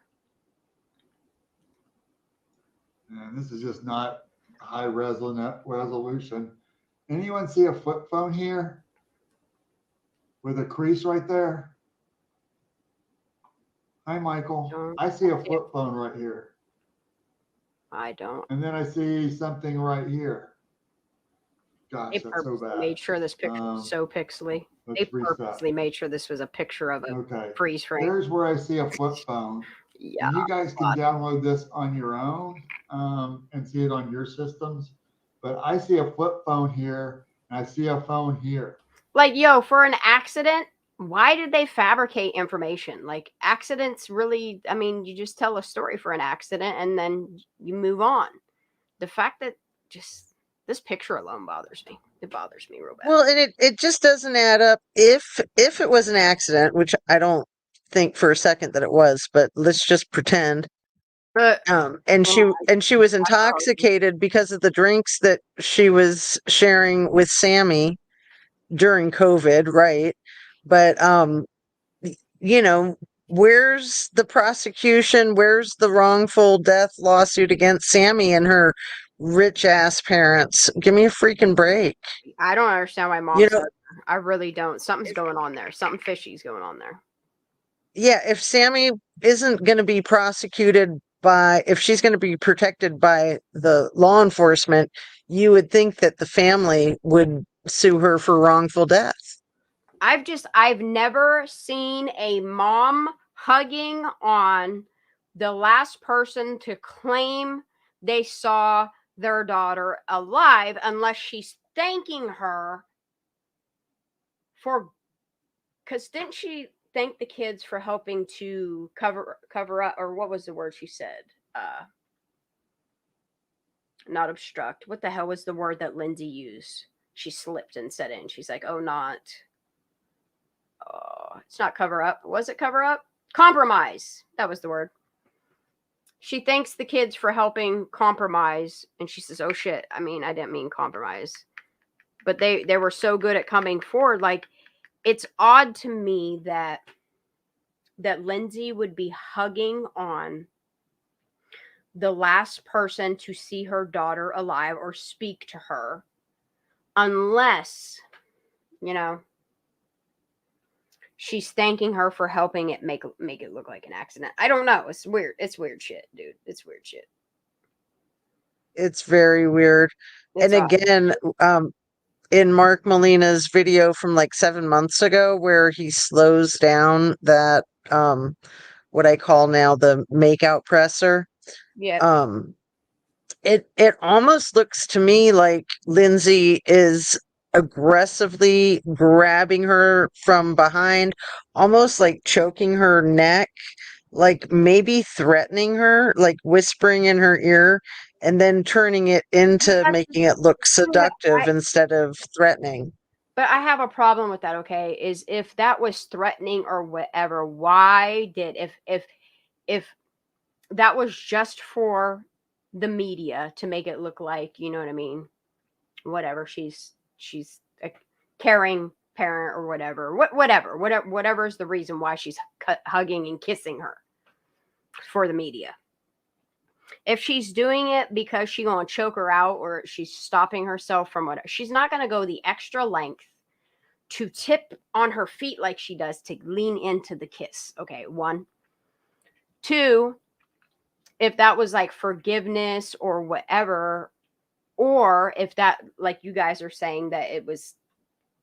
S14: And this is just not high resolution. Anyone see a flip phone here with a crease right there? Hi, Michael. I see a flip phone right here.
S2: I don't.
S14: And then I see something right here. Gosh,
S2: They
S14: that's so bad.
S2: made sure this picture was so pixely. They purposely made sure this was a picture of a freeze frame.
S14: Here's where I see a flip phone.
S2: Yeah.
S14: And you guys can download this on your own and see it on your systems. But I see a flip phone here, and I see a phone here.
S2: Like, yo, for an accident, why did they fabricate information? Like, accidents really, I mean, you just tell a story for an accident and then you move on. The fact that just this picture alone bothers me. It bothers me real bad.
S13: Well, and it just doesn't add up. If it was an accident, which I don't think for a second that it was, but let's just pretend. And she was intoxicated because of the drinks that she was sharing with Sammy during COVID, right? But where's the prosecution? Where's the wrongful death lawsuit against Sammy and her rich ass parents? Give me a freaking break.
S2: I don't understand why mom said that. I really don't. Something's going on there. Something fishy's going on there.
S13: Yeah, if Sammy isn't going to be prosecuted if she's going to be protected by the law enforcement, you would think that the family would sue her for wrongful death.
S2: I've never seen a mom hugging on the last person to claim they saw their daughter alive unless she's thanking her because didn't she thank the kids for helping to cover up, or what was the word she said? Not obstruct. What the hell was the word that Lindsay used? She slipped and said it, and she's like, it's not cover up. Was it cover up? Compromise. That was the word. She thanks the kids for helping compromise, and she says, oh shit, I didn't mean compromise. But they were so good at coming forward. Like, it's odd to me that Lindsay would be hugging on the last person to see her daughter alive or speak to her, unless, she's thanking her for helping it make it look like an accident. I don't know. It's weird. It's weird shit, dude. It's weird shit.
S13: It's very weird.
S2: It's
S13: And again, in Mark Molina's video from like 7 months ago, where he slows down that what I call now the makeout presser.
S2: Yeah.
S13: It almost looks to me like Lindsay is aggressively grabbing her from behind, almost like choking her neck, like maybe threatening her, like whispering in her ear, and then turning it into making it look seductive instead of threatening.
S2: But I have a problem with that, okay? Is if that was threatening or whatever, why did if that was just for the media to make it look like, you know what I mean? Whatever, she's a caring parent or whatever. Whatever is the reason why she's hugging and kissing her for the media. If she's doing it because she's going to choke her out or she's stopping herself from whatever, she's not going to go the extra length to tip on her feet like she does to lean into the kiss. Okay, 1. 2, if that was like forgiveness or whatever, or if that, like you guys are saying, that it was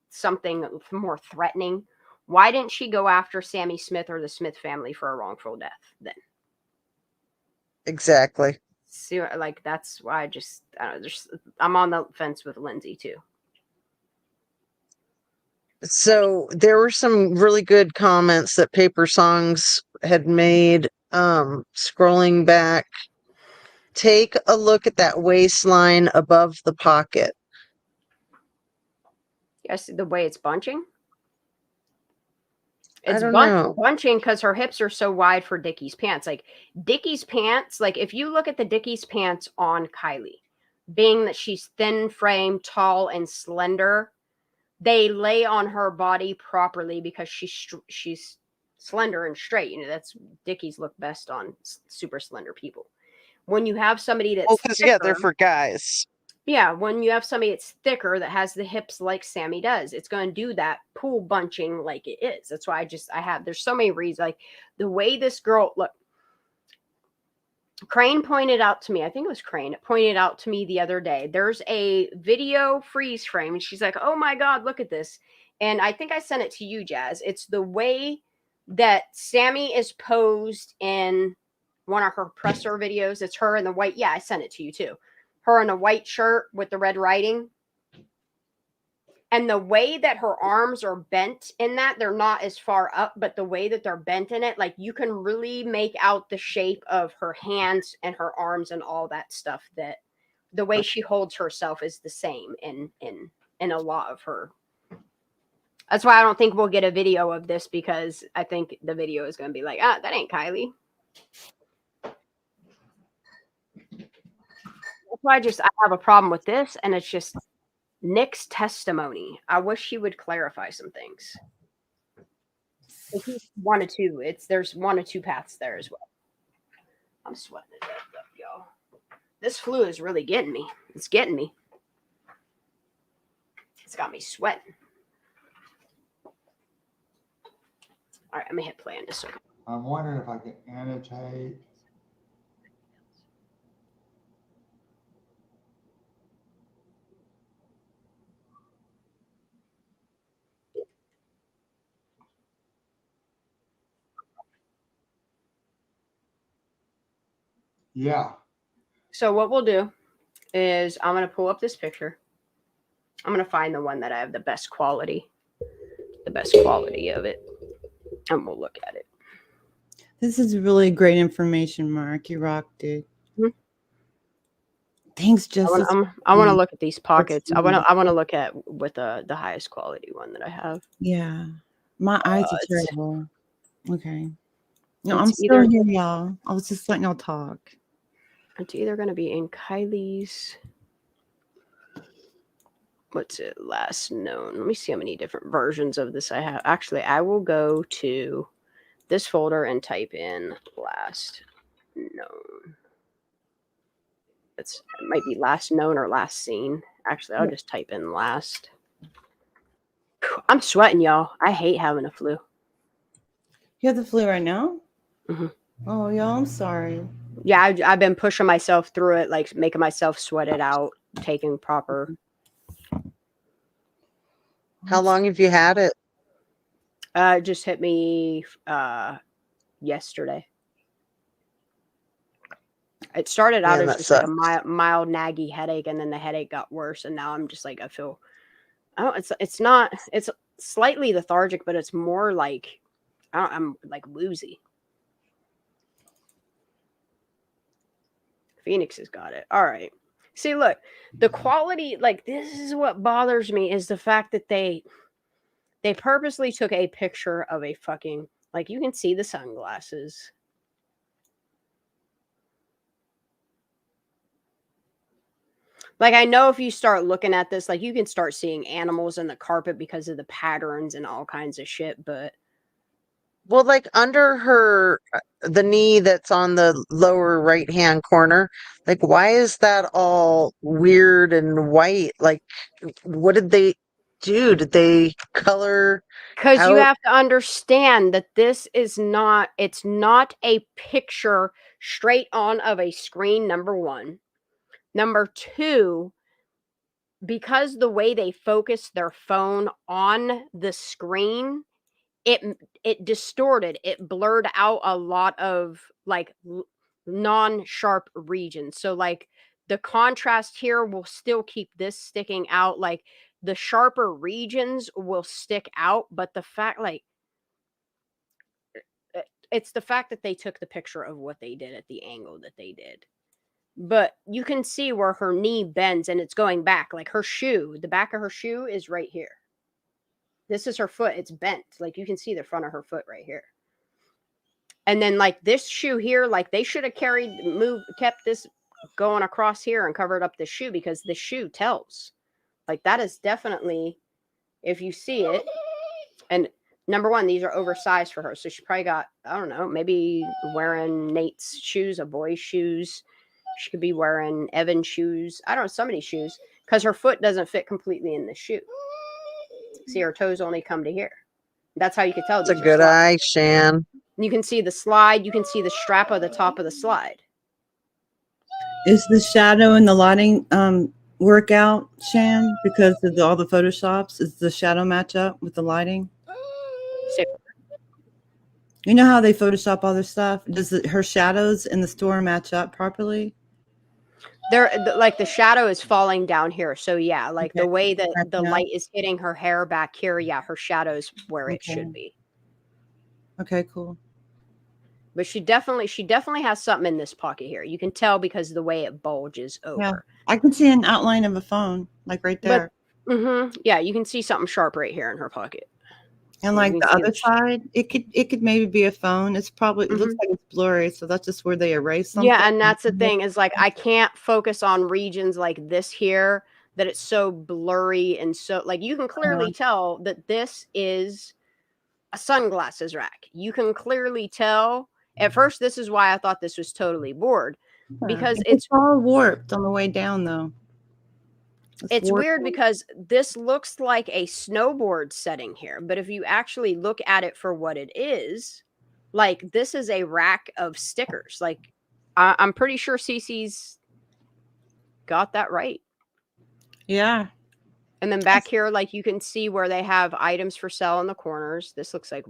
S2: something more threatening, why didn't she go after Sammy Smith or the Smith family for a wrongful death then?
S13: Exactly.
S2: See, like that's why I'm on the fence with Lindsay too.
S13: So there were some really good comments that Paper Songs had made. Scrolling back, take a look at that waistline above the pocket.
S2: Yes, the way it's bunching.
S13: I
S2: It's
S13: don't know.
S2: bunching because her hips are so wide for Dickie's pants. Like Dickie's pants, like if you look at the Dickie's pants on Kylie, being that she's thin frame, tall, and slender, they lay on her body properly because she's slender and straight. You know, that's Dickies look best on super slender people. When you have somebody that's
S13: they're for guys.
S2: Yeah, when you have somebody that's thicker that has the hips like Sammy does, it's going to do that pool bunching like it is. That's why there's so many reasons. Like the way this girl, look, Crane pointed out to me, I think it was Crane, pointed out to me the other day, there's a video freeze frame, and she's like, oh my God, look at this. And I think I sent it to you, Jazz. It's the way that Sammy is posed in one of her presser videos. It's her in the white. Yeah, I sent it to you too. Her in a white shirt with the red writing. And the way that her arms are bent in that, they're not as far up, but the way that they're bent in it, like you can really make out the shape of her hands and her arms and all that stuff, that the way she holds herself is the same in a lot of her. That's why I don't think we'll get a video of this, because I think the video is going to be like, that ain't Kylie. That's why I have a problem with this, and it's just Nick's testimony. I wish he would clarify some things. If he's 1 or 2, there's 1 or 2 paths there as well. I'm sweating it up, y'all. This flu is really getting me. It's getting me. It's got me sweating. All right, I'm gonna hit play on this one.
S14: I'm wondering if I can annotate. Yeah.
S2: So what we'll do is I'm going to pull up this picture. I'm going to find the one that I have the best quality of it, and we'll look at it.
S4: This is really great information, Mark. You rocked it. Mm-hmm. Thanks, Justice.
S2: I want to look at these pockets. I want to look at with the highest quality one that I have.
S4: Yeah, my eyes are terrible. Okay. No, I'm still here, y'all. I was just letting y'all talk.
S2: It's either going to be in Kylie's, what's it, last known. Let me see how many different versions of this I have. Actually, I will go to this folder and type in last known. It might be last known or last seen. Actually, I'll just type in last. I'm sweating, y'all. I hate having a flu.
S4: You have the flu right now?
S2: Mm-hmm.
S4: Oh, yeah, I'm sorry.
S2: Yeah, I've been pushing myself through it, like making myself sweat it out, taking proper.
S13: How long have you had it?
S2: It just hit me yesterday. It started out
S13: Man,
S2: as
S13: that
S2: just like a
S13: sucks.
S2: mild naggy headache, and then the headache got worse, and now I'm just like, I feel, it's slightly lethargic, but it's more like I'm like woozy. Phoenix has got it. All right. See, look, the quality, like this is what bothers me is the fact that they purposely took a picture of a fucking, like you can see the sunglasses. Like I know if you start looking at this, like you can start seeing animals in the carpet because of the patterns and all kinds of shit, but
S13: Well, like under her, the knee that's on the lower right-hand corner, like why is that all weird and white? Like, what did they do? Did they color
S2: because you
S13: out?
S2: have to understand that it's not a picture straight on of a screen, number one. Number two, because the way they focus their phone on the screen, it distorted, it blurred out a lot of like non-sharp regions. So like the contrast here will still keep this sticking out, like the sharper regions will stick out, but the fact like it's the fact that they took the picture of what they did at the angle that they did. But you can see where her knee bends and it's going back, like her shoe, the back of her shoe is right here. This is her foot, it's bent, like you can see the front of her foot right here. And then like this shoe here, like they should have kept this going across here and covered up the shoe, because the shoe tells. Like that is definitely, if you see it, and number one, these are oversized for her. So she probably got, I don't know, maybe wearing Nate's shoes, a boy's shoes. She could be wearing Evan's shoes. I don't know, somebody's shoes, because her foot doesn't fit completely in the shoe. See, her toes only come to here. That's how you can tell.
S13: It's a good eye, Shan.
S2: You can see the slide. You can see the strap of the top of the slide.
S4: Is the shadow and the lighting workout, Shan, because of all the Photoshops? Is the shadow match up with the lighting? You know how they Photoshop all their stuff? Does her shadows in the store match up properly?
S2: They're like the shadow is falling down here. So yeah, like the way that the light is hitting her hair back here, yeah, her shadow's where it should be.
S4: Okay, cool.
S2: But she definitely has something in this pocket here. You can tell because of the way it bulges over.
S4: Yeah, I can see an outline of a phone, like right there.
S2: But, yeah, you can see something sharp right here in her pocket.
S4: And like the other side, it could maybe be a phone. It's probably it looks like it's blurry, so that's just where they erase something.
S2: Yeah, and that's the thing is like I can't focus on regions like this here that it's so blurry, and so like you can clearly tell that this is a sunglasses rack. You can clearly tell. At first, this is why I thought this was totally bored, because
S4: it's all warped on the way down though.
S2: It's weird because this looks like a snowboard setting here, but if you actually look at it for what it is, like this is a rack of stickers. Like I'm pretty sure Cece's got that right.
S4: Yeah.
S2: And then back here, like you can see where they have items for sale in the corners. This looks like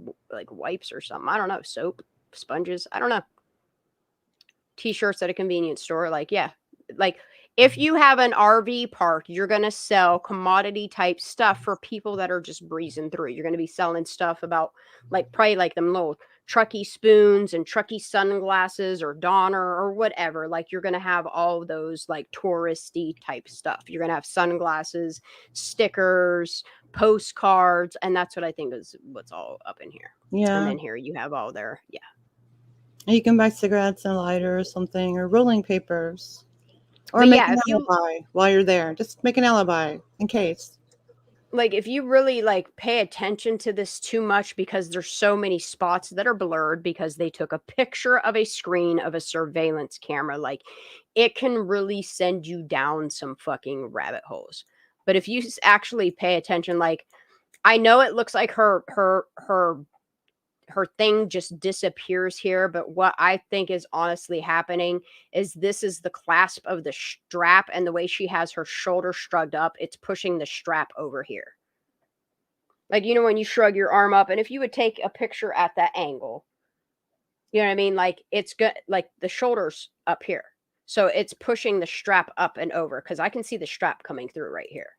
S2: wipes or something. I don't know. Soap, sponges. I don't know. T-shirts at a convenience store. Like, yeah. Like if you have an RV park, you're going to sell commodity type stuff for people that are just breezing through. You're going to be selling stuff about like probably like them little trucky spoons and trucky sunglasses or Donner or whatever. Like you're going to have all those like touristy type stuff. You're going to have sunglasses, stickers, postcards. And that's what I think is what's all up in here.
S4: Yeah.
S2: And then here you have all their, yeah.
S4: You can buy cigarettes and a lighter or something, or rolling papers. Or
S2: But
S4: make
S2: yeah,
S4: an alibi while you're there. Just make an alibi in case.
S2: Like if you really like pay attention to this too much, because there's so many spots that are blurred because they took a picture of a screen of a surveillance camera, like it can really send you down some fucking rabbit holes. But if you actually pay attention, like I know it looks like her her thing just disappears here. But what I think is honestly happening is this is the clasp of the strap, and the way she has her shoulder shrugged up, it's pushing the strap over here. Like, you know, when you shrug your arm up, and if you would take a picture at that angle, you know what I mean? Like, it's good, like the shoulders up here. So it's pushing the strap up and over, because I can see the strap coming through right here.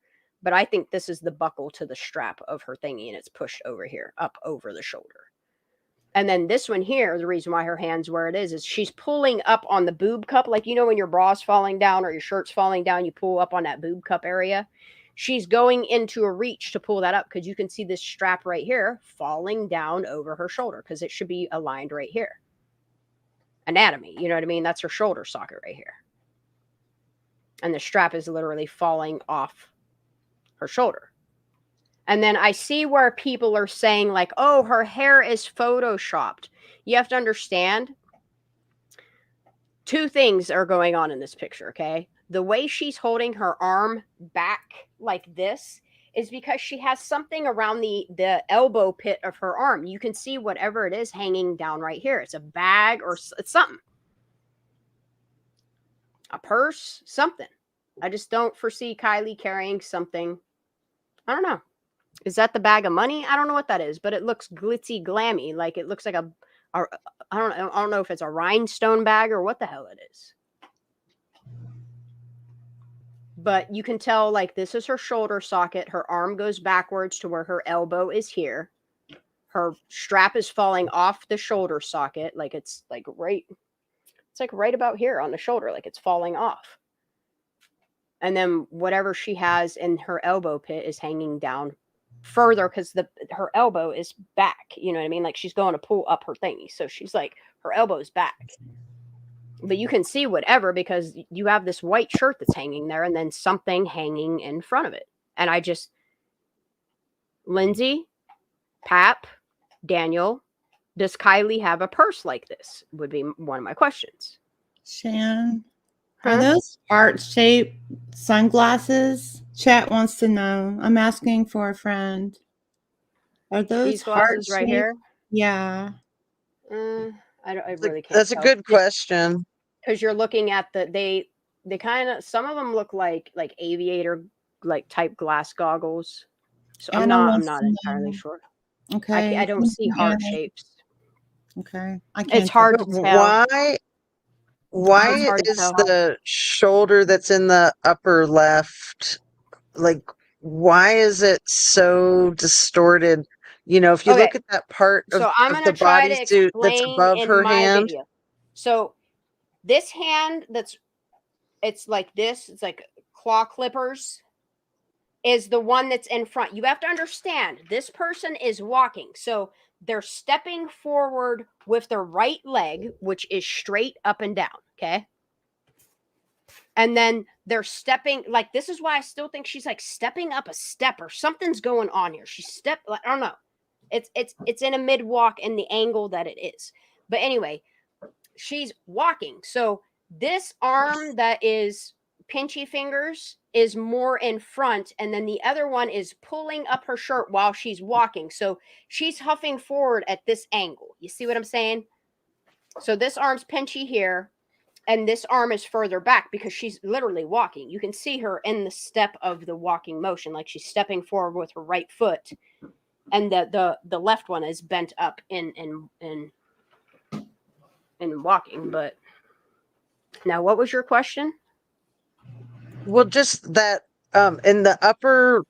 S2: But I think this is the buckle to the strap of her thingy, and it's pushed over here, up over the shoulder. And then this one here, the reason why her hand's where it is she's pulling up on the boob cup. Like, you know, when your bra's falling down or your shirt's falling down, you pull up on that boob cup area. She's going into a reach to pull that up, because you can see this strap right here falling down over her shoulder, because it should be aligned right here. Anatomy, you know what I mean? That's her shoulder socket right here. And the strap is literally falling off her shoulder. And then I see where people are saying, like, oh, her hair is photoshopped. You have to understand, two things are going on in this picture, okay? The way she's holding her arm back like this is because she has something around the elbow pit of her arm. You can see whatever it is hanging down right here. It's a bag or it's something. A purse, something. I just don't foresee Kylie carrying something. I don't know. Is that the bag of money? I don't know what that is, but it looks glitzy glammy. Like, it looks like I don't know if it's a rhinestone bag or what the hell it is. But you can tell, like, this is her shoulder socket. Her arm goes backwards to where her elbow is here. Her strap is falling off the shoulder socket. Like, it's like right about here on the shoulder. Like, it's falling off. And then whatever she has in her elbow pit is hanging down further, because her elbow is back. You know what I mean? Like, she's going to pull up her thingy. So she's like, her elbow's back. But you can see whatever, because you have this white shirt that's hanging there and then something hanging in front of it. And I just, Lindsay, Pap, Daniel, does Kylie have a purse like this? Would be one of my questions.
S15: Shan, are those heart-shaped sunglasses? Chat wants to know. I'm asking for a friend. Are those
S2: These glasses right here?
S15: Yeah.
S2: I really can't.
S13: That's a good question.
S2: Because you're looking at they kind of, some of them look like aviator like type glass goggles. So I'm not entirely sure.
S15: Okay.
S2: I don't see heart shapes.
S15: Okay.
S2: It's hard to tell.
S13: Why is the shoulder that's in the upper left, like, why is it so distorted? You know, if you look at that part of the bodysuit that's above her hand.
S2: Video. So this hand it's like this, it's like claw clippers, is the one that's in front. You have to understand, this person is walking. So they're stepping forward with their right leg, which is straight up and down, okay? And then they're stepping, like, this is why I still think she's like stepping up a step, or something's going on here. I don't know. It's in a mid walk in the angle that it is. But anyway, she's walking. So this arm that is pinchy fingers is more in front, and then the other one is pulling up her shirt while she's walking. So she's huffing forward at this angle. You see what I'm saying? So this arm's pinchy here, and this arm is further back because she's literally walking. You can see her in the step of the walking motion, like she's stepping forward with her right foot, and the left one is bent up in walking. But now, what was your question?
S13: Well, just that in the upper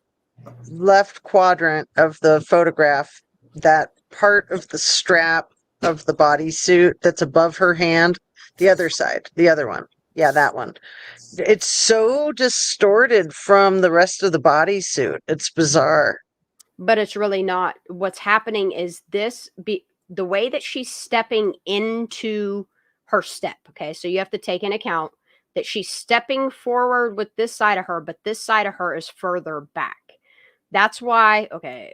S13: left quadrant of the photograph, that part of the strap of the bodysuit that's above her hand, the other side, the other one. Yeah, that one. It's so distorted from the rest of the bodysuit. It's bizarre.
S2: But it's really not. What's happening is the way that she's stepping into her step. Okay, so you have to take into account that she's stepping forward with this side of her, but this side of her is further back. That's why, okay,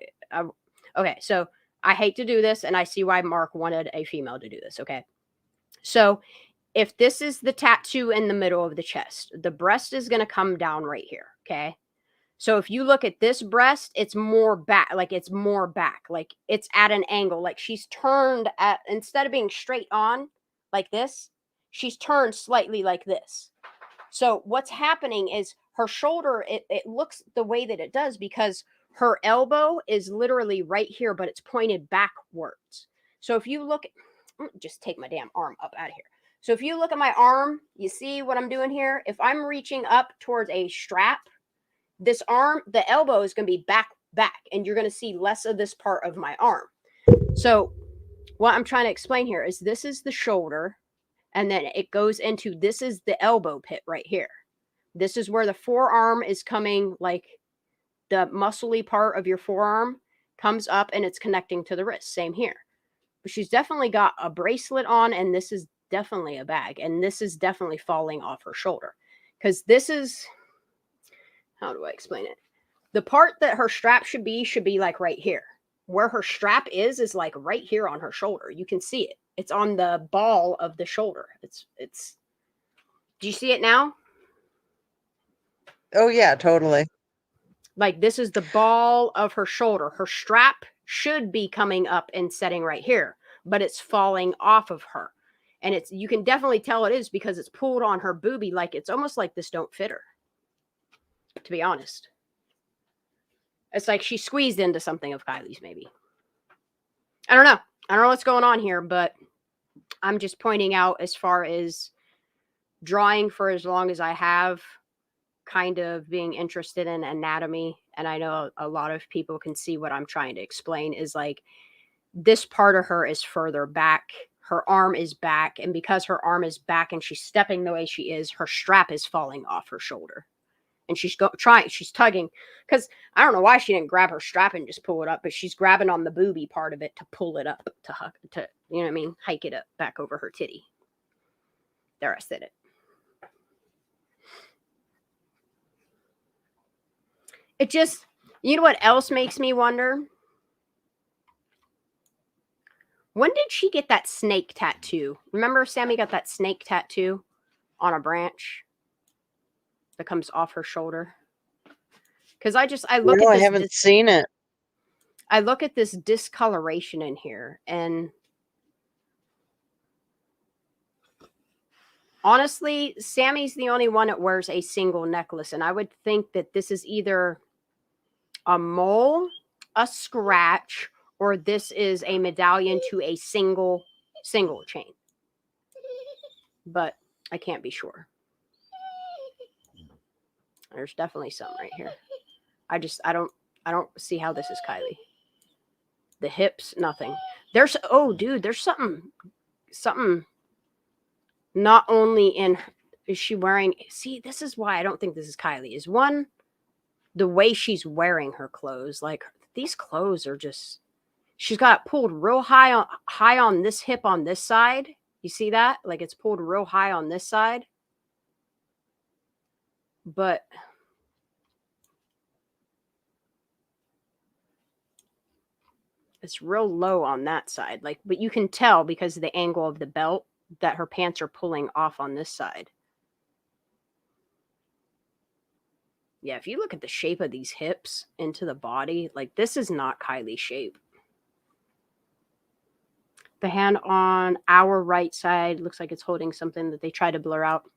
S2: so I hate to do this, and I see why Mark wanted a female to do this, okay? So if this is the tattoo in the middle of the chest, the breast is going to come down right here, okay? So if you look at this breast, it's more back, like it's more back, like it's at an angle, like she's turned at, instead of being straight on like this, she's turned slightly like this. So what's happening is her shoulder, it looks the way that it does because her elbow is literally right here, but it's pointed backwards. So if you look, just take my damn arm up out of here. So if you look at my arm, you see what I'm doing here? If I'm reaching up towards a strap, this arm, the elbow is going to be back, and you're going to see less of this part of my arm. So what I'm trying to explain here is this is the shoulder, and then it goes into, this is the elbow pit right here. This is where the forearm is coming, like the muscly part of your forearm comes up and it's connecting to the wrist. Same here. But she's definitely got a bracelet on, and this is definitely a bag, and this is definitely falling off her shoulder. Because this is, how do I explain it? The part that her strap should be like right here. Where her strap is like right here on her shoulder. You can see it. It's on the ball of the shoulder. It's, do you see it now?
S13: Oh yeah, totally.
S2: Like this is the ball of her shoulder. Her strap should be coming up and setting right here, but it's falling off of her. And it's, you can definitely tell it is because it's pulled on her boobie. Like it's almost like this don't fit her, to be honest. It's like she squeezed into something of Kylie's, maybe. I don't know. I don't know what's going on here, but I'm just pointing out, as far as drawing for as long as I have, kind of being interested in anatomy, and I know a lot of people can see what I'm trying to explain, is like this part of her is further back. Her arm is back, and because her arm is back and she's stepping the way she is, her strap is falling off her shoulder. And she's she's tugging, because I don't know why she didn't grab her strap and just pull it up, but she's grabbing on the boobie part of it to pull it up, to you know what I mean, hike it up back over her titty. There, I said it. It just, you know what else makes me wonder? When did she get that snake tattoo? Remember Sammy got that snake tattoo on a branch that comes off her shoulder? Because I look at this.
S13: I haven't seen it.
S2: I look at this discoloration in here, and honestly, Sammy's the only one that wears a single necklace, and I would think that this is either a mole, a scratch, or this is a medallion to a single chain. But I can't be sure. There's definitely some right here. I don't see how this is Kylie. The hips, nothing. There's, oh dude, there's something not only in, is she wearing, see, this is why I don't think this is Kylie, is one, the way she's wearing her clothes. Like these clothes are just, she's got it pulled real high on this hip on this side. You see that? Like it's pulled real high on this side. But it's real low on that side. Like, but you can tell because of the angle of the belt that her pants are pulling off on this side. Yeah, if you look at the shape of these hips into the body, like this is not Kylie's shape. The hand on our right side looks like it's holding something that they try to blur out.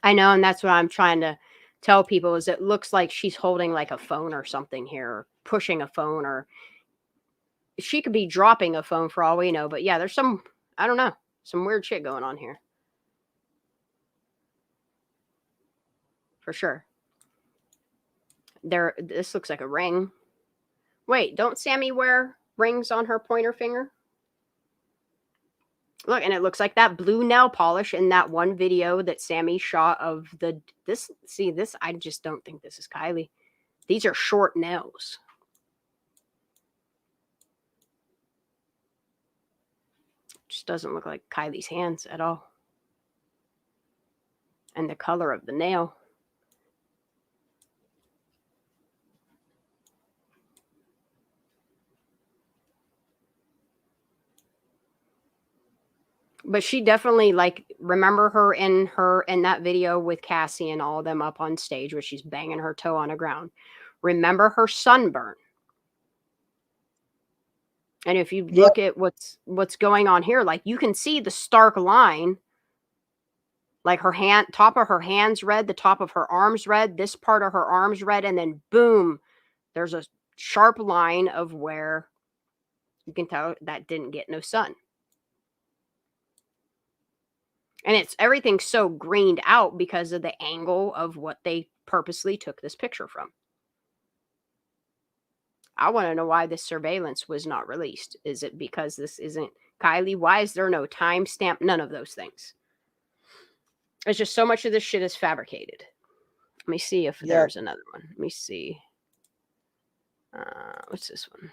S2: I know, and that's what I'm trying to tell people, is it looks like she's holding like a phone or something here, or pushing a phone, or she could be dropping a phone for all we know. But yeah, there's some, I don't know, some weird shit going on here. For sure. This looks like a ring. Wait, don't Sammy wear rings on her pointer finger? Look, and it looks like that blue nail polish in that one video that Sammy shot of this. See, this, I just don't think this is Kylie. These are short nails. Just doesn't look like Kylie's hands at all. And the color of the nail. But she definitely, like, remember her in that video with Cassie and all of them up on stage where she's banging her toe on the ground. Remember her sunburn. And if you look at what's going on here, like you can see the stark line, like her hand, top of her hands red, the top of her arms red, this part of her arms red, and then boom, there's a sharp line of where you can tell that didn't get no sun. And it's everything's so greened out because of the angle of what they purposely took this picture from. I want to know why this surveillance was not released. Is it because this isn't Kylie? Why is there no timestamp? None of those things. It's just so much of this shit is fabricated. Let me see if there's another one. Let me see. What's this one?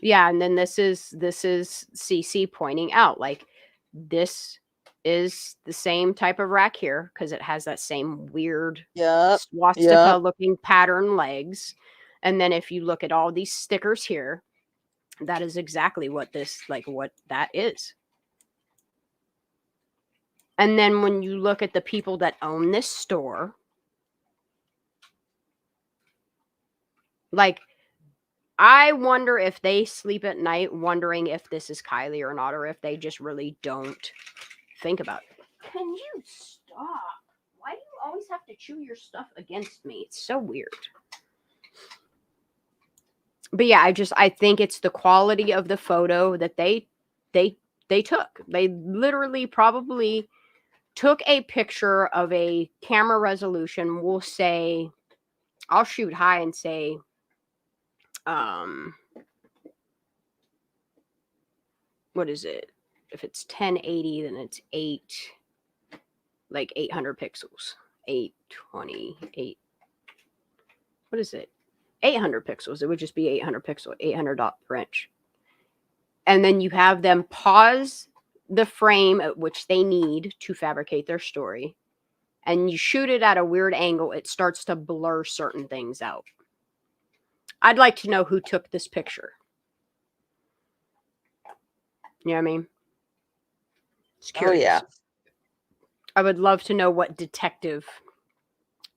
S2: Yeah, and then this is CC pointing out, like, this is the same type of rack here because it has that same weird swastika looking pattern legs. And then if you look at all these stickers here, that is exactly what this, like, what that is. And then when you look at the people that own this store, like, I wonder if they sleep at night wondering if this is Kylie or not, or if they just really don't think about it. Can you stop? Why do you always have to chew your stuff against me? It's so weird. But yeah, I think it's the quality of the photo that they took. They literally probably took a picture of a camera resolution. We'll say, I'll shoot high and say, what is it? If it's 1080, then it's 800 pixels. 820. What is it? 800 pixels. It would just be 800 pixel, 800 dot per inch. And then you have them pause the frame at which they need to fabricate their story. And you shoot it at a weird angle. It starts to blur certain things out. I'd like to know who took this picture. You know what I mean? It's curious.
S13: Oh, yeah.
S2: I would love to know what detective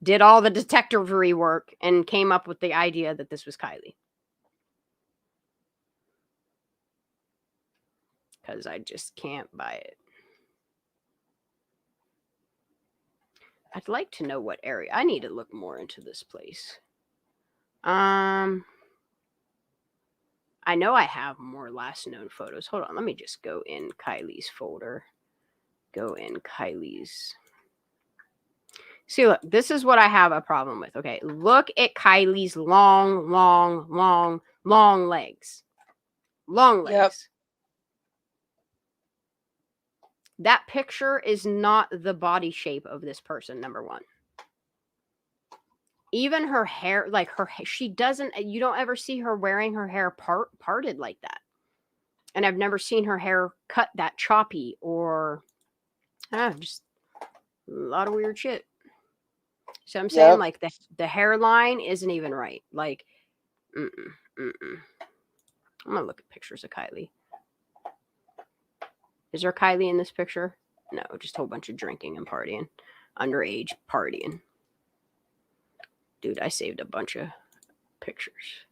S2: did all the detectivery work and came up with the idea that this was Kylie. Because I just can't buy it. I'd like to know what area. I need to look more into this place. I know I have more last known photos. Hold on. Let me just go in Kylie's folder. Go in Kylie's. See, look, this is what I have a problem with. Okay, look at Kylie's long legs. Long legs.
S13: Yep.
S2: That picture is not the body shape of this person, number one. Even her hair, like she doesn't, you don't ever see her wearing her hair parted like that. And I've never seen her hair cut that choppy or just a lot of weird shit. So I'm saying, like, the hairline isn't even right. Like, I'm gonna look at pictures of Kylie. Is there Kylie in this picture? No, just a whole bunch of drinking and partying. Underage partying. Dude, I saved a bunch of pictures.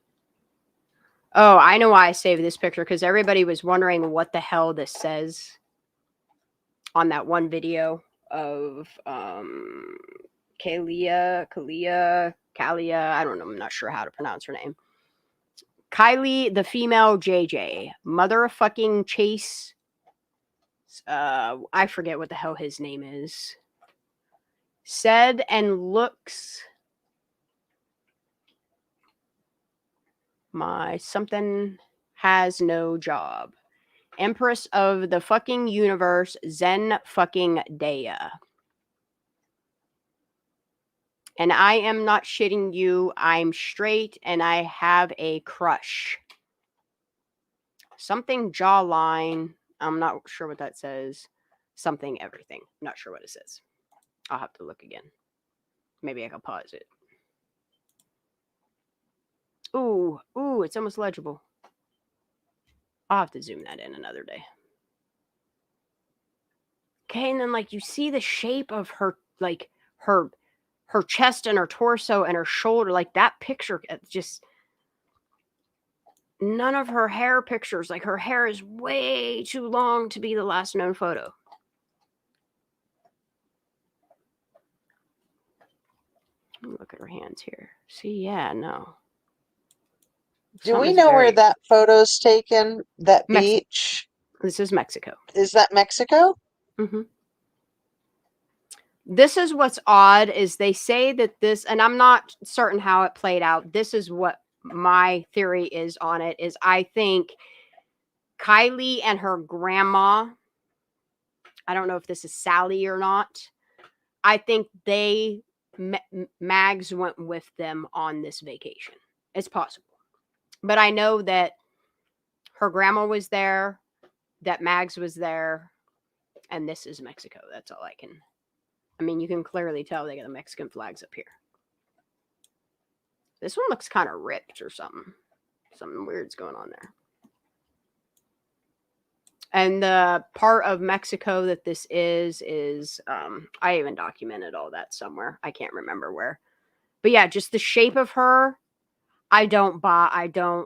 S2: Oh, I know why I saved this picture, because everybody was wondering what the hell this says on that one video of Kylie, I don't know, I'm not sure how to pronounce her name. Kylie, the female JJ, motherfucking Chase. I forget what the hell his name is. Said and looks my something has no job. Empress of the fucking universe, Zen fucking Dea. And I am not shitting you. I'm straight and I have a crush. Something jawline. I'm not sure what that says. Something everything. Not sure what it says. I'll have to look again. Maybe I can pause it. Ooh, it's almost legible. I'll have to zoom that in another day. Okay, and then, like, you see the shape of her, like, her chest and her torso and her shoulder, like that picture, just none of her hair pictures. Like her hair is way too long to be the last known photo. Look at her hands here. See, yeah, no.
S13: Do we know where that photo's taken? That beach?
S2: This is Mexico.
S13: Is that Mexico?
S2: Mm-hmm. This is what's odd is they say that this, and I'm not certain how it played out. This is what my theory is on it, is I think Kylie and her grandma, I don't know if this is Sally or not, I think Mags went with them on this vacation. It's possible. But I know that her grandma was there, that Mags was there, and this is Mexico. That's all I can. I mean, you can clearly tell they got the Mexican flags up here. This one looks kind of ripped or something. Something weird's going on there. And the part of Mexico that this is I even documented all that somewhere. I can't remember where. But yeah, just the shape of her, I don't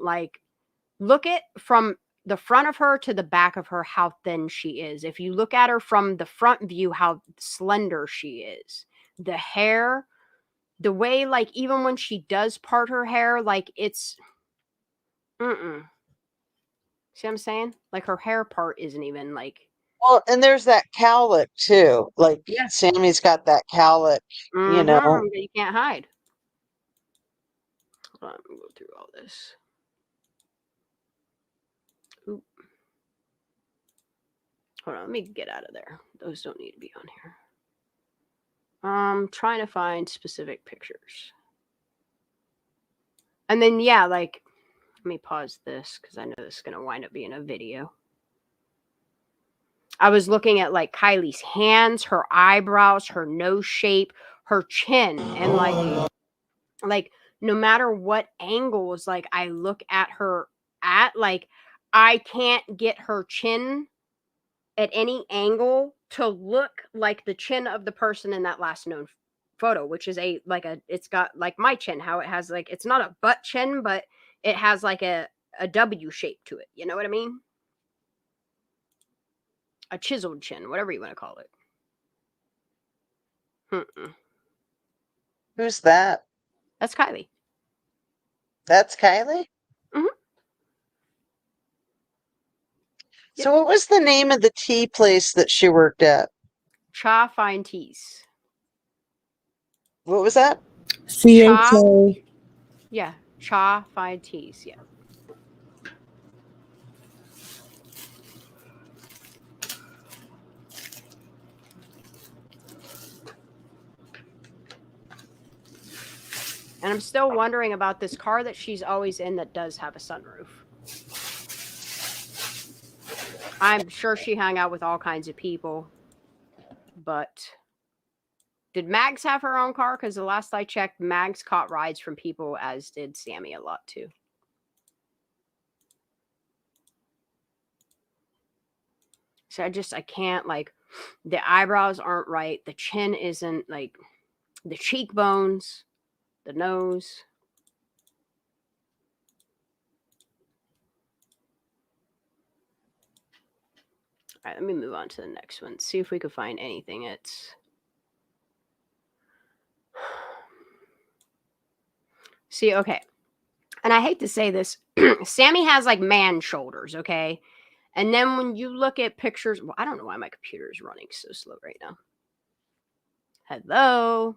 S2: like. Look at from the front of her to the back of her, how thin she is. If you look at her from the front view, how slender she is. The hair, the way, like, even when she does part her hair, like, it's, See what I'm saying? Like, her hair part isn't even, like.
S13: Well, and there's that cowlick, too. Like, yeah. Sammy's got that cowlick, you know.
S2: That you can't hide. Hold on, let me go through all this. Oop. Hold on, let me get out of there. Those don't need to be on here. I'm trying to find specific pictures. And then, yeah, like, let me pause this because I know this is going to wind up being a video. I was looking at, like, Kylie's hands, her eyebrows, her nose shape, her chin. And, like no matter what angles, like, I look at her at, like, I can't get her chin at any angle to look like the chin of the person in that last known photo, which is it's got like my chin, how it has, like, it's not a butt chin, but it has like a W shape to it. You know what I mean? A chiseled chin, whatever you want to call it.
S13: Who's that?
S2: That's Kylie.
S13: That's Kylie?
S2: Mm-hmm.
S13: So what was the name of the tea place that she worked at?
S2: Cha Fine Teas.
S13: What was that?
S15: CHA.
S2: Yeah, Cha Fine Teas. Yeah. And I'm still wondering about this car that she's always in that does have a sunroof. I'm sure she hung out with all kinds of people. But did Mags have her own car? Because the last I checked, Mags caught rides from people, as did Sammy a lot too. So I can't, like, the eyebrows aren't right. The chin isn't, like, the cheekbones, the nose. All right, let me move on to the next one. See if we can find anything that's. See, okay. And I hate to say this. Sammy has, like, man shoulders, okay? And then when you look at pictures, well, I don't know why my computer is running so slow right now. Hello?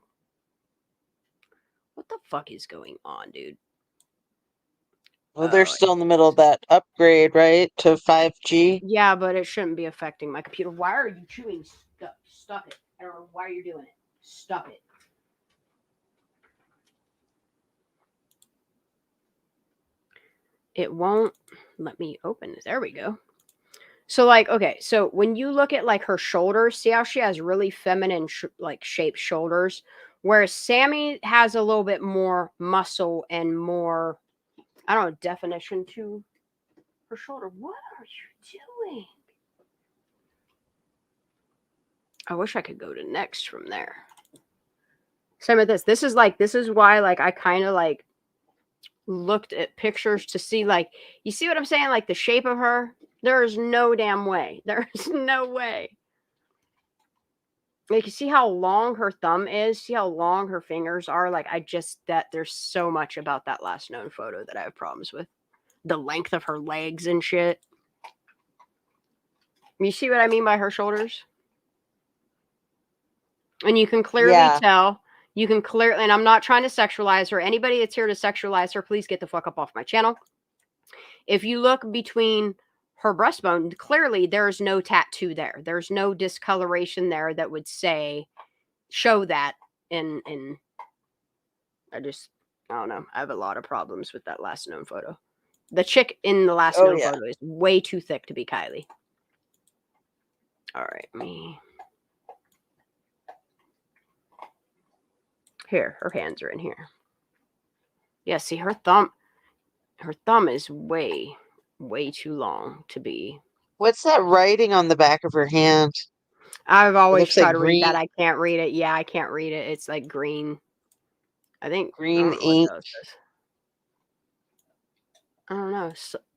S2: What the fuck is going on, dude?
S13: Well, they're still in the middle of that upgrade, right, to 5G?
S2: Yeah, but it shouldn't be affecting my computer. Why are you chewing stuff? Stop it. I don't know why you're doing it. Stop it. It won't let me open it. There we go. So, like, okay, so when you look at, like, her shoulders, see how she has really feminine, like, shaped shoulders, whereas Sammy has a little bit more muscle and more, I don't know, definition to her shoulder. What are you doing? I wish I could go to next from there. Same with this. This is why like I kind of like looked at pictures to see, like, you see what I'm saying? Like the shape of her. There's no damn way. There's no way. Like, you see how long her thumb is? See how long her fingers are? Like, there's so much about that last known photo that I have problems with. The length of her legs and shit. You see what I mean by her shoulders? And you can clearly tell. You can clearly, and I'm not trying to sexualize her. Anybody that's here to sexualize her, please get the fuck up off my channel. If you look between her breastbone, clearly there's no tattoo there. There's no discoloration there that would show that in I don't know. I have a lot of problems with that last known photo. The chick in the last known photo is way too thick to be Kylie. All right, here, her hands are in here. Yeah, see her thumb is way too long to be.
S13: What's that writing on the back of her hand?
S2: I've always tried to read that. I can't read it. Yeah, I can't read it. It's like green. I think
S13: green ink.
S2: I don't know.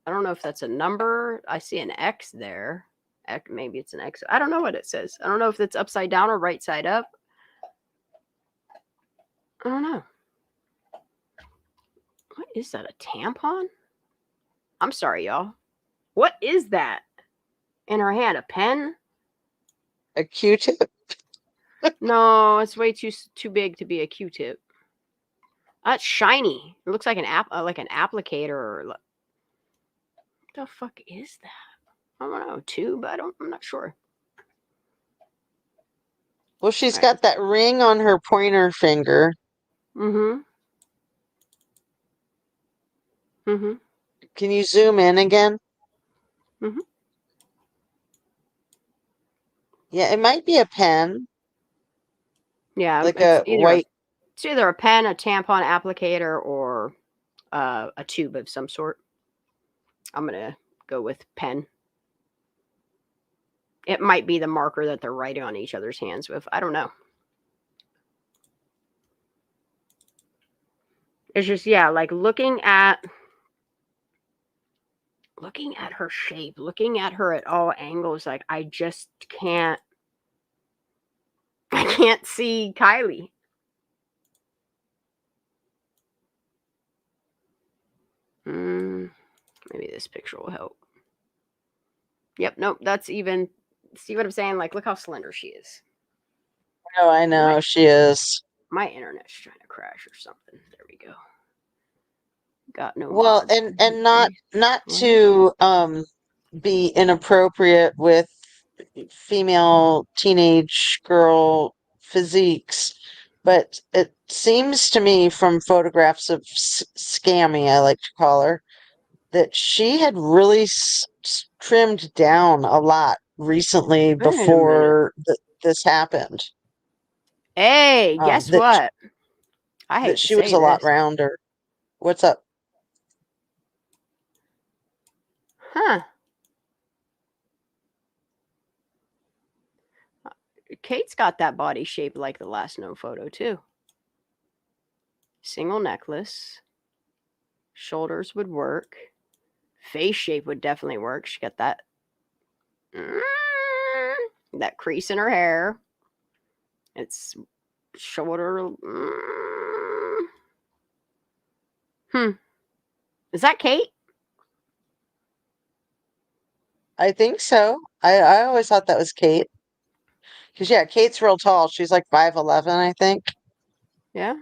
S2: I don't know if that's a number. I see an X there. Maybe it's an X. I don't know what it says. I don't know if it's upside down or right side up. I don't know. What is that? A tampon? I'm sorry, y'all. What is that in her hand? A pen?
S13: A Q-tip?
S2: No, it's way too big to be a Q-tip. That's shiny. It looks like an applicator. What the fuck is that? I don't know. Tube? I'm not sure.
S13: Well, she's got that ring on her pointer finger.
S2: Mm-hmm. Mm-hmm.
S13: Can you zoom in again?
S2: Mm-hmm.
S13: Yeah, it might be a pen.
S2: Yeah,
S13: like a white.
S2: It's either a pen, a tampon applicator, or a tube of some sort. I'm gonna go with pen. It might be the marker that they're writing on each other's hands with. I don't know. It's just, yeah, like looking at her shape, looking at her at all angles, like I just can't see Kylie. Maybe this picture will help. Yep, nope, that's even, see what I'm saying? Like, look how slender she is.
S13: Oh, I know, she is.
S2: My internet's trying to crash or something. There we go. Got no
S13: Well,
S2: mods.
S13: and not to be inappropriate with female teenage girl physiques, but it seems to me from photographs of Scammy, I like to call her, that she had really trimmed down a lot recently before this happened.
S2: Hey, guess what? I hate
S13: that she was a lot rounder. What's up?
S2: Huh. Kate's got that body shape like the last known photo too. Single necklace. Shoulders would work. Face shape would definitely work. She got that crease in her hair. It's shoulder. Is that Kate?
S13: I think so. I always thought that was Kate. Because, yeah, Kate's real tall. She's like 5'11", I think.
S2: Yeah.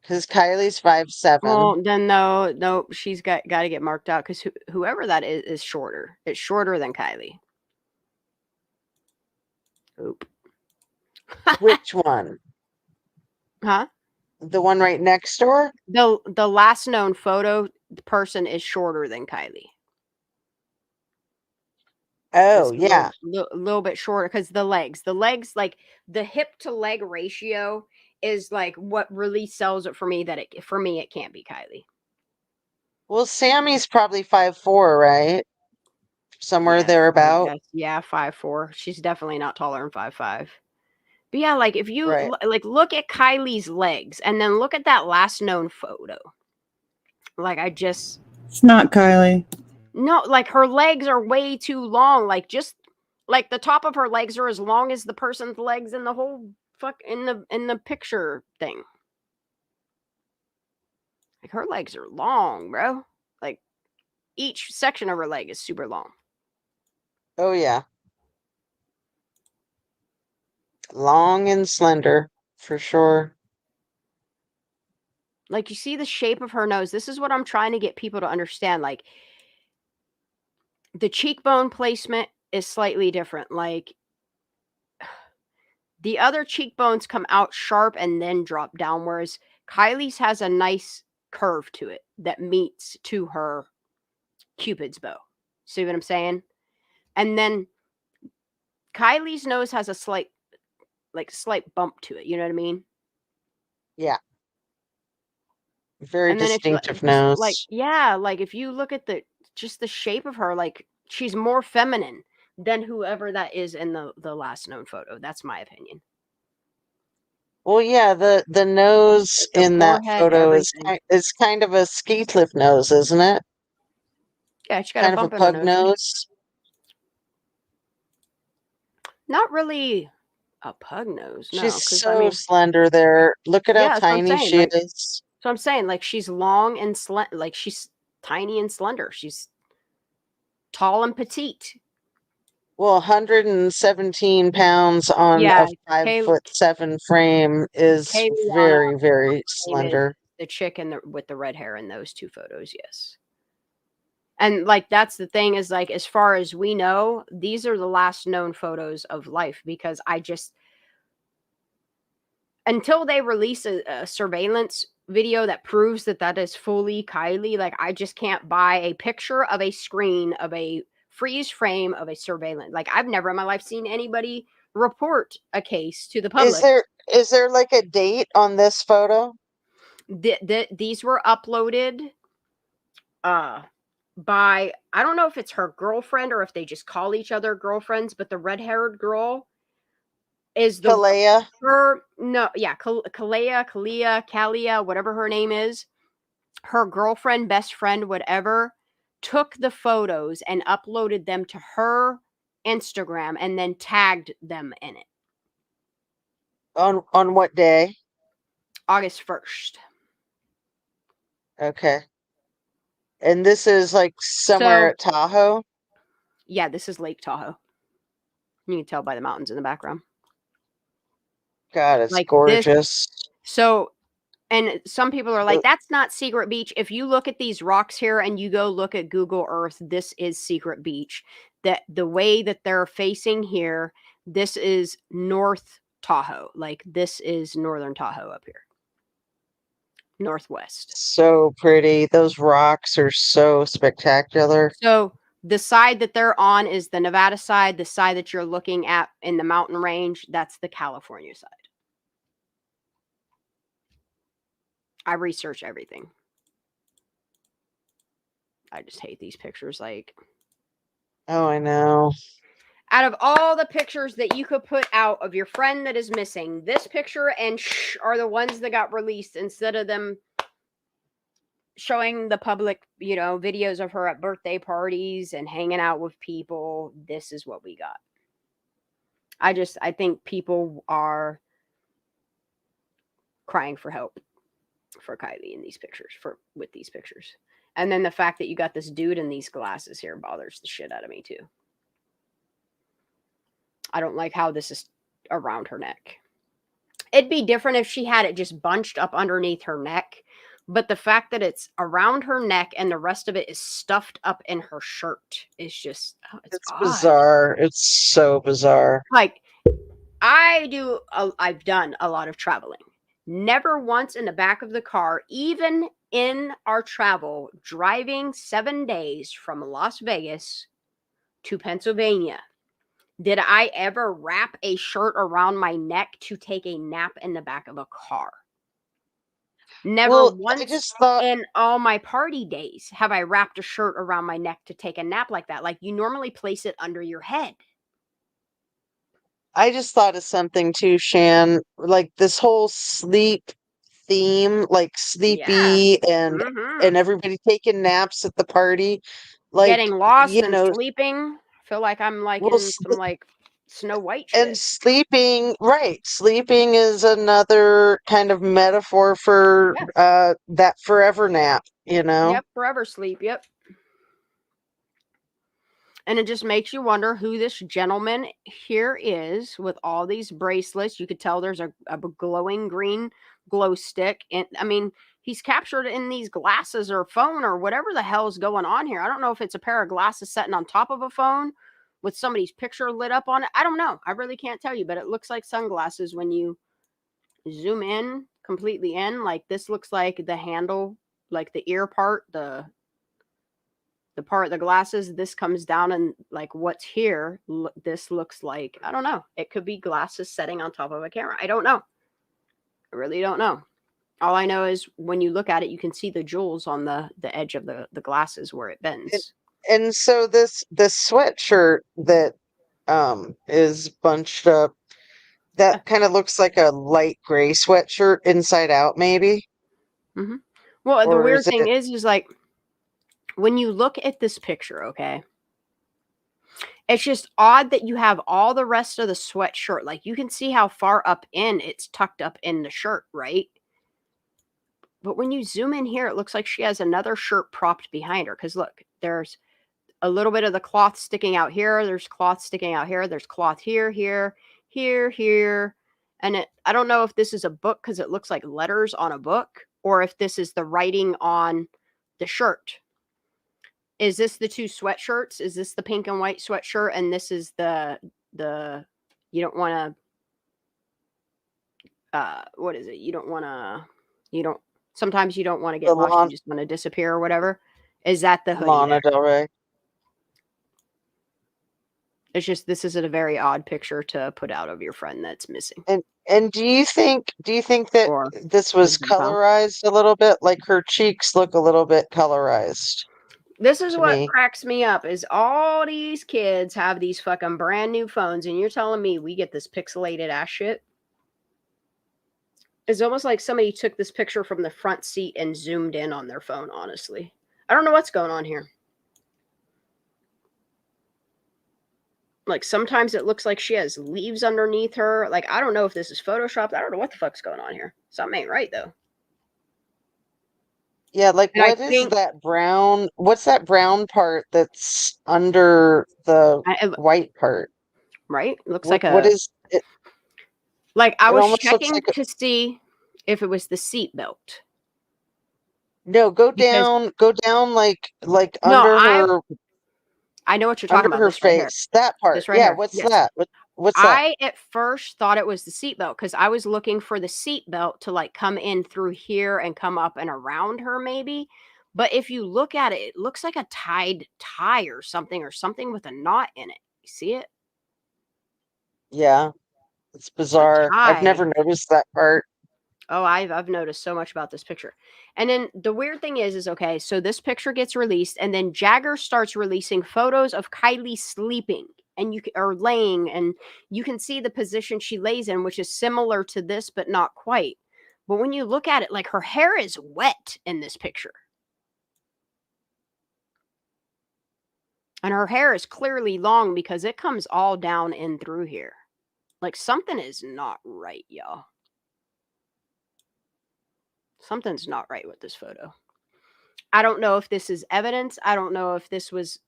S13: Because Kylie's 5'7".
S2: Well, then no, she's got to get marked out because whoever that is shorter. It's shorter than Kylie. Oop.
S13: Which one?
S2: Huh?
S13: The one right next door?
S2: The last known photo person is shorter than Kylie.
S13: Oh, yeah.
S2: A little bit shorter because the legs, like the hip to leg ratio is like what really sells it for me that for me it can't be Kylie.
S13: Well, Sammy's probably 5'4", right? Somewhere thereabout.
S2: Yeah, 5'4". She's definitely not taller than 5'5". But yeah, like if you
S13: Right.
S2: like look at Kylie's legs and then look at that last known photo. Like
S15: It's not Kylie.
S2: No, like her legs are way too long. Like just like the top of her legs are as long as the person's legs in the whole in the picture thing. Like her legs are long, bro. Like each section of her leg is super long.
S13: Oh yeah. Long and slender, for sure.
S2: Like you see the shape of her nose. This is what I'm trying to get people to understand. Like the cheekbone placement is slightly different. Like the other cheekbones come out sharp and then drop down, whereas Kylie's has a nice curve to it that meets to her Cupid's bow. See what I'm saying? And then Kylie's nose has a slight bump to it. You know what I mean?
S13: Yeah. Very
S2: And then if
S13: distinctive
S2: you like,
S13: nose.
S2: yeah, like if you look at the shape of her, like she's more feminine than whoever that is in the last known photo. That's my opinion.
S13: Well, yeah, the nose
S2: The
S13: in that
S2: forehead,
S13: photo
S2: everything.
S13: is kind of a ski cliff nose, isn't it?
S2: Yeah, she got
S13: Kind
S2: a
S13: of a
S2: bump in her
S13: pug
S2: nose.
S13: nose.
S2: Not really a pug nose, no.
S13: She's
S2: 'Cause
S13: so
S2: I mean,
S13: slender there. Look at how
S2: yeah, that's what I'm
S13: tiny
S2: saying.
S13: she
S2: Like,
S13: is.
S2: so I'm saying, like, she's long and like she's tiny and slender. She's tall and petite.
S13: Well, 117 pounds on
S2: Yeah,
S13: a 5'7" frame is
S2: Kaylee
S13: very, very
S2: name is
S13: slender.
S2: the chick with the red hair in those two photos, yes. And like that's the thing is like as far as we know, these are the last known photos of life because I just until they release a surveillance video that proves that that is fully Kylie, like I just can't buy a picture of a screen of a freeze frame of a surveillance. Like I've never in my life seen anybody report a case to the public.
S13: Is there like a date on this photo?
S2: These were uploaded by I don't know if it's her girlfriend or if they just call each other girlfriends, but the red-haired girl is the
S13: Kalea.
S2: Kalia, whatever her name is. Her girlfriend, best friend, whatever, took the photos and uploaded them to her Instagram and then tagged them in it.
S13: On what day?
S2: August 1st.
S13: Okay. And this is like somewhere at Tahoe?
S2: Yeah, this is Lake Tahoe. You can tell by the mountains in the background.
S13: God, it's gorgeous.
S2: And some people are like, that's not Secret Beach. If you look at these rocks here and you go look at Google Earth, this is Secret Beach. That the way that they're facing here, this is North Tahoe. Like this is Northern Tahoe up here. Northwest.
S13: So pretty. Those rocks are so spectacular.
S2: So the side that they're on is the Nevada side. The side that you're looking at in the mountain range, that's the California side. I research everything. I just hate these pictures. Like,
S13: oh, I know.
S2: Out of all the pictures that you could put out of your friend that is missing, this picture and are the ones that got released instead of them showing the public, videos of her at birthday parties and hanging out with people. This is what we got. I think people are crying for help for Kylie in these pictures, with these pictures. And then the fact that you got this dude in these glasses here bothers the shit out of me too. I don't like how this is around her neck. It'd be different if she had it just bunched up underneath her neck. But the fact that it's around her neck and the rest of it is stuffed up in her shirt is just, it's
S13: bizarre. It's so bizarre.
S2: Like, I've done a lot of traveling. Never once in the back of the car, even in our travel, driving 7 days from Las Vegas to Pennsylvania, did I ever wrap a shirt around my neck to take a nap in the back of a car. Never once in all my party days have I wrapped a shirt around my neck to take a nap like that. Like, you normally place it under your head.
S13: I just thought of something too, Shan. Like this whole sleep theme, like
S2: Yeah.
S13: sleepy and everybody taking naps at the party. Like,
S2: Getting lost
S13: you
S2: and
S13: know,
S2: sleeping. I feel like I'm like
S13: well,
S2: in some like Snow White
S13: and
S2: shit.
S13: sleeping, right? Sleeping is another kind of metaphor for
S2: Yeah.
S13: that forever nap, you know?
S2: Yep. Forever sleep. Yep. And it just makes you wonder who this gentleman here is with all these bracelets. You could tell there's a glowing green glow stick. And I mean, he's captured in these glasses or phone or whatever the hell's going on here. I don't know if it's a pair of glasses sitting on top of a phone with somebody's picture lit up on it. I don't know. I really can't tell you, but it looks like sunglasses when you zoom in completely in. Like this looks like the handle, like the ear part, the part of the glasses. This comes down and like what's here, this looks like, I don't know, it could be glasses setting on top of a camera. I don't know. I really don't know. All I know is when you look at it, you can see the jewels on the edge of the glasses where it bends.
S13: And so this sweatshirt that is bunched up, that kind of looks like a light gray sweatshirt inside out, maybe.
S2: Well, the
S13: Or
S2: weird
S13: is
S2: thing
S13: it?
S2: is like when you look at this picture, okay, it's just odd that you have all the rest of the sweatshirt. Like you can see how far up in it's tucked up in the shirt, right? But when you zoom in here, it looks like she has another shirt propped behind her. Because look, there's a little bit of the cloth sticking out here. There's cloth sticking out here. There's cloth here, here, here, here. And I don't know if this is a book because it looks like letters on a book, or if this is the writing on the shirt. Is this the two sweatshirts? Is this the pink and white sweatshirt? And this is the you don't want to, what is it? You don't, sometimes you don't want to get lost. You just want to disappear or whatever. Is that the hoodie
S13: Lana
S2: there?
S13: Del Rey.
S2: It's just, this is a very odd picture to put out of your friend that's missing.
S13: And do you think that this was colorized a little bit? Like her cheeks look a little bit colorized.
S2: This is what
S13: me.
S2: cracks me up is all these kids have these fucking brand new phones, and you're telling me we get this pixelated ass shit? It's almost like somebody took this picture from the front seat and zoomed in on their phone, honestly. I don't know what's going on here. Like sometimes it looks like she has leaves underneath her. Like I don't know if this is photoshopped. I don't know what the fuck's going on here. Something ain't right though.
S13: Yeah, like
S2: And I
S13: what is
S2: think
S13: that brown? What's that brown part that's under the white part?
S2: Right? Looks
S13: What
S2: like
S13: what
S2: a
S13: is it?
S2: like I
S13: It
S2: was
S13: almost looks
S2: checking
S13: like a,
S2: to see if it was the seat belt.
S13: no,
S2: Because
S13: go down like
S2: no,
S13: under her
S2: I know what you're
S13: under
S2: talking about.
S13: her
S2: This right here.
S13: face. That part.
S2: This right
S13: Yeah,
S2: here.
S13: what's
S2: Yes.
S13: that? What's that?
S2: I at first thought it was the seatbelt because I was looking for the seatbelt to like come in through here and come up and around her, maybe. But if you look at it, it looks like a tied tie or something with a knot in it. You see it?
S13: Yeah, it's
S2: A
S13: bizarre. I've
S2: tie.
S13: never noticed that part.
S2: Oh, I've noticed so much about this picture. And then the weird thing is okay, so this picture gets released, and then Jagger starts releasing photos of Kylie sleeping and or laying, and you can see the position she lays in, which is similar to this, but not quite. But when you look at it, like her hair is wet in this picture. And her hair is clearly long because it comes all down in through here. Like something is not right, y'all. Something's not right with this photo. I don't know if this is evidence. I don't know if this was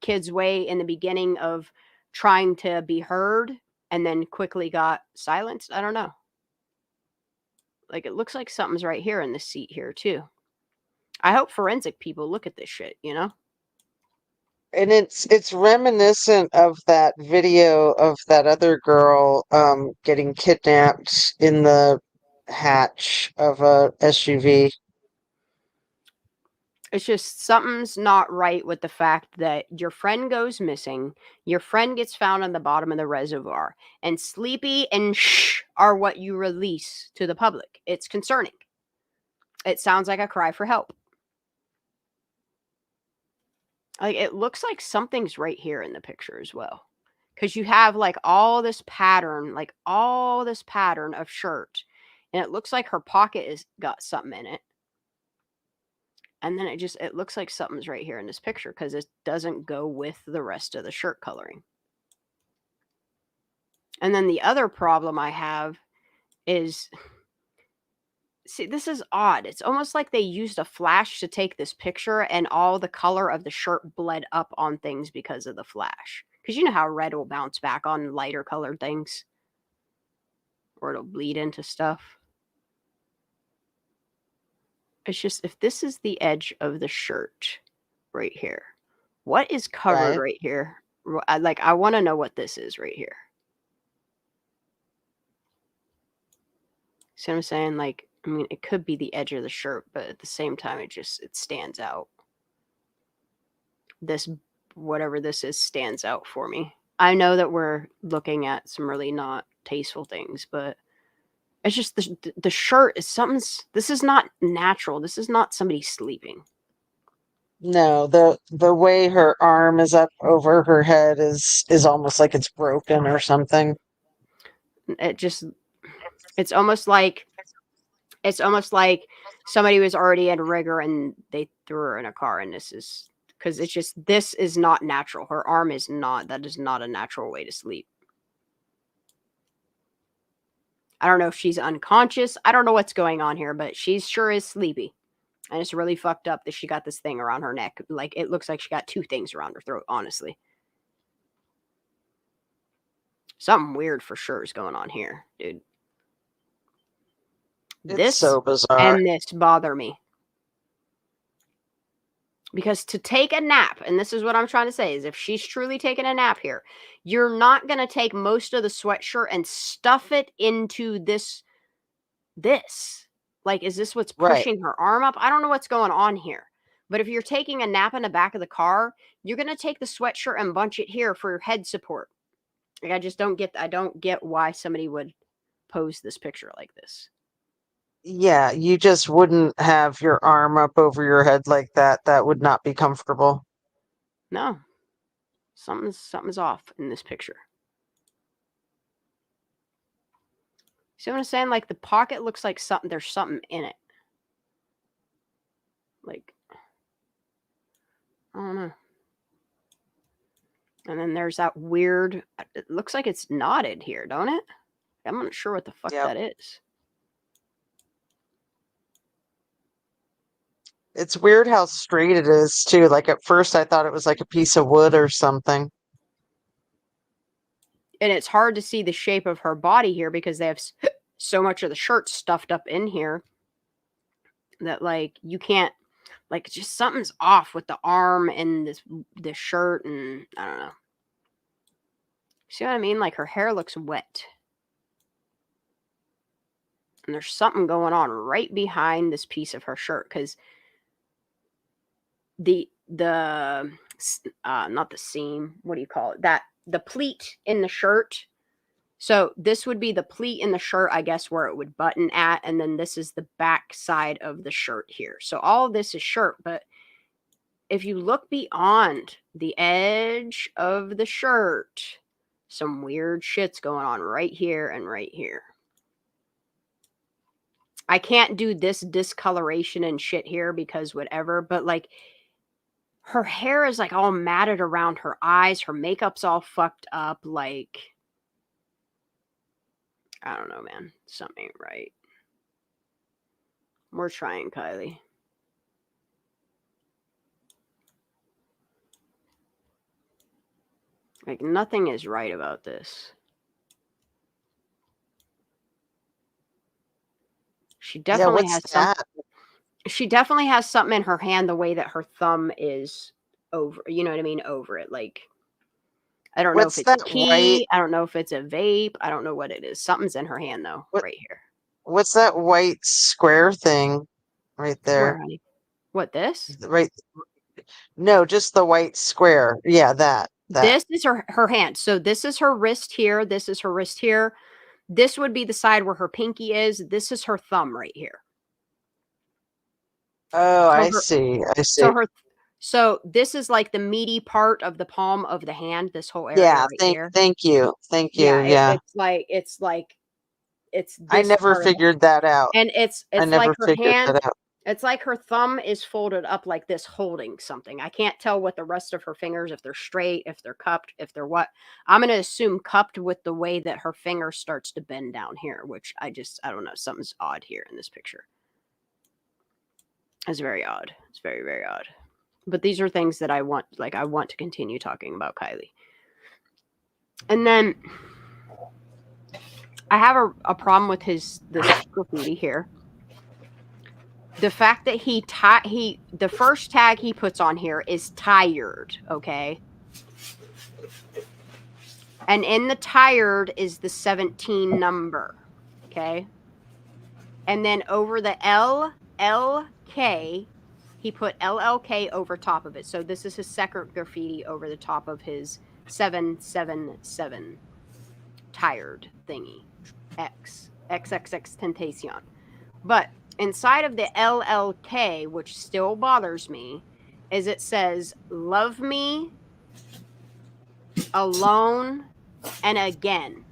S2: kids' way in the beginning of trying to be heard and then quickly got silenced. I don't know. Like it looks like something's right here in the seat here too. I hope forensic people look at this shit, you know?
S13: And it's reminiscent of that video of that other girl getting kidnapped in the hatch of a SUV.
S2: It's just something's not right with the fact that your friend goes missing, your friend gets found on the bottom of the reservoir, and Sleepy and Shh are what you release to the public. It's concerning. It sounds like a cry for help. Like it looks like something's right here in the picture as well. Because you have like all this pattern of shirt, and it looks like her pocket is got something in it. And then it looks like something's right here in this picture because it doesn't go with the rest of the shirt coloring. And then the other problem I have is, see, this is odd. It's almost like they used a flash to take this picture and all the color of the shirt bled up on things because of the flash. Because you know how red will bounce back on lighter colored things, or it'll bleed into stuff. It's just, if this is the edge of the shirt right here, what is covered right here? I want to know what this is right here. See what I'm saying? Like, I mean, it could be the edge of the shirt, but at the same time, it stands out. This, whatever this is, stands out for me. I know that we're looking at some really not tasteful things, but it's just the shirt is this is not natural. This is not somebody sleeping.
S13: No, the way her arm is up over her head is almost like it's broken or something.
S2: It's almost like somebody was already in rigor and they threw her in a car, and this is because this is not natural. Her arm is not, that is not a natural way to sleep. I don't know if she's unconscious. I don't know what's going on here, but she sure is sleepy. And it's really fucked up that she got this thing around her neck. Like, it looks like she got two things around her throat, honestly. Something weird for sure is going on here, dude.
S13: It's so bizarre.
S2: And this bother me. Because to take a nap, and this is what I'm trying to say, is if she's truly taking a nap here, you're not going to take most of the sweatshirt and stuff it into this. Like, is this what's pushing her arm up? I don't know what's going on here. But if you're taking a nap in the back of the car, you're going to take the sweatshirt and bunch it here for your head support. Like, I don't get why somebody would pose this picture like this.
S13: Yeah, you just wouldn't have your arm up over your head like that. That would not be comfortable.
S2: No. Something's off in this picture. See what I'm saying? Like, the pocket looks like there's something in it. Like, I don't know. And then there's that weird, it looks like it's knotted here, don't it? I'm not sure what the fuck that is.
S13: It's weird how straight it is, too. Like, at first I thought it was like a piece of wood or something.
S2: And it's hard to see the shape of her body here because they have so much of the shirt stuffed up in here that, like, you can't, like, just something's off with the arm and this shirt, and I don't know. See what I mean? Like, her hair looks wet. And there's something going on right behind this piece of her shirt, because not the seam, what do you call it? The pleat in the shirt. So this would be the pleat in the shirt, I guess, where it would button at, and then this is the back side of the shirt here. So all of this is shirt, but if you look beyond the edge of the shirt, some weird shit's going on right here and right here. I can't do this discoloration and shit here because whatever, but like her hair is like all matted around her eyes. Her makeup's all fucked up. Like, I don't know, man. Something ain't right. We're trying, Kylie. Like, nothing is right about this. She definitely has something. She definitely has something in her hand, the way that her thumb is over, you know what I mean? Over it. Like, I don't know if it's a key. I don't know if it's a vape. I don't know what it is. Something's in her hand, though, right here.
S13: What's that white square thing right there?
S2: Where, honey? What, this?
S13: Right. No, just the white square. Yeah, that.
S2: This is her hand. So this is her wrist here. This is her wrist here. This would be the side where her pinky is. This is her thumb right here.
S13: Oh, I see.
S2: So this is like the meaty part of the palm of the hand, this whole area
S13: Yeah,
S2: right here.
S13: thank you. Thank you.
S2: Yeah,
S13: Yeah.
S2: it's
S13: I
S2: this
S13: never
S2: part of it.
S13: figured that out.
S2: And it's
S13: I
S2: like
S13: never
S2: her
S13: figured
S2: hand,
S13: that out.
S2: it's like her thumb is folded up like this, holding something. I can't tell what the rest of her fingers, if they're straight, if they're cupped, if they're what. I'm going to assume cupped with the way that her finger starts to bend down here, which I don't know. Something's odd here in this picture. It's very odd. It's very, very odd. But these are things that I want to continue talking about Kylie. And then I have a problem with this graffiti here. The fact that the first tag he puts on here is tired, okay? And in the tired is the 17 number, okay? And then over the LLK, he put LLK over top of it. So this is his second graffiti over the top of his 777 tired thingy. XXX Tentacion. But inside of the LLK, which still bothers me, is it says, love me, alone, and again.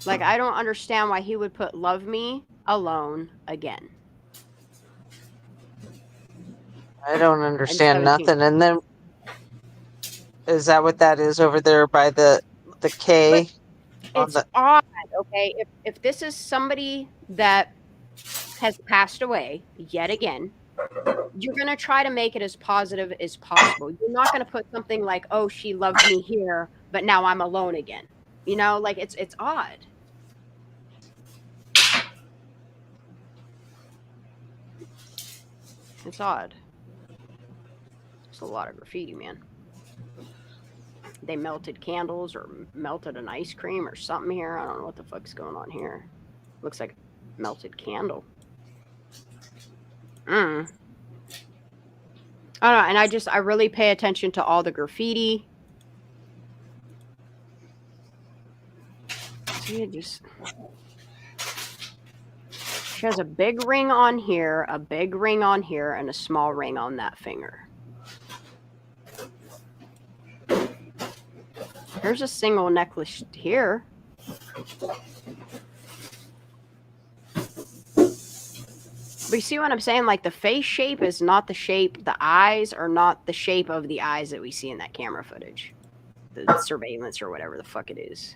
S2: Like, I don't understand why he would put love me, alone, again.
S13: I don't understand nothing. And then, is that what that is over there by the K?
S2: It's odd, okay? If this is somebody that has passed away yet again, you're going to try to make it as positive as possible. You're not going to put something like, oh, she loved me here, but now I'm alone again. You know, like it's odd. It's odd. It's a lot of graffiti, man. They melted candles or melted an ice cream or something here. I don't know what the fuck's going on here. Looks like a melted candle. I don't know, and I really pay attention to all the graffiti. See, she has a big ring on here, a big ring on here, and a small ring on that finger. Here's a single necklace here. But you see what I'm saying? Like, the face shape is not the shape. The eyes are not the shape of the eyes that we see in that camera footage. The surveillance or whatever the fuck it is.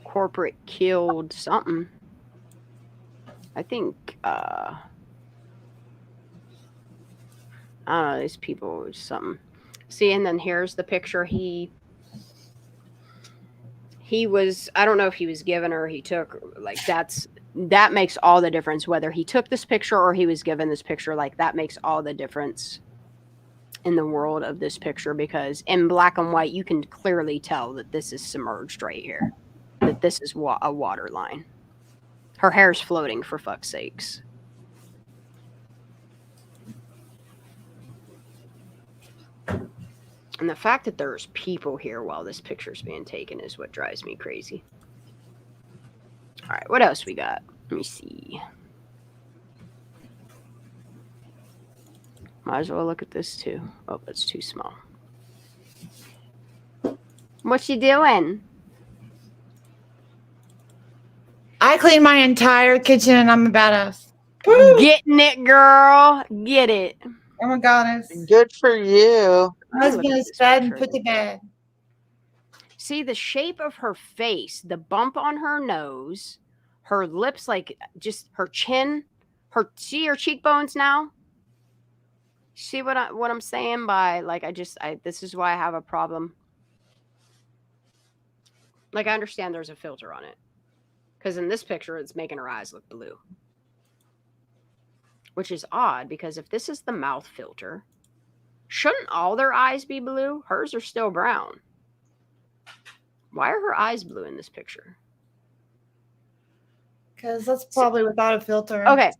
S2: Corporate killed something. I think, I don't know, these people, something. See, and then here's the picture he was, I don't know if he was given or he took, like, that makes all the difference, whether he took this picture or he was given this picture. Like, that makes all the difference in the world of this picture, because in black and white, you can clearly tell that this is submerged right here, that this is a water line. Her hair's floating, for fuck's sakes. And the fact that there's people here while this picture's being taken is what drives me crazy. All right, what else we got? Let me see. Might as well look at this too. Oh, that's too small. What you doing?
S15: I cleaned my entire kitchen and I'm a badass.
S2: Getting it, girl. Get it.
S15: I'm a goddess.
S13: Good for you.
S15: Husband is fed and put to bed.
S2: See the shape of her face, the bump on her nose, her lips, like just her chin, see her cheekbones now? See what I'm saying by, like, this is why I have a problem. Like, I understand there's a filter on it, because in this picture, it's making her eyes look blue. Which is odd, because if this is the mouth filter, shouldn't all their eyes be blue? Hers are still brown. Why are her eyes blue in this picture?
S15: Because that's probably without a filter.
S2: Okay.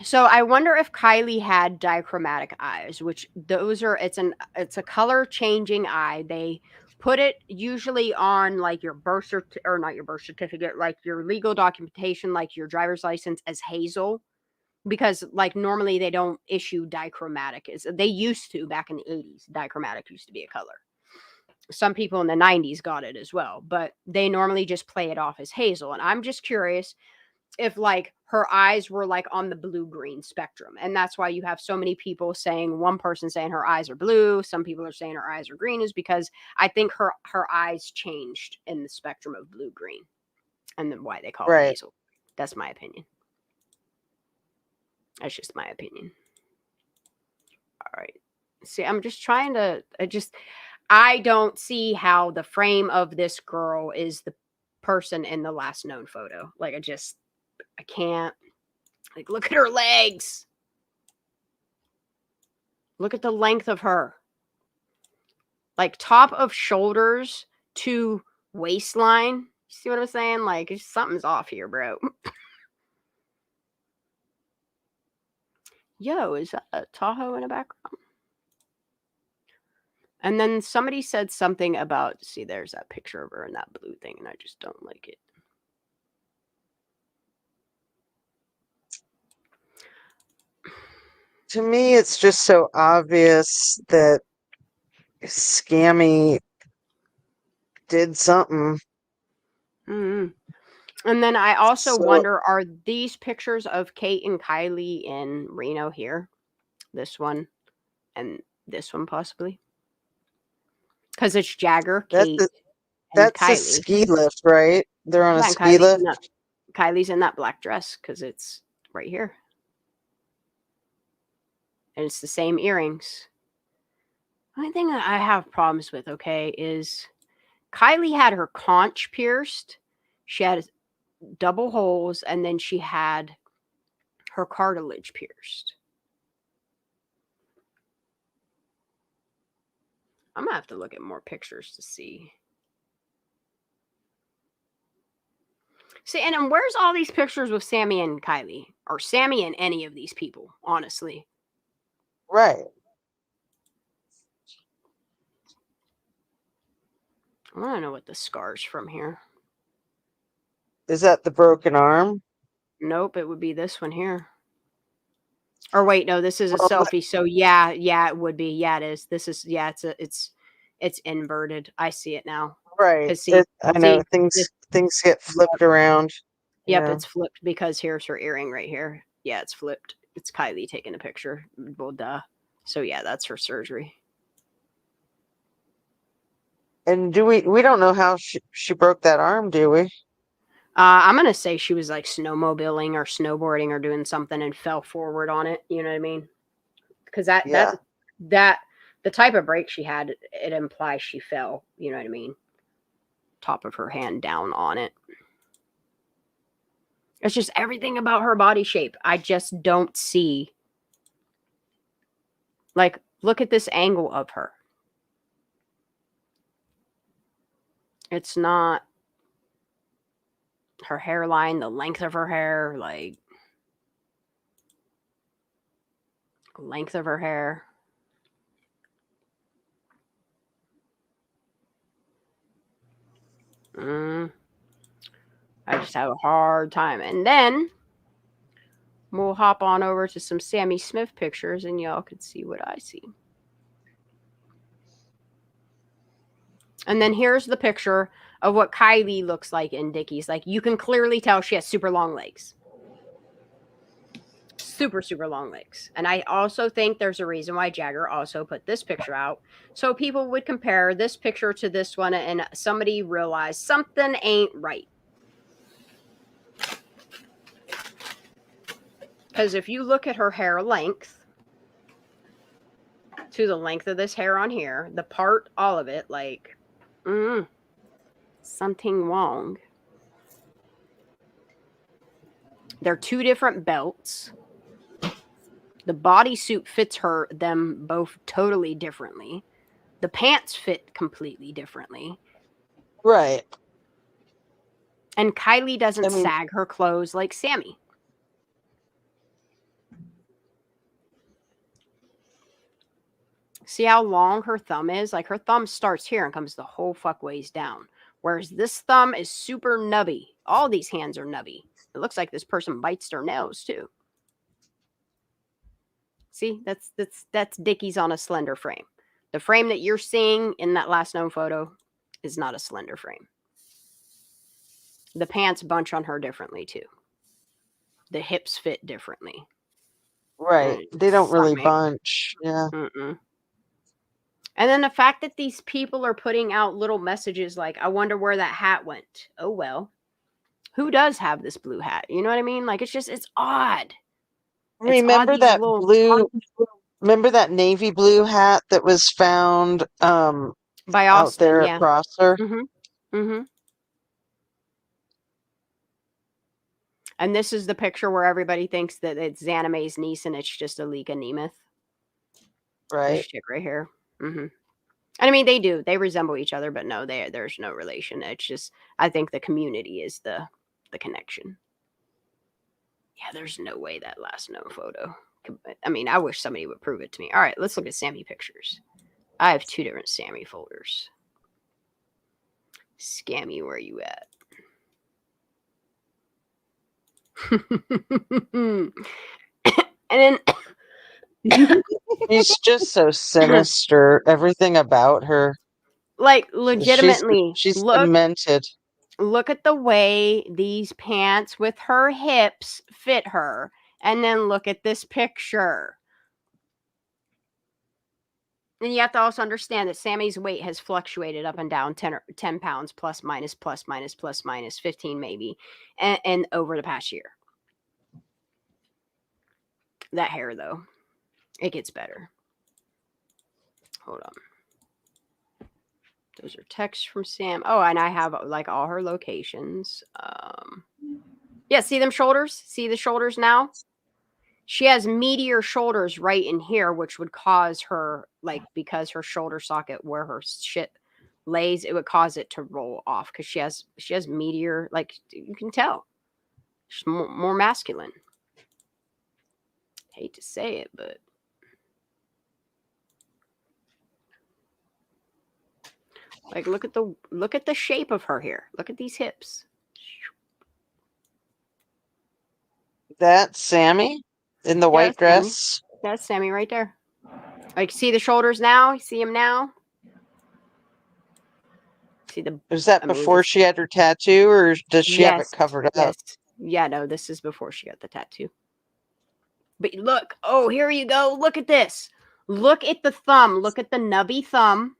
S2: So I wonder if Kylie had dichromatic eyes, which those are, it's a color changing eye. They put it usually on like your birth certificate, or not your birth certificate, like your legal documentation, like your driver's license, as hazel, because like normally they don't issue dichromatic. They used to back in the 80s. Dichromatic used to be a color. Some people in the 90s got it as well, but they normally just play it off as hazel. And I'm just curious if like her eyes were like on the blue-green spectrum. And that's why you have so many people saying, one person saying her eyes are blue, some people are saying her eyes are green, is because I think her eyes changed in the spectrum of blue-green, and then why they call it hazel. That's my opinion. That's just my opinion. All right. See, I'm just trying to, I don't see how the frame of this girl is the person in the last known photo. Like, I can't. Like, look at her legs. Look at the length of her. Like, top of shoulders to waistline. See what I'm saying? Like, something's off here, bro. Yo, is that a Tahoe in the background? And then somebody said something about, see, there's that picture of her in that blue thing, and I just don't like it.
S13: To me, it's just so obvious that Scammy did something.
S2: Mm-hmm. And then I also wonder, are these pictures of Kate and Kylie in Reno here? This one and this one possibly? Because it's Jagger, Kate, and
S13: that's
S2: Kylie.
S13: a ski lift, right? They're on a ski lift.
S2: Kylie's in that black dress because it's right here. And it's the same earrings. The only thing that I have problems with, okay, is Kylie had her conch pierced. She had double holes, and then she had her cartilage pierced. I'm going to have to look at more pictures to see. See, and then where's all these pictures with Sammy and Kylie? Or Sammy and any of these people, honestly.
S13: Right.
S2: I want to know what the scar's from here.
S13: Is that the broken arm?
S2: Nope, it would be this one here. Or wait, no, this is a selfie. So yeah, it would be. Yeah, it is. This is, yeah, it's inverted. I see it now.
S13: Right.
S2: See,
S13: I know things get flipped around.
S2: Yep,
S13: Yeah.
S2: it's flipped because here's her earring right here. Yeah, it's flipped. It's Kylie taking a picture. Well, duh. So yeah, that's her surgery.
S13: And we don't know how she broke that arm, do we?
S2: I'm gonna say she was like snowmobiling or snowboarding or doing something and fell forward on it. You know what I mean? Because that the type of break she had, it implies she fell. You know what I mean? Top of her hand down on it. It's just everything about her body shape. I just don't see. Like, look at this angle of her. It's not her hairline, the length of her hair, like length of her hair. I just have a hard time. And then we'll hop on over to some Sammy Smith pictures and y'all can see what I see. And then here's the picture of what Kylie looks like in Dickies. Like, you can clearly tell she has super long legs. Super, super long legs. And I also think there's a reason why Jagger also put this picture out. So people would compare this picture to this one and somebody realized something ain't right. Because if you look at her hair length to the length of this hair on here, the part, all of it, like, something wrong. They're two different belts. The bodysuit fits them both totally differently. The pants fit completely differently.
S13: Right.
S2: And Kylie doesn't sag her clothes like Sammy. See how long her thumb is? Like her thumb starts here and comes the whole fuck ways down. Whereas this thumb is super nubby. All these hands are nubby. It looks like this person bites their nails too. See, that's Dickies on a slender frame. The frame that you're seeing in that last known photo is not a slender frame. The pants bunch on her differently too. The hips fit differently.
S13: Right. They don't really
S2: Front make-
S13: bunch. Yeah.
S2: Mm-mm. And then the fact that these people are putting out little messages like, I wonder where that hat went. Oh, well, who does have this blue hat? You know what I mean? Like, it's odd.
S13: Remember
S2: odd,
S13: that
S2: little,
S13: blue, remember that navy blue hat that was found
S2: by
S13: out
S2: Austin,
S13: there
S2: yeah.
S13: at Prosser?
S2: Mm-hmm. Mm-hmm. And this is the picture where everybody thinks that it's Xaname's niece and it's just Alika Nemeth.
S13: Right.
S2: This chick right here. Mm-hmm. And I mean, they do. They resemble each other, but no, there's no relation. It's just, I think the community is the connection. Yeah, there's no way that last known photo. I mean, I wish somebody would prove it to me. All right, let's look at Sammy pictures. I have 2 different Sammy folders. Scammy, where you at? And then
S13: She's just so sinister. Everything about her.
S2: Like, legitimately,
S13: she's demented.
S2: Look at the way these pants with her hips fit her. And then look at this picture. And you have to also understand that Sammy's weight has fluctuated up and down 10 pounds, plus, minus, 15 maybe, and over the past year. That hair, though, it gets better. Hold on. Those are texts from Sam. Oh, and I have like all her locations. Yeah, see them shoulders? See the shoulders now? She has meatier shoulders right in here, which would cause her, like, because her shoulder socket where her shit lays, it would cause it to roll off because she has meatier, like, you can tell. She's more masculine. Hate to say it, but like, look at the shape of her here. Look at these hips.
S13: That's Sammy in the white dress.
S2: That's Sammy right there. Like, see the shoulders now? You see him now? See the?
S13: Is that before she had her tattoo, or does she have it covered up?
S2: Yes. Yeah, no, this is before she got the tattoo. But look, oh, here you go. Look at this. Look at the thumb. Look at the nubby thumb.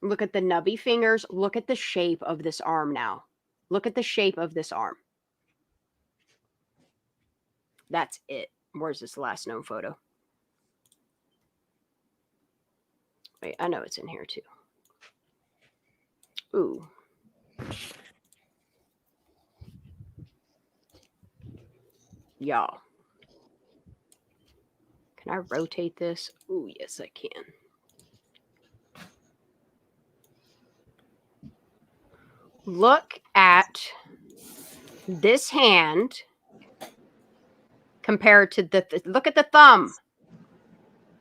S2: Look at the nubby fingers. Look at the shape of this arm now. Look at the shape of this arm. That's it. Where's this last known photo? Wait, I know it's in here too. Ooh. Y'all. Can I rotate this? Ooh, yes, I can. Look at this hand compared to the look at the thumb.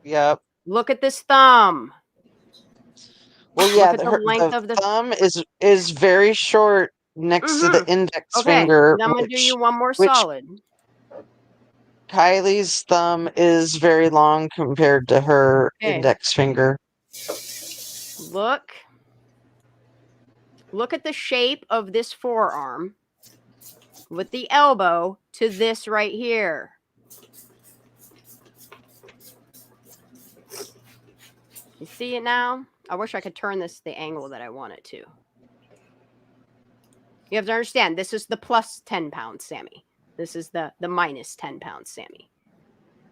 S13: Yep.
S2: Look at this thumb.
S13: Well, yeah, the thumb is very short next to the index finger.
S2: Now I'm gonna do you one more solid.
S13: Kylie's thumb is very long compared to her index finger.
S2: Look at the shape of this forearm with the elbow to this right here. You see it now? I wish I could turn this the angle that I want it to. You have to understand, this is the plus 10 pounds Sammy. This is the minus 10 pounds Sammy.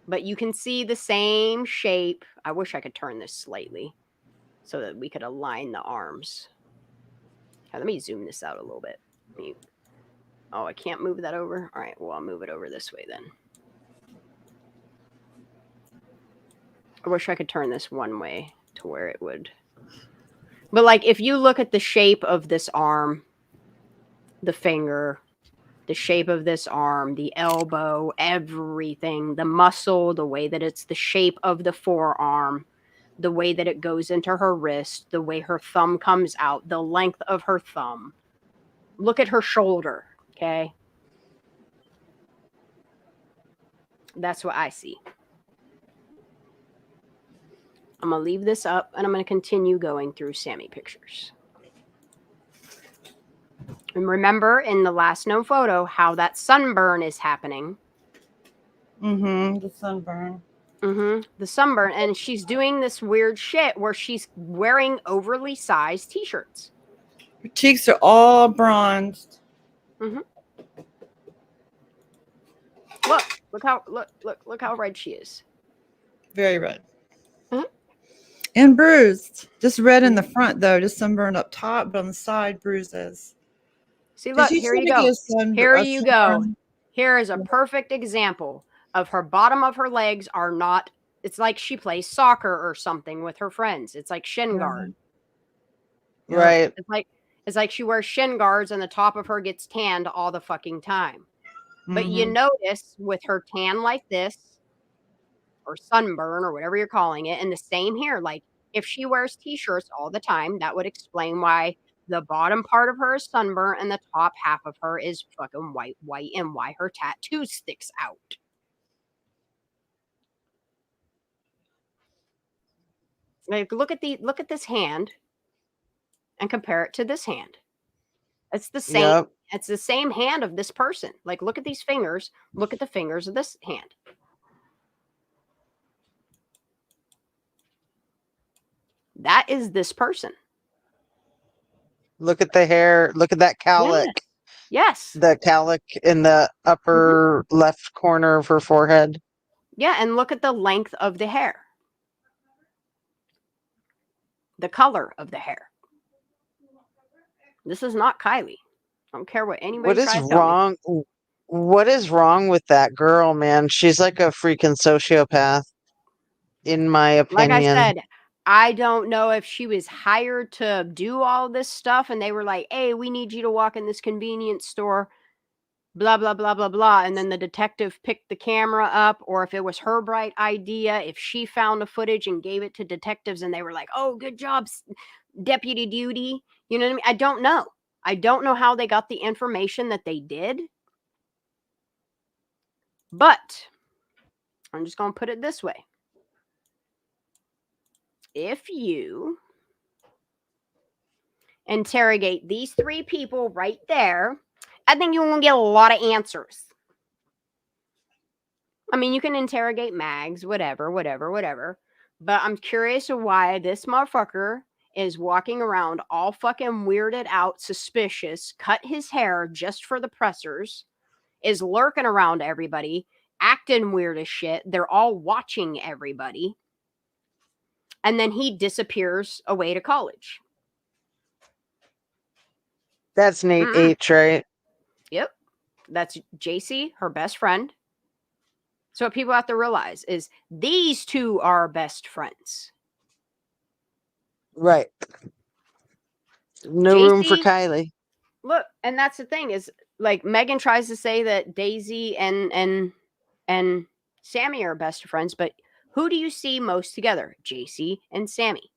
S2: But you can see the same shape. I wish I could turn this slightly so that we could align the arms. Now, let me zoom this out a little bit. Oh, I can't move that over? All right, well, I'll move it over this way then. I wish I could turn this one way to where it would. But, like, if you look at the shape of this arm, the finger, The shape of this arm, the elbow, everything, the muscle, the way that it's the shape of the forearm, the way that it goes into her wrist, the way her thumb comes out, the length of her thumb. Look at her shoulder, okay? That's what I see. I'm going to leave this up and I'm going to continue going through Sammy pictures. And remember in the last known photo how that sunburn is happening.
S15: The sunburn.
S2: The sunburn. And she's doing this weird shit where she's wearing overly sized t-shirts.
S15: Her cheeks are all bronzed.
S2: Look how red she is.
S15: Very red. And bruised. Just red in the front though, just sunburned up top, but on the side bruises.
S2: See, look, here you go. Here you go. Here is a perfect example of her bottom of her legs are not, it's like she plays soccer or something with her friends. It's like shin guard.
S13: Right.
S2: It's like she wears shin guards and the top of her gets tanned all the fucking time. But you notice with her tan like this, or sunburn or whatever you're calling it, and the same here, like if she wears t-shirts all the time, that would explain why the bottom part of her is sunburnt and the top half of her is fucking white and why her tattoo sticks out. Like look at this hand and compare it to this hand. It's the same.
S13: Yep.
S2: It's the same hand of this person. Like look at these fingers. Look at the fingers of this hand. That is this person.
S13: Look at the hair. Look at that cowlick.
S2: Yes.
S13: The cowlick in the upper left corner of her forehead.
S2: Yeah, and look at the length of the hair. The color of the hair. This is not Kylie. I don't care what anybody
S13: What is
S2: tries to tell
S13: wrong? What is wrong with that girl, man? She's like a freaking sociopath, in my opinion.
S2: Like I said, I don't know if she was hired to do all this stuff and they were like, hey, we need you to walk in this convenience store, blah, blah, blah, blah, blah. And then the detective picked the camera up, or if it was her bright idea, if she found the footage and gave it to detectives and they were like, oh, good job, Deputy Duty. You know what I mean? I don't know. I don't know how they got the information that they did. But I'm just going to put it this way. If you interrogate these three people right there, I think you're going to get a lot of answers. I mean, you can interrogate Mags, whatever. But I'm curious of why this motherfucker is walking around all fucking weirded out, suspicious, cut his hair just for the pressers, is lurking around everybody, acting weird as shit. They're all watching everybody. And then he disappears away to college.
S13: That's Nate H, right?
S2: Yep. That's JC, her best friend. So what people have to realize is these two are best friends.
S13: Right. No room for Kylie.
S2: Look, and that's the thing is, like, Megan tries to say that Daisy and Sammy are best friends, but who do you see most together? JC and Sammy.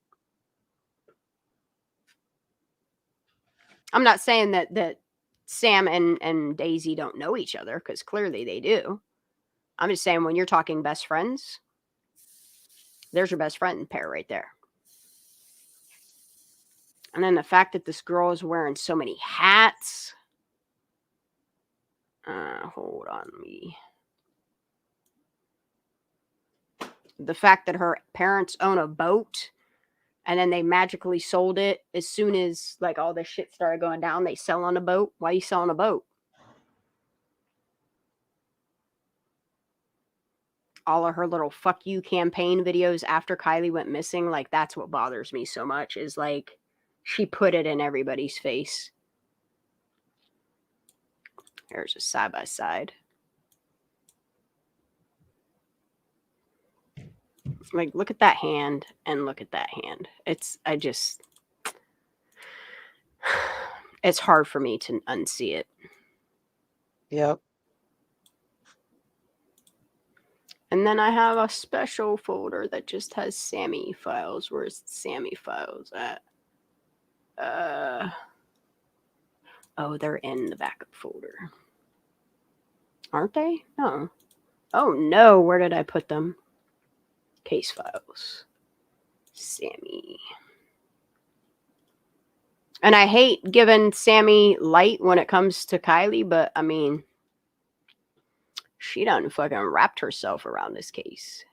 S2: I'm not saying that Sam and Daisy don't know each other, because clearly they do. I'm just saying when you're talking best friends, there's your best friend pair right there. And then the fact that this girl is wearing so many hats. Hold on me. The fact that her parents own a boat and then they magically sold it as soon as like all this shit started going down. They sell on a boat. Why are you selling a boat? All of her little fuck you campaign videos after Kylie went missing. Like, that's what bothers me so much is like she put it in everybody's face. There's a side by side. Like, look at that hand and look at that hand. It's hard for me to unsee it.
S13: Yep.
S2: And then I have a special folder that just has Sammy files. Where's Sammy files at? Oh, they're in the backup folder. Aren't they? No. Oh, no. Where did I put them? Case files. Sammy. And I hate giving Sammy light when it comes to Kylie, but I mean, she done fucking wrapped herself around this case.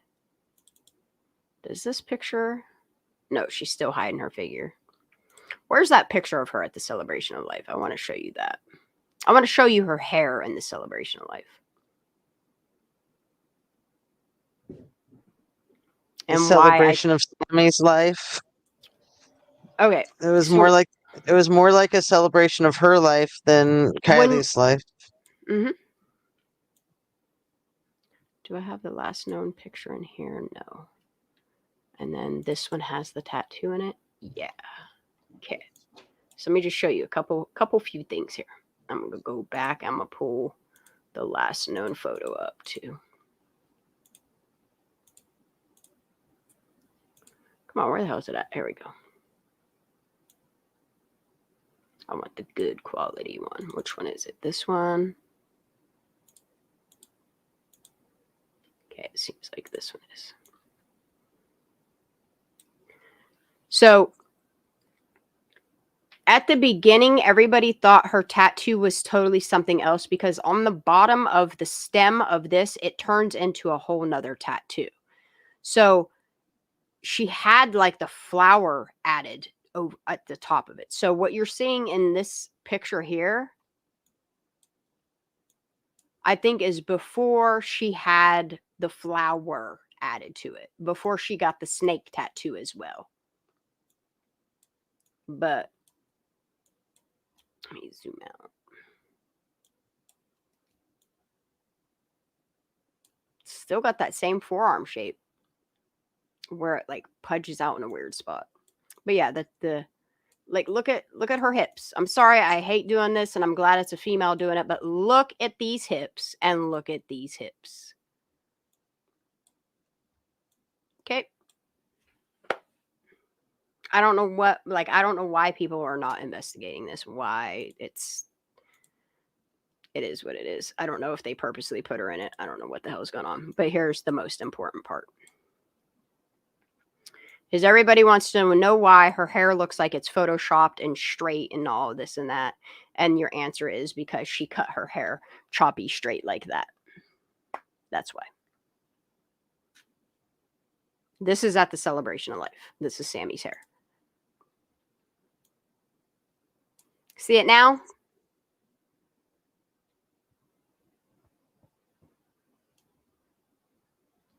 S2: Does this picture? No, she's still hiding her figure. Where's that picture of her at the Celebration of Life? I want to show you that. I want to show you her hair in the Celebration of Life.
S13: And the celebration of Sammy's life.
S2: Okay.
S13: It was more like a celebration of her life than Kylie's life.
S2: Mm-hmm. Do I have the last known picture in here? No. And then this one has the tattoo in it. Yeah. Okay. So let me just show you a couple few things here. I'm gonna go back. I'm gonna pull the last known photo up too. Come on, where the hell is it at? Here we go. I want the good quality one. Which one is it? This one. Okay, it seems like this one is. So at the beginning, everybody thought her tattoo was totally something else because on the bottom of the stem of this, it turns into a whole nother tattoo. So she had like the flower added over at the top of it. So what you're seeing in this picture here, I think is before she had the flower added to it, before she got the snake tattoo as well. But let me zoom out. Still got that same forearm shape where it like pudges out in a weird spot. But yeah, the like look at her hips. I'm sorry, I hate doing this and I'm glad it's a female doing it, but look at these hips and look at these hips. Okay. I don't know what, like, I don't know why people are not investigating this, why it is what it is. I don't know if they purposely put her in it. I don't know what the hell is going on. But here's the most important part. Is everybody wants to know why her hair looks like it's photoshopped and straight and all of this and that. And your answer is because she cut her hair choppy straight like that. That's why. This is at the Celebration of Life. This is Sammy's hair. See it now?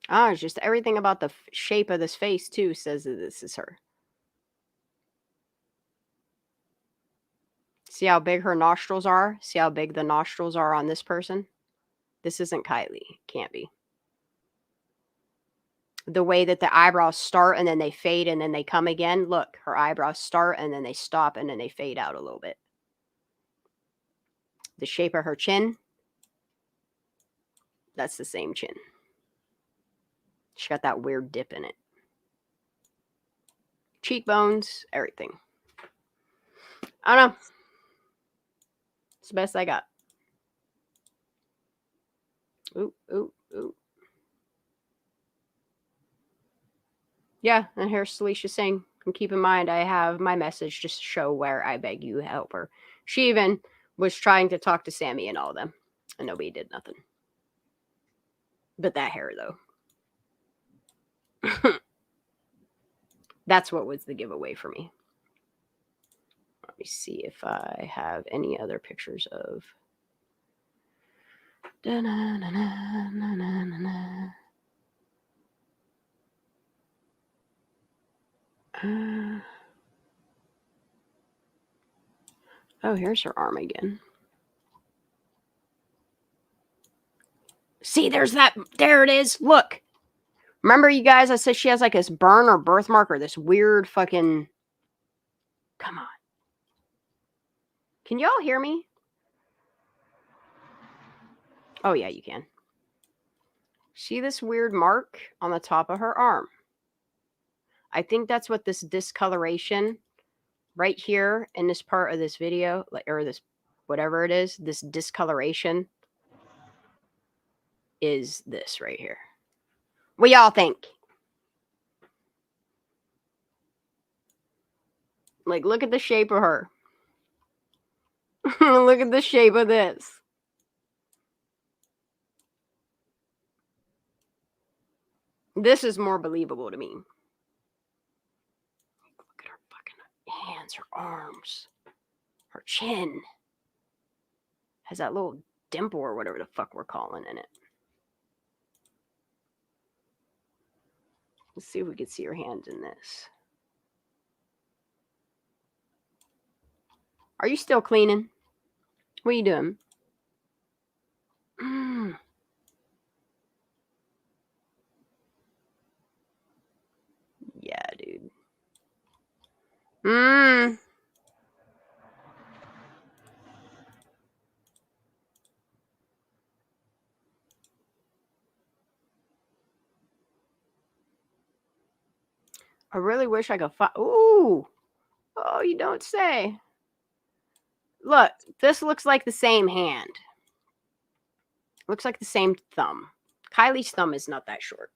S2: Oh, it's just everything about the shape of this face, too, says that this is her. See how big her nostrils are? See how big the nostrils are on this person? This isn't Kylie. Can't be. The way that the eyebrows start and then they fade and then they come again. Look, her eyebrows start and then they stop and then they fade out a little bit. The shape of her chin, that's the same chin. She got that weird dip in it. Cheekbones, everything. I don't know. It's the best I got. Ooh, ooh, ooh. Yeah, and here's Celicia saying, and keep in mind, I have my message just to show where I beg you help her. She even was trying to talk to Sammy and all of them, and nobody did nothing. But that hair, though. That's what was the giveaway for me. Let me see if I have any other pictures of. Oh, here's her arm again. See, there's that. There it is. Look. Remember, you guys, I said she has like this burn or birthmark or this weird fucking. Come on. Can y'all hear me? Oh, yeah, you can. See this weird mark on the top of her arm? I think that's what this discoloration right here in this part of this video, or this, whatever it is, this discoloration is this right here. What y'all think? Like, look at the shape of her. Look at the shape of this. This is more believable to me. Look at her fucking hands, her arms, her chin. Has that little dimple or whatever the fuck we're calling in it. Let's see if we can see her hands in this. Are you still cleaning? What are you doing? Yeah, dude. I really wish I could find. Ooh. Oh, you don't say. Look, this looks like the same hand. Looks like the same thumb. Kylie's thumb is not that short.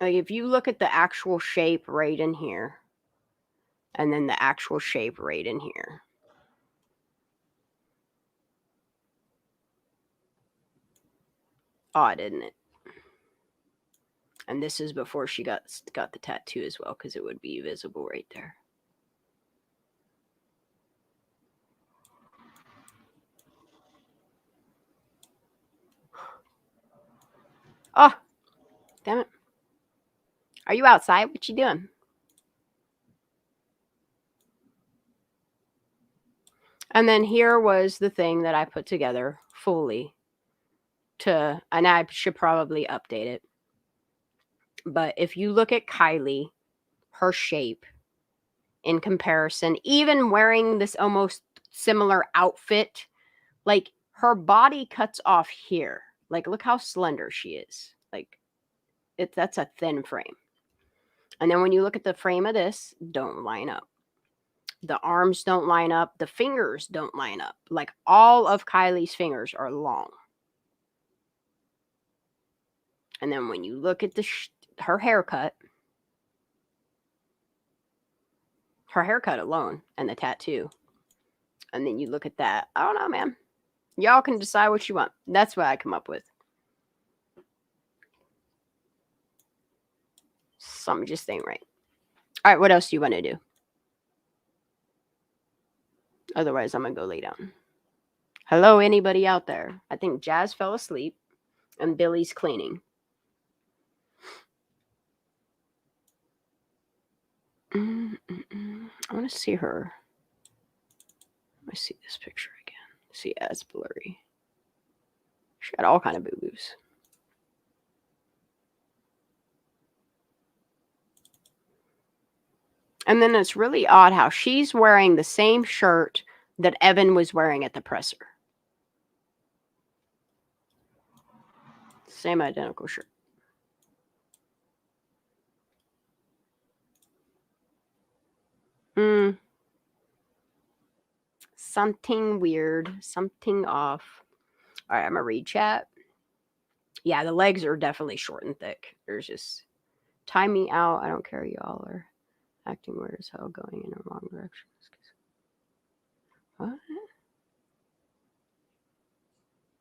S2: Like, if you look at the actual shape right in here, and then the actual shape right in here. Odd, isn't it? And this is before she got the tattoo as well, because it would be visible right there. Oh, damn it. Are you outside? What you doing? And then here was the thing that I put together fully and I should probably update it. But if you look at Kylie, her shape in comparison, even wearing this almost similar outfit, like her body cuts off here. Like, look how slender she is. Like, that's a thin frame. And then when you look at the frame of this, don't line up. The arms don't line up. The fingers don't line up. Like, all of Kylie's fingers are long. And then when you look at her haircut alone and the tattoo, and then you look at that, I don't know, man. Y'all can decide what you want. That's what I come up with. Something just ain't right. All right, what else do you want to do? Otherwise, I'm going to go lay down. Hello, anybody out there? I think Jazz fell asleep and Billy's cleaning. I want to see her. Let me see this picture again. See, it's blurry. She got all kind of boo-boos. And then it's really odd how she's wearing the same shirt that Evan was wearing at the presser. Same identical shirt. Something weird. Something off. All right, I'm going to read chat. Yeah, the legs are definitely short and thick. There's just, time me out. I don't care. Y'all are acting weird as hell, going in the wrong direction. What?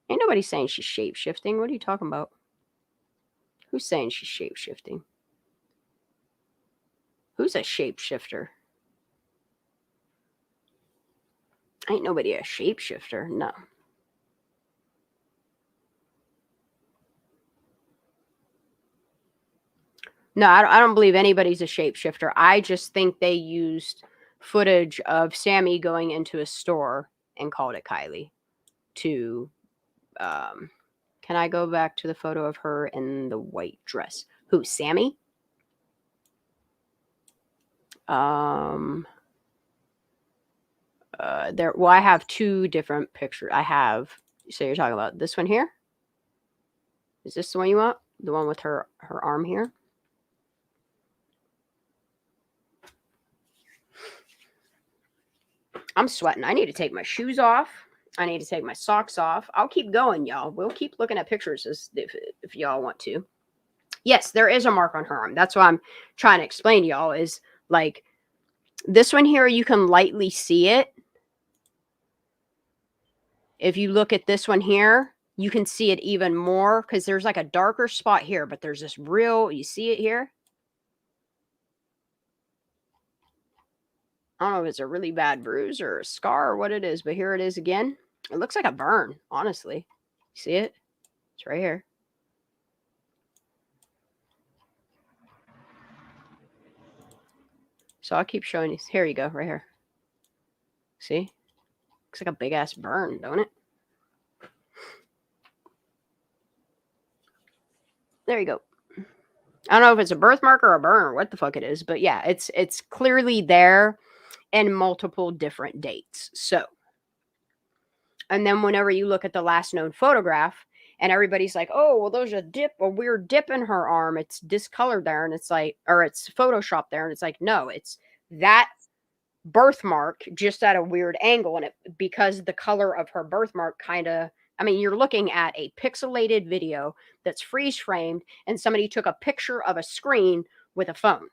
S2: Ain't nobody saying she's shape-shifting. What are you talking about? Who's saying she's shape-shifting? Who's a shapeshifter? Ain't nobody a shapeshifter. No. No, I don't believe anybody's a shapeshifter. I just think they used footage of Sammy going into a store and called it Kylie to, can I go back to the photo of her in the white dress? Who, Sammy? Well, I have two different pictures. I have, so you're talking about this one here? Is this the one you want? The one with her arm here? I'm sweating. I need to take my shoes off. I need to take my socks off. I'll keep going, y'all. We'll keep looking at pictures if y'all want to. Yes, there is a mark on her arm. That's what I'm trying to explain to y'all is like this one here, you can lightly see it. If you look at this one here, you can see it even more because there's like a darker spot here, but there's this real, you see it here? I don't know if it's a really bad bruise or a scar or what it is, but here it is again. It looks like a burn, honestly. See it? It's right here. So I'll keep showing you. Here you go, right here. See? Looks like a big ass burn, don't it? There you go. I don't know if it's a birthmark or a burn or what the fuck it is, but yeah, it's clearly there in multiple different dates. So, and then whenever you look at the last known photograph and everybody's like, oh, well, there's a weird dip in her arm. It's discolored there. And it's like, or it's Photoshopped there. And it's like, no, it's that birthmark just at a weird angle. And because the color of her birthmark kind of, I mean, you're looking at a pixelated video that's freeze framed and somebody took a picture of a screen with a phone.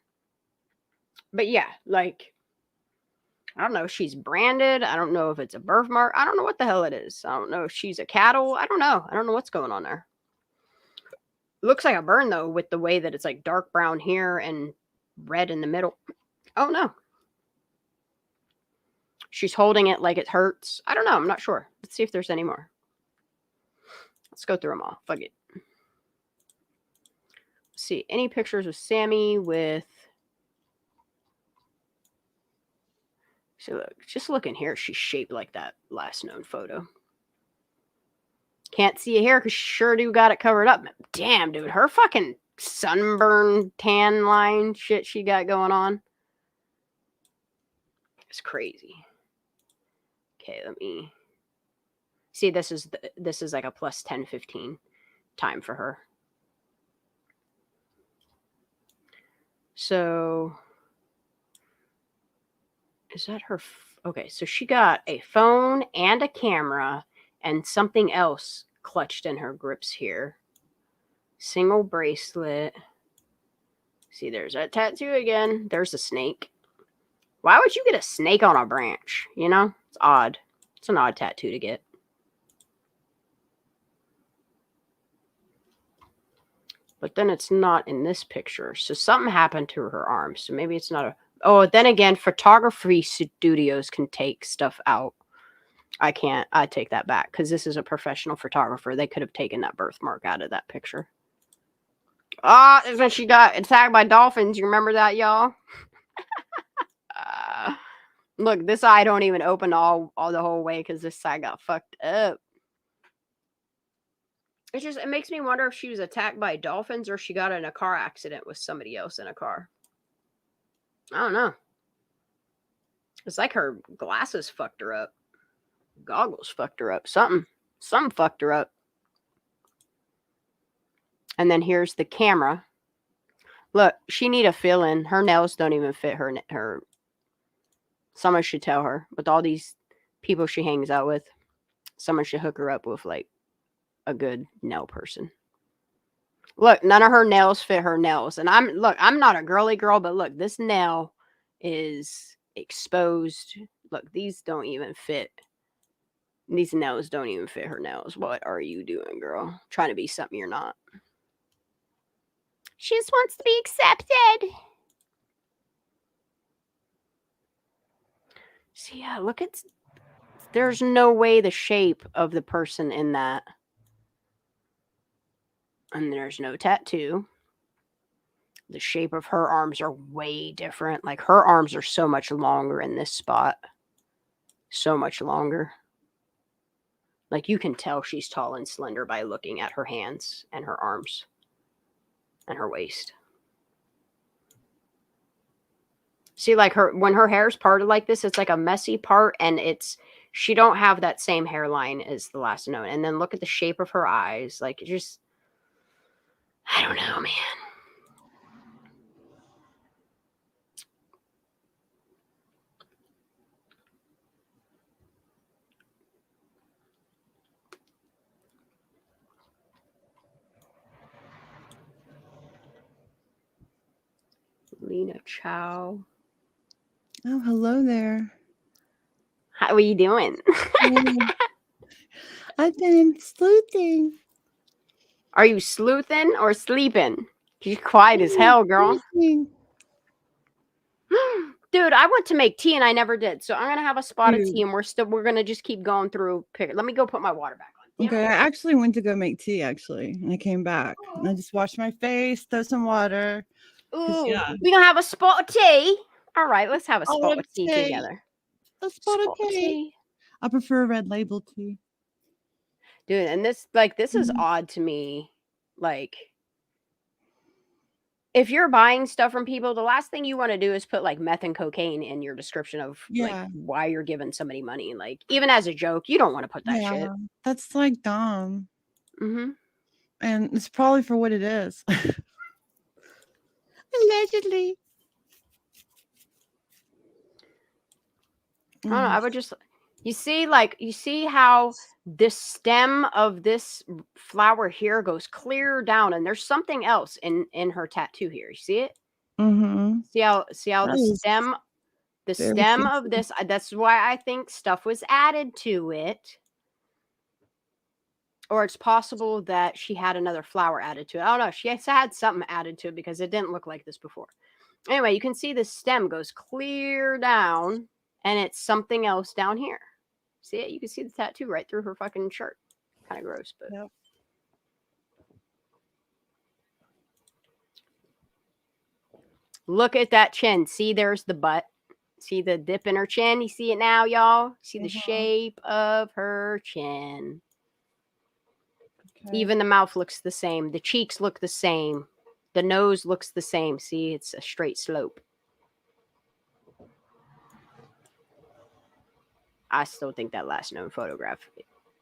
S2: But yeah, like, I don't know if she's branded. I don't know if it's a birthmark. I don't know what the hell it is. I don't know if she's a cattle. I don't know. I don't know what's going on there. Looks like a burn, though, with the way that it's like dark brown here and red in the middle. Oh, no. She's holding it like it hurts. I don't know. I'm not sure. Let's see if there's any more. Let's go through them all. Fuck it. Let's see. Any pictures of Sammy with... So look, just look in here. She's shaped like that last known photo. Can't see it here because she sure do got it covered up. Damn, dude. Her fucking sunburn tan line shit she got going on. It's crazy. Okay, let me... See, this is like a plus 10, 15 time for her. So... Is that her? Okay, so she got a phone and a camera and something else clutched in her grips here. Single bracelet. See, there's that tattoo again. There's a snake. Why would you get a snake on a branch? You know, it's odd. It's an odd tattoo to get. But then it's not in this picture. So something happened to her arm. So maybe it's not a... Oh, then again, photography studios can take stuff out. I can't. I take that back because this is a professional photographer. They could have taken that birthmark out of that picture. Ah, this is when she got attacked by dolphins. You remember that, y'all? Look, this eye don't even open all the whole way because this side got fucked up. It makes me wonder if she was attacked by dolphins or she got in a car accident with somebody else in a car. I don't know. It's like her glasses fucked her up. Goggles fucked her up. Something fucked her up. And then here's the camera. Look, she need a fill-in. Her nails don't even fit her. Someone should tell her. With all these people she hangs out with, someone should hook her up with like a good nail person. Look, none of her nails fit her nails. And I'm not a girly girl, but look, this nail is exposed. Look, these don't even fit. These nails don't even fit her nails. What are you doing, girl? Trying to be something you're not. She just wants to be accepted. See, yeah, look at... There's no way the shape of the person in that... And there's no tattoo. The shape of her arms are way different. Like, her arms are so much longer in this spot. So much longer. Like, you can tell she's tall and slender by looking at her hands and her arms and her waist. See, like when her hair's parted like this, it's like a messy part, and she don't have that same hairline as the last known. And then look at the shape of her eyes. Like, it just, I don't know, man. Lena Chow.
S15: Oh, hello there.
S2: How are you doing?
S15: I've been sleuthing.
S2: Are you sleuthing or sleeping? You're quiet as hell, girl.
S15: Sleuthing.
S2: Dude, I went to make tea and I never did. So I'm gonna have a spot of tea, and we're gonna just keep going through. Let me go put my water back on.
S15: Okay, I actually went to go make tea and I came back. And I just washed my face, throw some water.
S2: Ooh, we gonna have a spot of tea. All right, let's have a spot of tea together.
S15: A spot of tea. I prefer red label tea.
S2: Dude, and this is odd to me. Like, if you're buying stuff from people, the last thing you want to do is put like meth and cocaine in your description of like why you're giving somebody money. Like, even as a joke, you don't want to put that shit.
S15: That's like dumb.
S2: Mm-hmm.
S15: And it's probably for what it is. Allegedly.
S2: I don't know. I would just, you see how this stem of this flower here goes clear down, and there's something else in her tattoo here. You see it?
S15: Mm-hmm.
S2: See how the stem of this. That's why I think stuff was added to it, or it's possible that she had another flower added to it. I don't know. She had something added to it because it didn't look like this before. Anyway, you can see the stem goes clear down. And it's something else down here. See it? You can see the tattoo right through her fucking shirt. Kind of gross, but.
S15: Yep.
S2: Look at that chin. See, there's the butt. See the dip in her chin? You see it now, y'all? See the shape of her chin. Okay. Even the mouth looks the same. The cheeks look the same. The nose looks the same. See, it's a straight slope. I still think that last known photograph,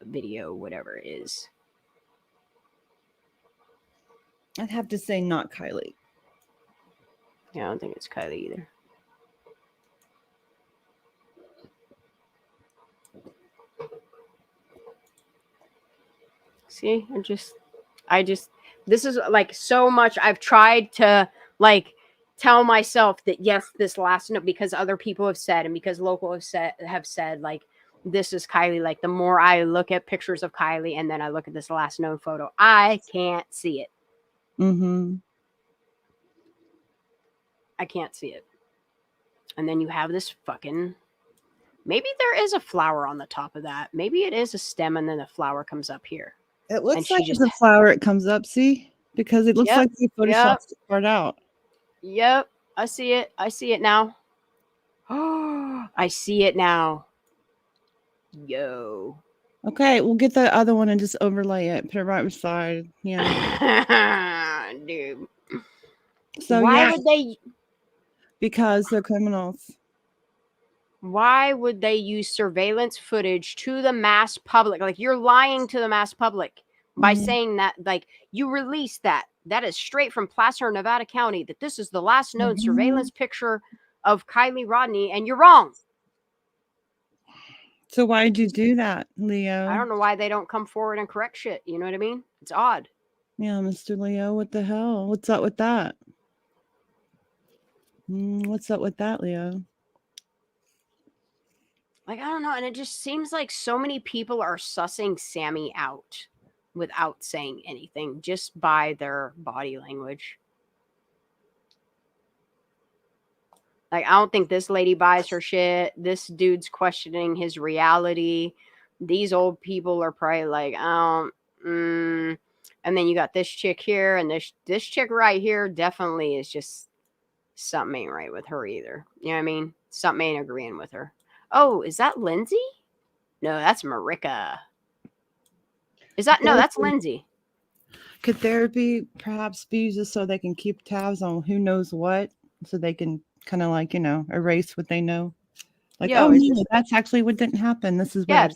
S2: video, whatever it is.
S15: I'd have to say not Kylie.
S2: Yeah, I don't think it's Kylie either. See, I just, this is like so much. I've tried to like tell myself that yes, this last note, because other people have said, and because local have said like this is Kylie. Like, the more I look at pictures of Kylie and then I look at this last known photo, I can't see it.
S15: Mm-hmm.
S2: I can't see it. And then you have this fucking, maybe there is a flower on the top of that. Maybe it is a stem and then the flower comes up here.
S15: It looks like it's a flower. It comes up, see? Because it looks like they photoshopped the part out.
S2: Yep. I see it. I see it now. Oh, I see it now. Yo.
S15: Okay, we'll get the other one and just overlay it. Put it right beside. Yeah.
S2: Dude.
S15: So
S2: why would they?
S15: Because they're criminals.
S2: Why would they use surveillance footage to the mass public? Like, you're lying to the mass public by saying that, like, you released that. That is straight from Placer, Nevada County, that this is the last known surveillance picture of Kylie Rodney, and you're wrong.
S15: So why did you do that, Leo?
S2: I don't know why they don't come forward and correct shit. You know what I mean? It's odd.
S15: Yeah, Mr. Leo, what the hell? What's up with that? What's up with that, Leo?
S2: Like, I don't know. And it just seems like so many people are sussing Sammy out without saying anything, just by their body language. Like, I don't think this lady buys her shit. This dude's questioning his reality. These old people are probably like, and then you got this chick here, and this chick right here definitely is just something ain't right with her either. You know what I mean? Something ain't agreeing with her. Oh, is that Lindsay? No, that's Marika. Is that no? That's Lindsay.
S15: Could therapy perhaps be just so they can keep tabs on who knows what, so they can kind of like, erase what they know. Like,
S2: Yo,
S15: oh
S2: is
S15: no,
S2: this,
S15: that's actually what didn't happen. This is what
S2: yeah,
S15: I'm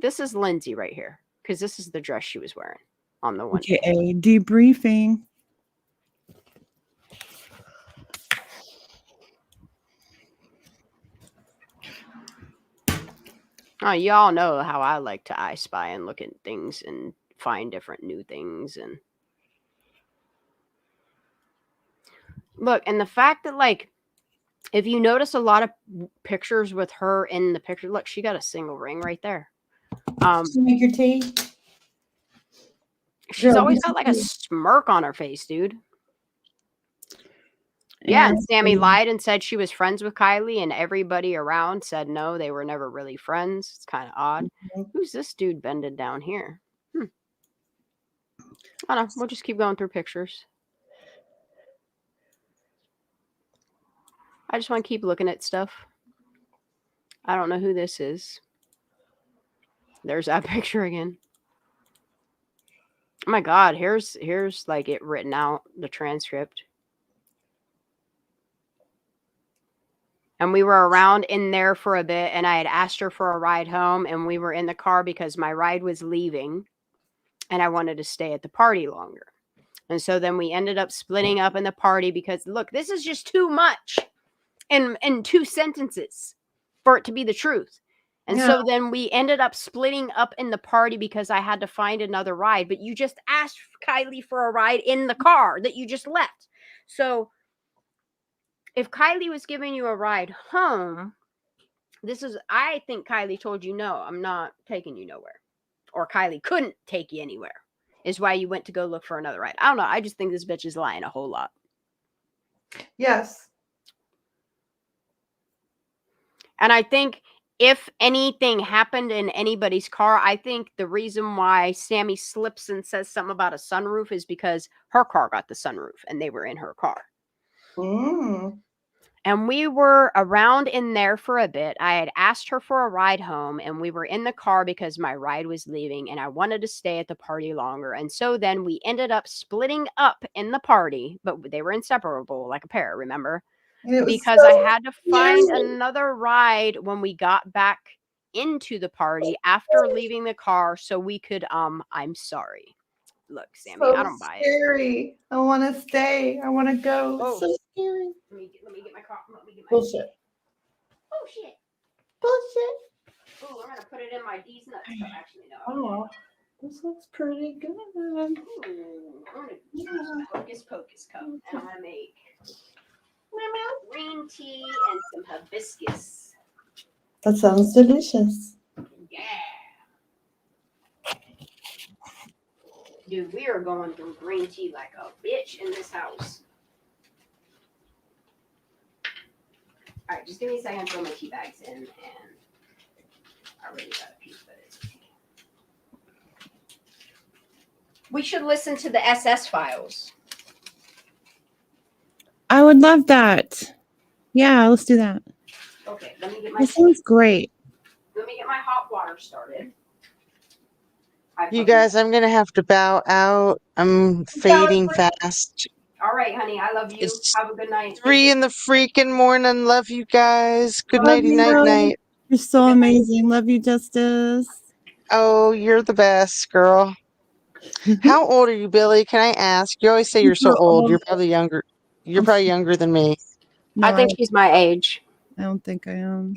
S2: this is Lindsay right here because this is the dress she was wearing on the one.
S15: AKA debriefing.
S2: Oh, y'all know how I like to I spy and look at things and find different new things and look, and the fact that like if you notice a lot of pictures with her in the picture, look, she got a single ring right there.
S15: Did you make your tea?
S2: She's
S15: Girl,
S2: always
S15: get
S2: got
S15: your
S2: like a
S15: tea.
S2: smirk on her face, dude. Yeah, and Sammy lied and said she was friends with Kylie, and everybody around said no, they were never really friends. It's kind of odd. Who's this dude bending down here? I don't know. We'll just keep going through pictures. I just want to keep looking at stuff. I don't know who this is. There's that picture again. Oh my God, here's like it written out, the transcript. And we were around in there for a bit, and I had asked her for a ride home, and we were in the car because my ride was leaving, and I wanted to stay at the party longer. And so then we ended up splitting up in the party because, look, this is just too much in 2 sentences for it to be the truth. And so then we ended up splitting up in the party because I had to find another ride. But you just asked Kylie for a ride in the car that you just left. So if Kylie was giving you a ride home, I think Kylie told you, no, I'm not taking you nowhere. Or Kylie couldn't take you anywhere. Is why you went to go look for another ride. I don't know. I just think this bitch is lying a whole lot.
S15: Yes.
S2: And I think if anything happened in anybody's car, I think the reason why Sammy slips and says something about a sunroof is because her car got the sunroof and they were in her car. And we were around in there for a bit. I had asked her for a ride home, and we were in the car because my ride was leaving and I wanted to stay at the party longer. And so then we ended up splitting up in the party, but they were inseparable like a pair, remember? Because I had to find another ride when we got back into the party after leaving the car so we could I'm sorry. Look, Sammy, I don't buy it.
S15: Scary. I want to stay. I want to go.
S2: Oh.
S15: It's so scary.
S2: Let me get my car. Let me get my
S15: Bullshit.
S2: Oh shit.
S15: Bullshit.
S2: Oh, I'm gonna put it in my D's nuts. Oh, actually no.
S15: Oh, this looks pretty good.
S2: Ooh, I'm gonna use a Hocus Pocus cup and I'm gonna make green tea and some hibiscus.
S15: That sounds delicious.
S2: Yeah. Dude, we are going through green tea like a bitch in this house. All right, just give me a second to throw my tea bags in, and I already got a piece, but it's okay. We should listen to the SS files.
S15: I would love that. Yeah, let's do that.
S2: Okay, let me get my.
S15: That sounds great.
S2: Let me get my hot water started.
S13: You guys, I'm gonna have to bow out. I'm fading fast.
S2: All right, honey, I love you.
S13: It's
S2: Have a good night.
S13: 3 in the freaking morning. Love you guys. Good
S15: Love
S13: nighty
S15: you.
S13: night night.
S15: You're so amazing. Love you, Justice.
S13: Oh, you're the best, girl. How old are you, Billy? Can I ask? You always say you're so old. You're probably younger. You're probably younger than me.
S15: No,
S2: I think she's my age.
S15: I don't think I am.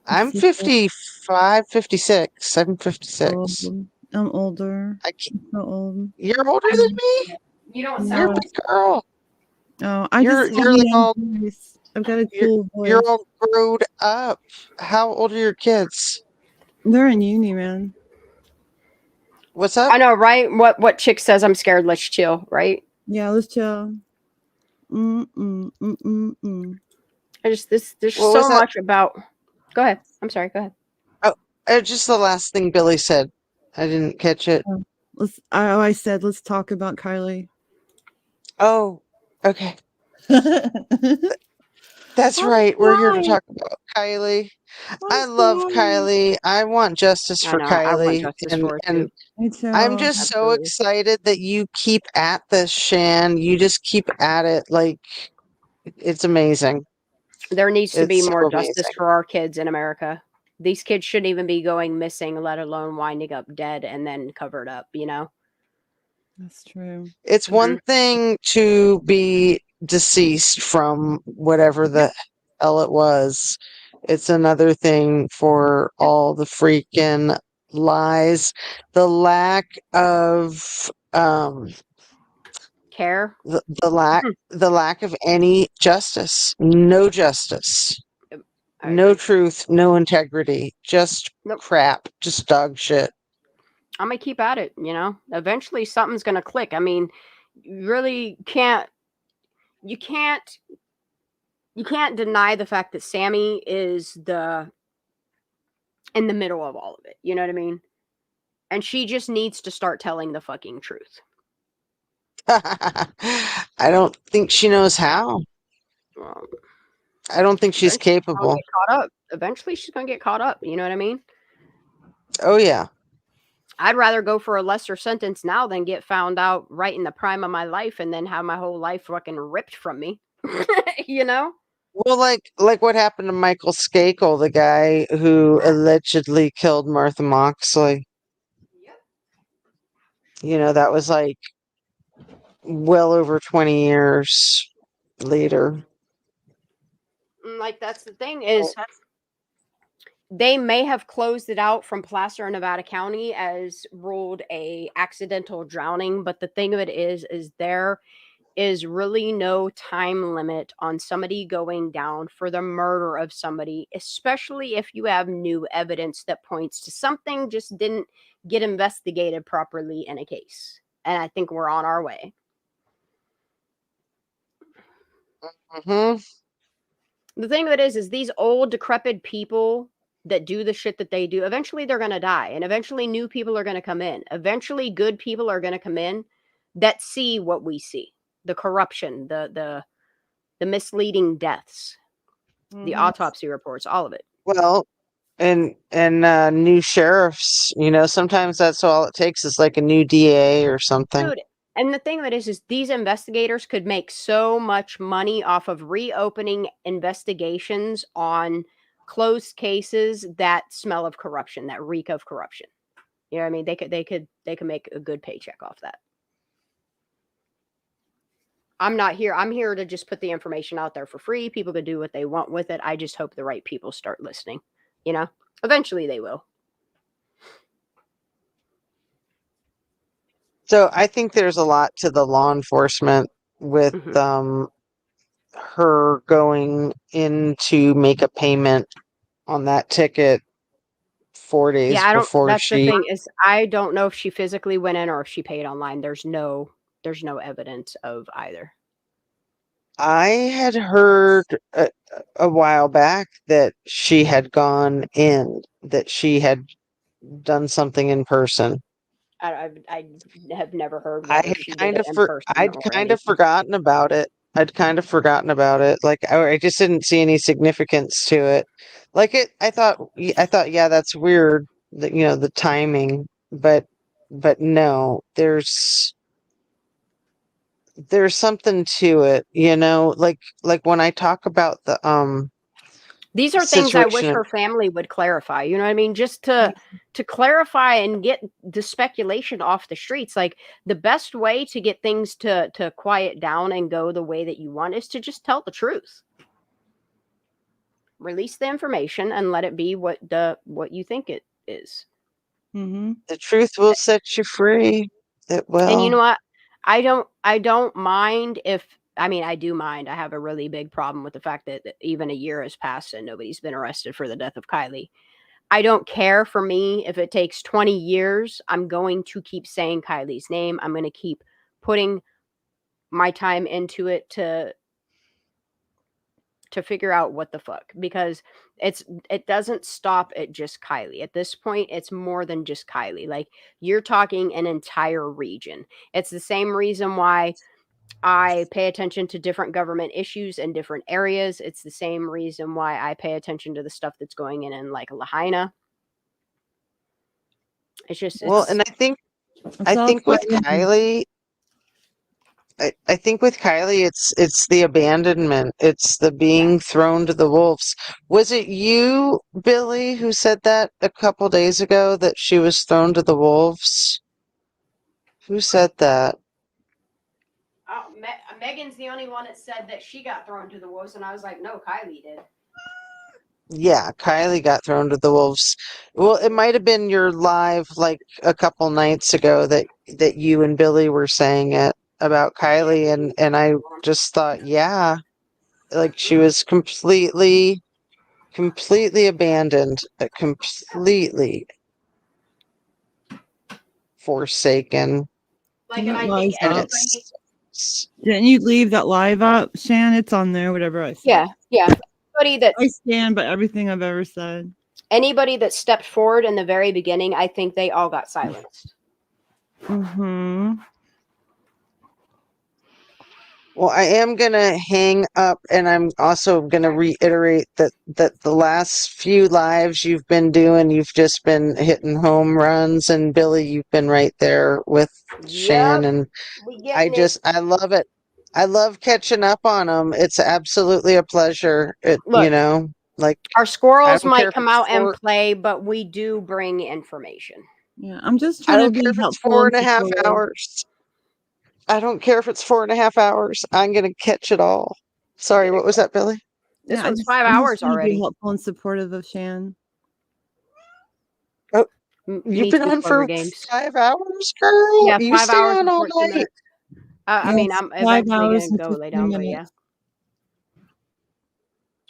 S13: I'm 55, 56. I'm 56.
S15: I'm older.
S13: I'm
S15: so old.
S13: You're older than me?
S2: You don't
S13: You're a
S2: sound
S13: big girl.
S15: Oh, I
S13: You're
S15: just have
S13: like
S15: a young
S13: all
S15: voice. I've got a cool voice.
S13: you're all grown up. How old are your kids?
S15: They're in uni, man.
S13: What's up?
S2: I know, right? What chick says I'm scared, let's chill, right?
S15: Yeah, let's chill. I
S2: just there's
S13: What
S2: so
S13: was that?
S2: much about. Go ahead. I'm sorry. Go ahead.
S13: Oh, just the last thing Billy said. I didn't catch it.
S15: I said let's talk about Kylie.
S13: Oh, okay. That's right. We're here to talk about Kylie. I love Kylie. I want justice for
S2: I want
S13: Kylie.
S2: justice for her
S13: And
S15: too.
S13: I'm just so excited that you keep at this, Shan. You just keep at it. Like, It's amazing.
S2: There needs to be
S13: It's so
S2: more justice
S13: amazing.
S2: for our kids in America. These kids shouldn't even be going missing, let alone winding up dead and then covered up, you know?
S4: That's true.
S13: It's one thing to be deceased from whatever the hell it was. It's another thing for all the freaking lies, the lack of
S2: care,
S13: the lack of any justice, no justice, no truth, no integrity, just crap, just dog shit.
S2: I'm gonna keep at it, you know? Eventually something's gonna click. I mean, you really can't deny the fact that Sammy is in the middle of all of it. You know what I mean? And she just needs to start telling the fucking truth.
S13: I don't think she knows how.
S2: Well,
S13: I don't think she's capable.
S2: Eventually she's gonna get caught up. You know what I mean?
S13: Oh yeah.
S2: I'd rather go for a lesser sentence now than get found out right in the prime of my life and then have my whole life fucking ripped from me. You know?
S13: Well, like what happened to Michael Skakel, the guy who allegedly killed Martha Moxley. You know, that was like well over 20 years later.
S2: Like, that's the thing is, they may have closed it out from Placer, Nevada County as ruled a accidental drowning, but the thing of it is there is really no time limit on somebody going down for the murder of somebody, especially if you have new evidence that points to something just didn't get investigated properly in a case. And I think we're on our way. The thing of it is these old decrepit people that do the shit that they do, eventually they're going to die, and eventually new people are going to come in. Eventually good people are going to come in that see what we see. The corruption, the misleading deaths, the autopsy reports, all of it.
S13: Well, and new sheriffs, you know, sometimes that's all it takes is like a new DA or something.
S2: Dude, and the thing of it is these investigators could make so much money off of reopening investigations on closed cases that smell of corruption, that reek of corruption. You know what I mean? They could make a good paycheck off that. I'm here to just put the information out there for free. People could do what they want with it. I just hope the right people start listening. You know, eventually they will.
S13: So I think there's a lot to the law enforcement with her going in to make a payment on that ticket 4 days before
S2: that's
S13: she.
S2: the thing is I don't know if she physically went in or if she paid online. There's no evidence of either.
S13: I had heard a while back that she had gone in, that she had done something in person.
S2: I have never heard
S13: I
S2: whether
S13: had
S2: she did
S13: kind
S2: it
S13: of
S2: in person
S13: I'd
S2: or
S13: kind of
S2: anything.
S13: forgotten about it. I'd kind of forgotten about it. Like I just didn't see any significance to it. Like I thought, yeah, that's weird. That, you know, the timing, but no, there's something to it. You know, like when I talk about the
S2: These are things I wish
S13: situation.
S2: her family would clarify. You know what I mean? Just to clarify and get the speculation off the streets. Like, the best way to get things to quiet down and go the way that you want is to just tell the truth. Release the information and let it be what you think it is.
S13: The truth will set you free. It will.
S2: And you know what? I don't mind if, I mean, I do mind. I have a really big problem with the fact that even a year has passed and nobody's been arrested for the death of Kylie. I don't care. For me, if it takes 20 years, I'm going to keep saying Kylie's name. I'm going to keep putting my time into it to figure out what the fuck, because it doesn't stop at just Kylie. At this point, it's more than just Kylie. Like, you're talking an entire region. It's the same reason why I pay attention to different government issues in different areas. It's the same reason why I pay attention to the stuff that's going in like Lahaina. It's just
S13: well, and I think with Kylie, I think with Kylie, it's the abandonment. It's the being thrown to the wolves. Was it you, Billy, who said that a couple days ago that she was thrown to the wolves? Who said that?
S2: Oh, Megan's the only one that said that she got thrown to the wolves, and I was like, no, Kylie did.
S13: Yeah, Kylie got thrown to the wolves. Well, it might have been your live like a couple nights ago that you and Billy were saying it about Kylie, and I just thought, yeah, like she was completely abandoned, completely forsaken.
S2: Like, and I think
S13: And
S2: everybody.
S4: Didn't you leave that live up, Shan? It's on there, whatever I said.
S2: Yeah. Anybody that
S4: I stand by everything I've ever said.
S2: Anybody that stepped forward in the very beginning, I think they all got silenced.
S4: Mm-hmm.
S13: Well, I am gonna hang up, and I'm also gonna reiterate that the last few lives you've been doing, you've just been hitting home runs, and Billy, you've been right there with Shan, and I love it. I love catching up on them. It's absolutely a pleasure.
S2: Look,
S13: like
S2: our
S13: I
S2: squirrels
S13: don't care
S2: might
S13: if
S2: come
S13: it's
S2: out and play, but we do bring information.
S4: Yeah, I'm just
S13: I
S4: trying to
S13: don't
S4: be
S13: care if it's
S4: helpful.
S13: 4.5 hours. I don't care if it's 4.5 hours. I'm gonna catch it all. Sorry, what was that, Billy?
S2: This
S4: Yeah,
S2: one's 5
S4: I'm
S2: hours
S4: just trying to
S2: already.
S4: be helpful and supportive of Shan.
S13: Oh, you've been on for 5 hours, girl.
S2: Yeah,
S13: You
S2: 5
S13: stay
S2: hours
S13: on
S2: and
S13: all
S2: 14
S13: night.
S2: minutes. I mean, I'm
S4: 5
S2: eventually
S4: hours
S2: going to
S4: and
S2: go lay
S4: 15
S2: down, but yeah.
S4: minutes.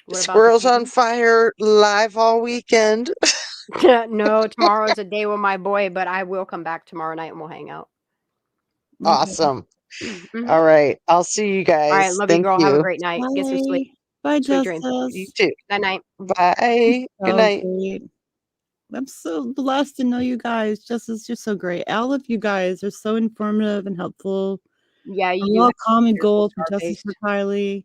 S2: What about
S13: Squirrels on Fire live all weekend.
S2: No, tomorrow's a day with my boy, but I will come back tomorrow night and we'll hang out.
S13: Awesome.
S2: Mhm.
S13: All right. I'll see you guys.
S2: All right, love
S13: Thank
S2: you, girl.
S13: you.
S2: Have a great night. Get some sleep.
S4: Bye,
S2: Sweet dreams.
S13: You
S4: Justice.
S13: too.
S2: Night night.
S13: Bye. Good
S4: So
S13: night.
S4: great. I'm so blessed to know you guys. Justice, you're so great. All of you guys are so informative and helpful.
S2: Yeah, you
S4: We
S2: do.
S4: all
S2: have
S4: common
S2: beautiful
S4: goal for
S2: star
S4: Justice for
S2: face.
S4: Kylie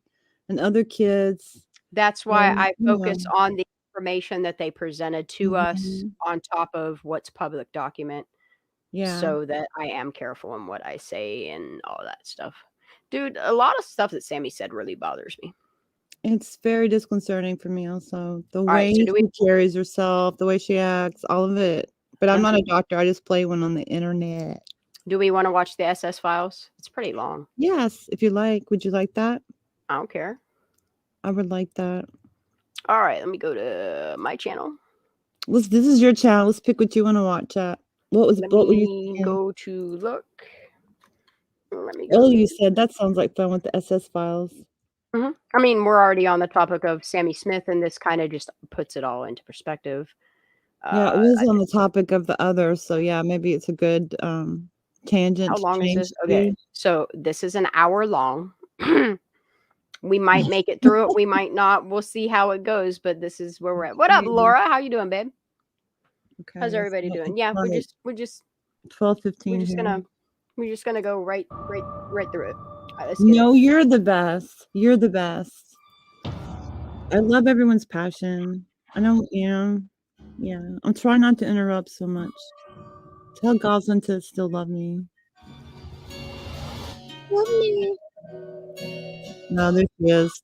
S4: and other kids.
S2: That's why I
S4: you
S2: focus
S4: know.
S2: on the information that they presented to us
S4: Mhm.
S2: on top of what's public document,
S4: Yeah.
S2: so that I am careful in what I say and all that stuff. Dude, a lot of stuff that Sammy said really bothers me.
S4: It's very disconcerting for me also. The
S2: right,
S4: way
S2: so do we-
S4: she carries herself, the way she acts, all of it. But I'm
S2: Mhm.
S4: not a doctor. I just play one on the internet.
S2: Do we want to watch the SS files? It's pretty long.
S4: Yes, if you like. Would you like that?
S2: I don't care.
S4: I would like that.
S2: All right, let me go to my channel.
S4: This is your channel. Let's pick what you want to watch at. What
S2: Let
S4: were you
S2: me
S4: saying?
S2: go to look. Let me go.
S4: Oh, you said that sounds like fun with the SS files.
S2: I mean, we're already on the topic of Sammy Smith, and this kind of just puts it all into perspective.
S4: Yeah, it was on the topic of the other, so yeah, maybe it's a good tangent.
S2: How
S4: to
S2: long is
S4: change
S2: this? Okay,
S4: to.
S2: so this is an hour long. We might make it through it. We might not. We'll see how it goes. But this is where we're at. What up, Laura? How you doing, babe?
S4: Okay,
S2: How's everybody doing? Yeah, we're just
S4: 12:15
S2: we're just gonna go right through it. All right, let's get
S4: No,
S2: it.
S4: you're the best. You're the best. I love everyone's passion. I don't, yeah. I'm trying not to interrupt so much. Tell Goslin to still love me. Love me. No, there she is.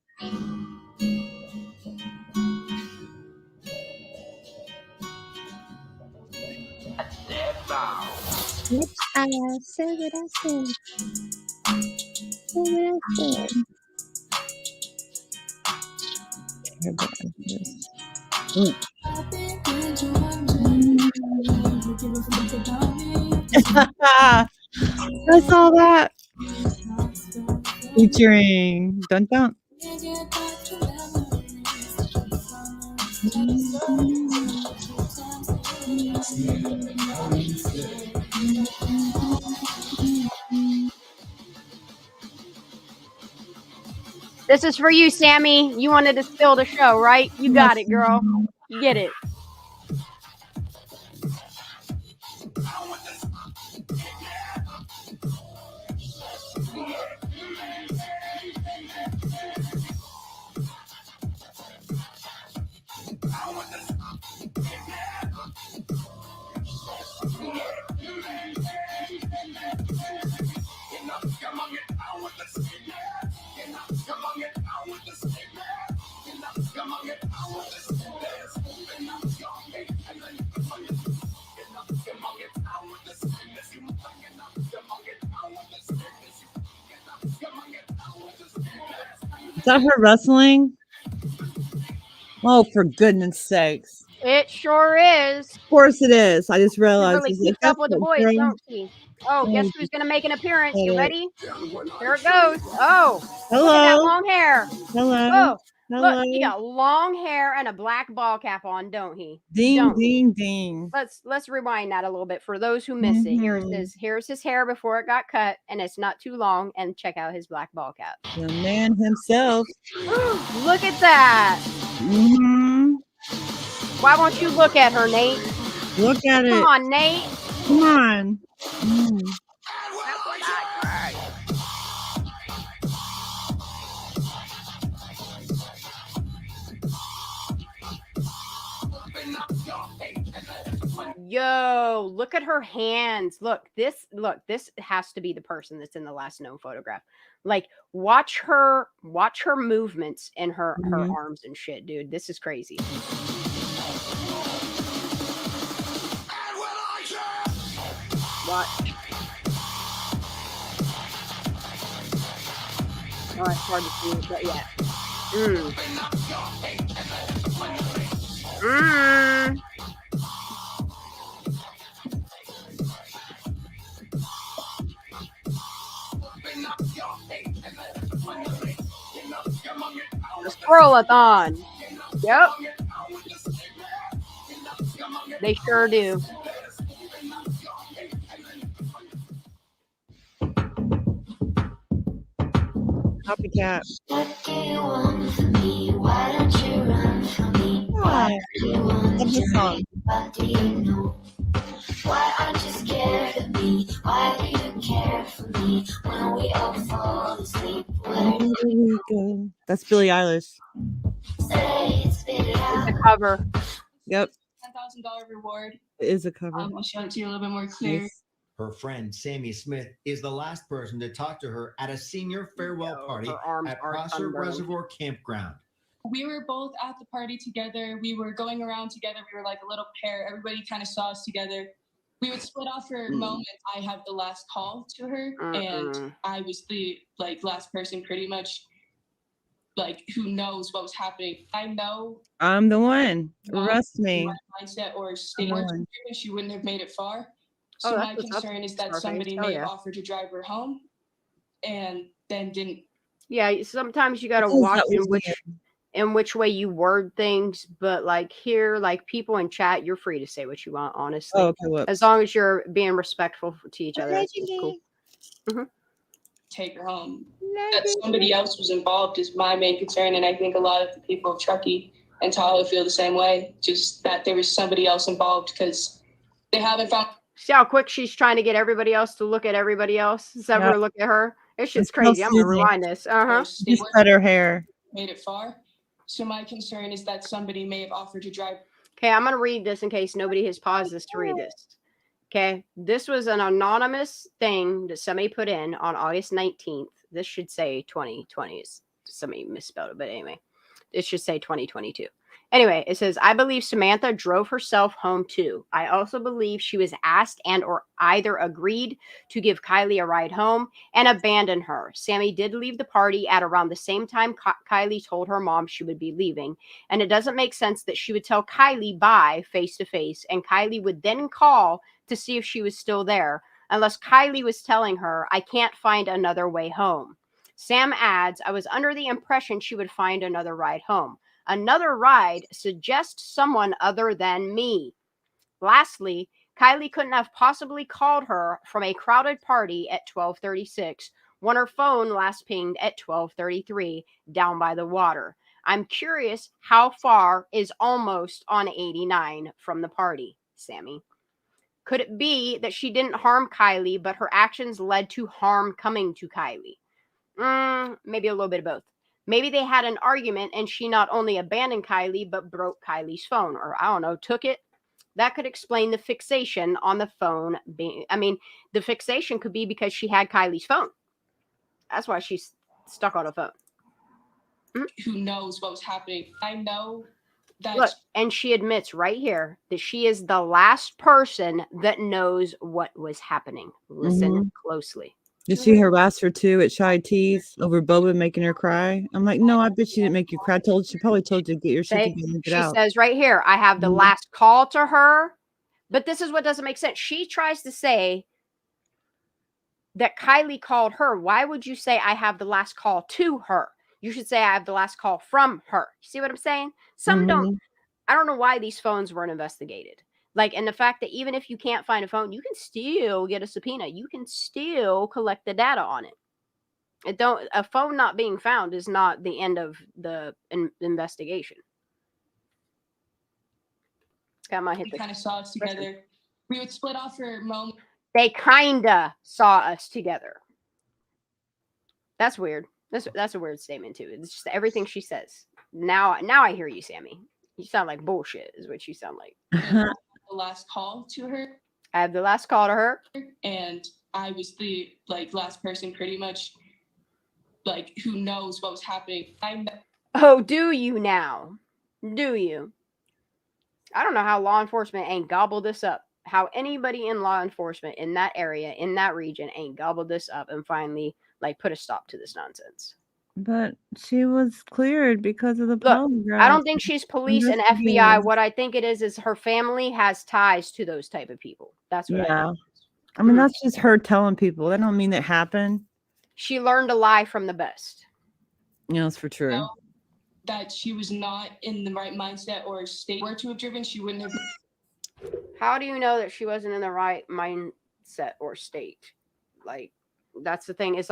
S4: I said what I said. I saw that. Featuring Dun Dun.
S2: This is for you, Sammy. You wanted to steal the show, right? You got it, girl. Get it.
S15: Is that her wrestling? Oh, for goodness sakes.
S2: It sure is.
S15: Of course it is. I just
S2: She
S15: realized.
S2: really
S15: It's like,
S2: keeps
S15: that's
S2: up with the
S15: what,
S2: boys,
S15: girl.
S2: don't she? Oh, guess
S15: Oh,
S2: who's going to make an appearance? You
S15: shut it.
S2: ready? Here it goes. Oh, look at that
S15: Hello.
S2: long hair.
S15: Hello.
S2: Oh,
S15: Hello.
S2: look, he got long hair and a black ball cap on, don't he?
S15: Ding,
S2: Don't he?
S15: ding, ding.
S2: Let's rewind that a little bit for those who missed it. Here's his hair before it got cut, and it's not too long. And check out his black ball cap.
S15: The man himself.
S2: Look at that.
S15: Mm-hmm.
S2: Why won't you look at her, Nate?
S15: Look at it.
S2: Come on, Nate.
S15: Come on. Mm.
S2: That's what I heard. Yo, look at her hands. Look, this has to be the person that's in the last known photograph. Like, watch her movements in her arms and shit, dude. This is crazy. Watch. Oh, it's hard to see, but yeah. The scroll-a-thon. Yep. They sure do.
S15: Copycat.
S16: What do you want from me? Why don't you run from me? Why do you want to me? What do you know? Why aren't you scared of me? Why do you care for me? When we all fall asleep, where do
S15: we go? That's Billie Eilish.
S16: say it's Billie
S2: It's a cover.
S15: Yep.
S17: $10,000 reward.
S15: It is a cover.
S17: I'll show it to you a little bit more clear.
S15: Yes.
S18: Her friend, Sammy Smith, is the last person to talk to her at a senior farewell party at Prosser Reservoir Campground.
S17: We were both at the party together. We were going around together. We were like a little pair. Everybody kind of saw us together. We would split off for moments. I have the last call to her, and I was the last person pretty much who knows what was happening. I know
S15: I'm the one. Arrest me.
S17: my mindset or state she wouldn't have made it far. So my concern is that somebody may have offered to drive her home and then didn't.
S2: Yeah, sometimes you got to watch in which way you word things, but here, people in chat, you're free to say what you want, honestly.
S15: Oh, okay, whoops.
S2: As long as you're being respectful to each other. That's cool.
S17: Take her home. That somebody else was involved is my main concern, and I think a lot of the people of Truckee and Tahoe feel the same way. Just that there was somebody else involved because they haven't found.
S2: See how quick she's trying to get everybody else to look at everybody else? Except for look at her. This shit's crazy. I'm gonna rewind this.
S15: Just cut her hair.
S17: Made it far. So my concern is that somebody may have offered to drive.
S2: Okay, I'm gonna read this in case nobody has paused this to read this. Okay, this was an anonymous thing that somebody put in on August 19th. This should say 2020. Somebody misspelled it, but anyway, it should say 2022. Anyway, it says, I believe Samantha drove herself home too. I also believe she was asked and or either agreed to give Kylie a ride home and abandon her. Sammy did leave the party at around the same time Kylie told her mom she would be leaving. And it doesn't make sense that she would tell Kylie bye face to face and Kylie would then call to see if she was still there, unless Kylie was telling her, I can't find another way home. Sam adds, I was under the impression she would find another ride home. Another ride suggests someone other than me. Lastly, Kylie couldn't have possibly called her from a crowded party at 12:36 when her phone last pinged at 12:33 down by the water. I'm curious how far is almost on 89 from the party, Sammy. Could it be that she didn't harm Kylie, but her actions led to harm coming to Kylie? Maybe a little bit of both. Maybe they had an argument and she not only abandoned Kylie, but broke Kylie's phone, or I don't know, took it. That could explain the fixation on the phone being, the fixation could be because she had Kylie's phone. That's why she's stuck on a phone.
S17: Who knows what was happening? I know that.
S2: Look, and she admits right here that she is the last person that knows what was happening. Listen closely.
S4: Did she harass her too at Shy Teas over Boba making her cry? I'm like, no, I bet she didn't make you cry. She probably told you to get your shit together and get
S2: She
S4: out.
S2: says right here, I have the last call to her. But this is what doesn't make sense. She tries to say that Kylie called her. Why would you say I have the last call to her? You should say I have the last call from her. You see what I'm saying? Some don't. I don't know why these phones weren't investigated. Like, and the fact that even if you can't find a phone, you can still get a subpoena. You can still collect the data on it. A phone not being found is not the end of the investigation.
S17: We kind of saw us together. We would split off for moments.
S2: They kinda saw us together. That's weird. That's a weird statement too. It's just everything she says. Now I hear you, Sammy. You sound like bullshit, is what you sound like.
S17: The last call to her.
S2: I have the last call to her,
S17: and I was the last person, pretty much, who knows what was happening.
S2: Oh, do you now? Do you? I don't know how law enforcement ain't gobbled this up. How anybody in law enforcement in that area, in that region, ain't gobbled this up and finally put a stop to this nonsense.
S4: But she was cleared because of the polygraph.
S2: I don't think she's police and FBI. What I think it is her family has ties to those type of people. That's what I think.
S4: I mean, that's just her telling people. That don't mean it happened.
S2: She learned to lie from the best.
S4: Yeah, that's for true.
S17: That she was not in the right mindset or state where to have driven, she wouldn't have.
S2: How do you know that she wasn't in the right mindset or state? That's the thing. It's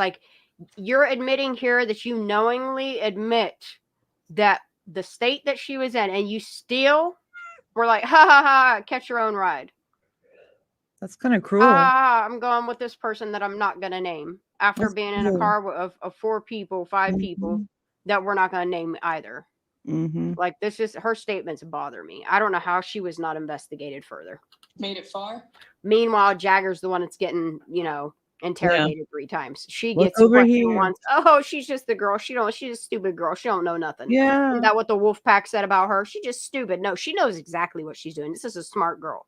S2: you're admitting here that you knowingly admit that the state that she was in, and you still were like, ha ha ha, catch your own ride.
S4: That's kind of cruel.
S2: I'm going with this person that I'm not going to name after being in a car of 4 people, 5 people that we're not going to name either. This is her statements bother me. I don't know how she was not investigated further.
S17: Made it far.
S2: Meanwhile, Jagger's the one that's getting, interrogated 3 times. She
S4: Look
S2: gets
S4: over
S2: questioned
S4: here.
S2: once. Oh, she's just the girl. She's a stupid girl. She don't know nothing.
S4: Yeah.
S2: Isn't that what the wolf pack said about her? She's just stupid. No, she knows exactly what she's doing. This is a smart girl.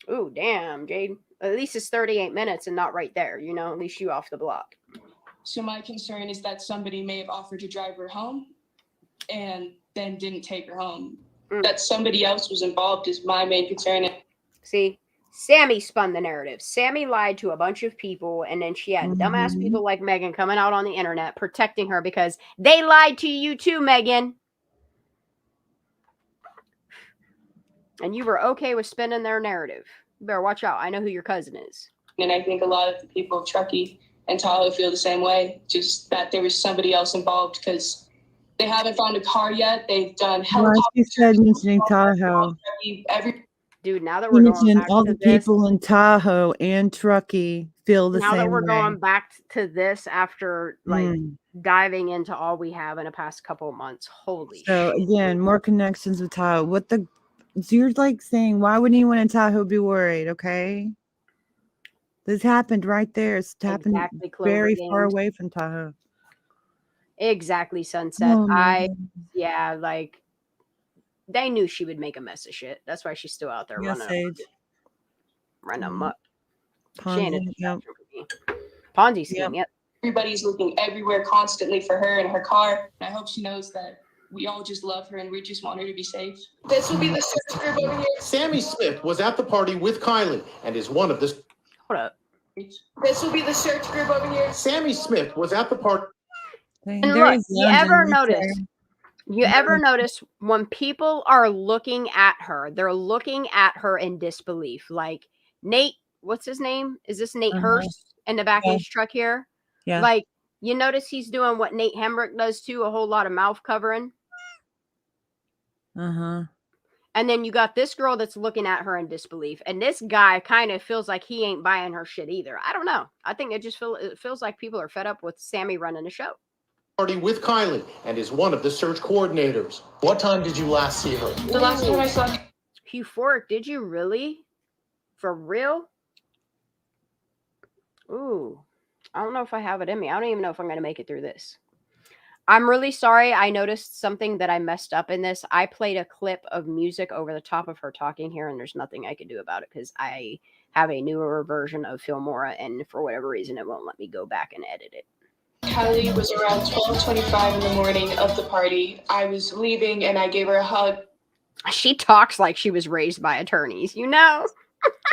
S2: Ooh, damn, Jade. At least it's 38 minutes and not right there. At least you off the block.
S17: So my concern is that somebody may have offered to drive her home and then didn't take her home. That somebody else was involved is my main concern.
S2: See, Sammy spun the narrative. Sammy lied to a bunch of people, and then she had dumbass people like Megan coming out on the internet protecting her because they lied to you too, Megan. And you were okay with spinning their narrative. You better watch out. I know who your cousin is.
S17: And I think a lot of the people of Truckee and Tahoe feel the same way, just that there was somebody else involved because they haven't found a car yet. They've done helicopters.
S4: She said mentioning Tahoe.
S2: Dude, now that we're going back
S4: all
S2: to
S4: the
S2: this,
S4: people in Tahoe and Truckee feel the same way.
S2: Now that we're going back to this after diving into all we have in the past couple of months, holy
S4: So
S2: shit.
S4: again, more connections with Tahoe. So you're saying, why would anyone in Tahoe be worried? Okay, this happened right there. It's happened very far away from Tahoe.
S2: Exactly, Sunset.
S4: Oh,
S2: They knew she would make a mess of shit. That's why she's still out there running amok. Ponzi scheme, yep.
S17: Everybody's looking everywhere constantly for her and her car. And I hope she knows that we all just love her and we just want her to be safe. This will be the search group over here.
S19: Sammy Smith was at the party with Kylie and is one of the...
S2: Hold up.
S17: This will be the search group over here.
S19: Sammy Smith was at the party...
S2: And look, you ever notice when people are looking at her, they're looking at her in disbelief. Like Nate, what's his name? Is this Nate Hurst in the back of his truck here?
S4: Yeah.
S2: You notice he's doing what Nate Hembrick does too, a whole lot of mouth covering.
S4: Uh-huh.
S2: And then you got this girl that's looking at her in disbelief. And this guy kind of feels like he ain't buying her shit either. I don't know. I think it feels like people are fed up with Sammy running the show.
S19: Party with Kylie and is one of the search coordinators. What time did you last see her?
S17: The last time I saw
S2: Euphoric, did you really? For real? Ooh. I don't know if I have it in me. I don't even know if I'm going to make it through this. I'm really sorry. I noticed something that I messed up in this. I played a clip of music over the top of her talking here, and there's nothing I can do about it because have a newer version of Filmora, and for whatever reason, it won't let me go back and edit it.
S17: Kylie was around 12:25 in the morning of the party. I was leaving and I gave her a hug.
S2: She talks like she was raised by attorneys, you know?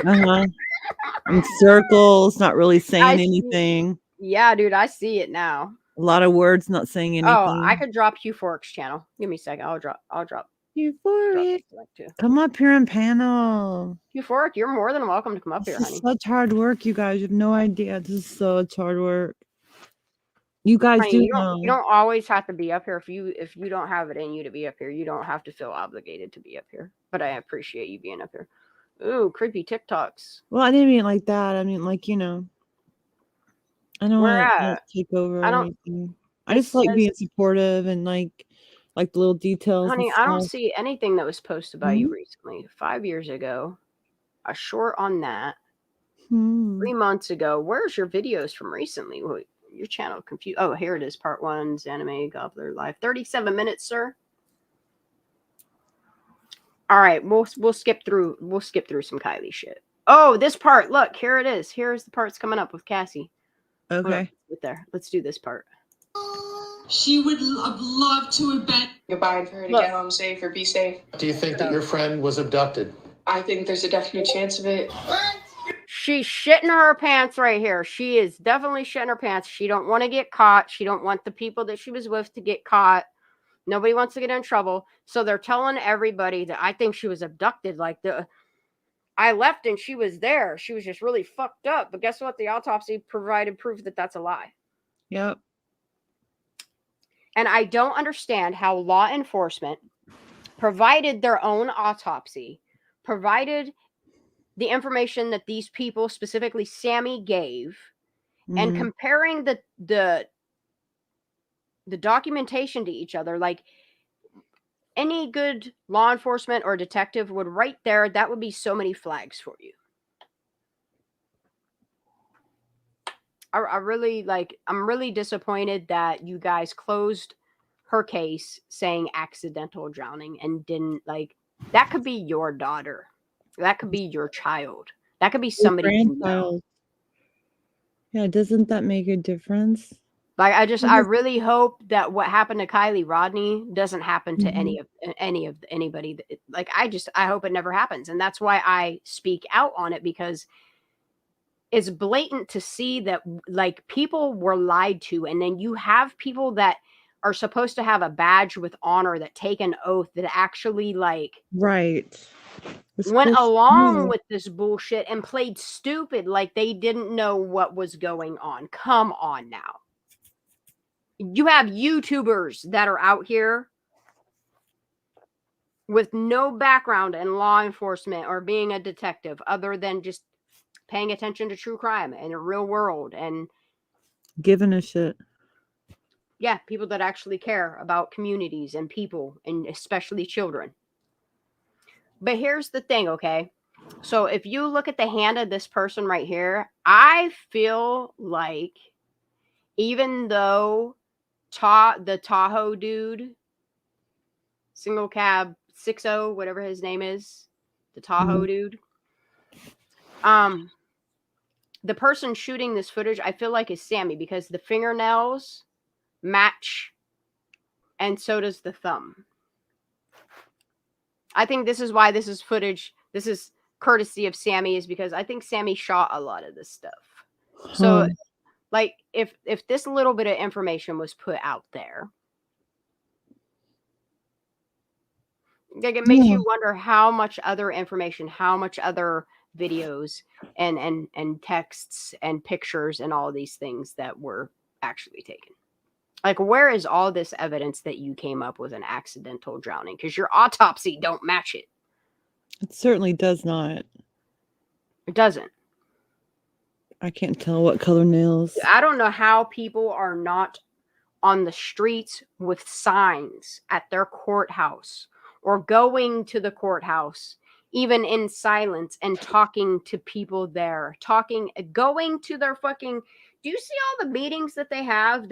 S4: In circles, not really saying anything.
S2: Yeah, dude, I see it now.
S4: A lot of words, not saying anything.
S2: Oh, I could drop Euphoric's channel. Give me a second. I'll drop
S4: Euphoric. Come up here and panel.
S2: Euphoric, you're more than welcome to come up here,
S4: This
S2: honey.
S4: is such hard work, you guys. You have no idea. This is such hard work. You guys
S2: Honey,
S4: do
S2: you
S4: know.
S2: don't always have to be up here. If you don't have it in you to be up here, you don't have to feel obligated to be up here. But I appreciate you being up here. Ooh, creepy TikToks.
S4: Well, I didn't mean it like that. I mean, like, I don't
S2: Where
S4: want to
S2: at?
S4: take over
S2: I
S4: or
S2: don't-
S4: anything. I just like being supportive and like the little details.
S2: Honey,
S4: and
S2: I don't
S4: stuff.
S2: see anything that was posted by you
S4: Mhm.
S2: recently. 5 years ago, a short on that.
S4: Hmm.
S2: 3 months ago. Where's your videos from recently? Your channel confused. Oh, here it is. Part 1's anime gobbler live. 37 minutes, sir. All right, we'll skip through. We'll skip through some Kylie shit. Oh, this part. Look, here it is. Here's the parts coming up with Cassie.
S4: Okay.
S2: Right there. Let's do this part.
S17: She would have loved to have been goodbye for her to get home safe or be safe.
S19: Do you think that your friend was abducted?
S17: I think there's a definite chance of it.
S2: She's shitting her pants right here. She is definitely shitting her pants. She don't want to get caught. She don't want the people that she was with to get caught. Nobody wants to get in trouble. So they're telling everybody that I think she was abducted. I left and she was there. She was just really fucked up. But guess what? The autopsy provided proof that that's a lie.
S4: Yep.
S2: And I don't understand how law enforcement provided their own autopsy, provided the information that these people, specifically Sammy, gave, and comparing the documentation to each other. Like any good law enforcement or detective would right there, that would be so many flags for you. I'm really disappointed that you guys closed her case saying accidental drowning and didn't that could be your daughter. That could be your child. That could be somebody you know.
S4: Yeah, doesn't that make a difference?
S2: I really hope that what happened to Kylie Rodney doesn't happen to anybody. I hope it never happens. And that's why I speak out on it, because it's blatant to see that people were lied to. And then you have people that are supposed to have a badge with honor, that take an oath, that actually
S4: right.
S2: went along with this bullshit and played stupid like they didn't know what was going on. Come on now. You have YouTubers that are out here with no background in law enforcement or being a detective other than just paying attention to true crime in the real world and
S4: giving a shit.
S2: Yeah, people that actually care about communities and people, and especially children. But here's the thing, okay? So if you look at the hand of this person right here, I feel like even though the Tahoe dude, single cab 60, whatever his name is, the Tahoe dude, the person shooting this footage, I feel like is Sammy, because the fingernails match, and so does the thumb. I think this is why this is footage. This is courtesy of Sammy, is because I think Sammy shot a lot of this stuff. So, if this little bit of information was put out there, it makes you wonder how much other information, how much other videos and texts and pictures and all these things that were actually taken. Where is all this evidence that you came up with an accidental drowning? Because your autopsy don't match it.
S4: It certainly does not.
S2: It doesn't.
S4: I can't tell what color nails.
S2: I don't know how people are not on the streets with signs at their courthouse or going to the courthouse, even in silence, and talking to people there, going to their fucking... Do you see all the meetings that they have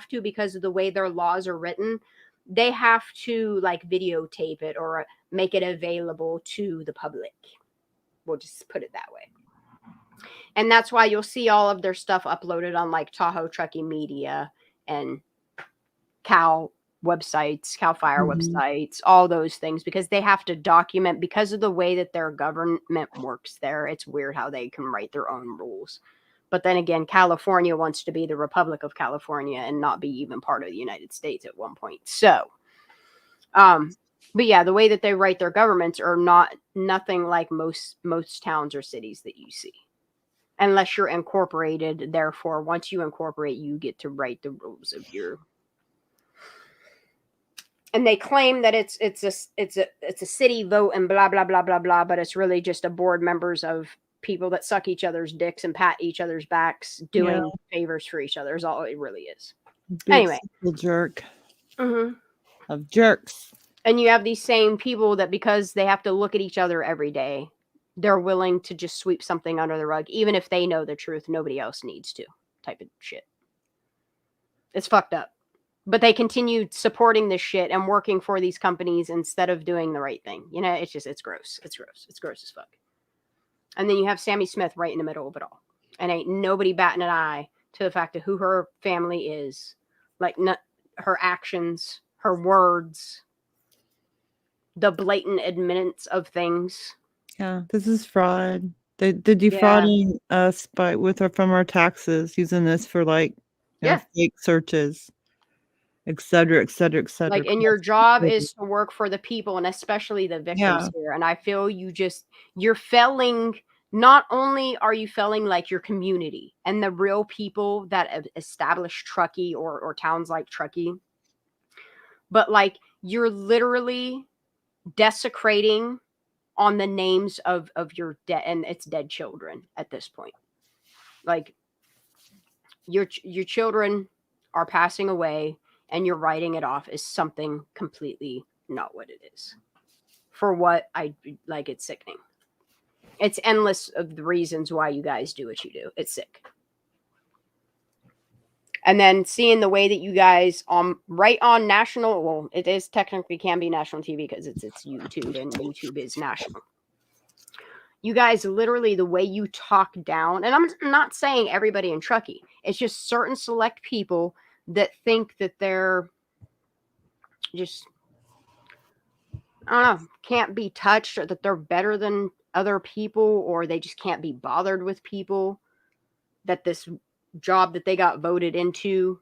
S2: to, because of the way their laws are written, they have to videotape it or make it available to the public. We'll just put it that way. And that's why you'll see all of their stuff uploaded on like Tahoe Trucking Media and Cal websites, Cal Fire websites, all those things, because they have to document, because of the way that their government works there. It's weird how they can write their own rules. But then again, California wants to be the Republic of California and not be even part of the United States at one point. So, but yeah, the way that they write their governments are nothing like most towns or cities that you see. Unless you're incorporated, therefore, once you incorporate, you get to write the rules of your. And they claim that it's a city vote and blah blah blah blah blah, but it's really just a board members of people that suck each other's dicks and pat each other's backs, doing favors for each other. Is all it really is. Anyway,
S4: jerk of jerks.
S2: And you have these same people that, because they have to look at each other every day, they're willing to just sweep something under the rug, even if they know the truth. Nobody else needs to, type of shit. It's fucked up. But they continued supporting this shit and working for these companies instead of doing the right thing. You know, it's gross. It's gross. It's gross as fuck. And then you have Sammy Smith right in the middle of it all. And ain't nobody batting an eye to the fact of who her family is. Like, her actions, her words, the blatant admittance of things.
S4: Yeah, this is fraud. They're defrauding us from our taxes, using this for like fake searches, et cetera, et cetera, et cetera.
S2: Like, and your job is to work for the people, and especially the victims here. And I feel you're failing. Not only are you failing like your community and the real people that have established Truckee or towns like Truckee, but like you're literally desecrating on the names of your dead, and it's dead children at this point. Like, your children are passing away, and you're writing it off as something completely not what it is. For what it's sickening. It's endless of the reasons why you guys do what you do. It's sick. And then seeing the way that you guys right on national, well, it is technically can be national TV because it's YouTube, and YouTube is national. You guys literally, the way you talk down, and I'm not saying everybody in Truckee, it's just certain select people that think that they're just, I don't know, can't be touched, or that they're better than other people, or they just can't be bothered with people, that this job that they got voted into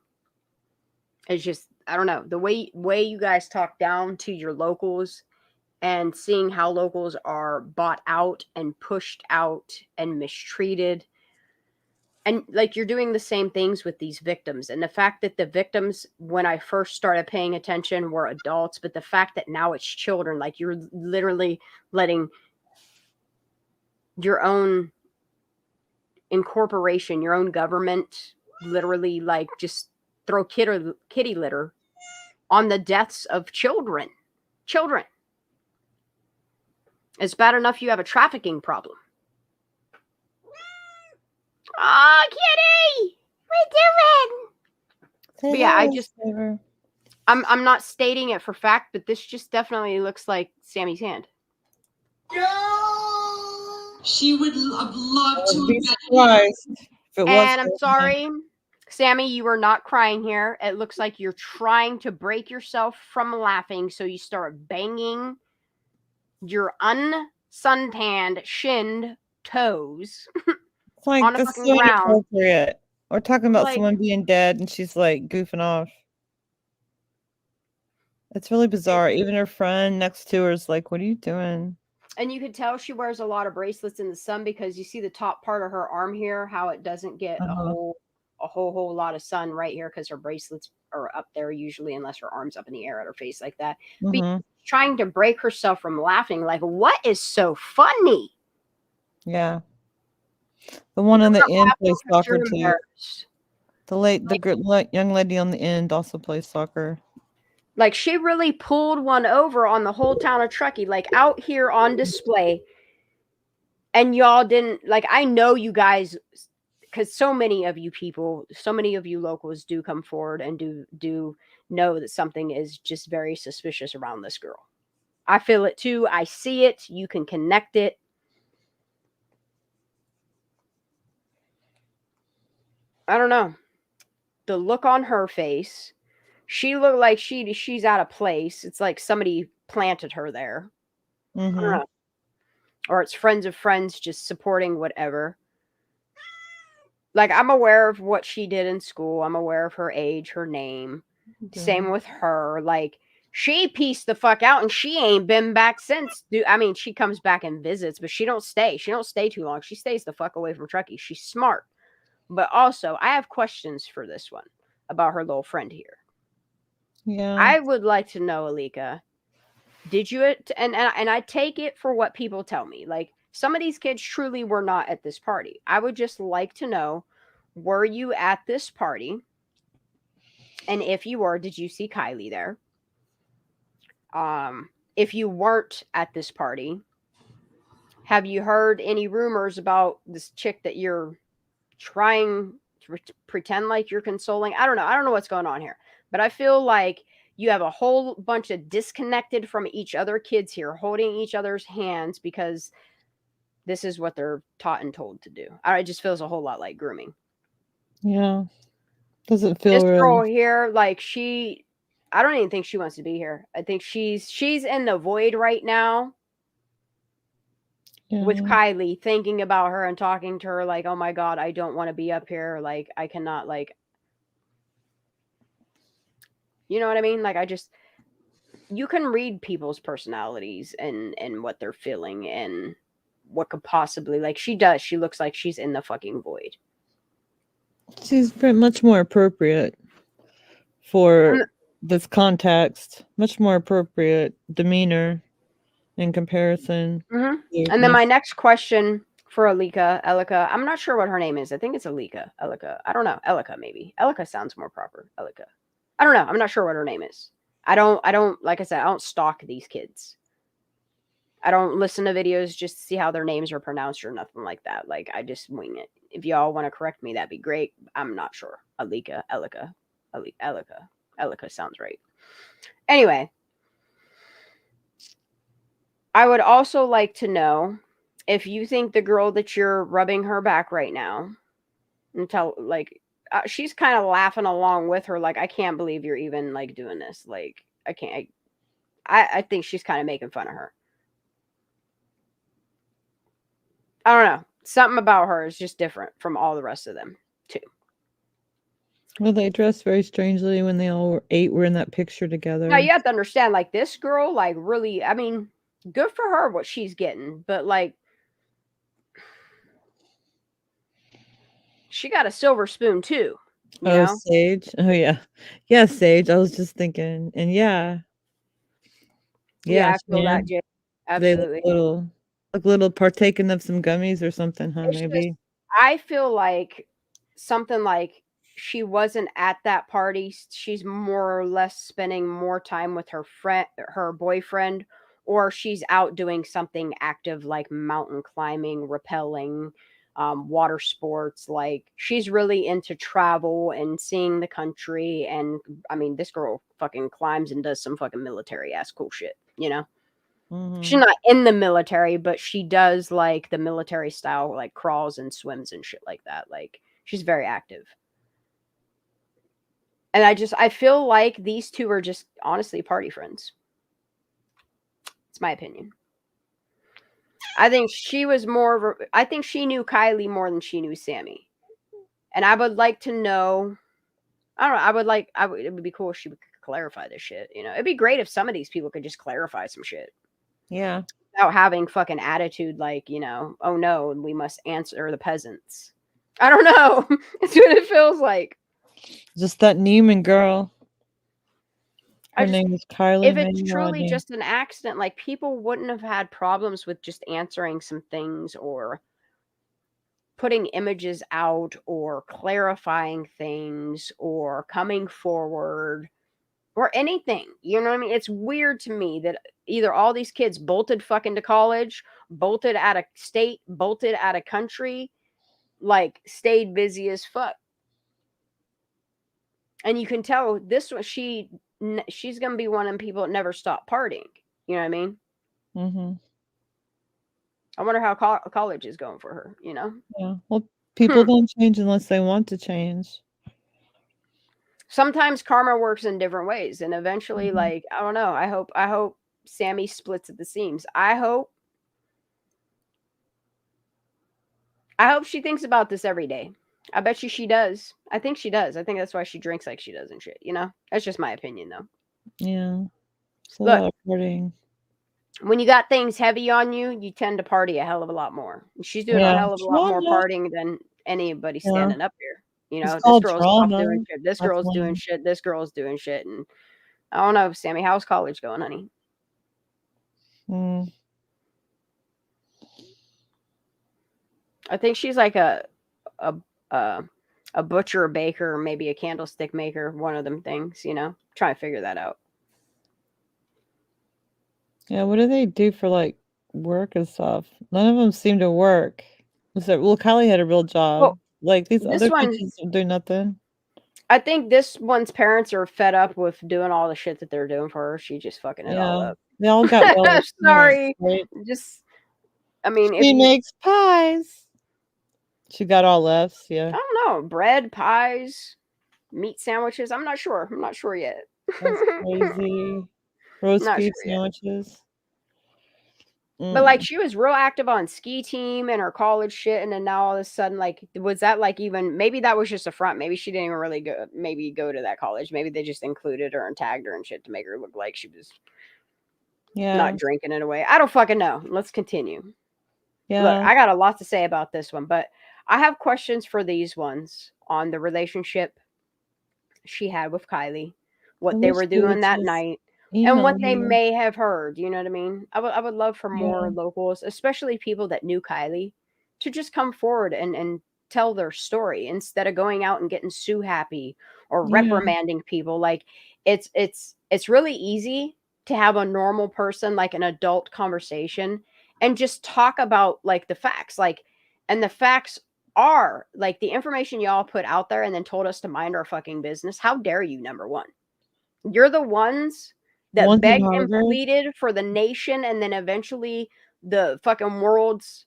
S2: is just, I don't know, the way you guys talk down to your locals, and seeing how locals are bought out and pushed out and mistreated. And like, you're doing the same things with these victims. And the fact that the victims, when I first started paying attention, were adults, but the fact that now it's children, like, you're literally letting your own incorporation, your own government, literally like just throw kitty litter on the deaths of children. It's bad enough you have a trafficking problem. Oh, kitty! What are you doing? But yeah, I'm not stating it for fact, but this just definitely looks like Sammy's hand.
S9: She would have loved to
S4: be surprised if it was.
S2: And I'm sorry, Sammy, you are not crying here. It looks like you're trying to break yourself from laughing, so you start banging your unsuntanned, shinned toes
S4: Like,
S2: on a
S4: that's
S2: fucking
S4: so
S2: ground.
S4: inappropriate. We're talking about
S2: Like,
S4: someone being dead, and she's like goofing off. It's really bizarre. Even her friend next to her is like, "What are you doing?"
S2: And you could tell she wears a lot of bracelets in the sun, because you see the top part of her arm here, how it doesn't get a whole lot of sun right here, because her bracelets are up there usually, unless her arm's up in the air at her face like that. But trying to break herself from laughing. Like, what is so funny?
S4: Yeah. The one on the end plays soccer too. The young lady on the end also plays soccer.
S2: Like, she really pulled one over on the whole town of Truckee, like out here on display. And y'all didn't, like, I know you guys, because so many of you people, so many of you locals do come forward and do know that something is just very suspicious around this girl. I feel it too. I see it. You can connect it. I don't know. The look on her face, she looked like she's out of place. It's like somebody planted her there. I don't
S4: Mm-hmm.
S2: know. Or it's friends of friends just supporting whatever. Like, I'm aware of what she did in school. I'm aware of her age, her name. Same with her. Like, she pieced the fuck out and she ain't been back since. Dude, I mean, she comes back and visits, but she don't stay. She don't stay too long. She stays the fuck away from Truckee. She's smart. But also, I have questions for this one about her little friend here.
S4: Yeah.
S2: I would like to know, Alika, did you and I take it for what people tell me. Like, some of these kids truly were not at this party. I would just like to know, were you at this party? And if you were, did you see Kylie there? If you weren't at this party, have you heard any rumors about this chick that you're trying to pretend like you're consoling? I don't know. I don't know what's going on here. But I feel like you have a whole bunch of disconnected from each other kids here holding each other's hands because this is what they're taught and told to do. It just feels a whole lot like grooming.
S4: Yeah. Doesn't feel
S2: This
S4: real.
S2: girl here, like, I don't even think she wants to be here. I think she's in the void right now with Kylie, thinking about her and talking to her like, oh my God, I don't want to be up here. Like, I cannot, like, you know what I mean? Like, you can read people's personalities and what they're feeling and what could possibly, like, she does. She looks like she's in the fucking void.
S4: She's much more appropriate for this context. Much more appropriate demeanor in comparison.
S2: Mm-hmm. And then my next question for Elika, I'm not sure what her name is. I think it's Elika. I don't know. Elika, maybe. Elika sounds more proper. Elika. I don't know. I'm not sure what her name is. I don't, like I said, I don't stalk these kids. I don't listen to videos just to see how their names are pronounced or nothing like that. Like, I just wing it. If y'all want to correct me, that'd be great. I'm not sure. Elika. Elika sounds right. Anyway, I would also like to know if you think the girl that you're rubbing her back right now, and she's kind of laughing along with her, like, I can't believe you're even, like, doing this. Like, I can't. I think she's kind of making fun of her. I don't know. Something about her is just different from all the rest of them, too.
S4: Well, they dressed very strangely when they all were in that picture together.
S2: Now, you have to understand, like, this girl, like, really, I mean, good for her what she's getting, but, like, she got a silver spoon, too. You know?
S4: Sage. Oh, yeah. Yeah, Sage. I was just thinking. And yeah.
S2: Yeah, I feel that, Jay. Absolutely.
S4: They look little partaking of some gummies or something, huh?
S2: It's
S4: Maybe.
S2: just, I feel like something like she wasn't at that party. She's more or less spending more time with her boyfriend, or she's out doing something active like mountain climbing, rappelling, water sports. Like, she's really into travel and seeing the country. And I mean, this girl fucking climbs and does some fucking military ass cool shit, you know? She's not in the military, but she does, like, the military style, like, crawls and swims and shit like that. Like, she's very active. And I feel like these two are just honestly party friends. It's my opinion. I think she was I think she knew Kylie more than she knew Sammy. And I would like to know, I don't know, it would be cool if she would clarify this shit, you know? It'd be great if some of these people could just clarify some shit.
S4: Yeah.
S2: Without having fucking attitude like, you know, oh no, we must answer the peasants. I don't know. It's what it feels like.
S4: Just that Neiman girl. Her name is Kylie.
S2: If it's truly just an accident, like, people wouldn't have had problems with just answering some things or putting images out or clarifying things or coming forward or anything. You know what I mean? It's weird to me that either all these kids bolted fucking to college, bolted out of state, bolted out of country, like, stayed busy as fuck. And you can tell this one, she's gonna be one of them people that never stop partying. You know what I mean?
S4: Mm-hmm.
S2: I wonder how college is going for her, you know?
S4: Yeah. Well, People don't change unless they want to change.
S2: Sometimes karma works in different ways, and eventually, like, I don't know. I hope Sammy splits at the seams. I hope she thinks about this every day. I bet you she does. I think she does. I think that's why she drinks like she does and shit. You know, that's just my opinion, though.
S4: Yeah. It's a
S2: Look,
S4: lot of partying.
S2: when you got things heavy on you, you tend to party a hell of a lot more. She's doing a hell of a lot more partying than anybody standing up here. You know, this girl's off doing shit. This girl's doing shit. This girl's doing shit. And I don't know, Sammy, how's college going, honey? I think she's like a butcher, a baker, maybe a candlestick maker, one of them things, you know. Try to figure that out.
S4: Yeah, what do they do for like work and stuff? None of them seem to work. Well, Kylie had a real job.
S2: Well,
S4: like these
S2: this
S4: other
S2: one-
S4: bitches don't do nothing.
S2: I think this one's parents are fed up with doing all the shit that they're doing for her. She just fucking it all up.
S4: They all got well.
S2: Sorry.
S4: Right?
S2: Just, I mean,
S4: She makes pies. She got all F's, yeah.
S2: I don't know, bread, pies, meat sandwiches. I'm not sure. I'm not sure yet.
S4: That's crazy. Roast
S2: Not
S4: beef
S2: sure yet.
S4: sandwiches.
S2: But like she was real active on ski team and her college shit, and then now all of a sudden, like, was that like even maybe that was just a front? Maybe she didn't even really go to that college. Maybe they just included her and tagged her and shit to make her look like she was not drinking it away. I don't fucking know. Let's continue.
S4: Yeah.
S2: Look, I got a lot to say about this one, but I have questions for these ones on the relationship she had with Kylie, what they were doing that night, and what they may have heard. You know what I mean? I would love for more locals, especially people that knew Kylie, to just come forward and tell their story instead of going out and getting sue happy or reprimanding people. Like it's really easy to have a normal person, like an adult conversation, and just talk about like the facts, like, and the facts are like the information y'all put out there and then told us to mind our fucking business. How dare you? Number one, you're the ones that begged and pleaded for the nation and then eventually the fucking world's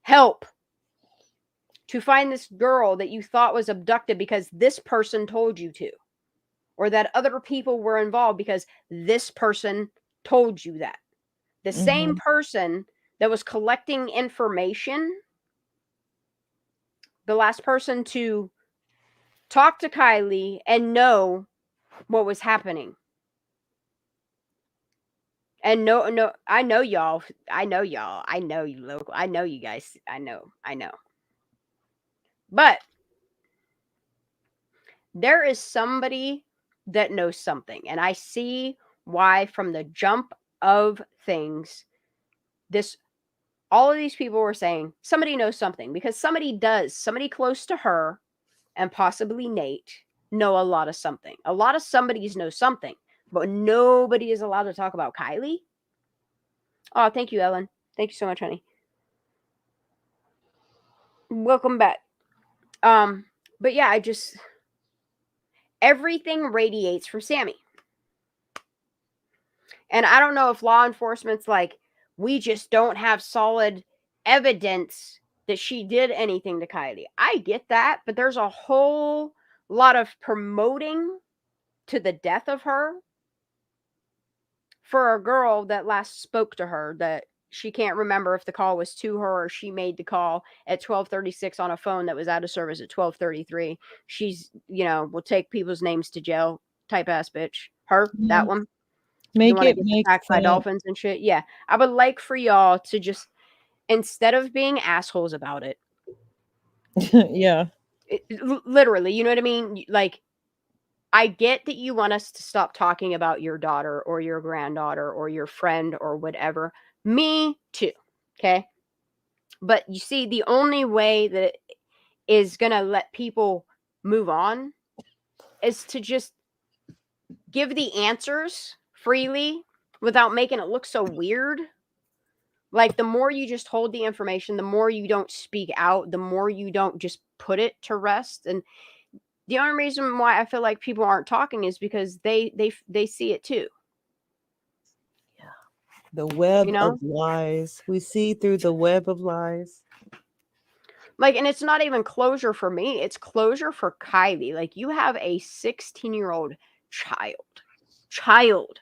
S2: help to find this girl that you thought was abducted because this person told you to, or that other people were involved because this person told you that. The same person that was collecting information, the last person to talk to Kylie and know what was happening. And no, I know y'all. I know y'all. I know you local. I know you guys. I know. But there is somebody that knows something. And I see why from the jump of things, all of these people were saying somebody knows something, because somebody close to her and possibly Nate know a lot of something. A lot of somebodies know something, but nobody is allowed to talk about Kylie. Oh, thank you, Ellen. Thank you so much, honey. Welcome back. But yeah, everything radiates from Sammy. And I don't know if law enforcement's like, we just don't have solid evidence that she did anything to Kylie. I get that, but there's a whole lot of promoting to the death of her for a girl that last spoke to her, that she can't remember if the call was to her or she made the call at 12:36 on a phone that was out of service at 12:33. She's, will take people's names to jail type ass bitch. Her, that one. The one that gets attacked by dolphins and shit. Yeah. I would like for y'all to just, instead of being assholes about it.
S4: Yeah.
S2: Literally, you know what I mean? Like, I get that you want us to stop talking about your daughter or your granddaughter or your friend or whatever. Me too. Okay. But you see, the only way that is going to let people move on is to just give the answers freely without making it look so weird. Like, the more you just hold the information, the more you don't speak out, the more you don't just put it to rest. And the only reason why I feel like people aren't talking is because they see it too.
S4: Yeah. The web of lies. We see through the web of lies.
S2: Like, and it's not even closure for me. It's closure for Kylie. Like, you have a 16-year-old child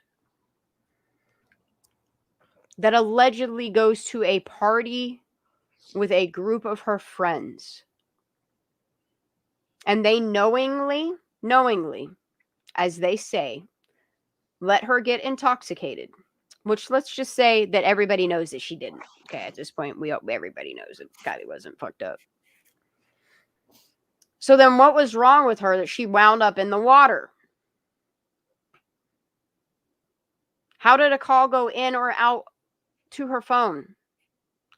S2: that allegedly goes to a party with a group of her friends. And they knowingly, as they say, let her get intoxicated. Which, let's just say that everybody knows that she didn't. Okay, at this point, everybody knows that Kylie wasn't fucked up. So then what was wrong with her that she wound up in the water? How did a call go in or out to her phone?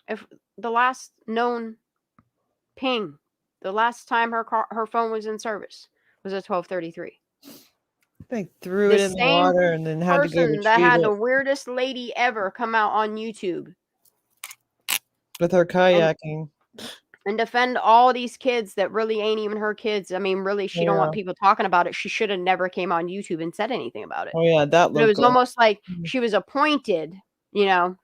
S2: If the last known ping, the last time her phone was in service was at 12:33.
S4: They threw
S2: The
S4: it in the
S2: same
S4: water and then had to go
S2: person that
S4: retrieve
S2: had
S4: it
S2: the weirdest lady ever come out on YouTube
S4: with her kayaking.
S2: and defend all these kids that really ain't even her kids. I mean, really, she don't want people talking about it. She should have never came on YouTube and said anything about it.
S4: Oh yeah, that
S2: But it was
S4: local.
S2: almost like she was appointed, you know.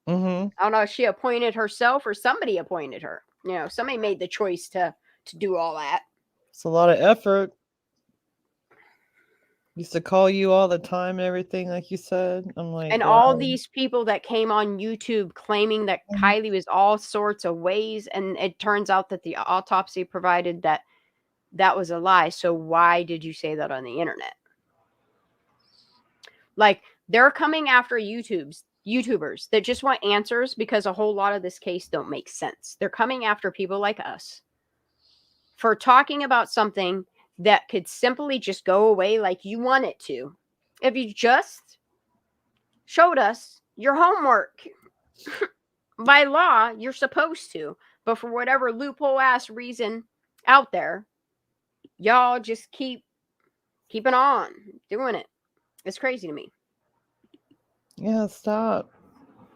S4: Mm-hmm.
S2: I don't know if she appointed herself or somebody appointed her. You know, somebody made the choice to do all that.
S4: It's a lot of effort. Used to call you all the time and everything, like you said. I'm like,
S2: And
S4: wow.
S2: all these people that came on YouTube claiming that Kylie was all sorts of ways, and it turns out that the autopsy provided that was a lie. So why did you say that on the internet? Like, they're coming after YouTubers that just want answers because a whole lot of this case don't make sense. They're coming after people like us for talking about something that could simply just go away like you want it to. If you just showed us your homework. By law, you're supposed to. But for whatever loophole ass reason out there, y'all just keeping on doing it. It's crazy to me.
S4: Yeah, stop.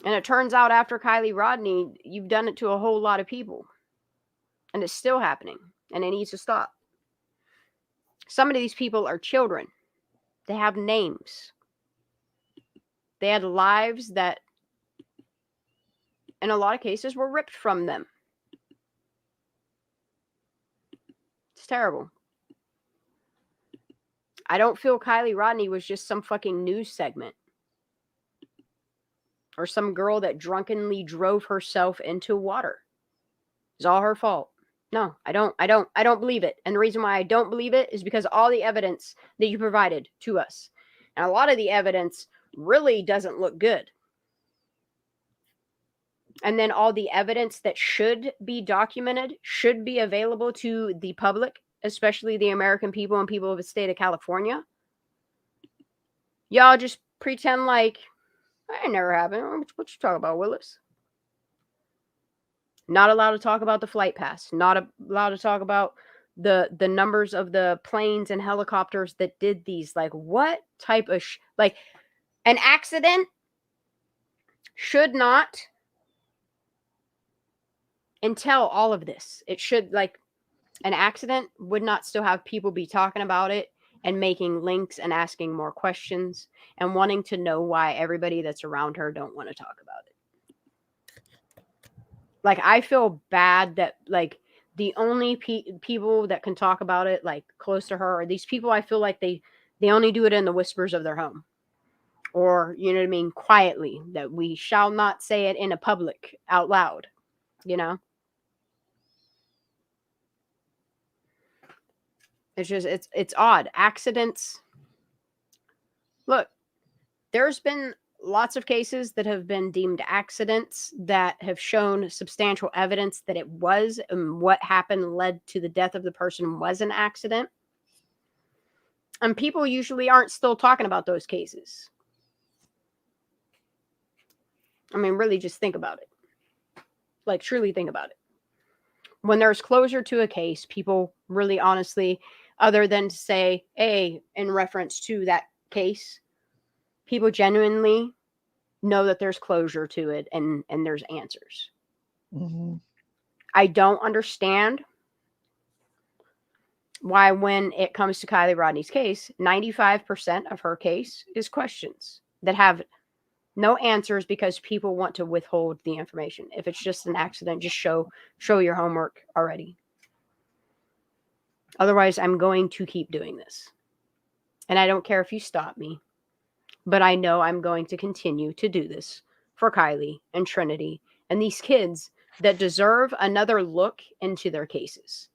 S2: And it turns out after Kylie Rodney, you've done it to a whole lot of people. And it's still happening. And it needs to stop. Some of these people are children. They have names. They had lives that, in a lot of cases, were ripped from them. It's terrible. I don't feel Kylie Rodney was just some fucking news segment. Or some girl that drunkenly drove herself into water. It's all her fault. No, I don't believe it. And the reason why I don't believe it is because all the evidence that you provided to us. And a lot of the evidence really doesn't look good. And then all the evidence that should be documented, should be available to the public, especially the American people and people of the state of California. Y'all just pretend like, that never happened. What you talking about, Willis? Not allowed to talk about the flight pass. Not allowed to talk about the numbers of the planes and helicopters that did these. Like, what type of like, an accident should not entail all of this. It should, like, an accident would not still have people be talking about it and making links and asking more questions and wanting to know why everybody that's around her don't want to talk about it. Like, I feel bad that, like, the only people that can talk about it, like, close to her, are these people I feel like they only do it in the whispers of their home. Or, you know what I mean, quietly, that we shall not say it in a public out loud, you know? It's just, it's odd. Accidents. Look, there's been lots of cases that have been deemed accidents that have shown substantial evidence that it was, and what happened led to the death of the person was an accident. And people usually aren't still talking about those cases. I mean, really just think about it. Like, truly think about it. When there's closure to a case, people really honestly, other than to say, hey, in reference to that case, people genuinely know that there's closure to it and there's answers.
S4: Mm-hmm.
S2: I don't understand why, when it comes to Kylie Rodney's case, 95% of her case is questions that have No answers because people want to withhold the information. If it's just an accident, just show your homework already. Otherwise, I'm going to keep doing this. And I don't care if you stop me, but I know I'm going to continue to do this for Kylie and Trinity and these kids that deserve another look into their cases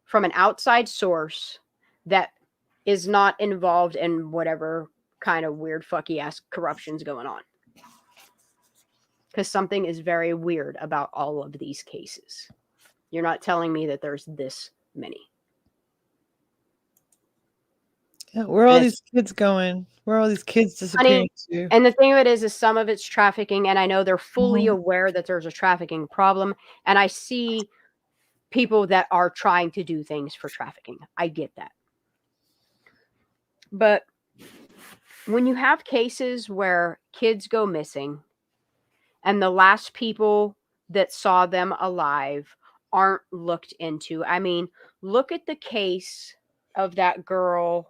S2: from an outside source that is not involved in whatever kind of weird fucky ass corruption's going on. Because something is very weird about all of these cases. You're not telling me that there's this many.
S4: Yeah, where are all these kids going? Where are all these kids disappearing to?
S2: And the thing of it is some of it's trafficking, and I know they're fully aware that there's a trafficking problem, and I see people that are trying to do things for trafficking. I get that. But when you have cases where kids go missing and the last people that saw them alive aren't looked into. I mean, look at the case of that girl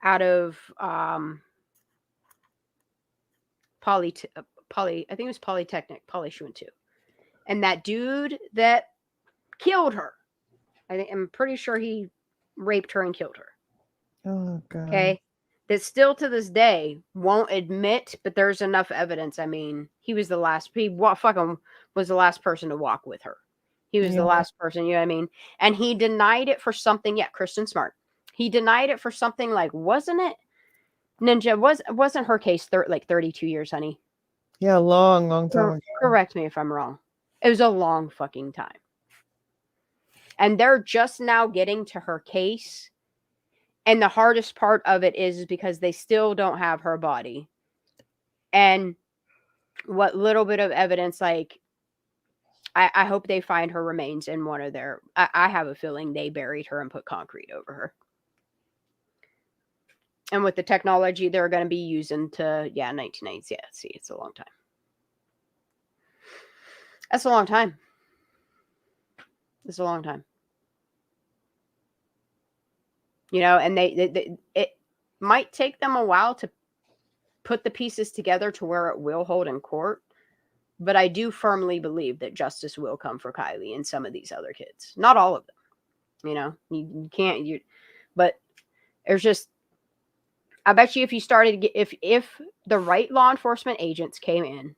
S2: out of I think it was Polytechnic, she went to. And that dude that killed her, I'm pretty sure he raped her and killed her.
S4: Oh, God.
S2: Okay. That still to this day won't admit, but there's enough evidence. I mean, he was the last, fucking was the last person to walk with her. He was the last person, you know what I mean? And he denied it for something. Yeah, Kristen Smart. He denied it for something like, wasn't it? Ninja, wasn't her case like 32 years, honey?
S4: Yeah, long time ago.
S2: Correct me if I'm wrong. It was a long fucking time. And they're just now getting to her case. And the hardest part of it is because they still don't have her body. And what little bit of evidence, like, I hope they find her remains in one of their, I have a feeling they buried her and put concrete over her. And with the technology they're going to be using to, 1990s. Yeah, see, it's a long time. That's a long time. It's a long time. You know, and it might take them a while to put the pieces together to where it will hold in court. But I do firmly believe that justice will come for Kylie and some of these other kids. Not all of them. You know, you can't, but there's just, I bet you if you started, if the right law enforcement agents came in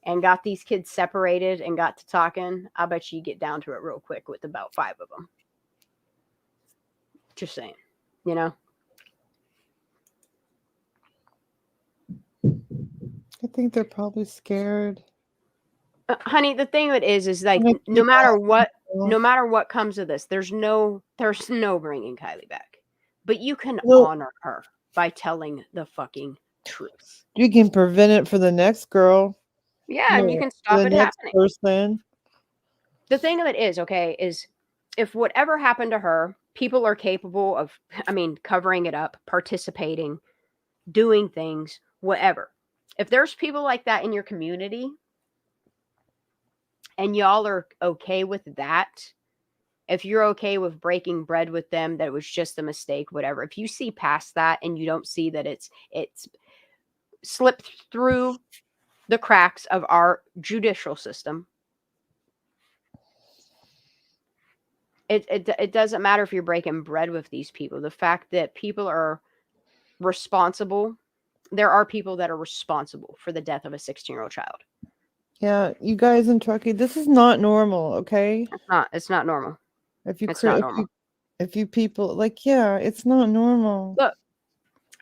S2: and got these kids separated and got to talking, I bet you get down to it real quick with about 5 of them. Just saying, you know?
S4: I think they're probably scared.
S2: Honey, the thing of it is like, no matter what comes of this, there's no bringing Kylie back. But you can honor her by telling the fucking truth.
S4: You can prevent it for the next girl.
S2: Yeah, and you can stop it happening.
S4: Person.
S2: The thing of it is, okay, is if whatever happened to her, people are capable of, covering it up, participating, doing things, whatever. If there's people like that in your community and y'all are okay with that, if you're okay with breaking bread with them, that it was just a mistake, whatever. If you see past that and you don't see that it's slipped through the cracks of our judicial system, it doesn't matter if you're breaking bread with these people. The fact that people are responsible, there are people that are responsible for the death of a 16-year-old child.
S4: Yeah, you guys in Truckee, this is not normal, okay?
S2: It's not normal.
S4: It's not normal. If you people, it's not normal.
S2: Look,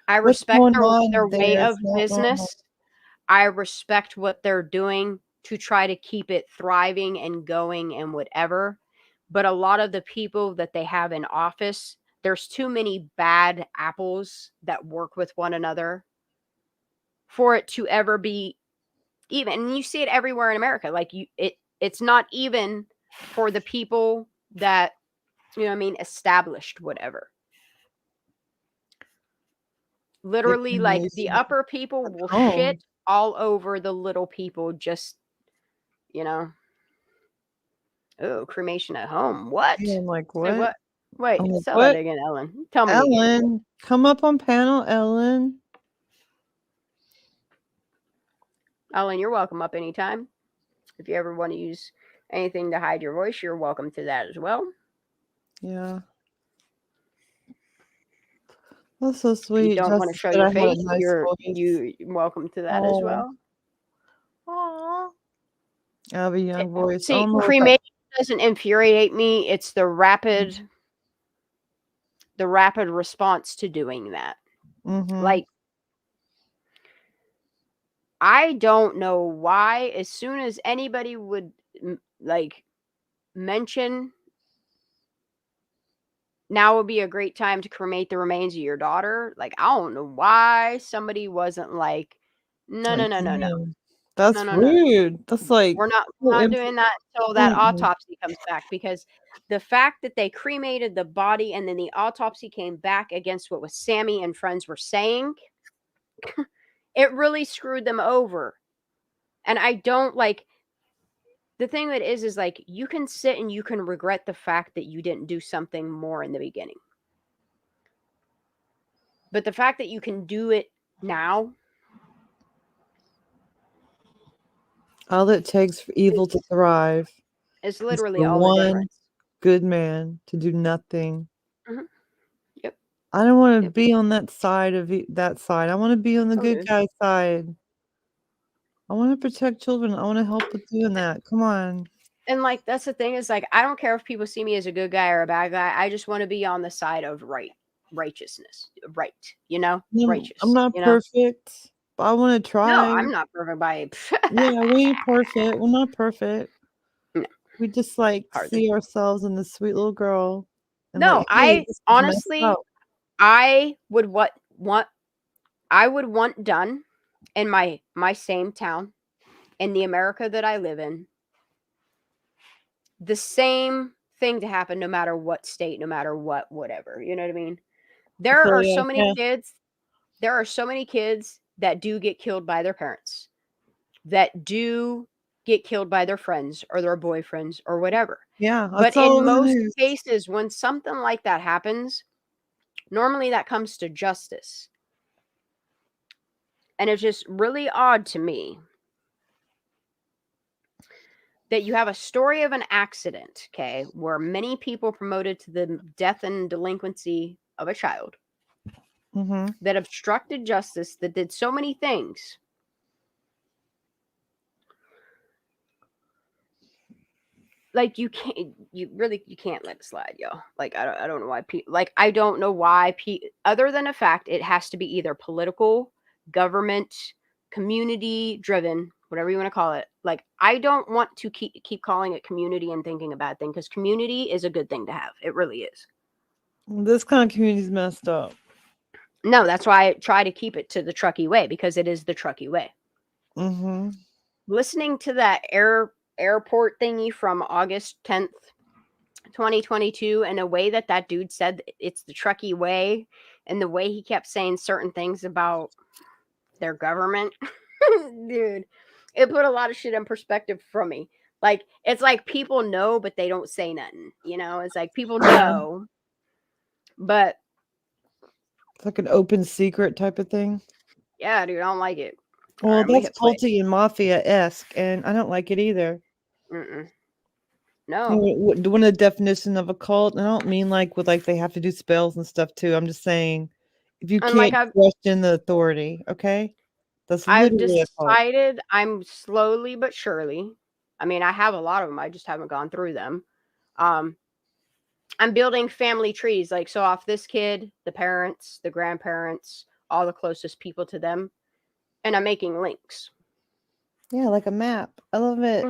S2: I respect their way of business. Normal. I respect what they're doing to try to keep it thriving and going and whatever. But a lot of the people that they have in office, there's too many bad apples that work with one another for it to ever be even. And you see it everywhere in America. Like it's not even for the people that, established whatever. Literally, like the upper people will shit all over the little people. Just, oh, cremation at home. What?
S4: Yeah, I'm like, what?
S2: Say what? Wait, say
S4: that
S2: again, Ellen. Tell me
S4: Ellen,
S2: again.
S4: Come up on panel, Ellen.
S2: Ellen, you're welcome up anytime. If you ever want to use anything to hide your voice, you're welcome to that as well.
S4: Yeah. That's so
S2: If
S4: sweet.
S2: you don't want to
S4: Justice
S2: show
S4: said
S2: your
S4: I had a
S2: face,
S4: nice
S2: you're
S4: voice.
S2: welcome to that as well.
S4: Aww. I have a young voice. I
S2: See,
S4: don't know what that.
S2: cremation doesn't infuriate me. It's the rapid response to doing that. Like, I don't know why, as soon as anybody would like mention now would be a great time to cremate the remains of your daughter. Like, I don't know why somebody wasn't like, no.
S4: That's rude. That's like
S2: We're not doing that until that autopsy comes back, because the fact that they cremated the body and then the autopsy came back against what was Sammy and friends were saying, it really screwed them over. And I don't like, the thing that is like, you can sit and you can regret the fact that you didn't do something more in the beginning. But the fact that you can do it now.
S4: All it takes for evil to thrive
S2: is literally
S4: for
S2: all the
S4: one
S2: difference.
S4: good man to do nothing.
S2: Yep.
S4: I don't want to be on that side of that side. I want to be on the good
S2: dude.
S4: guy side. I want to protect children. I want to help with doing that. Come on.
S2: And like, that's the thing, is like, I don't care if people see me as a good guy or a bad guy. I just want to be on the side of righteousness, right? You know, righteous.
S4: I'm not
S2: you know?
S4: perfect, but I want to try.
S2: No, I'm not perfect by.
S4: Yeah, we ain't perfect. We're not perfect.
S2: No.
S4: We just like see ourselves in this sweet little girl. And
S2: No,
S4: like, hey, this is
S2: honestly,
S4: messed up.
S2: I would want done in my same town, in the America that I live in, the same thing to happen no matter what state, no matter what, whatever. You know what I mean? There are so many kids. There are so many kids that do get killed by their parents, that do get killed by their friends or their boyfriends or whatever.
S4: Yeah.
S2: But in most cases, when something like that happens, normally that comes to justice. And it's just really odd to me that you have a story of an accident, okay, where many people promoted to the death and delinquency of a child that obstructed justice, that did so many things. Like, you can't let it slide, yo. Like, I don't know why people, like, I don't know why other than the fact it has to be either political, government, community driven, whatever you want to call it. Like, I don't want to keep calling it community and thinking a bad thing, because community is a good thing to have. It really is.
S4: This kind of community's messed up.
S2: No, that's why I try to keep it to the Truckee way, because it is the Truckee way. Listening to that airport thingy from August 10th, 2022, and the way that dude said it's the Truckee way, and the way he kept saying certain things about their government, dude, it put a lot of shit in perspective for me. Like, it's like people know, but they don't say nothing. You know, it's like people know, but
S4: it's like an open secret type of thing.
S2: Yeah, dude, I don't like it.
S4: Well, that's culty and mafia-esque, and I don't like it either.
S2: No.
S4: One of the definition of a cult, and I don't mean like with like they have to do spells and stuff too. I'm just saying, if you can't question the authority, okay, that's literally a cult.
S2: I've decided I'm slowly but surely. I mean, I have a lot of them. I just haven't gone through them. I'm building family trees, like, so off this kid, the parents, the grandparents, all the closest people to them, and I'm making links.
S4: Yeah, like a map. I love it.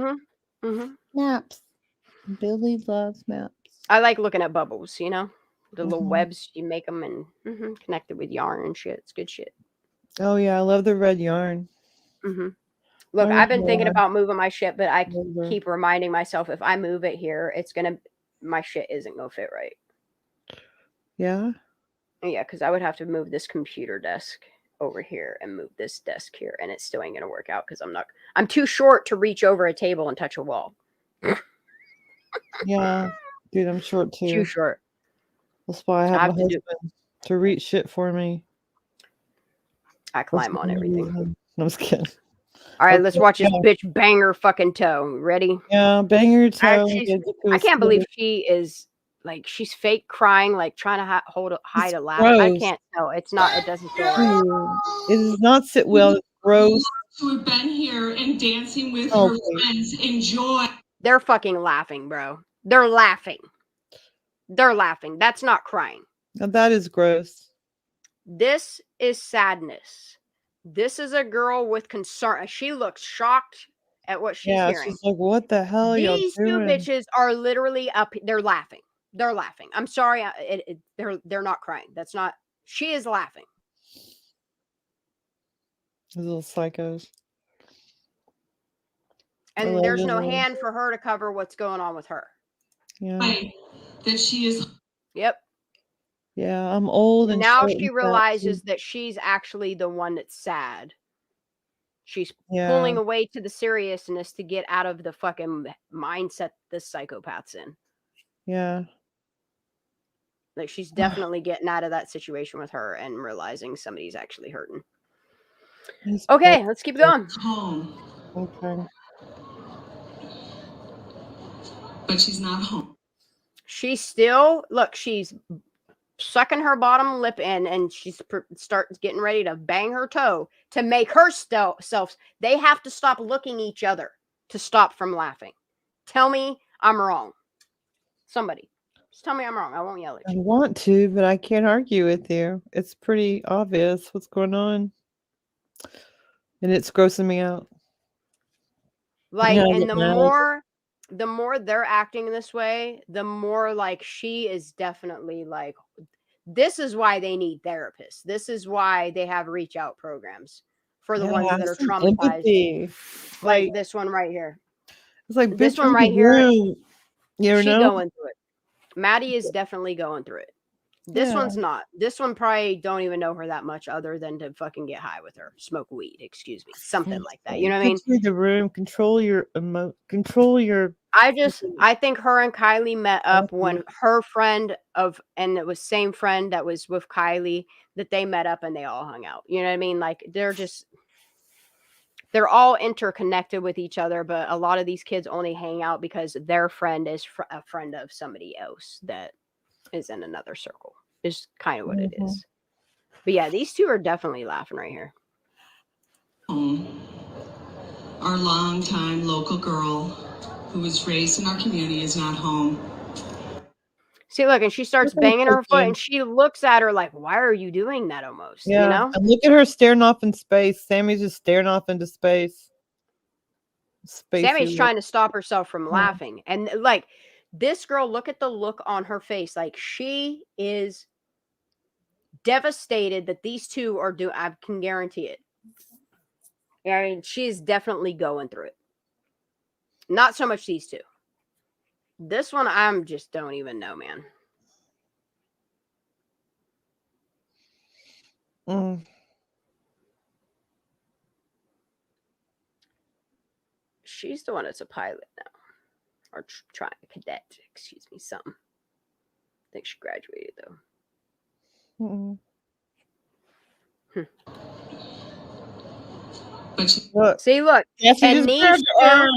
S2: Maps.
S4: Billy loves maps.
S2: I like looking at bubbles, you know, the little webs, you make them and connect it with yarn and shit. It's good shit.
S4: Oh yeah, I love the red yarn.
S2: Look, I've been thinking about moving my shit, but I keep reminding myself, if I move it here, my shit isn't gonna fit right.
S4: Yeah.
S2: Yeah, because I would have to move this computer desk over here and move this desk here, and it still ain't gonna work out because I'm too short to reach over a table and touch a wall.
S4: Yeah, dude, I'm short too.
S2: Too short.
S4: That's why I have my husband to reach shit for me.
S2: I climb on everything.
S4: No, I'm just kidding.
S2: All right, let's
S4: Okay,
S2: watch this
S4: yeah.
S2: bitch bang her fucking toe. Ready?
S4: Yeah, bang your toe.
S2: I can't believe she is like she's fake crying, like trying to hide a laugh. I
S4: Gross.
S2: can't tell. It's not. It doesn't feel right.
S4: It does not sit well. It's gross.
S9: To have been here and dancing with
S4: Oh,
S9: her
S4: please.
S9: friends. Enjoy.
S2: They're fucking laughing, bro. They're laughing. They're laughing. That's not crying.
S4: Now that is gross.
S2: This is sadness. This is a girl with concern. She looks shocked at what she's
S4: Yeah,
S2: hearing.
S4: she's like, what the hell are y'all
S2: These two
S4: doing?
S2: bitches are literally up. They're laughing. They're laughing. I'm sorry. They're not crying. That's not. She is laughing.
S4: Those little psychos.
S2: And there's no hand for her to cover what's going on with her.
S4: Yeah.
S9: That she is.
S2: Yep.
S4: Yeah, I'm old and
S2: Now
S4: short
S2: she
S4: and fat,
S2: realizes
S4: too.
S2: that she's actually the one that's sad. She's
S4: Yeah.
S2: pulling away to the seriousness to get out of the fucking mindset this psychopath's in.
S4: Yeah.
S2: Like she's definitely getting out of that situation with her and realizing somebody's actually hurting. Okay, let's keep going.
S9: Home.
S4: Okay.
S9: But she's not home.
S2: She's still, look, she's sucking her bottom lip in and she's starts getting ready to bang her toe to make herself. They have to stop looking each other to stop from laughing. Tell me I'm wrong. Somebody. Just tell me I'm wrong. I won't yell at
S4: I
S2: you.
S4: want to, but I can't argue with you. It's pretty obvious what's going on. And it's grossing me out.
S2: Like,
S4: Yeah,
S2: and
S4: mad.
S2: the more they're acting this way, the more like she is definitely like, this is why they need therapists. This is why they have reach out programs for the ones that are
S4: some
S2: traumatized.
S4: empathy.
S2: Like this one right here.
S4: It's like,
S2: This
S4: bitch,
S2: one
S4: read
S2: right
S4: the
S2: here.
S4: room. You
S2: She
S4: know?
S2: going through it. Maddie is definitely going through it. This
S4: Yeah.
S2: one's not. This one probably don't even know her that much other than to fucking get high with her. Smoke weed, excuse me. Something like that. You know what I mean?
S4: Bitch, read the room. Control your
S2: I think her and Kylie met up when her friend and it was same friend that was with Kylie, that they met up and they all hung out. You know what I mean? Like they're all interconnected with each other, but a lot of these kids only hang out because their friend is a friend of somebody else that is in another circle. Is kind of what it is. But yeah, these two are definitely laughing right here.
S9: Our longtime local girl who was raised in our community is not home.
S2: See, look, and she starts banging her foot and she looks at her like, why are you doing that almost?
S4: Yeah.
S2: You know?
S4: And look at her staring off in space. Sammy's just staring off into space.
S2: Sammy's trying to stop herself from laughing. And like this girl, look at the look on her face. Like she is devastated that these two are doing. I can guarantee it. I mean, she's definitely going through it. Not so much these two. This one, I'm just don't even know, man. She's the one that's a pilot now. Or trying cadet, excuse me, something. I think she graduated though. See, look, and these two.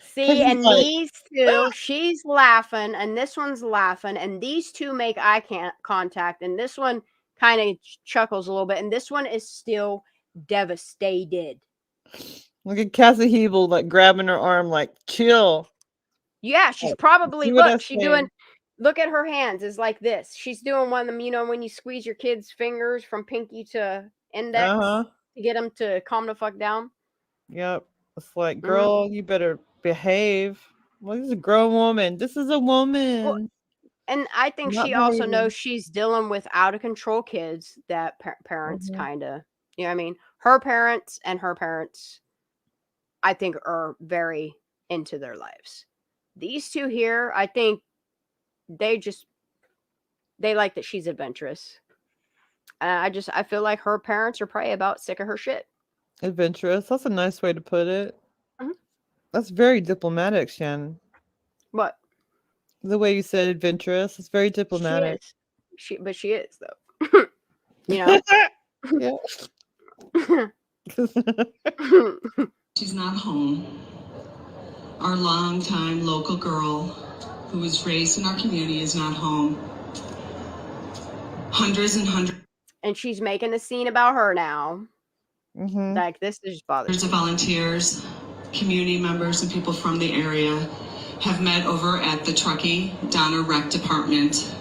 S2: See, and these two, she's laughing, and this one's laughing, and these two make eye contact, and this one kind of chuckles a little bit, and this one is still devastated.
S4: Look at Cassie Hebel like grabbing her arm, like chill.
S2: Yeah, she's probably look at her hands is like this. She's doing one of them, you know, when you squeeze your kid's fingers from pinky to index to get them to calm the fuck down.
S4: Yep. It's like, girl, you better behave. Well, this is a grown woman. This is a woman.
S2: Well, and I think she also knows she's dealing with out of control kids that parents kind of, you know what I mean? Her parents and her parents, I think, are very into their lives. These two here, I think they like that she's adventurous. And I feel like her parents are probably about sick of her shit.
S4: Adventurous. That's a nice way to put it. That's very diplomatic, Shannon.
S2: What?
S4: The way you said adventurous. It's very diplomatic.
S2: But she is though. You know?
S4: Yeah.
S9: She's not home. Our longtime local girl who was raised in our community is not home. Hundreds and hundreds.
S2: And she's making a scene about her now.
S4: Mm-hmm.
S2: Like, this is bothering
S9: Hundreds of volunteers, community members, and people from the area have met over at the Truckee Donner Rec Department.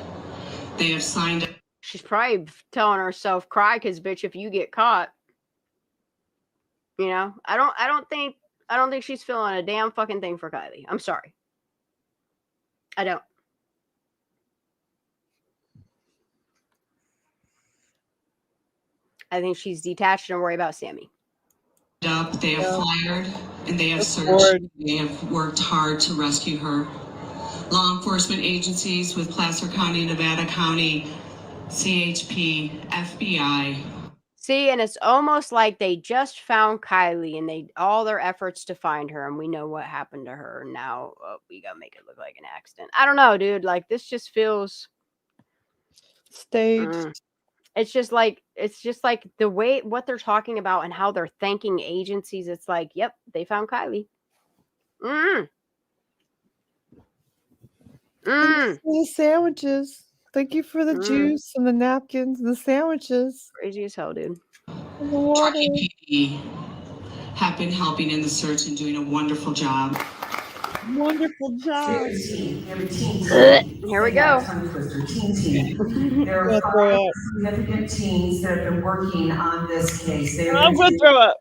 S9: They have signed up.
S2: She's probably telling herself, cry, because bitch, if you get caught, you know, I don't think she's feeling a damn fucking thing for Kylie. I'm sorry. I don't. I think she's detached and worried about Sammy.
S9: They have flyered and they have searched. They have worked hard to rescue her. Law enforcement agencies with Placer County, Nevada County, CHP, FBI.
S2: See, and it's almost like they just found Kylie and they all their efforts to find her, and we know what happened to her. And now we gotta make it look like an accident. I don't know, dude. Like, this just feels
S4: staged.
S2: It's just like the way what they're talking about and how they're thanking agencies. It's like, yep, they found Kylie.
S4: Thanks for the sandwiches. Thank you for the juice and the napkins and the sandwiches.
S2: Crazy as hell, dude.
S9: Truckee PD have been helping in the search and doing a wonderful job.
S4: Wonderful job.
S2: Here we go.
S20: There are 5 significant teams that have been working on this case.
S4: I'm going to throw up.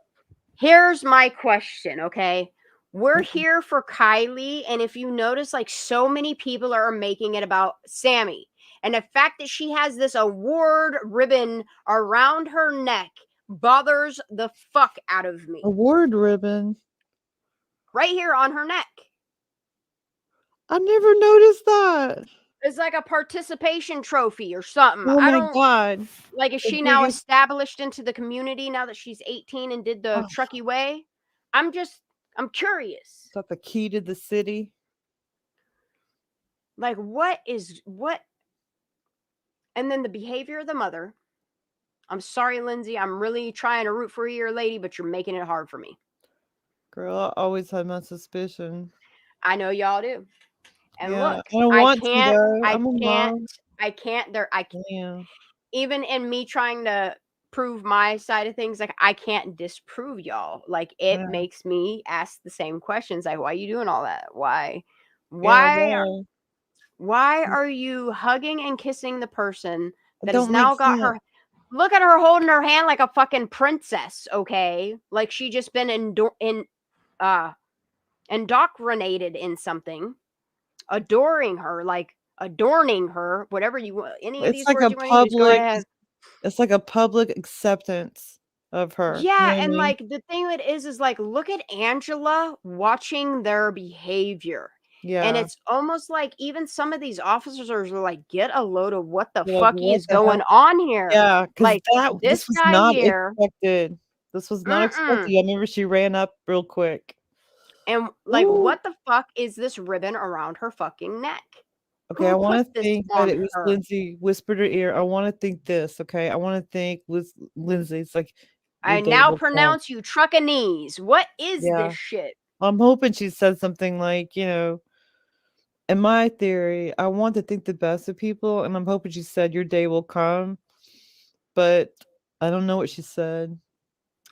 S2: Here's my question, okay? We're here for Kylie, and if you notice, like, so many people are making it about Sammy. And the fact that she has this award ribbon around her neck bothers the fuck out of me.
S4: Award ribbon?
S2: Right here on her neck.
S4: I never noticed that.
S2: It's like a participation trophy or something.
S4: Oh my God.
S2: Like, is she now established into the community now that she's 18 and did the Truckee Way? I'm curious.
S4: Is that the key to the city?
S2: Like, what? And then the behavior of the mother. I'm sorry, Lindsay. I'm really trying to root for you, lady, but you're making it hard for me.
S4: Girl, I always had my suspicion.
S2: I know y'all do. And
S4: yeah,
S2: look,
S4: I
S2: can't. Even in me trying to prove my side of things, like, I can't disprove y'all. Like, it makes me ask the same questions. Like, why are you doing all that? Why are you hugging and kissing the person that has now got her? Look at her holding her hand like a fucking princess, okay? Like she just been indoctrinated in something, adoring her, like adorning her, whatever you want. Any of these words you want to use, go ahead.
S4: It's like a public acceptance of her.
S2: Yeah, you know, and like the thing that is like, look at Angela watching their behavior.
S4: Yeah.
S2: And it's almost like even some of these officers are like, get a load of what the fuck is going on here.
S4: Yeah,
S2: like
S4: this was
S2: guy
S4: not
S2: here,
S4: expected. This was not expected. I remember she ran up real quick.
S2: And like, what the fuck is this ribbon around her fucking neck?
S4: Okay, I want to think that it was Lindsay whispered her ear. I want to think this. Okay, I want to think with Lindsay. It's like,
S2: I now pronounce you truckanese. What is this shit?
S4: I'm hoping she said something like, you know, in my theory, I want to think the best of people, and I'm hoping she said your day will come, but I don't know what she said.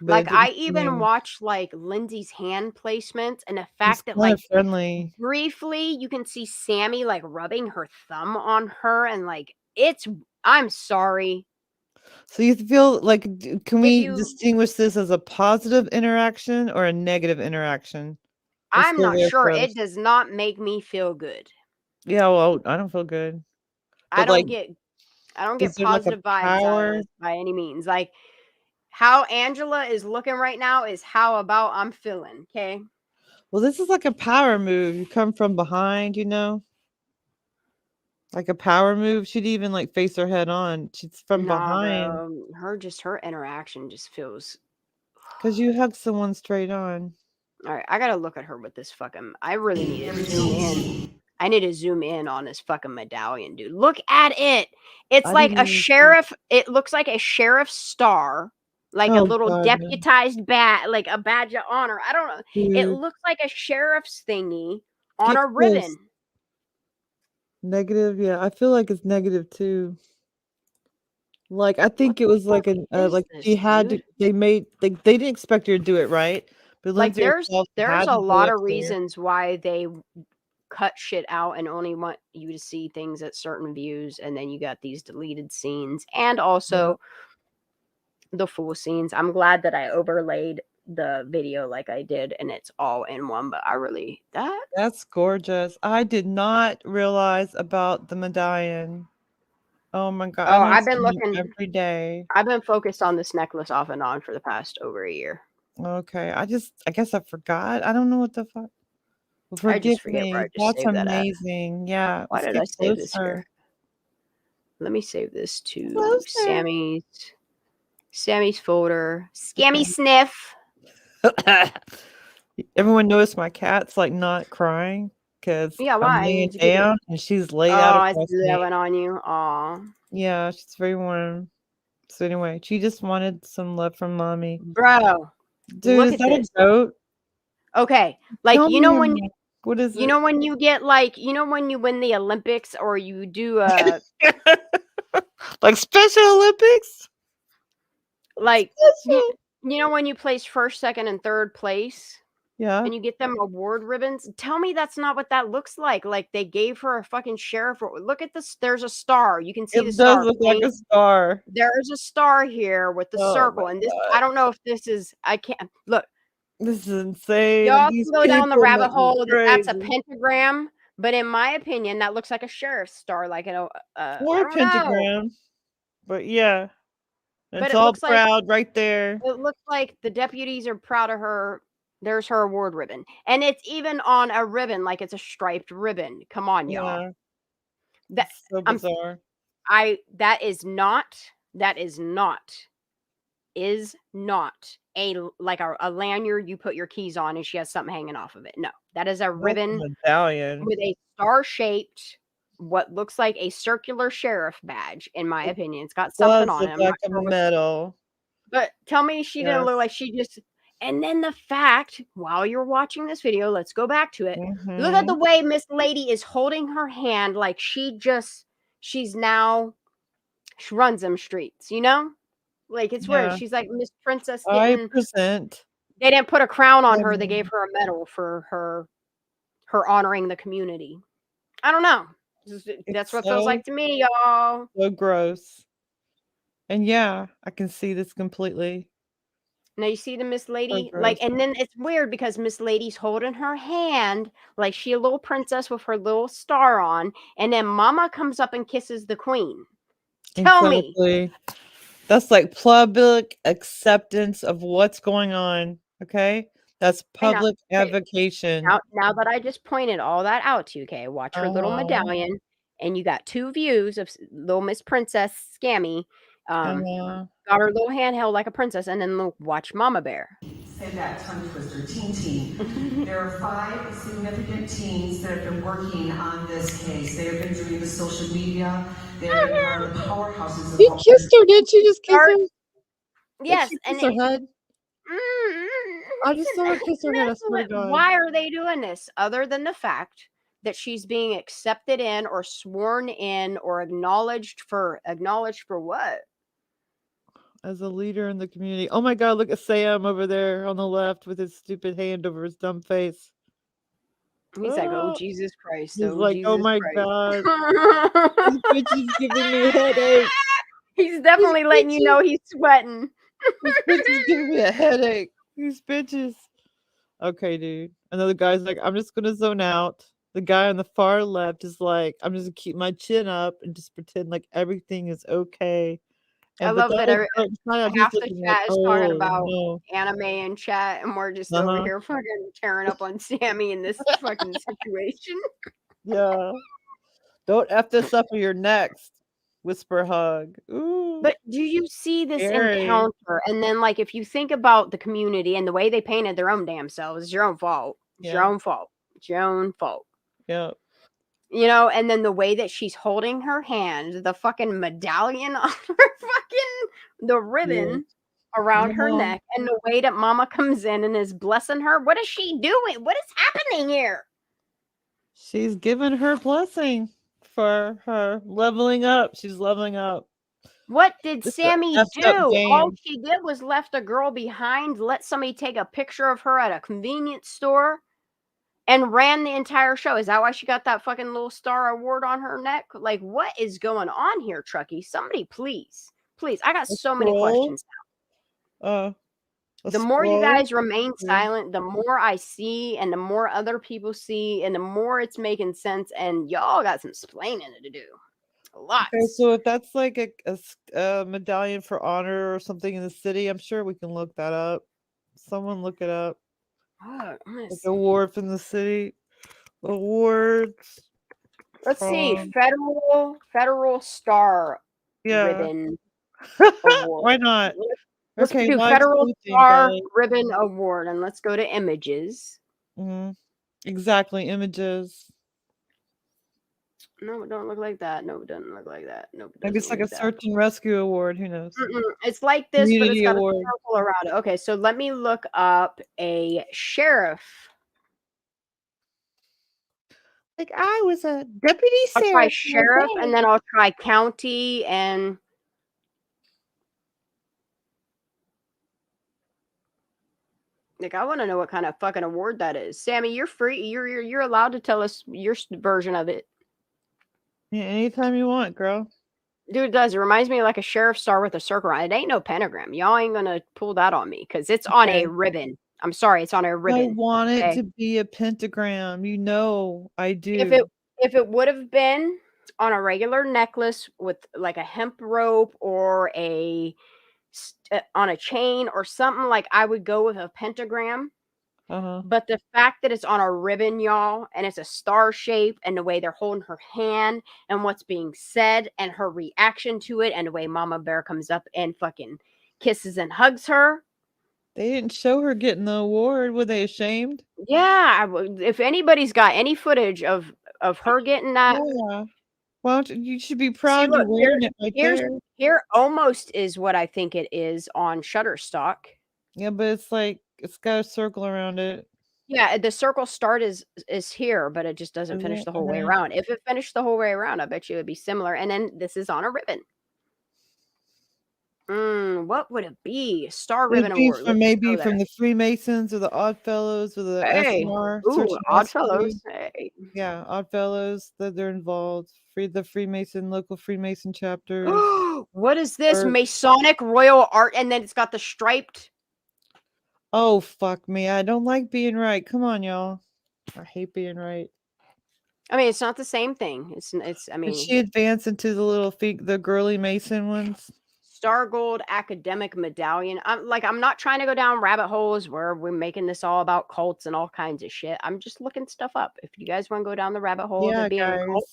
S2: Like, I even watched like Lindsay's hand placement and the fact that like
S4: friendly.
S2: Briefly you can see Sammy like rubbing her thumb on her, and like I'm sorry.
S4: So you feel like, can we distinguish this as a positive interaction or a negative interaction?
S2: I'm not sure. It does not make me feel good.
S4: Yeah, well, I don't feel good.
S2: I don't get positive vibes by any means. Like, how Angela is looking right now is how about I'm feeling, okay?
S4: Well, this is like a power move. You come from behind, you know? Like a power move. She'd even like face her head on. She's from behind.
S2: Bro. Her interaction just feels...
S4: Because you hug someone straight on.
S2: All right, I gotta look at her with this fucking... I really need to zoom in. I need to zoom in on this fucking medallion, dude. Look at it. It's like a sheriff. It looks like a sheriff's star like a
S4: Oh
S2: little
S4: God, no.
S2: deputized bat, like a badge of honor. I don't know. It
S4: Dude.
S2: looks like a sheriff's thingy on
S4: Get
S2: a
S4: close.
S2: ribbon.
S4: Negative, yeah. I feel like it's negative too. Like I think it was like an like she had to. They didn't expect her to do it right, but
S2: Like
S4: Lindsay herself
S2: there's
S4: had
S2: a
S4: to go
S2: lot
S4: up
S2: of
S4: there.
S2: reasons why they cut shit out and only want you to see things at certain views, and then you got these deleted scenes and also the full scenes. I'm glad that I overlaid the video like I did and it's all in one, but I really
S4: That's gorgeous. I did not realize about the medallion. Oh my God.
S2: Oh,
S4: I
S2: I've
S4: notice
S2: been
S4: them
S2: looking
S4: every day.
S2: I've been focused on this necklace off and on for the past over a year.
S4: Okay. I guess I forgot. I don't know what the fuck.
S2: I
S4: Forgive
S2: just forget where I
S4: me.
S2: just
S4: That's
S2: saved that at.
S4: amazing. Yeah.
S2: Why
S4: Let's
S2: did
S4: get
S2: I save this
S4: closer.
S2: here? Let me save this to
S4: Closer.
S2: Sammy's folder. Scammy sniff.
S4: Everyone noticed my cat's like not crying because
S2: Yeah,
S4: I'm
S2: why?
S4: laying
S2: Did you get it?
S4: down and she's laid out
S2: Oh, it's
S4: across me.
S2: loving on you. Aw.
S4: Yeah, she's very warm. So anyway, she just wanted some love from mommy.
S2: Bro,
S4: Dude,
S2: look
S4: is
S2: at
S4: that
S2: this.
S4: a goat?
S2: Okay, like
S4: Tell
S2: you
S4: me
S2: know
S4: your
S2: when
S4: name. What is
S2: you
S4: it?
S2: know when you get like when you win the Olympics or you do a
S4: like Special Olympics?
S2: like you know when you place first, second, and third place
S4: Yeah.
S2: and you get them award ribbons. Tell me that's not what that looks like. Like they gave her a fucking sheriff. Look at this. There's a star. You can see the
S4: It does
S2: star.
S4: look like a star.
S2: There's a star here with the
S4: Oh
S2: circle,
S4: my
S2: and this.
S4: God.
S2: I don't know if this is. I can't look.
S4: This is insane.
S2: Y'all
S4: These
S2: can go down the
S4: people
S2: rabbit
S4: make me
S2: hole that that's a
S4: crazy.
S2: pentagram, but in my opinion, that looks like a sheriff's star. Like
S4: Or
S2: I
S4: a
S2: don't know,
S4: pentagram. But yeah.
S2: but
S4: It's
S2: it
S4: all
S2: looks like
S4: proud right there.
S2: it looks like the deputies are proud of her. There's her award ribbon, and it's even on a ribbon, like it's a striped ribbon. Come on, y'all.
S4: Yeah.
S2: That
S4: It's so bizarre.
S2: that is not a like a lanyard you put your keys on and she has something hanging off of it. No, that is a
S4: That's a
S2: ribbon
S4: medallion.
S2: with a star-shaped, what looks like a circular sheriff badge, in my opinion. It's got something
S4: Does
S2: on it.
S4: look
S2: I'm
S4: like
S2: not
S4: a
S2: sure what,
S4: medal.
S2: but tell me she didn't look
S4: Yes.
S2: like she just. And then the fact, while you're watching this video, let's go back to it. Look at the way Miss Lady is holding her hand like she runs them streets, you know? Like it's weird.
S4: Yeah.
S2: She's like Miss Princess
S4: I
S2: getting.
S4: present.
S2: They didn't put a crown on her. They gave her a medal for her honoring the community. I don't know. That's what it feels like to me, y'all.
S4: So gross. And yeah, I can see this completely.
S2: Now you see the Miss Lady,
S4: gross.
S2: like, and then it's weird because Miss Lady's holding her hand like she a little princess with her little star on, and then Mama comes up and kisses the queen. Tell me.
S4: Exactly. That's like public acceptance of what's going on. Okay. That's public avocation.
S2: Now that I just pointed all that out to you, okay, watch her little medallion, and you got two views of little Miss Princess Scammy. Got her little hand held like a princess, and then watch Mama Bear.
S20: Say that tongue twister, teen. There are 5 significant teens that have been working on this case. They have been doing the social media. They have been part of the powerhouses.
S4: He kissed her, did she just kiss her?
S2: Yes,
S4: Did she
S2: and
S4: kiss her head? I just saw her kiss her head. I swear to God.
S2: Why are they doing this? Other than the fact that she's being accepted in or sworn in or acknowledged for what?
S4: As a leader in the community. Oh my God, look at Sam over there on the left with his stupid hand over his dumb face.
S2: He's like, oh, Jesus Christ.
S4: He's
S2: Oh,
S4: like,
S2: Jesus
S4: oh my
S2: Christ.
S4: God. This bitch is giving me a headache.
S2: He's definitely letting you know he's sweating.
S4: This bitch is giving me a headache. These bitches. Okay, dude. Another guy's like, I'm just going to zone out. The guy on the far left is like, I'm just going to keep my chin up and just pretend like everything is okay.
S2: I love that half the chat is talking about anime in chat, and we're just over here fucking tearing up on Sammy in this fucking situation.
S4: Yeah. Don't F this up or you're next. Whisper hug. Ooh.
S2: But do you see this encounter? And then, like, if you think about the community and the way they painted their own damn selves, it's your own fault. It's your own fault. It's your own fault.
S4: Yeah.
S2: You know, and then the way that she's holding her hand, the fucking medallion on her fucking, the ribbon. around her neck, and the way that Mama comes in and is blessing her. What is she doing? What is happening here?
S4: She's giving her blessing for her leveling up. She's leveling up.
S2: What did
S4: This is
S2: Sammy
S4: a effed up
S2: do?
S4: game.
S2: All she did was left a girl behind, let somebody take a picture of her at a convenience store, and ran the entire show. Is that why she got that fucking little star award on her neck? Like, what is going on here, Truckee? Somebody please. Please. I got so many questions now. The more you guys remain silent, the more I see and the more other people see and the more it's making sense, and y'all got some explaining to do. A lot.
S4: Okay, so if that's like a medallion for honor or something in the city, I'm sure we can look that up. Someone look it up.
S2: Oh,
S4: Like award from the city. Awards.
S2: Let's see. Federal Star Ribbon Award.
S4: Why not?
S2: Let's
S4: Okay,
S2: do
S4: live
S2: Federal
S4: tweeting,
S2: Star
S4: guys.
S2: Ribbon Award, and let's go to images.
S4: Exactly, images.
S2: No, it don't look like that. No, it doesn't look like that. No, it
S4: Maybe it's
S2: doesn't
S4: like
S2: look
S4: a
S2: that.
S4: search and rescue award. Who knows?
S2: It's like this, but it's
S4: Community
S2: got
S4: award.
S2: a circle around it. Okay, so let me look up a sheriff.
S4: Like I was a deputy
S2: I'll try
S4: sheriff.
S2: sheriff, and then I'll try county, and like I want to know what kind of fucking award that is. Sammy, you're free. You're allowed to tell us your version of it.
S4: Yeah, anytime you want, girl.
S2: Dude, it does. It reminds me of like a sheriff star with a circle around it. Ain't no pentagram. Y'all ain't gonna pull that on me because it's on a ribbon. I'm sorry, it's on a ribbon.
S4: I want it
S2: okay?
S4: to be a pentagram. You know, I do.
S2: If it would have been on a regular necklace with like a hemp rope or on a chain or something, like I would go with a pentagram. But the fact that it's on a ribbon, y'all, and it's a star shape, and the way they're holding her hand and what's being said and her reaction to it, and the way Mama Bear comes up and fucking kisses and hugs her.
S4: They didn't show her getting the award. Were they ashamed?
S2: Yeah, if anybody's got any footage of her getting that,
S4: yeah. Well, you should be proud.
S2: See, look,
S4: you're wearing it right there.
S2: Here almost is what I think it is on Shutterstock.
S4: Yeah, but it's like it's got a circle around it.
S2: Yeah, the circle start is here, but it just doesn't finish the whole way around. If it finished the whole way around, I bet you it would be similar. And then this is on a ribbon. What would it be? Star Ribbon Award.
S4: Maybe from the Freemasons or the Oddfellows or the SNR.
S2: Ooh, Oddfellows. Hey.
S4: Yeah, Oddfellows that they're involved. The Freemason, local Freemason chapters.
S2: What is this? Masonic Royal Art, and then it's got the striped.
S4: Oh, fuck me. I don't like being right. Come on, y'all. I hate being right.
S2: I mean, it's not the same thing. I mean,
S4: did she advance into the little feet, the girly Mason ones?
S2: Star Gold Academic Medallion. I'm not trying to go down rabbit holes where we're making this all about cults and all kinds of shit. I'm just looking stuff up. If you guys want to go down the rabbit hole of it being a cult.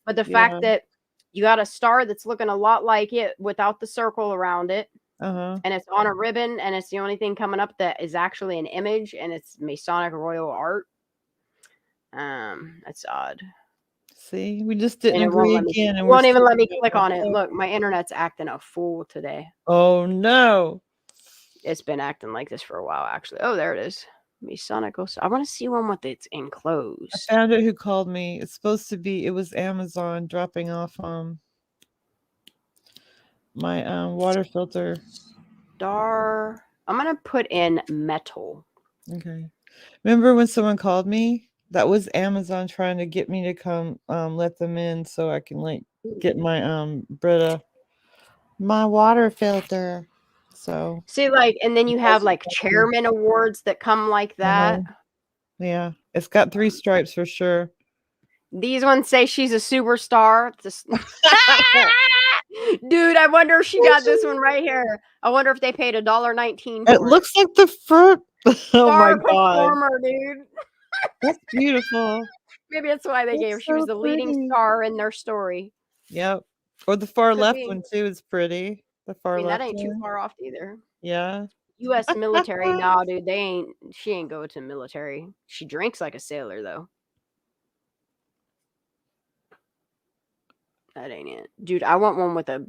S2: But the fact that you got a star that's looking a lot like it without the circle around it. And it's on a ribbon, and it's the only thing coming up that is actually an image, and it's Masonic Royal Art. That's odd.
S4: See, we just didn't agree again.
S2: It won't even let me click on it. Look, my internet's acting a fool today.
S4: Oh no.
S2: It's been acting like this for a while, actually. Oh, there it is. Masonic. I want to see one with it's enclosed.
S4: I found it. Who called me? It's supposed to be. It was Amazon dropping off my water filter.
S2: Star. I'm gonna put in metal.
S4: Okay. Remember when someone called me? That was Amazon trying to get me to come let them in so I can like get my Brita, my water filter. So
S2: see, like, and then you have like chairman awards that come like that.
S4: Yeah, it's got 3 stripes for sure.
S2: These ones say she's a superstar. Dude, I wonder if she got this one right here. I wonder if they paid $1.19 for it.
S4: It looks like the fruit. Oh my god,
S2: performer, dude.
S4: That's beautiful.
S2: Maybe that's why they gave her. She was the leading star in their story.
S4: Yep. Or the far left one too is pretty. The far left.
S2: That ain't too far off either.
S4: Yeah.
S2: U.S. military. No, dude, she ain't go to military. She drinks like a sailor though. That ain't it. Dude, I want one with a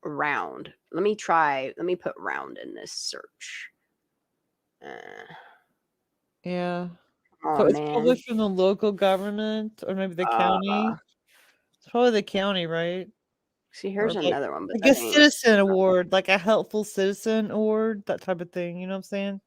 S2: round. Let me put round in this search.
S4: Yeah.
S2: Oh
S4: So it's probably
S2: man.
S4: from the local government or maybe the county. It's probably the county, right?
S2: See,
S4: Or
S2: here's
S4: like,
S2: another one, but
S4: like
S2: that
S4: a
S2: ain't.
S4: citizen award, like a helpful citizen award, that type of thing. You know what I'm saying?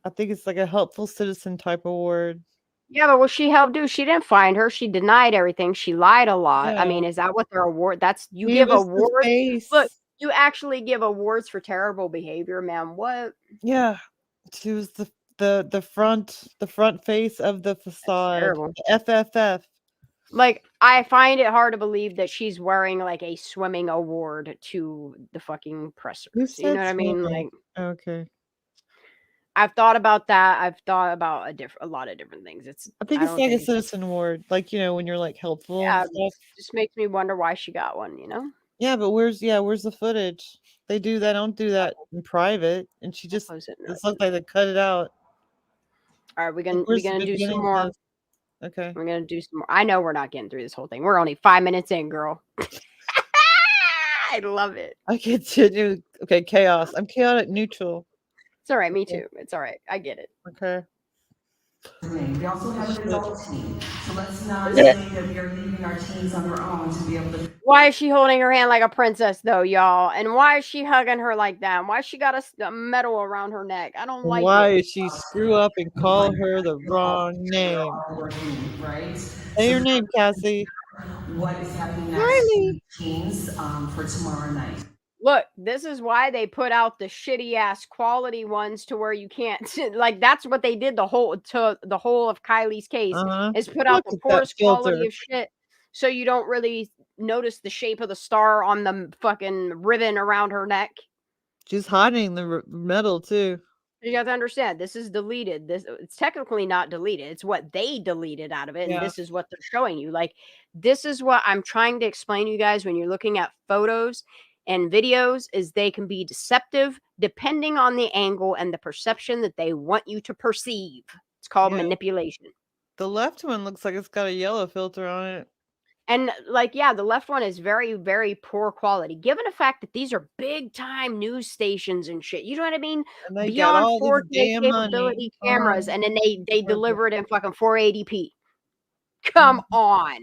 S4: I think it's like a helpful citizen type award.
S2: Yeah, but what she helped do? She didn't find her. She denied everything. She lied a lot. I
S4: Yeah.
S2: mean, is that what their award? That's you
S4: He
S2: give
S4: was the
S2: awards.
S4: face.
S2: Look, you actually give awards for terrible behavior, man. What?
S4: Yeah. She was the front face of the facade.
S2: Terrible.
S4: The FFF.
S2: Like, I find it hard to believe that she's wearing like a swimming award to the fucking pressers.
S4: Who
S2: You
S4: said
S2: know what I mean?
S4: swimming?
S2: Like,
S4: Okay.
S2: I've thought about that. I've thought about a lot of different things.
S4: I think
S2: I
S4: it's
S2: don't
S4: like a
S2: think.
S4: citizen award, like, you know, when you're like helpful and
S2: Yeah,
S4: stuff.
S2: just makes me wonder why she got one. You know?
S4: Yeah, but where's the footage? They don't do that in private, and she just
S2: Close it. No,
S4: it's looked like they cut it out.
S2: all right, we're
S4: Like, where's the
S2: gonna do some
S4: beginning of
S2: more.
S4: this? Okay.
S2: We're gonna do some more. I know we're not getting through this whole thing. We're only 5 minutes in, girl. I love it.
S4: I continue. Okay, chaos. I'm chaotic neutral.
S2: It's all right. Me too. It's all right. I get it.
S4: Okay.
S20: We also have an adult team, so let's not say that we are leaving our teens on their own to be able to.
S2: Why is she holding her hand like a princess, though, y'all? And why is she hugging her like that? Why she got a medal around her neck? I don't like
S4: Why
S2: it.
S4: did she screw up and call her the wrong name?
S20: Right?
S4: Say your name, Cassie.
S20: What is happening next to teens for tomorrow night?
S2: Look, this is why they put out the shitty ass quality ones to where you can't like. That's what they did the whole of Kylie's case is put out
S4: Look
S2: the
S4: at that
S2: poorest quality
S4: filter.
S2: of shit, so you don't really notice the shape of the star on the fucking ribbon around her neck.
S4: She's hiding the medal too.
S2: You have to understand, this is deleted. It's technically not deleted. It's what they deleted out of it, and
S4: Yeah.
S2: this is what they're showing you. Like, this is what I'm trying to explain to you guys when you're looking at photos and videos, is they can be deceptive depending on the angle and the perception that they want you to perceive. It's called manipulation.
S4: The left one looks like it's got a yellow filter on it.
S2: And like, yeah, the left one is very, very poor quality, given the fact that these are big time news stations and shit. You know what I mean?
S4: And they got
S2: Beyond
S4: all this
S2: 4K
S4: damn
S2: capability
S4: money.
S2: cameras, and then they deliver it in fucking 480p. Come on.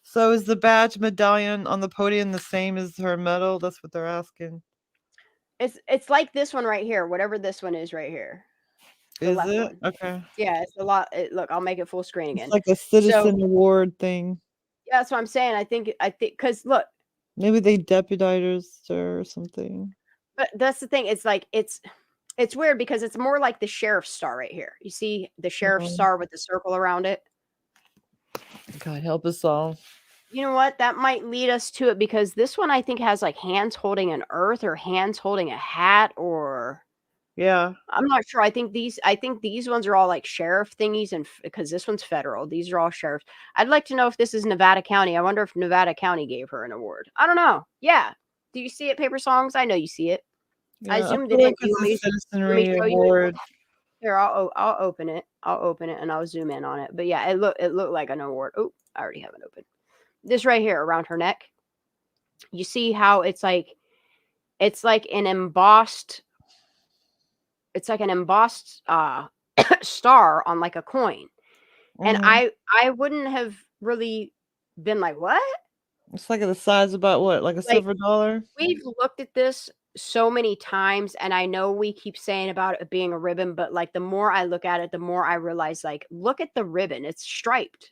S4: So is the badge medallion on the podium the same as her medal? That's what they're asking.
S2: It's like this one right here, whatever this one is right here.
S4: Is it? Okay.
S2: Yeah, it's a lot. Look, I'll make it full screen again.
S4: It's like a citizen award thing.
S2: Yeah, that's what I'm saying. I think because look,
S4: maybe they deputized her or something.
S2: But that's the thing. It's like it's weird because it's more like the sheriff's star right here. You see the sheriff's star with the circle around it.
S4: God help us all.
S2: You know what? That might lead us to it because this one I think has like hands holding an earth or hands holding a hat or.
S4: Yeah.
S2: I'm not sure. I think these ones are all like sheriff thingies, and because this one's federal, these are all sheriffs. I'd like to know if this is Nevada County. I wonder if Nevada County gave her an award. I don't know. Yeah. Do you see it, Paper Songs? I know you see it.
S4: Yeah,
S2: I zoomed
S4: feel
S2: it
S4: like
S2: in.
S4: it's a
S2: Let me
S4: citizenry
S2: show you.
S4: award.
S2: Here, I'll open it. I'll open it and I'll zoom in on it. But yeah, it looked like an award. Oh, I already have it open. This right here around her neck. You see how it's like an embossed. It's like an embossed star on like a coin. And I wouldn't have really been like, what?
S4: It's like the size about what? Like a silver dollar?
S2: We've looked at this so many times, and I know we keep saying about it being a ribbon, but like the more I look at it, the more I realize, like, look at the ribbon. It's striped.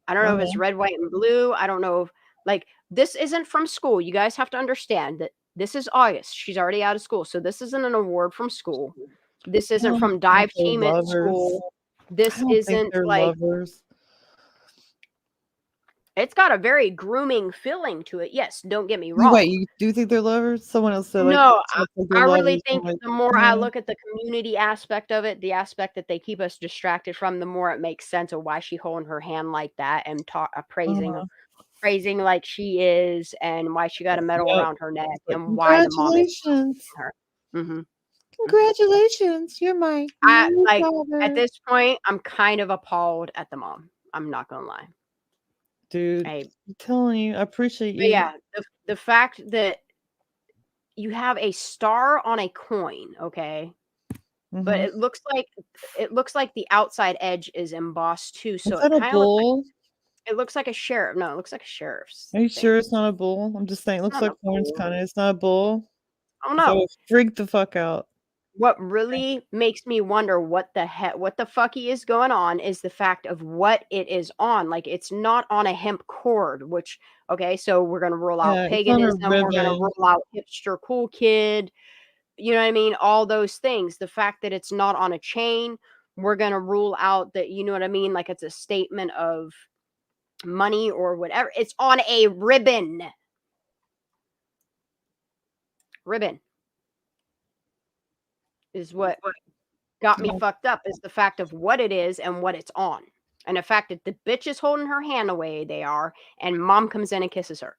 S2: I don't know if it's red, white, and blue. I don't know if, like, this isn't from school. You guys have to understand that this is August. She's already out of school. So this isn't an award from school. This isn't from dive team at school. This isn't like
S4: lovers.
S2: It's got a very grooming feeling to it. Yes, don't get me wrong.
S4: Wait, you do think they're lovers? Someone else said
S2: no,
S4: like
S2: I really think the more I look at the community aspect of it, the aspect that they keep us distracted from, the more it makes sense of why she holding her hand like that and praising like she is, and why she got a medal around her neck, and why the mom is her. Mm-hmm.
S4: Congratulations, you're my
S2: at this point, I'm kind of appalled at the mom. I'm not gonna lie.
S4: Dude, I'm telling you, I appreciate you.
S2: But yeah, the fact that you have a star on a coin, okay? But it looks like the outside edge is embossed too, so
S4: Is that
S2: it
S4: a
S2: kind of
S4: bull?
S2: looks like a sheriff. No, it looks like a sheriff's.
S4: Are you
S2: thing.
S4: sure it's not a bull? I'm just saying, it looks
S2: not
S4: like
S2: a
S4: horns
S2: bull.
S4: kind of. It's not a bull.
S2: Oh
S4: So
S2: no.
S4: it freaked the fuck out.
S2: What really makes me wonder what the fucky is going on is the fact of what it is on. Like, it's not on a hemp cord, which, okay, so we're going to rule out
S4: Yeah, it's on a
S2: paganism. We're going to
S4: ribbon.
S2: rule out hipster cool kid. You know what I mean? All those things. The fact that it's not on a chain, we're going to rule out that, you know what I mean? Like, it's a statement of money or whatever. It's on a ribbon. Ribbon is what got me fucked up, is the fact of what it is and what it's on. And the fact that the bitch is holding her hand the way they are, and mom comes in and kisses her.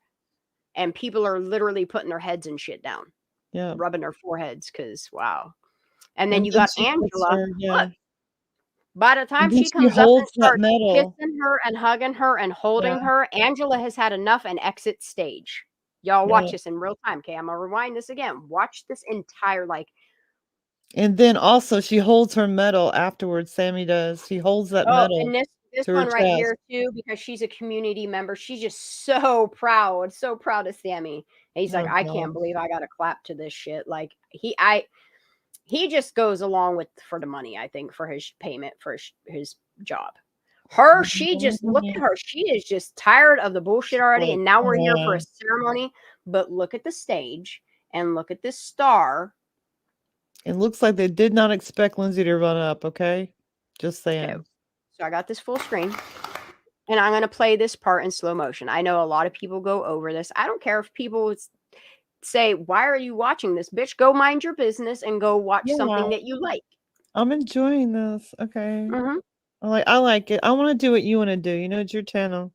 S2: And people are literally putting their heads and shit down.
S4: Yeah.
S2: Rubbing their foreheads, because wow. And then you got
S4: she puts
S2: Angela.
S4: her, yeah.
S2: Look, by the time
S4: And then
S2: she comes up and
S4: holds that
S2: starts
S4: medal.
S2: kissing her and hugging her and holding
S4: Yeah.
S2: her, Angela has had enough and exits stage. Y'all
S4: Yeah.
S2: watch this in real time. Okay, I'm gonna rewind this again. Watch this entire, like,
S4: And then also she holds her medal afterwards. Sammy does. She holds that
S2: oh,
S4: medal
S2: and this
S4: to her
S2: one right
S4: chest.
S2: here too, because she's a community member. She's just so proud of Sammy. And he's like,
S4: Oh,
S2: I can't
S4: God.
S2: believe I got to clap to this shit. Like, he just goes along with for the money, I think, for his payment for his job. Her, she just, look at her. She is just tired of the bullshit already. And now we're here for a ceremony. But look at the stage and look at this star.
S4: It looks like they did not expect Lindsay to run up, okay? Just saying.
S2: Okay. So I got this full screen. And I'm going to play this part in slow motion. I know a lot of people go over this. I don't care if people say, why are you watching this? Bitch, go mind your business and go watch something that you like.
S4: I'm enjoying this. Okay.
S2: Mm-hmm.
S4: I like it. I want to do what you want to do. You know, it's your channel.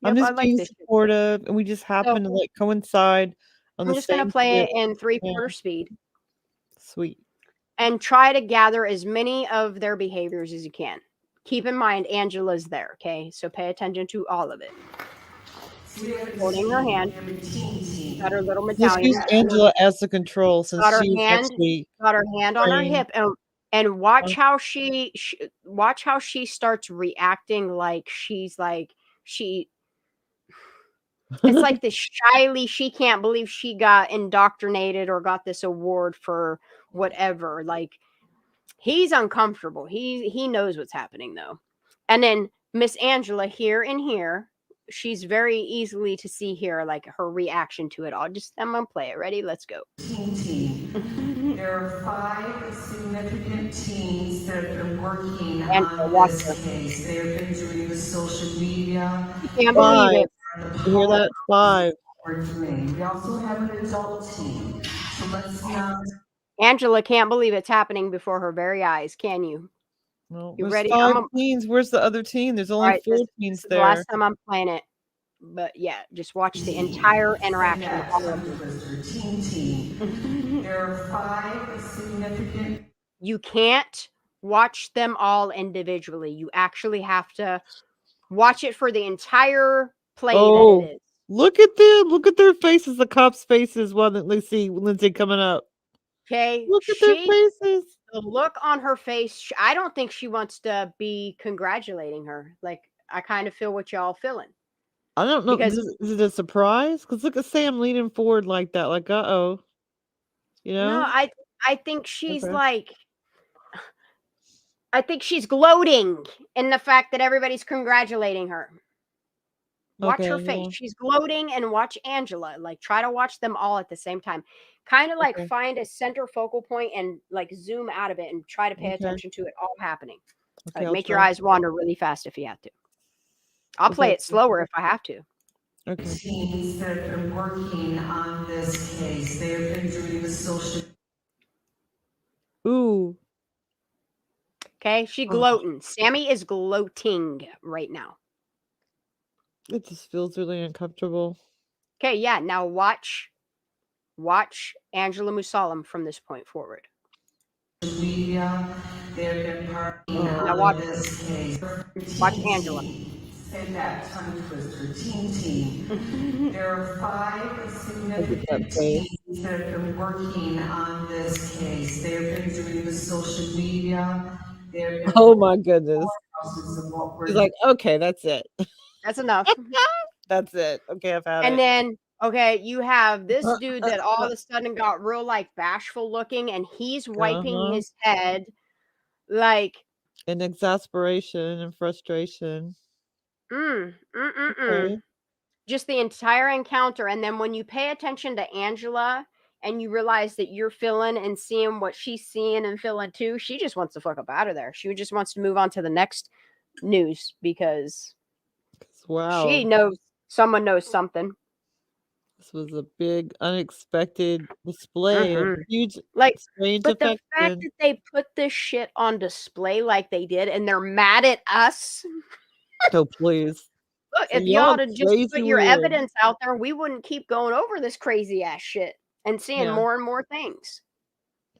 S4: I'm
S2: Yep, I
S4: just
S2: like
S4: being
S2: this shit.
S4: supportive, and we just happen to like coincide on
S2: I'm
S4: the
S2: just going
S4: same
S2: to play
S4: shit.
S2: it in 3/4
S4: Yeah.
S2: speed.
S4: Sweet.
S2: And try to gather as many of their behaviors as you can. Keep in mind, Angela's there, okay? So pay attention to all of it. Holding her hand. Got her little
S4: Let's
S2: medallion.
S4: use Angela as the control since
S2: Got her
S4: she's
S2: hand.
S4: actually
S2: Got her hand on her
S4: trained.
S2: hip, and watch how she watch how she starts reacting like she's like it's like this shyly, she can't believe she got indoctrinated or got this award for whatever. Like, he's uncomfortable. He knows what's happening though. And then Miss Angela here and here, she's very easily to see here, like her reaction to it all. I'm gonna play it. Ready? Let's go.
S20: There are 5 significant teams that have been working
S2: And
S20: on this case. They have been doing the social media.
S2: I can't believe it.
S4: You hear that? 5.
S20: We also have an adult team. So let's not.
S2: Angela can't believe it's happening before her very eyes. Can you?
S4: No,
S2: You
S4: there's
S2: ready?
S4: 5 teams. Where's the other team? There's only 4 teams
S2: this is
S4: there.
S2: the last time I'm playing it. But yeah, just watch the entire interaction.
S20: There are 5 significant.
S2: You can't watch them all individually. You actually have to watch it for the entire play that it is.
S4: Look at them. Look at their faces, the cops' faces while they see Lindsay coming up.
S2: Okay.
S4: Look at their faces.
S2: The look on her face, I don't think she wants to be congratulating her. Like, I kind of feel what y'all feeling.
S4: I don't know.
S2: Because
S4: Is it a surprise? Because look at Sam leaning forward like that. Like, uh-oh. You know?
S2: No, I think she's like, I think she's gloating in the fact that everybody's congratulating her. Watch her face.
S4: Yeah.
S2: She's gloating, and watch Angela. Like, try to watch them all at the same time. Kind of like find a center focal point and like zoom out of it and try to pay attention to it all happening. Like, make your eyes wander really fast if you have to. I'll play it slower if I have to.
S20: Teams that have been working on this case. They have been doing the social.
S4: Ooh.
S2: Okay, she gloating. Sammy is gloating right now.
S4: It just feels really uncomfortable.
S2: Okay, yeah. Now watch Angela Musalam from this point forward.
S20: Media, they have been partying
S2: now
S20: on
S2: watch
S20: this case.
S2: Watch Angela.
S20: say that tongue twister, teen. There are 5 significant teens that have been working on this case. They have been doing the social media.
S4: Oh my goodness.
S20: She's
S4: She's like, okay, that's it.
S2: That's enough.
S4: That's it. Okay, I've had
S2: And
S4: it.
S2: then, okay, you have this dude that all of a sudden got real like bashful looking, and he's wiping his head like
S4: in exasperation and frustration. Okay.
S2: Just the entire encounter. And then when you pay attention to Angela and you realize that you're feeling and seeing what she's seeing and feeling too, she just wants to fuck up out of there. She just wants to move on to the next news because she knows someone knows something.
S4: This was a big, unexpected display of huge,
S2: like
S4: strange
S2: but
S4: affection.
S2: the fact that they put this shit on display like they did and they're mad at us.
S4: Oh, please.
S2: Look,
S4: So
S2: if y'all to just
S4: crazy
S2: put your
S4: weird.
S2: evidence out there, we wouldn't keep going over this crazy ass shit and seeing more and more things.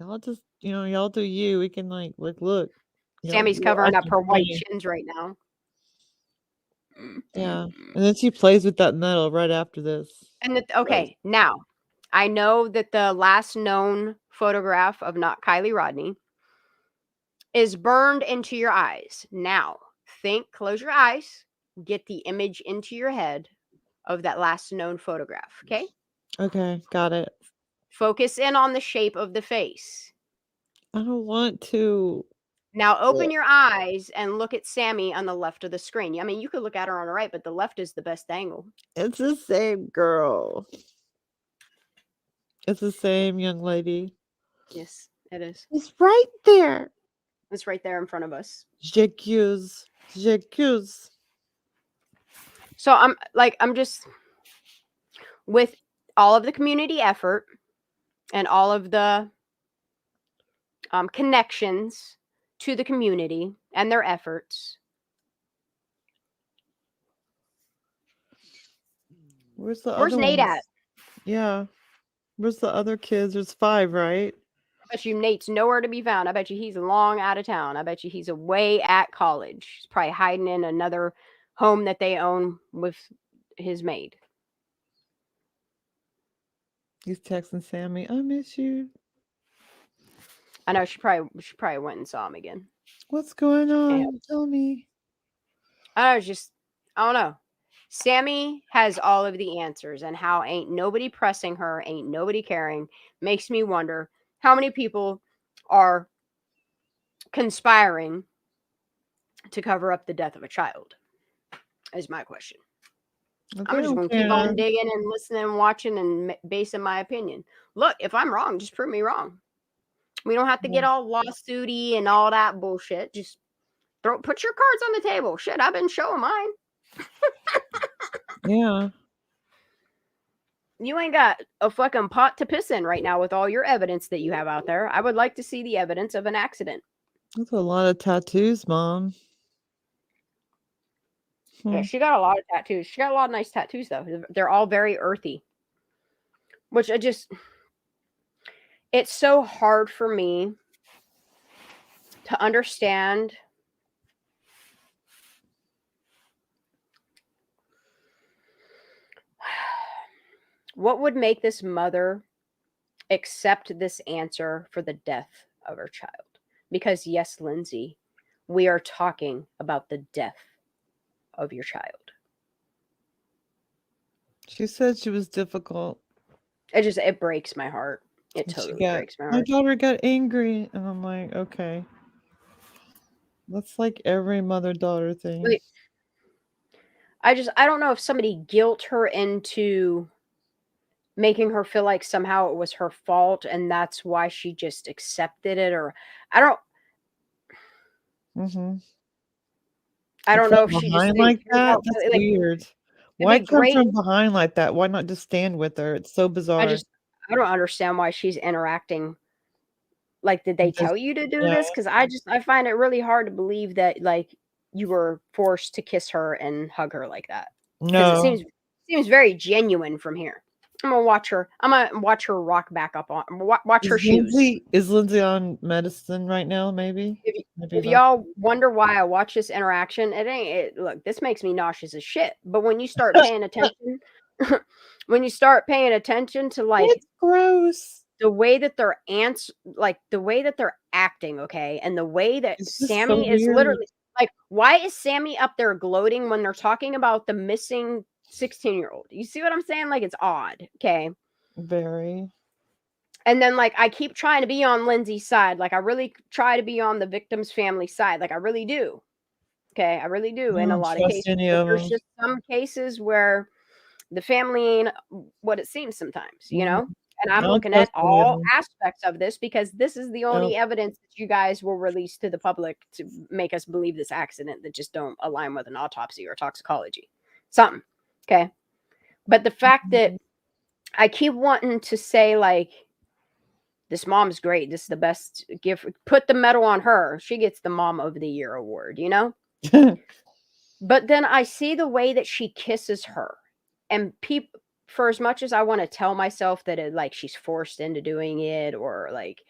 S4: Y'all just, y'all do you. We can like look.
S2: Sammy's covering up her white chins right now.
S4: Yeah. And then she plays with that metal right after this.
S2: And okay, now I know that the last known photograph of not Kylie Rodney is burned into your eyes. Now, close your eyes, get the image into your head of that last known photograph, okay?
S4: Okay, got it.
S2: Focus in on the shape of the face.
S4: I don't want to.
S2: Now open your eyes and look at Sammy on the left of the screen. I mean, you could look at her on the right, but the left is the best angle.
S4: It's the same girl. It's the same young lady.
S2: Yes, it is.
S4: It's right there.
S2: It's right there in front of us.
S4: J'accuse.
S2: So I'm just with all of the community effort and all of the connections to the community and their efforts.
S4: Where's
S2: Where's Nate
S4: ones?
S2: at?
S4: Yeah. Where's the other kids? There's 5, right?
S2: I bet you Nate's nowhere to be found. I bet you he's long out of town. I bet you he's away at college. He's probably hiding in another home that they own with his maid.
S4: He's texting Sammy, I miss you.
S2: I know she probably went and saw him again.
S4: What's going on? Tell me.
S2: I don't know. Sammy has all of the answers, and how ain't nobody pressing her, ain't nobody caring, makes me wonder how many people are conspiring to cover up the death of a child, is my question. I'm just going to keep on digging and listening and watching and basing my opinion. Look, if I'm wrong, just prove me wrong. We don't have to get all lawsuity and all that bullshit. Just put your cards on the table. Shit, I've been showing mine.
S4: Yeah.
S2: You ain't got a fucking pot to piss in right now with all your evidence that you have out there. I would like to see the evidence of an accident.
S4: That's a lot of tattoos, Mom.
S2: Yeah, she got a lot of tattoos. She got a lot of nice tattoos, though. They're all very earthy. Which it's so hard for me to understand what would make this mother accept this answer for the death of her child. Because yes, Lindsay, we are talking about the death of your child.
S4: She said she was difficult.
S2: It breaks my heart. It totally breaks my heart.
S4: My daughter got angry, and I'm like, okay. That's like every mother-daughter thing.
S2: Like, I don't know if somebody guilt her into making her feel like somehow it was her fault and that's why she just accepted it, or I don't know if she just
S4: like that. That's weird. Why come from behind like that? Why not just stand with her? It's so bizarre.
S2: I don't understand why she's interacting. Like, did they tell you to do this? Because I find it really hard to believe that like you were forced to kiss her and hug her like that.
S4: No,
S2: it seems very genuine from here. I'm gonna watch her. I'm gonna watch her rock back up on. Watch her shoes.
S4: Is Lindsay on medicine right now? Maybe.
S2: If y'all wonder why I watch this interaction, it ain't. Look, this makes me nauseous as shit. But when you start paying attention, when you start paying attention to like
S4: it's gross,
S2: the way that they're like the way that they're acting, okay, and the way that Sammy is literally like, why is Sammy up there gloating when they're talking about the missing 16-year-old? You see what I'm saying? Like, it's odd, okay?
S4: Very.
S2: And then, like, I keep trying to be on Lindsay's side. Like, I really try to be on the victim's family side. Like, I really do. Okay, I really do in a lot of cases. But there's just some cases where the family ain't what it seems sometimes, you know? And I'm looking at all aspects of this because this is the only evidence that you guys will release to the public to make us believe this accident that just don't align with an autopsy or toxicology. Something. Okay. But the fact that I keep wanting to say, like, this mom's great. This is the best gift. Put the medal on her. She gets the Mom of the Year award, you know? But then I see the way that she kisses her. And people, for as much as I want to tell myself that it, like, she's forced into doing it or like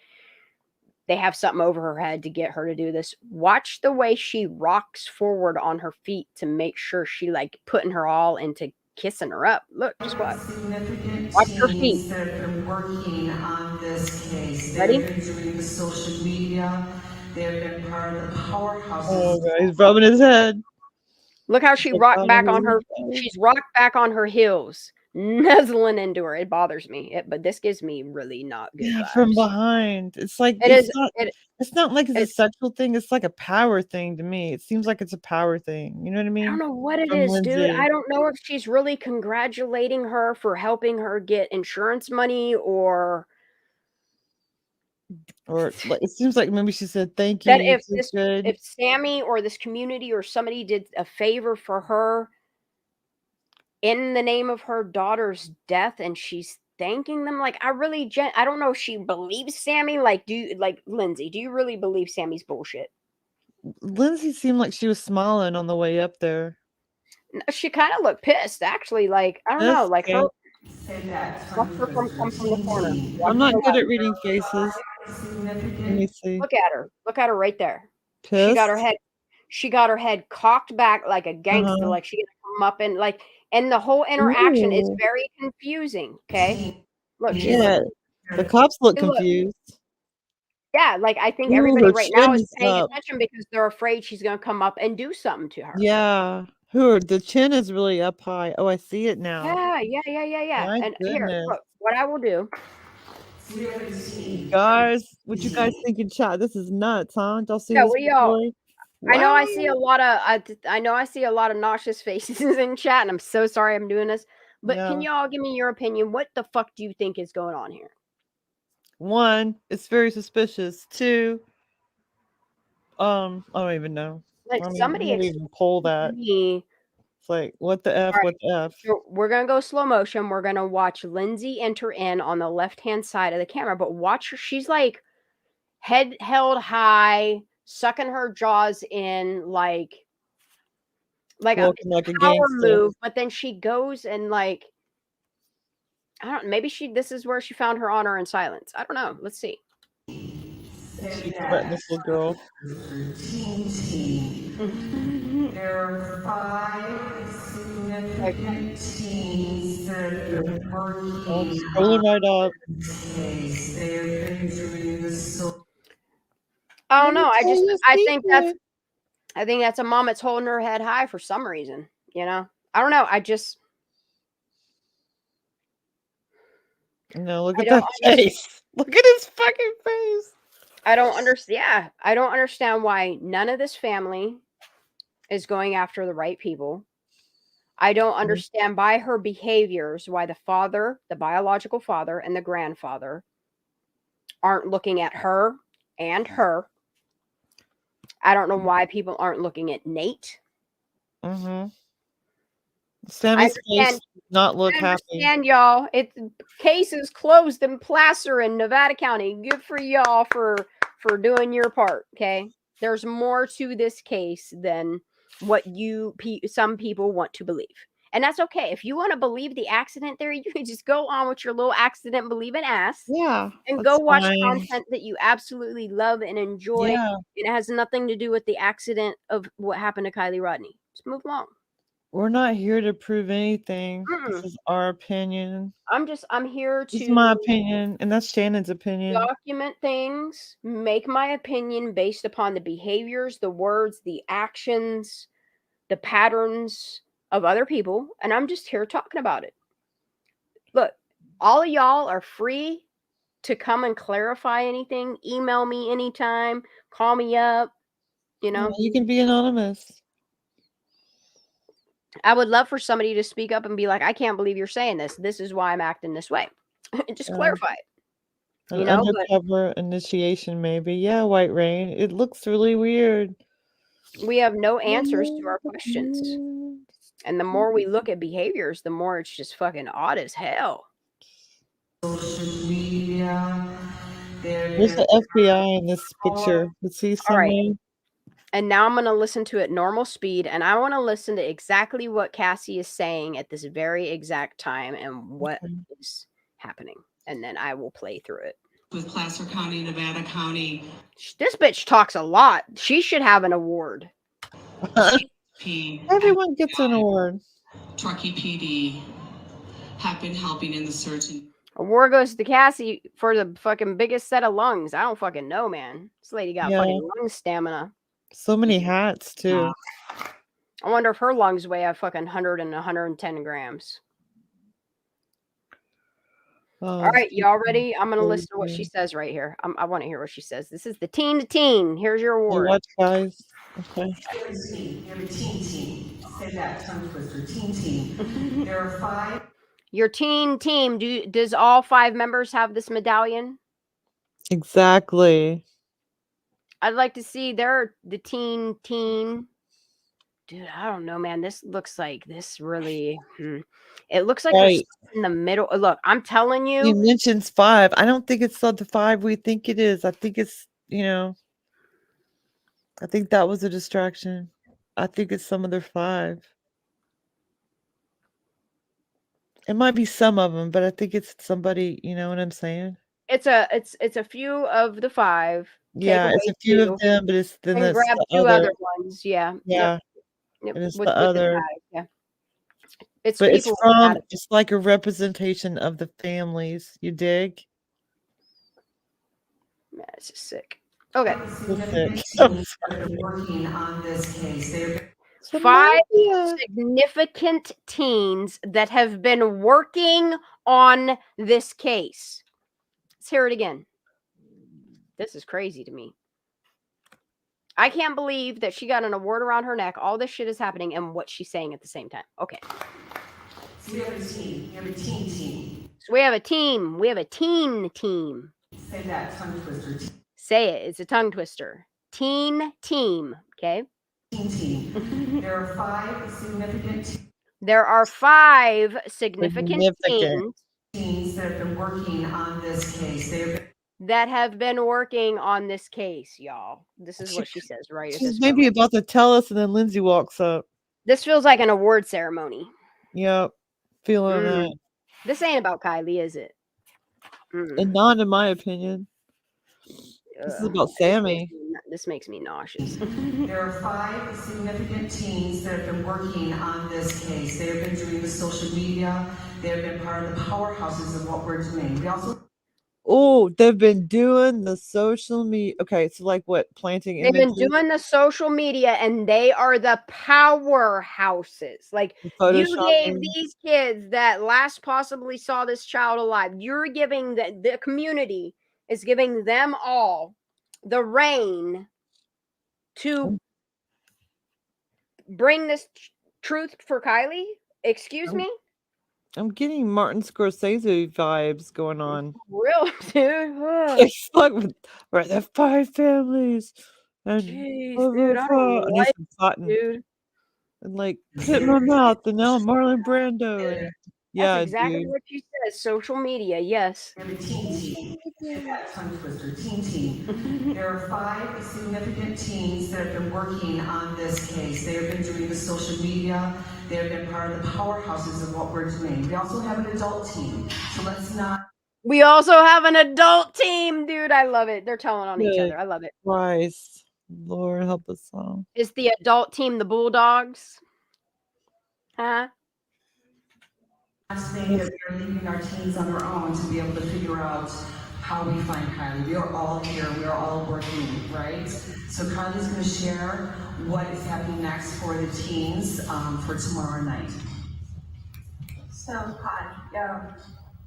S2: they have something over her head to get her to do this, watch the way she rocks forward on her feet to make sure she like putting her all into kissing her up. Look, just watch. Watch her feet.
S20: That have been working on this case.
S2: Ready?
S20: They've been doing the social media. They've been part of the powerhouses.
S4: Oh, God, he's rubbing his head.
S2: Look how she rocked back on her. She's rocked back on her heels, nuzzling into her. It bothers me, but this gives me really not good vibes.
S4: From behind. It's like it's not like it's a sexual thing. It's like a power thing to me. It seems like it's a power thing. You know what I mean?
S2: I don't know what it is, dude. I don't know if she's really congratulating her for helping her get insurance money or
S4: it seems like maybe she said thank you.
S2: That if Sammy or this community or somebody did a favor for her in the name of her daughter's death and she's thanking them, like, I don't know if she believes Sammy. Like, Lindsay, do you really believe Sammy's bullshit?
S4: Lindsay seemed like she was smiling on the way up there.
S2: She kind of looked pissed, actually. Like, I don't know, like her. Watch her from the corner.
S4: I'm not good at reading faces. Let me see.
S2: Look at her. Look at her right there.
S4: Pissed?
S2: She got her head cocked back like a gangster. Like she gonna come up and like, and the whole interaction is very confusing. Okay, look.
S4: The cops look confused.
S2: Yeah, like I think everybody right now is paying attention because they're afraid she's gonna come up and do something to her.
S4: Yeah. The chin is really up high. Oh, I see it now.
S2: Yeah.
S4: My
S2: And here,
S4: goodness.
S2: look, what I will do.
S4: Guys, what you guys think in chat? This is nuts, huh? Y'all see
S2: Yeah,
S4: this?
S2: what y'all? I know I see a lot of I know I see a lot of nauseous faces in chat, and I'm so sorry I'm doing this. But can y'all give me your opinion? What the fuck do you think is going on here?
S4: 1, it's very suspicious. 2, I don't even know.
S2: Like somebody
S4: even pull that. It's like what the F?
S2: Right.
S4: What the F?
S2: So we're gonna go slow motion. We're gonna watch Lindsay enter in on the left-hand side of the camera, but watch her. She's like head held high, sucking her jaws in, like a power move. But then she goes and like, I don't. Maybe this is where she found her honor in silence. I don't know. Let's see.
S4: She threatened this little girl.
S20: There are 5 significant teams that have been working
S4: Scrolling right up.
S20: case. They have been doing this.
S2: I don't know. I think that's a mom that's holding her head high for some reason. You know, I don't know.
S4: No, look at that face. Look at his fucking face.
S2: I don't understand. Yeah, I don't understand why none of this family is going after the right people. I don't understand by her behaviors why the father, the biological father, and the grandfather aren't looking at her and her. I don't know why people aren't looking at Nate.
S4: Sammy's face does not look happy.
S2: And y'all, case is closed in Placer in Nevada County. Good for y'all for doing your part. Okay, there's more to this case than what some people want to believe, And that's okay. If you want to believe the accident theory, you can just go on with your little accident believing ass.
S4: Yeah.
S2: And go watch
S4: fine.
S2: content that you absolutely love and enjoy.
S4: Yeah.
S2: It has nothing to do with the accident of what happened to Kylie Rodney. Just move along.
S4: We're not here to prove anything.
S2: Mm-mm.
S4: This is our opinion.
S2: I'm here to.
S4: This is my opinion, and that's Shannon's opinion.
S2: Document things, make my opinion based upon the behaviors, the words, the actions, the patterns of other people, and I'm just here talking about it. Look, all of y'all are free to come and clarify anything. Email me anytime. Call me up. You know,
S4: you can be anonymous.
S2: I would love for somebody to speak up and be like, I can't believe you're saying this. This is why I'm acting this way. Just clarify it.
S4: An undercover initiation, maybe. Yeah, White Rain. It looks really weird.
S2: We have no answers to our questions. And the more we look at behaviors, the more it's just fucking odd as hell.
S20: Social media.
S4: There's the FBI in this picture. Let's see somewhere.
S2: All right. And now I'm going to listen to it normal speed, and I want to listen to exactly what Cassie is saying at this very exact time and what is happening. And then I will play through it.
S9: With Placer County, Nevada County.
S2: This bitch talks a lot. She should have an award.
S4: Everyone gets an award.
S9: Truckee PD have been helping in the search.
S2: Award goes to Cassie for the fucking biggest set of lungs. I don't fucking know, man. This lady got fucking lung stamina.
S4: So many hats, too.
S2: I wonder if her lungs weigh a fucking 100 and 110 grams. All right, y'all ready? I'm going to listen to what she says right here. I want to hear what she says. This is the teen to teen. Here's your award.
S4: Watch, guys. Okay.
S20: You have a team. Say that tongue twister. Team. There are 5.
S2: Your teen team. Does all 5 members have this medallion?
S4: Exactly.
S2: I'd like to see the teen. Dude, I don't know, man. This looks like this really. It looks like they're in the middle. Look, I'm telling you.
S4: He mentions 5. I don't think it's the 5 we think it is. I think it's, I think that was a distraction. I think it's some other 5. It might be some of them, but I think it's somebody. You know what I'm saying?
S2: It's a few of the 5.
S4: Yeah, it's a few of them, but it's then
S2: and grab
S4: the
S2: 2 other ones. Yeah.
S4: Yeah.
S2: Yep.
S4: And it's
S2: with
S4: the other.
S2: Yeah. It's
S4: but it's
S2: people.
S4: It's like a representation of the families. You dig?
S2: Man, it's just sick. Okay.
S20: Working on this case.
S2: 5 significant teens that have been working on this case. Let's hear it again. This is crazy to me. I can't believe that she got an award around her neck. All this shit is happening and what she's saying at the same time. Okay.
S20: So we have a team. We have a team.
S2: So we have a team. We have a teen team.
S20: Say that tongue twister.
S2: Say it. It's a tongue twister. Teen team. Okay.
S20: Team. There are 5 significant.
S2: There are 5 significant
S20: teens that have been working on this case.
S2: That have been working on this case, y'all. This is what she says, right?
S4: She's maybe about to tell us, and then Lindsay walks up.
S2: This feels like an award ceremony.
S4: Yep. Feeling that.
S2: This ain't about Kylie, is it?
S4: And not in my opinion. This is about Sammy.
S2: This makes me nauseous.
S20: There are 5 significant teens that have been working on this case. They have been doing the social media. They have been part of the powerhouses of what we're doing. We also.
S4: Oh, they've been doing the social media. Okay, so like what? Planting
S2: images? They've been doing the social media, and they are the powerhouses. Like, you gave these kids that last possibly saw this child alive. You're giving the community is giving them all the reign to bring this truth for Kylie. Excuse me?
S4: I'm getting Martin Scorsese vibes going on.
S2: Real, dude.
S4: It's like we're the 5 families. And
S2: jeez, dude, I don't like it, dude.
S4: And like put in my mouth, and now Marlon Brando. And,
S2: That's exactly what you said. Social media, yes.
S20: Tongue twister, teen team. There are 5 significant teens that have been working on this case. They have been doing the social media. They have been part of the powerhouses of what we're doing. We also have an adult team. So let's not.
S2: We also have an adult team, dude. I love it. They're telling on each other. I love it.
S4: Christ. Lord help us all.
S2: Is the adult team the Bulldogs? Huh?
S20: I think that we are leaving our teens on their own to be able to figure out how we find Kylie. We are all here. We are all working, right? So Kylie's going to share what is happening next for the teens for tomorrow night.
S21: So, hi.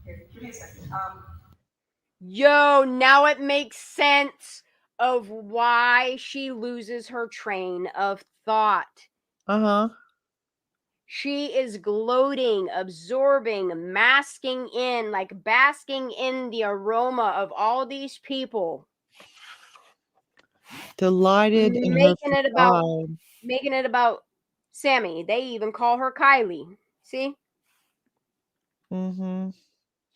S21: Here, give me a second.
S2: Yo, now it makes sense of why she loses her train of thought.
S4: Uh-huh.
S2: She is gloating, absorbing, masking in, like basking in the aroma of all these people.
S4: Delighted in her facade.
S2: Making it about Sammy. They even call her Kylie. See?
S4: Mm-hmm.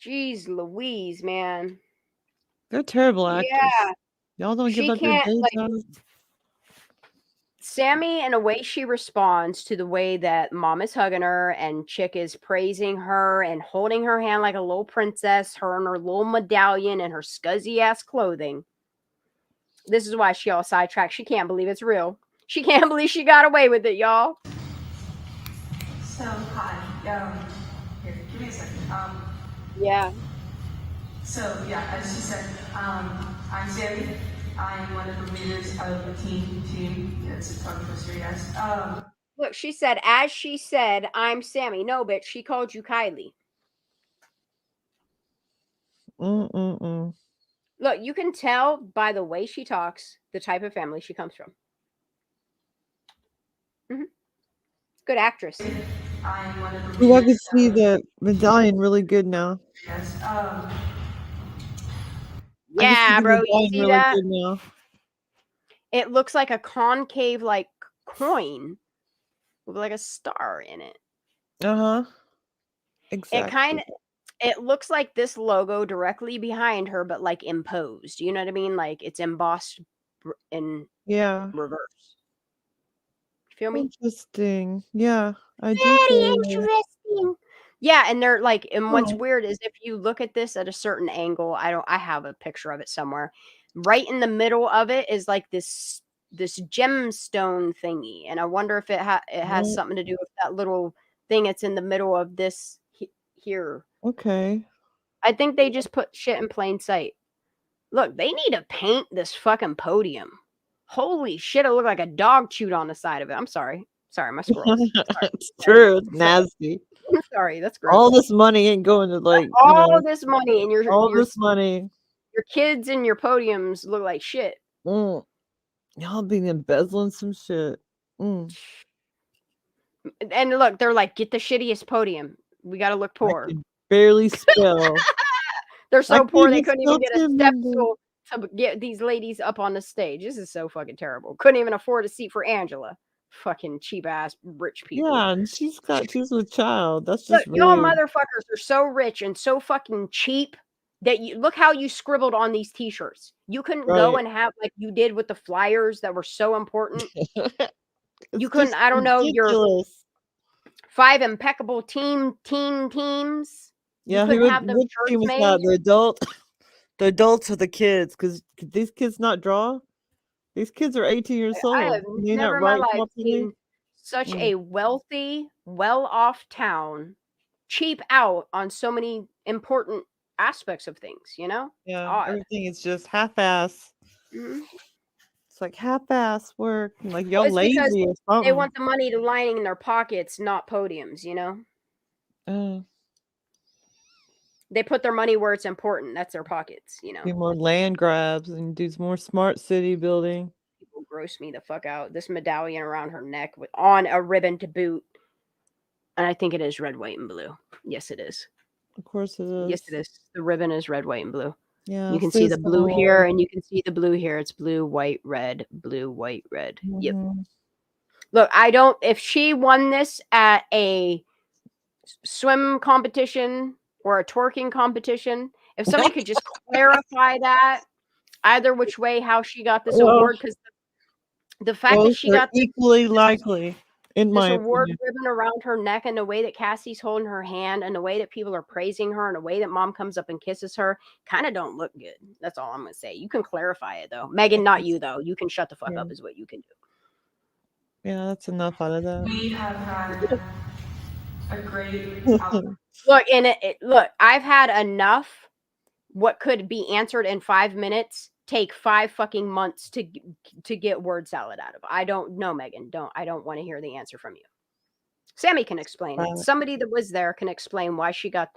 S2: Jeez Louise, man.
S4: They're terrible actors.
S2: Yeah.
S4: Y'all don't give
S2: She
S4: up your
S2: can't,
S4: day
S2: like,
S4: jobs.
S2: Sammy, in a way, she responds to the way that Mom is hugging her and Chick is praising her and holding her hand like a little princess, her and her little medallion and her scuzzy ass clothing. This is why she all sidetracked. She can't believe it's real. She can't believe she got away with it, y'all.
S21: So, hi. Here, give me a second.
S2: Yeah.
S21: So, yeah, as she said, I'm Sammy. I'm one of the leaders of the team. Yeah, it's a tongue twister, yes.
S2: Look, she said, as she said, I'm Sammy. No, bitch, she called you Kylie.
S4: Mm-mm-mm.
S2: Look, you can tell by the way she talks the type of family she comes from. Mm-hmm. Good actress.
S21: I'm one of the
S4: Ooh, I
S21: leaders.
S4: can see the medallion really good now.
S21: Yes.
S2: Yeah, bro, you see
S4: really
S2: that?
S4: good now.
S2: It looks like a concave, like, coin with like a star in it.
S4: Uh-huh. Exactly.
S2: It looks like this logo directly behind her, but like imposed. You know what I mean? Like it's embossed in reverse. Feel me?
S4: Interesting. Yeah, I do
S2: Very
S4: feel
S2: interesting. Yeah, and they're like, and what's weird is if you look at this at a certain angle, I have a picture of it somewhere. Right in the middle of it is like this gemstone thingy, and I wonder if it has something to do with that little thing that's in the middle of this here.
S4: Okay.
S2: I think they just put shit in plain sight. Look, they need to paint this fucking podium. Holy shit, it looked like a dog chewed on the side of it. I'm sorry. Sorry, my squirrels.
S4: It's true. It's nasty.
S2: Sorry, that's gross.
S4: All this money ain't going to like
S2: all this money and
S4: this money.
S2: Your kids and your podiums look like shit.
S4: Y'all be embezzling some shit.
S2: And look, they're like, get the shittiest podium. We got to look poor.
S4: I can barely spell.
S2: They're so poor they couldn't even get a step stool to get these ladies up on the stage. This is so fucking terrible. Couldn't even afford a seat for Angela. Fucking cheap ass rich people.
S4: Yeah, and she's with child. That's
S2: Look,
S4: just
S2: y'all
S4: rude.
S2: motherfuckers are so rich and so fucking cheap that you look how you scribbled on these t-shirts. You couldn't go and have like you did with the flyers that were so important. You couldn't, I don't know, your 5 impeccable teen teams.
S4: Yeah,
S2: you couldn't have them
S4: which
S2: shirts
S4: team was
S2: made.
S4: that? The adults or the kids? Because could these kids not draw? These kids are 18 years old.
S2: I have
S4: They
S2: never in
S4: not
S2: my
S4: write
S2: life
S4: properly?
S2: seen such a wealthy, well-off town cheap out on so many important aspects of things, you know?
S4: Yeah, everything is just half-ass. It's like half-ass work. Like y'all
S2: Well, it's because
S4: lazy or
S2: they
S4: something.
S2: want the money to lining in their pockets, not podiums, you know? They put their money where it's important. That's their pockets, you know?
S4: Do more land grabs and do more smart city building.
S2: People gross me the fuck out. This medallion around her neck with on a ribbon to boot. And I think it is red, white, and blue. Yes, it is.
S4: Of course it is.
S2: Yes, it is. The ribbon is red, white, and blue.
S4: Yeah.
S2: You can see the blue here, and you can see the blue here. It's blue, white, red, blue, white, red. Yep. Look, if she won this at a swim competition or a twerking competition, If somebody could just clarify that, either which way, how she got this
S4: Well,
S2: award, because the fact that
S4: both
S2: she
S4: are
S2: got
S4: equally likely, in
S2: this
S4: my
S2: award
S4: opinion.
S2: ribbon around her neck, and the way that Cassie's holding her hand, and the way that people are praising her, and the way that mom comes up and kisses her, kind of don't look good. That's all I'm gonna say. You can clarify it though, Megan. Not you though. You can shut the fuck up. Is what you can do.
S4: Yeah, that's enough out of that.
S21: We have had a great
S2: Look, and look, I've had enough. What could be answered in 5 minutes take 5 fucking months to get word salad out of. I don't know, Megan. I don't want to hear the answer from you. Sammy can explain it. Somebody that was there can explain why she got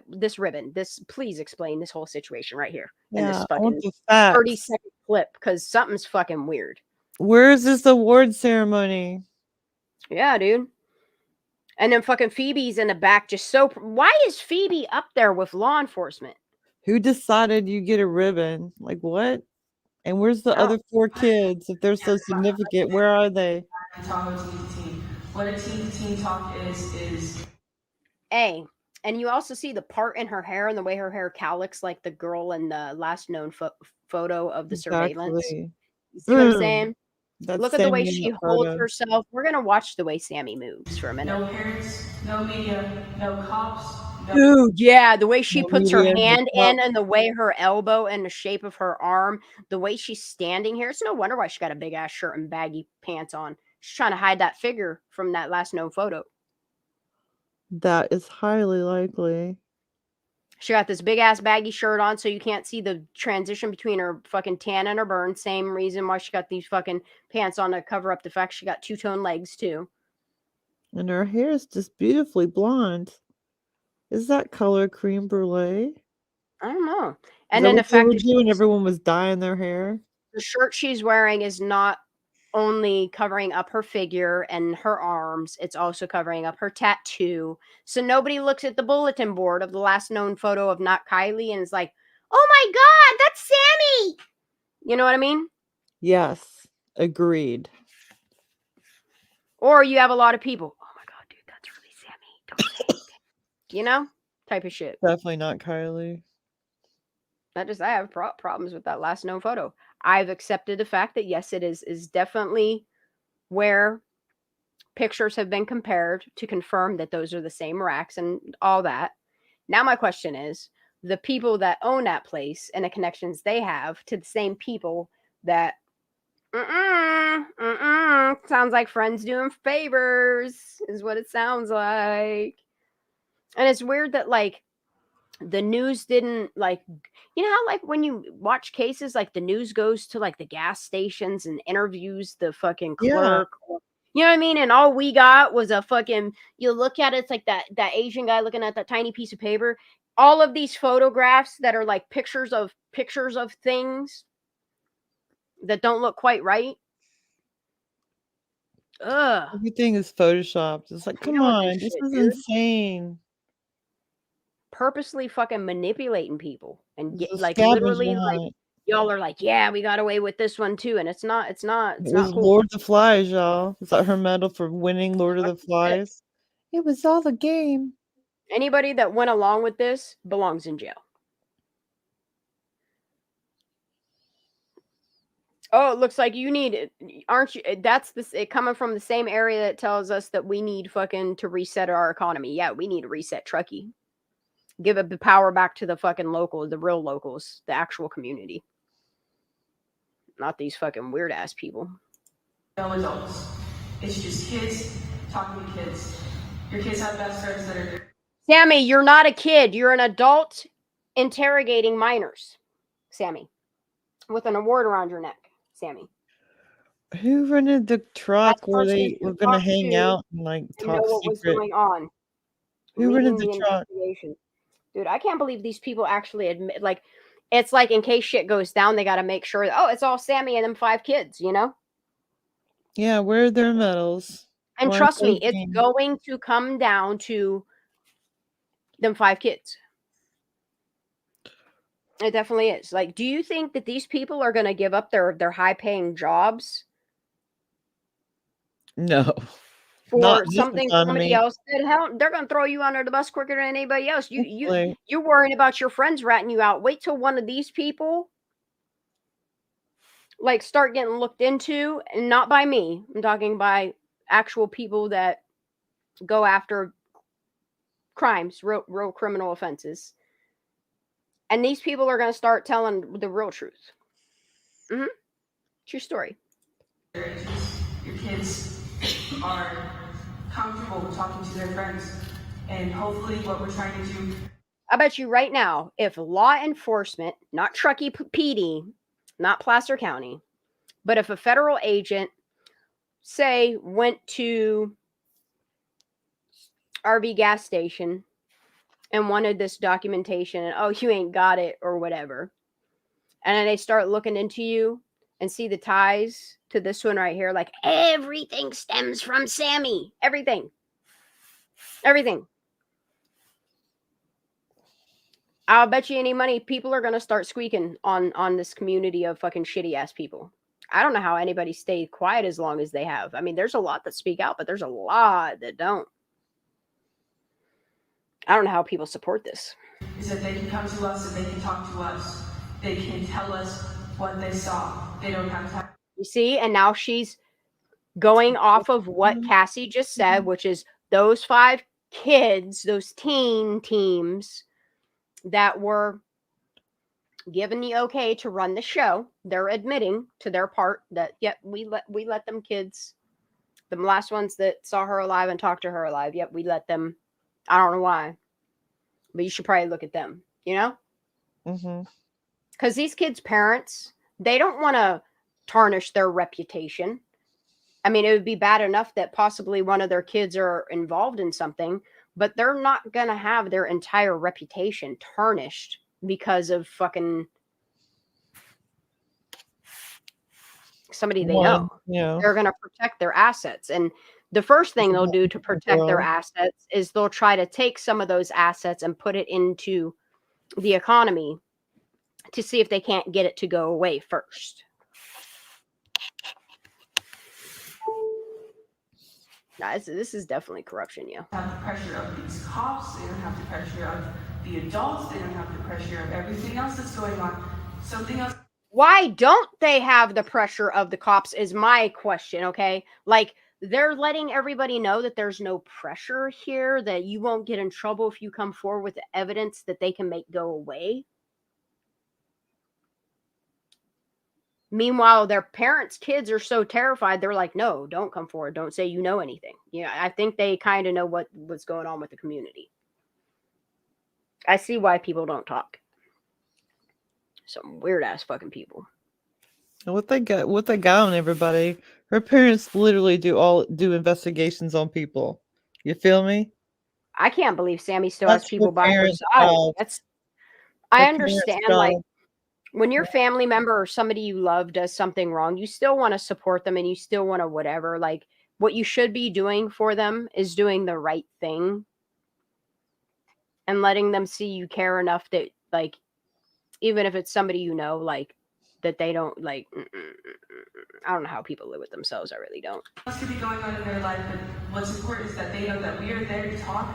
S2: this ribbon. Please explain this whole situation right here in this
S4: Yeah, I
S2: fucking
S4: want the facts.
S2: 30-second clip, because something's fucking weird.
S4: Where is this award ceremony?
S2: Yeah, dude. And then fucking Phoebe's in the back, just so. Why is Phoebe up there with law enforcement?
S4: Who decided you get a ribbon? Like what? And where's the other 4 kids? If they're so significant, where are they?
S21: Tahoe team. What a team talk is.
S2: And you also see the part in her hair and the way her hair cowlicks like the girl in the last known photo of the surveillance.
S4: Exactly.
S2: You see what I'm saying?
S4: That's
S2: Look at the way
S4: Sammy in
S2: she
S4: that
S2: holds
S4: photo.
S2: herself. We're gonna watch the way Sammy moves for a minute.
S21: No parents, no media, no cops.
S2: Dude, yeah, the way she
S4: No
S2: puts her
S4: media, no
S2: hand
S4: cops.
S2: in, and the way her elbow and the shape of her arm, the way she's standing here. It's no wonder why she got a big ass shirt and baggy pants on. She's trying to hide that figure from that last known photo.
S4: That is highly likely.
S2: She got this big ass baggy shirt on, so you can't see the transition between her fucking tan and her burn. Same reason why she got these fucking pants on to cover up the fact she got two-tone legs too.
S4: And her hair is just beautifully blonde. Is that color cream brulee?
S2: I don't know.
S4: Is
S2: And
S4: that
S2: then the
S4: what they
S2: fact
S4: were
S2: that
S4: doing? Everyone was dyeing their hair.
S2: the shirt she's wearing is not only covering up her figure and her arms, it's also covering up her tattoo. So nobody looks at the bulletin board of the last known photo of not Kylie and is like, oh my God, that's Sammy. You know what I mean?
S4: Yes, agreed.
S2: Or you have a lot of people, oh my God, dude, that's really Sammy. Don't say anything. You know? Type of shit.
S4: Definitely not Kylie.
S2: I have problems with that last known photo. I've accepted the fact that yes, it is definitely where pictures have been compared to confirm that those are the same racks and all that. Now my question is, the people that own that place and the connections they have to the same people that sounds like friends doing favors is what it sounds like. And it's weird that like the news didn't like, you know how like when you watch cases, like the news goes to like the gas stations and interviews the fucking clerk.
S4: Yeah.
S2: You know what I mean? And all we got was a fucking, you look at it, it's like that Asian guy looking at that tiny piece of paper. All of these photographs that are like pictures of things that don't look quite right. Ugh.
S4: Everything is photoshopped. It's like, come on, this is insane.
S2: Purposely fucking manipulating people and get
S4: The
S2: like
S4: scabbers
S2: literally like
S4: want.
S2: y'all are like, yeah, we got away with this one too, and it's not
S4: It was
S2: cool.
S4: Lord of the Flies, y'all. Is that her medal for winning Lord of the Flies? It was all the game.
S2: Anybody that went along with this belongs in jail. Oh, it looks like you need it, aren't you? That's it coming from the same area that tells us that we need fucking to reset our economy. Yeah, we need to reset Truckee. Give up the power back to the fucking locals, the real locals, the actual community. Not these fucking weird ass people.
S21: No adults. It's just kids talking to kids. Your kids have best friends that are.
S2: Sammy, you're not a kid. You're an adult interrogating minors. Sammy, with an award around your neck. Sammy.
S4: Who rented the truck where
S2: person
S4: they
S2: you
S4: were going to
S2: talk
S4: hang
S2: to
S4: out and like
S2: and
S4: talk
S2: know what was
S4: secret?
S2: going on.
S4: Who
S2: Leading
S4: rented the truck?
S2: investigation. Dude, I can't believe these people actually admit, like, it's like in case shit goes down, they got to make sure that, oh, it's all Sammy and them 5 kids, you know?
S4: Yeah, where are their medals?
S2: And
S4: Why
S2: trust me,
S4: aren't they
S2: it's
S4: being-
S2: going to come down to them 5 kids. It definitely is. Like, do you think that these people are going to give up their high-paying jobs?
S4: No.
S2: for something somebody else did, hell, they're gonna throw you under the bus quicker than anybody else. You're worrying about your friends ratting you out. Wait till one of these people like start getting looked into, and not by me. I'm talking by actual people that go after crimes, real criminal offenses. And these people are going to start telling the real truth. True story.
S21: Your kids are comfortable talking to their friends, and hopefully what we're trying to do.
S2: I bet you right now, if law enforcement, not Truckee PD, not Placer County, but if a federal agent, say, went to RV gas station and wanted this documentation, and oh, you ain't got it or whatever, and then they start looking into you and see the ties to this one right here, like everything stems from Sammy. Everything. I'll bet you any money people are going to start squeaking on this community of fucking shitty ass people. I don't know how anybody stayed quiet as long as they have. I mean, there's a lot that speak out, but there's a lot that don't. I don't know how people support this.
S21: Is that they can come to us and they can talk to us. They can tell us what they saw. They don't have to.
S2: You see, and now she's going off of what Cassie just said, which is those 5 kids, those teams that were given the okay to run the show. They're admitting to their part that, yep, we let them kids, the last ones that saw her alive and talked to her alive, yep, we let them. I don't know why, but you should probably look at them, you know? Because these kids' parents, they don't want to tarnish their reputation. I mean, it would be bad enough that possibly one of their kids are involved in something, but they're not going to have their entire reputation tarnished because of fucking somebody they know.
S4: Yeah.
S2: They're going to protect their assets. And the first thing they'll do to protect their assets is they'll try to take some of those assets and put it into the economy to see if they can't get it to go away first. This is definitely corruption, yeah.
S21: Have the pressure of these cops. They don't have the pressure of the adults. They don't have the pressure of everything else that's going on. Something else.
S2: Why don't they have the pressure of the cops is my question, okay? Like, they're letting everybody know that there's no pressure here, that you won't get in trouble if you come forward with the evidence that they can make go away. Meanwhile, their parents' kids are so terrified, they're like, no, don't come forward. Don't say you know anything. Yeah, I think they kind of know what's going on with the community. I see why people don't talk. Some weird ass fucking people.
S4: And what they got on everybody. Her parents literally do investigations on people. You feel me?
S2: I can't believe Sammy still has people by her side. I understand, like, when your family member or somebody you love does something wrong, you still want to support them and you still want to whatever. Like, what you should be doing for them is doing the right thing and letting them see you care enough that, like, even if it's somebody you know, like, that they don't, like, I don't know how people live with themselves. I really don't.
S21: What's could be going on in their life, but what's important is that they know that we are there to talk.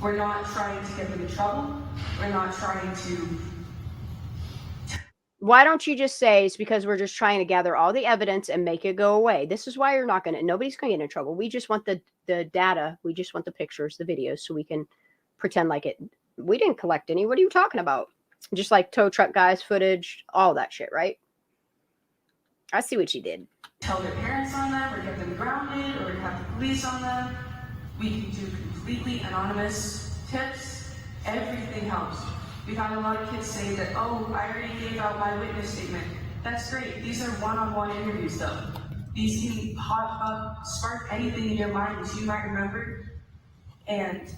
S21: We're not trying to get them in trouble. We're not trying to.
S2: Why don't you just say it's because we're just trying to gather all the evidence and make it go away? This is why nobody's going to get in trouble. We just want the data. We just want the pictures, the videos, so we can pretend like we didn't collect any. What are you talking about? Just like tow truck guys, footage, all that shit, right? I see what you did.
S21: Tell their parents on them or get them grounded or have the police on them. We can do completely anonymous tips. Everything helps. We've had a lot of kids say that, oh, I already gave out my witness statement. That's great. These are one-on-one interviews, though. These can spark anything in your mind that you might remember. And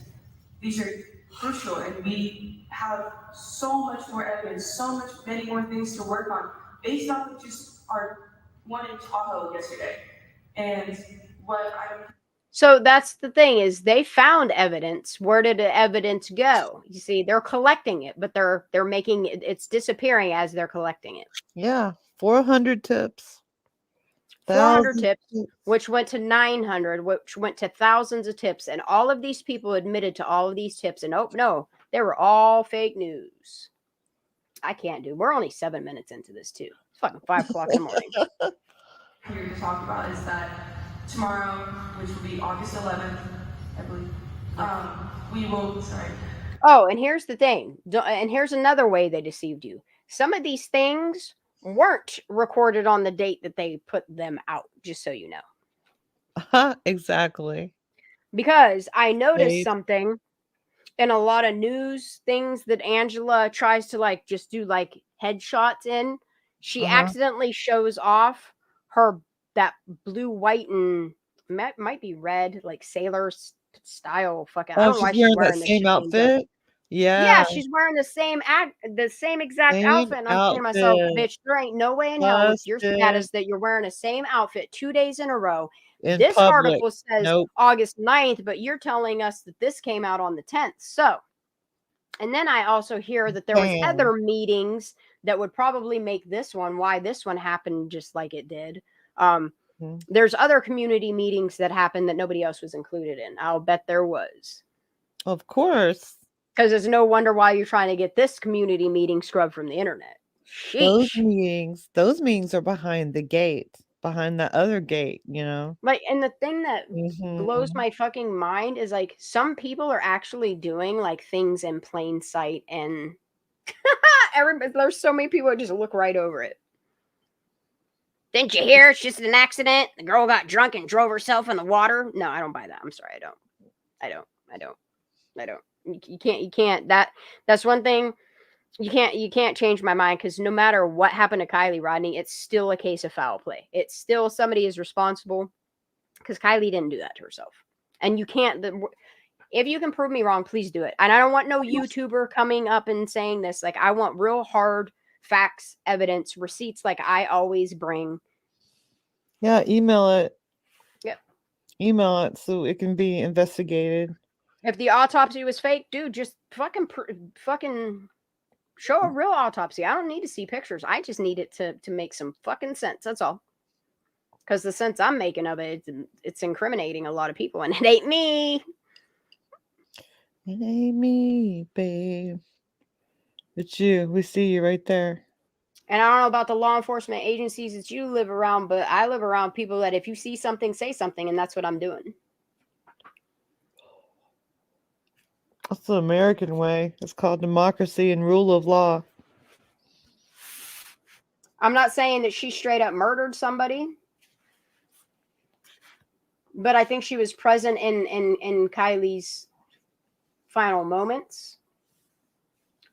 S21: these are crucial. And we have so much more evidence, many more things to work on based off of just our one in Tahoe yesterday. And
S2: so that's the thing, is they found evidence. Where did the evidence go? You see, they're collecting it, but they're making it's disappearing as they're collecting it.
S4: Yeah, 400 tips.
S2: 400 tips, which went to 900, which went to thousands of tips. And all of these people admitted to all of these tips. And oh, no, they were all fake news. I can't do. We're only 7 minutes into this, too. It's fucking 5 o'clock in the morning.
S17: Here to talk about is that tomorrow, which will be August 11th, I believe, we will, sorry.
S2: Oh, and here's the thing. And here's another way they deceived you. Some of these things weren't recorded on the date that they put them out, just so you know.
S4: Exactly.
S2: Because I noticed something in a lot of news things that Angela tries to like just do like headshots in. She accidentally shows off her that blue, white, and might be red, like sailor style. Fucking, I don't know why she's wearing
S4: that
S2: this.
S4: same outfit.
S2: Yeah, she's wearing the same exact outfit, and I'm thinking to myself, bitch, there ain't no way in hell with your status that you're wearing the same outfit 2 days in a row.
S4: In
S2: this
S4: public.
S2: article says
S4: Nope.
S2: August 9th, but you're telling us that this came out on the 10th. So, and then I also hear that there was other meetings that would probably make this one, why this one happened just like it did. There's other community meetings that happened that nobody else was included in. I'll bet there was.
S4: Of course.
S2: Because there's no wonder why you're trying to get this community meeting scrubbed from the internet.
S4: Those meetings are behind the gate, behind the other gate, you know.
S2: Like, and the thing that blows my fucking mind is like some people are actually doing like things in plain sight, and there's so many people that just look right over it. Didn't you hear? It's just an accident. The girl got drunk and drove herself in the water. No, I don't buy that. I'm sorry, I don't. You can't. That's one thing. You can't change my mind, because no matter what happened to Kylie, Rodney, it's still a case of foul play. It's still somebody is responsible, because Kylie didn't do that to herself. And you can't. If you can prove me wrong, please do it. And I don't want no YouTuber coming up and saying this. Like, I want real hard facts, evidence, receipts, like I always bring.
S4: Yeah, email it.
S2: Yep.
S4: Email it so it can be investigated.
S2: If the autopsy was fake, dude, just fucking show a real autopsy. I don't need to see pictures. I just need it to make some fucking sense. That's all. Because the sense I'm making of it, it's incriminating a lot of people, and it ain't me.
S4: It ain't me, babe. It's you. We see you right there.
S2: And I don't know about the law enforcement agencies that you live around, but I live around people that if you see something, say something, and that's what I'm doing.
S4: That's the American way. It's called democracy and rule of law.
S2: I'm not saying that she straight up murdered somebody, but I think she was present in Kylie's final moments.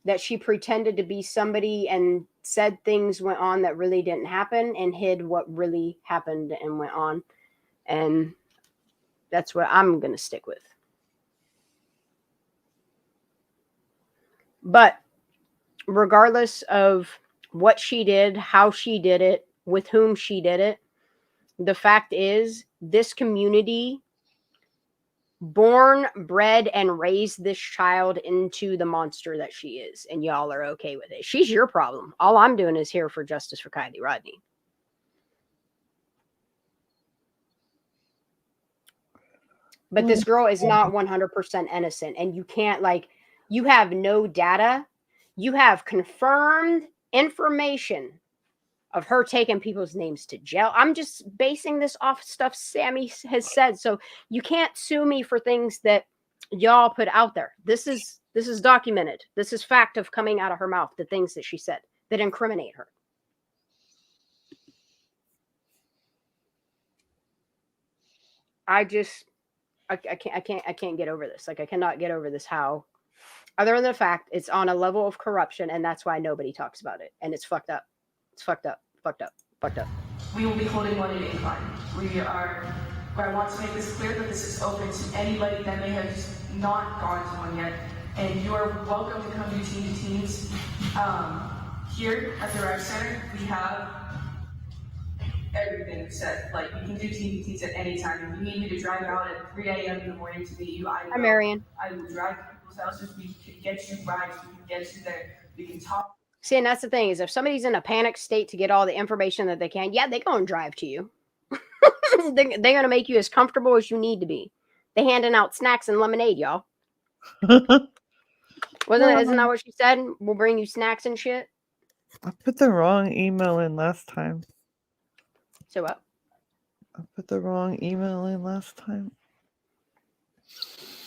S2: That she pretended to be somebody and said things went on that really didn't happen, and hid what really happened and went on. And that's what I'm going to stick with. But regardless of what she did, how she did it, with whom she did it, the fact is this community born, bred, and raised this child into the monster that she is, and y'all are okay with it. She's your problem. All I'm doing is here for justice for Kylie Rodney. But this girl is not 100% innocent, and you can't, like, you have no data. You have confirmed information of her taking people's names to jail. I'm just basing this off stuff Sammy has said. So you can't sue me for things that y'all put out there. This is documented. This is fact of coming out of her mouth, the things that she said that incriminate her. I can't get over this. Like, I cannot get over this. How, other than the fact it's on a level of corruption, and that's why nobody talks about it. And it's fucked up. It's fucked up. Fucked up. Fucked up.
S17: We will be holding one in Incline. But I want to make this clear that this is open to anybody that may have not gone to one yet. And you are welcome to come do team to teams. Here at the rec center, we have everything set. Like, you can do team to teams at any time. If you need me to drive out at 3 a.m. in the morning to meet you, I will.
S2: Hi, Marion.
S17: I will drive to people's houses. We can get you rides. We can get you there. We can talk.
S2: See, and that's the thing, is if somebody's in a panic state to get all the information that they can, yeah, they go and drive to you. They're going to make you as comfortable as you need to be. They handing out snacks and lemonade, y'all. Isn't that what she said? We'll bring you snacks and shit.
S4: I put the wrong email in last time.
S2: So what?
S4: I put the wrong email in last time.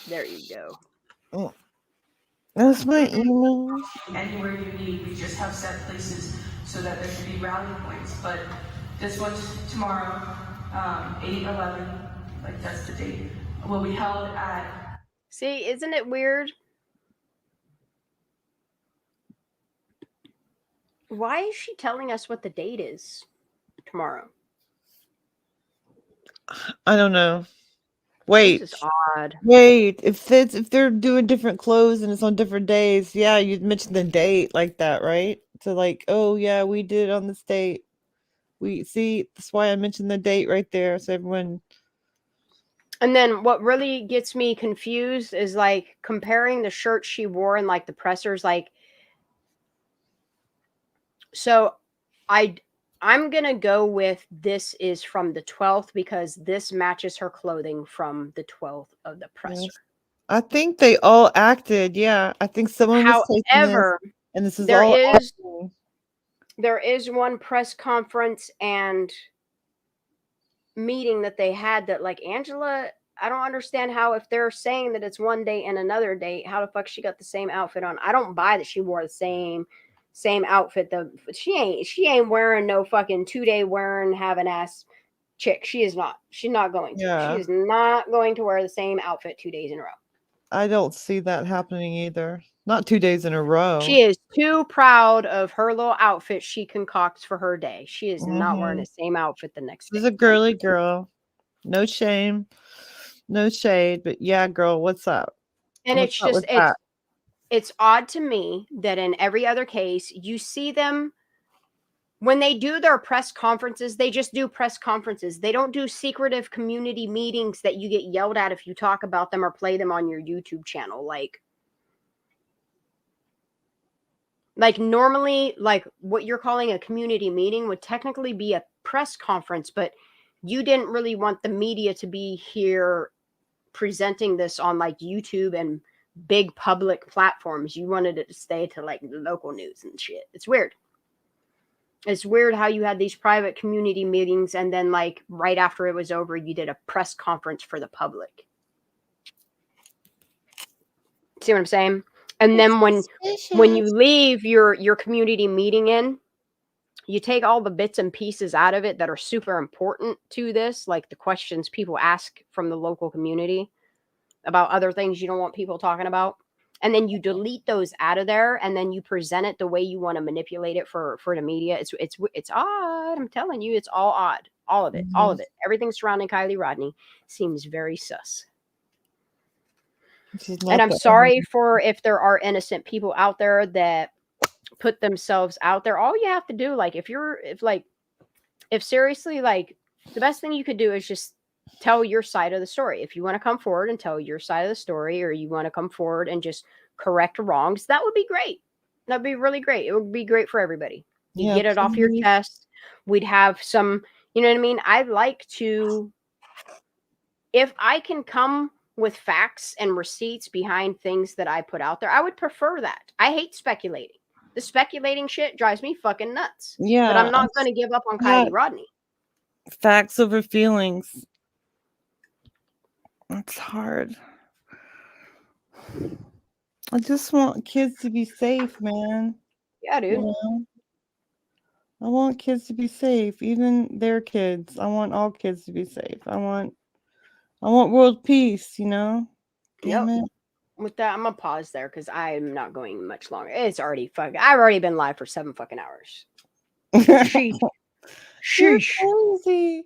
S2: There you go.
S4: Oh. That's my email.
S20: Anywhere you need, we just have set places so that there can be rally points. But this one's tomorrow, 8/11, like that's the date, will be held at.
S2: See, isn't it weird? Why is she telling us what the date is tomorrow?
S4: I don't know. Wait.
S2: This is odd.
S4: Wait, if they're doing different clothes and it's on different days, yeah, you'd mention the date like that, right? So like, oh yeah, we did it on this date. We see that's why I mentioned the date right there. So everyone.
S2: And then what really gets me confused is like comparing the shirt she wore and like the pressers, like. So I'm going to go with this is from the 12th because this matches her clothing from the 12th of the presser.
S4: Yes. I think they all acted. Yeah, I think someone was taking
S2: However,
S4: this, and this is all acting.
S2: There is one press conference and meeting that they had that like Angela, I don't understand how if they're saying that it's one date and another date, how the fuck she got the same outfit on. I don't buy that she wore the same outfit. She ain't wearing no fucking 2-day wearing having ass chick. She is not. She's not going to.
S4: Yeah.
S2: She is not going to wear the same outfit 2 days in a row.
S4: I don't see that happening either. Not 2 days in a row.
S2: She is too proud of her little outfit she concocts for her day. She is not wearing the same outfit the next day.
S4: She's a girly girl. No shame. No shade. But yeah, girl, what's up?
S2: And it's just it's odd to me that in every other case, you see them when they do their press conferences, they just do press conferences. They don't do secretive community meetings that you get yelled at if you talk about them or play them on your YouTube channel. Like normally, like what you're calling a community meeting would technically be a press conference, but you didn't really want the media to be here presenting this on like YouTube and big public platforms. You wanted it to stay to like local news and shit. It's weird. It's weird how you had these private community meetings and then like right after it was over, you did a press conference for the public. See what I'm saying? And then when you leave your community meeting you take all the bits and pieces out of it that are super important to this, like the questions people ask from the local community about other things you don't want people talking about. And then you delete those out of there and then you present it the way you want to manipulate it for the media. It's odd. I'm telling you, it's all odd. All of it. All of it. Everything surrounding Kylie Rodney seems very sus. And I'm sorry for if there are innocent people out there that put themselves out there. All you have to do, like, if seriously, like, the best thing you could do is just tell your side of the story. If you want to come forward and tell your side of the story, or you want to come forward and just correct wrongs, that would be great. That'd be really great. It would be great for everybody. You get it off your chest. We'd have some, you know what I mean? I'd like to, if I can come with facts and receipts behind things that I put out there, I would prefer that. I hate speculating. The speculating shit drives me fucking nuts.
S4: Yeah.
S2: But I'm not going to give up on Kylie Rodney.
S4: Facts over feelings. It's hard. I just want kids to be safe, man.
S2: Yeah, dude.
S4: You know? I want kids to be safe, even their kids. I want all kids to be safe. I want world peace, you know? Damn it.
S2: With that, I'm gonna pause there because I'm not going much longer. It's already I've already been live for 7 fucking hours. Sheesh.
S4: Crazy.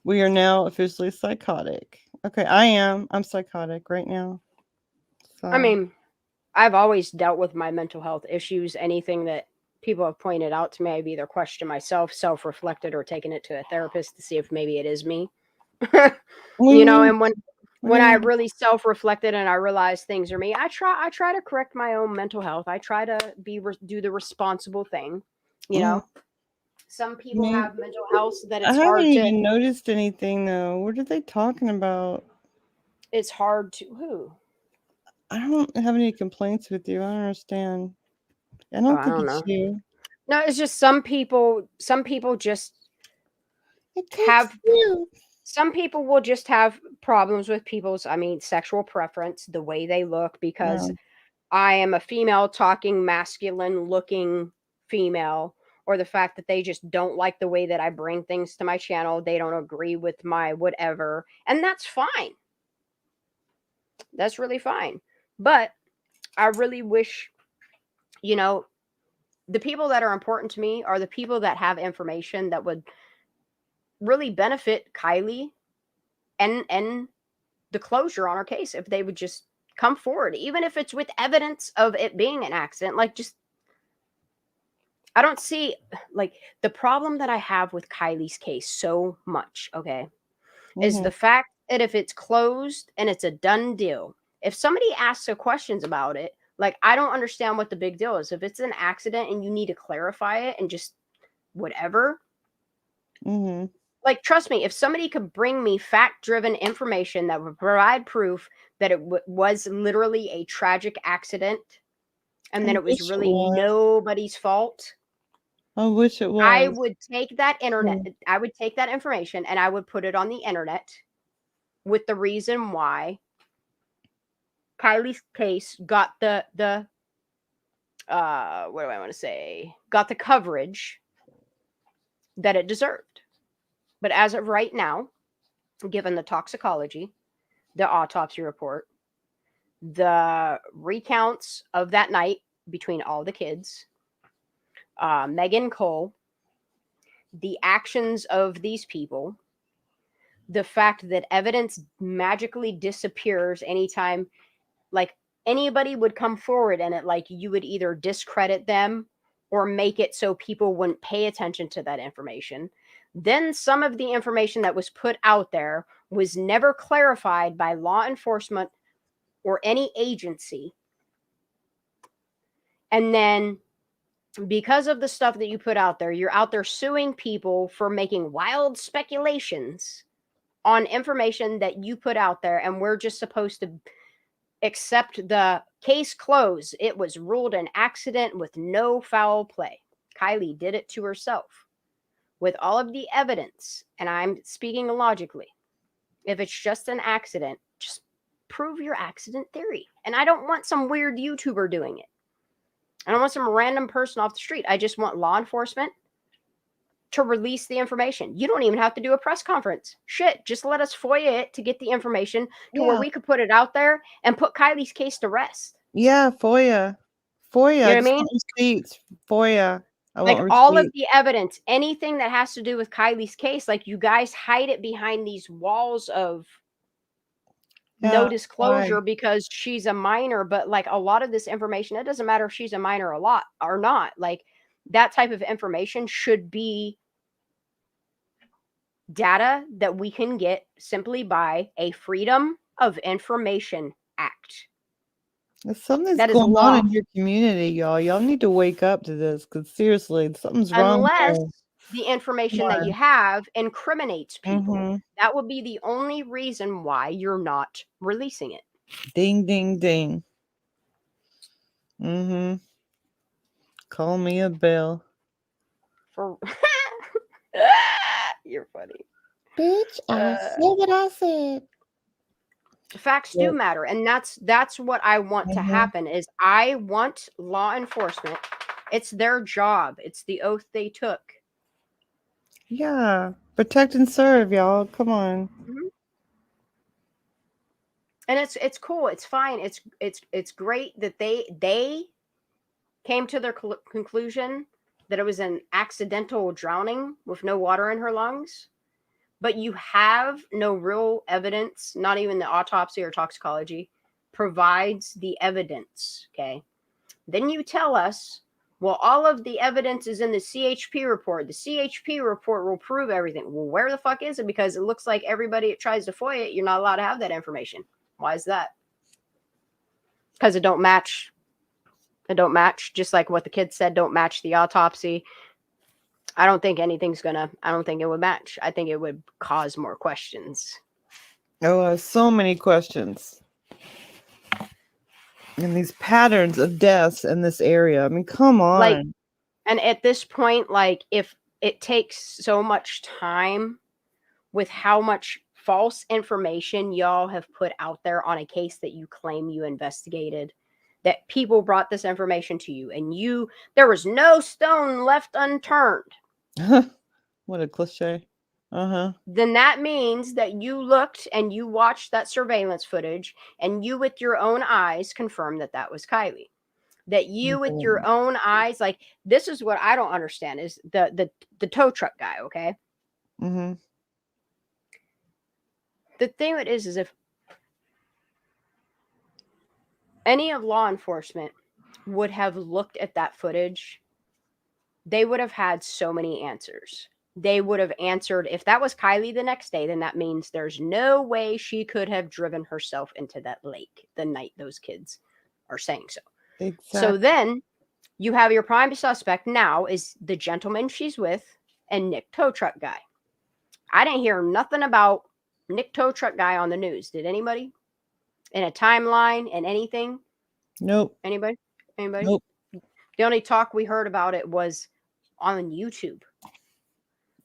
S4: We are now officially psychotic. Okay, I'm psychotic right now. So.
S2: I mean, I've always dealt with my mental health issues. Anything that people have pointed out to me, I've either questioned myself, self-reflected, or taken it to a therapist to see if maybe it is me. You know, and when I really self-reflected and I realized things are me, I try to correct my own mental health. I try to do the responsible thing, you know. some people
S4: Man,
S2: have mental health that
S4: I
S2: it's
S4: haven't
S2: hard to.
S4: even noticed anything though. What are they talking about?
S2: It's hard to who?
S4: I don't have any complaints with you. I don't understand. I
S2: Oh,
S4: don't
S2: I
S4: think
S2: don't
S4: it's
S2: know.
S4: you.
S2: No, it's just some people. Some people just have. Some people will just have problems with people's, I mean, sexual preference, the way they look, because
S4: Yeah.
S2: I am a female talking, masculine looking female, or the fact that they just don't like the way that I bring things to my channel. They don't agree with my whatever. And that's fine. That's really fine. But I really wish, you know, the people that are important to me are the people that have information that would really benefit Kylie and the closure on her case if they would just come forward, even if it's with evidence of it being an accident. Like, just, I don't see, like, the problem that I have with Kylie's case so much, okay, is
S4: Mm-hmm.
S2: the fact that if it's closed and it's a done deal, if somebody asks her questions about it, like, I don't understand what the big deal is. If it's an accident and you need to clarify it and just whatever,
S4: Mm-hmm.
S2: like, trust me, if somebody could bring me fact-driven information that would provide proof that it was literally a tragic accident and
S4: I
S2: then it was
S4: wish it
S2: really
S4: was.
S2: nobody's fault,
S4: I wish it
S2: I
S4: was.
S2: would take that internet,
S4: Yeah.
S2: I would take that information and I would put it on the internet with the reason why Kylie's case got the what do I want to say? Got the coverage that it deserved. But as of right now, given the toxicology, the autopsy report, the recounts of that night between all the kids, Megan Cole, the actions of these people, the fact that evidence magically disappears anytime, like, anybody would come forward and it, like, you would either discredit them or make it so people wouldn't pay attention to that information. Then some of the information that was put out there was never clarified by law enforcement or any agency. And then because of the stuff that you put out there, you're out there suing people for making wild speculations on information that you put out there, and we're just supposed to accept the case closed. It was ruled an accident with no foul play. Kylie did it to herself with all of the evidence, and I'm speaking logically. If it's just an accident, just prove your accident theory. And I don't want some weird YouTuber doing it. I don't want some random person off the street. I just want law enforcement to release the information. You don't even have to do a press conference. Shit, just let us FOIA it to get the information to where
S4: Yeah.
S2: we could put it out there and put Kylie's case to rest.
S4: Yeah, FOIA. FOIA.
S2: You know
S4: I
S2: what I
S4: just
S2: mean?
S4: want receipts. FOIA. I
S2: Like,
S4: want
S2: all of
S4: receipts.
S2: the evidence, anything that has to do with Kylie's case, like, you guys hide it behind these walls of no
S4: Yeah.
S2: disclosure
S4: Why?
S2: because she's a minor. But, like, a lot of this information, it doesn't matter if she's a minor a lot or not. Like, that type of information should be data that we can get simply by a Freedom of Information Act.
S4: Something's
S2: That is
S4: going on
S2: law.
S4: in your community, y'all. Y'all need to wake up to this because seriously, something's wrong
S2: Unless
S4: here.
S2: the
S4: Come
S2: information that you
S4: on.
S2: have incriminates people.
S4: Mm-hmm.
S2: That would be the only reason why you're not releasing it.
S4: Ding, ding, ding. Mm-hmm. Call me a bill.
S2: For You're funny.
S4: Bitch, I said what I said.
S2: Facts do matter, and that's what I want to
S4: Mhm.
S2: happen. Is I want law enforcement. It's their job. It's the oath they took.
S4: Yeah. Protect and serve, y'all. Come on.
S2: Mm-hmm. And it's cool. It's fine. It's great that they came to their conclusion that it was an accidental drowning with no water in her lungs. But you have no real evidence, not even the autopsy or toxicology provides the evidence, okay? Then you tell us, well, all of the evidence is in the CHP report. The CHP report will prove everything. Well, where the fuck is it? Because it looks like everybody that tries to FOIA it, you're not allowed to have that information. Why is that? Because it don't match. It don't match, just like what the kids said, don't match the autopsy. I don't think anything's gonna. I don't think it would match. I think it would cause more questions.
S4: Oh, so many questions. And these patterns of deaths in this area. I mean, come on.
S2: Like, and at this point, like, if it takes so much time with how much false information y'all have put out there on a case that you claim you investigated, that people brought this information to you, and there was no stone left unturned.
S4: What a cliche.
S2: Then that means that you looked and you watched that surveillance footage, and you with your own eyes confirmed that that was Kylie. That you with your own eyes, like, this is what I don't understand is the tow truck guy, okay?
S4: Mm-hmm.
S2: The thing it is if any of law enforcement would have looked at that footage, they would have had so many answers. They would have answered, if that was Kylie the next day, then that means there's no way she could have driven herself into that lake the night those kids are saying so.
S4: Exactly.
S2: So then you have your prime suspect now is the gentleman she's with and Nick Tow Truck Guy. I didn't hear nothing about Nick Tow Truck Guy on the news. Did anybody? In a timeline and anything?
S4: Nope.
S2: Anybody?
S4: Nope.
S2: The only talk we heard about it was on YouTube.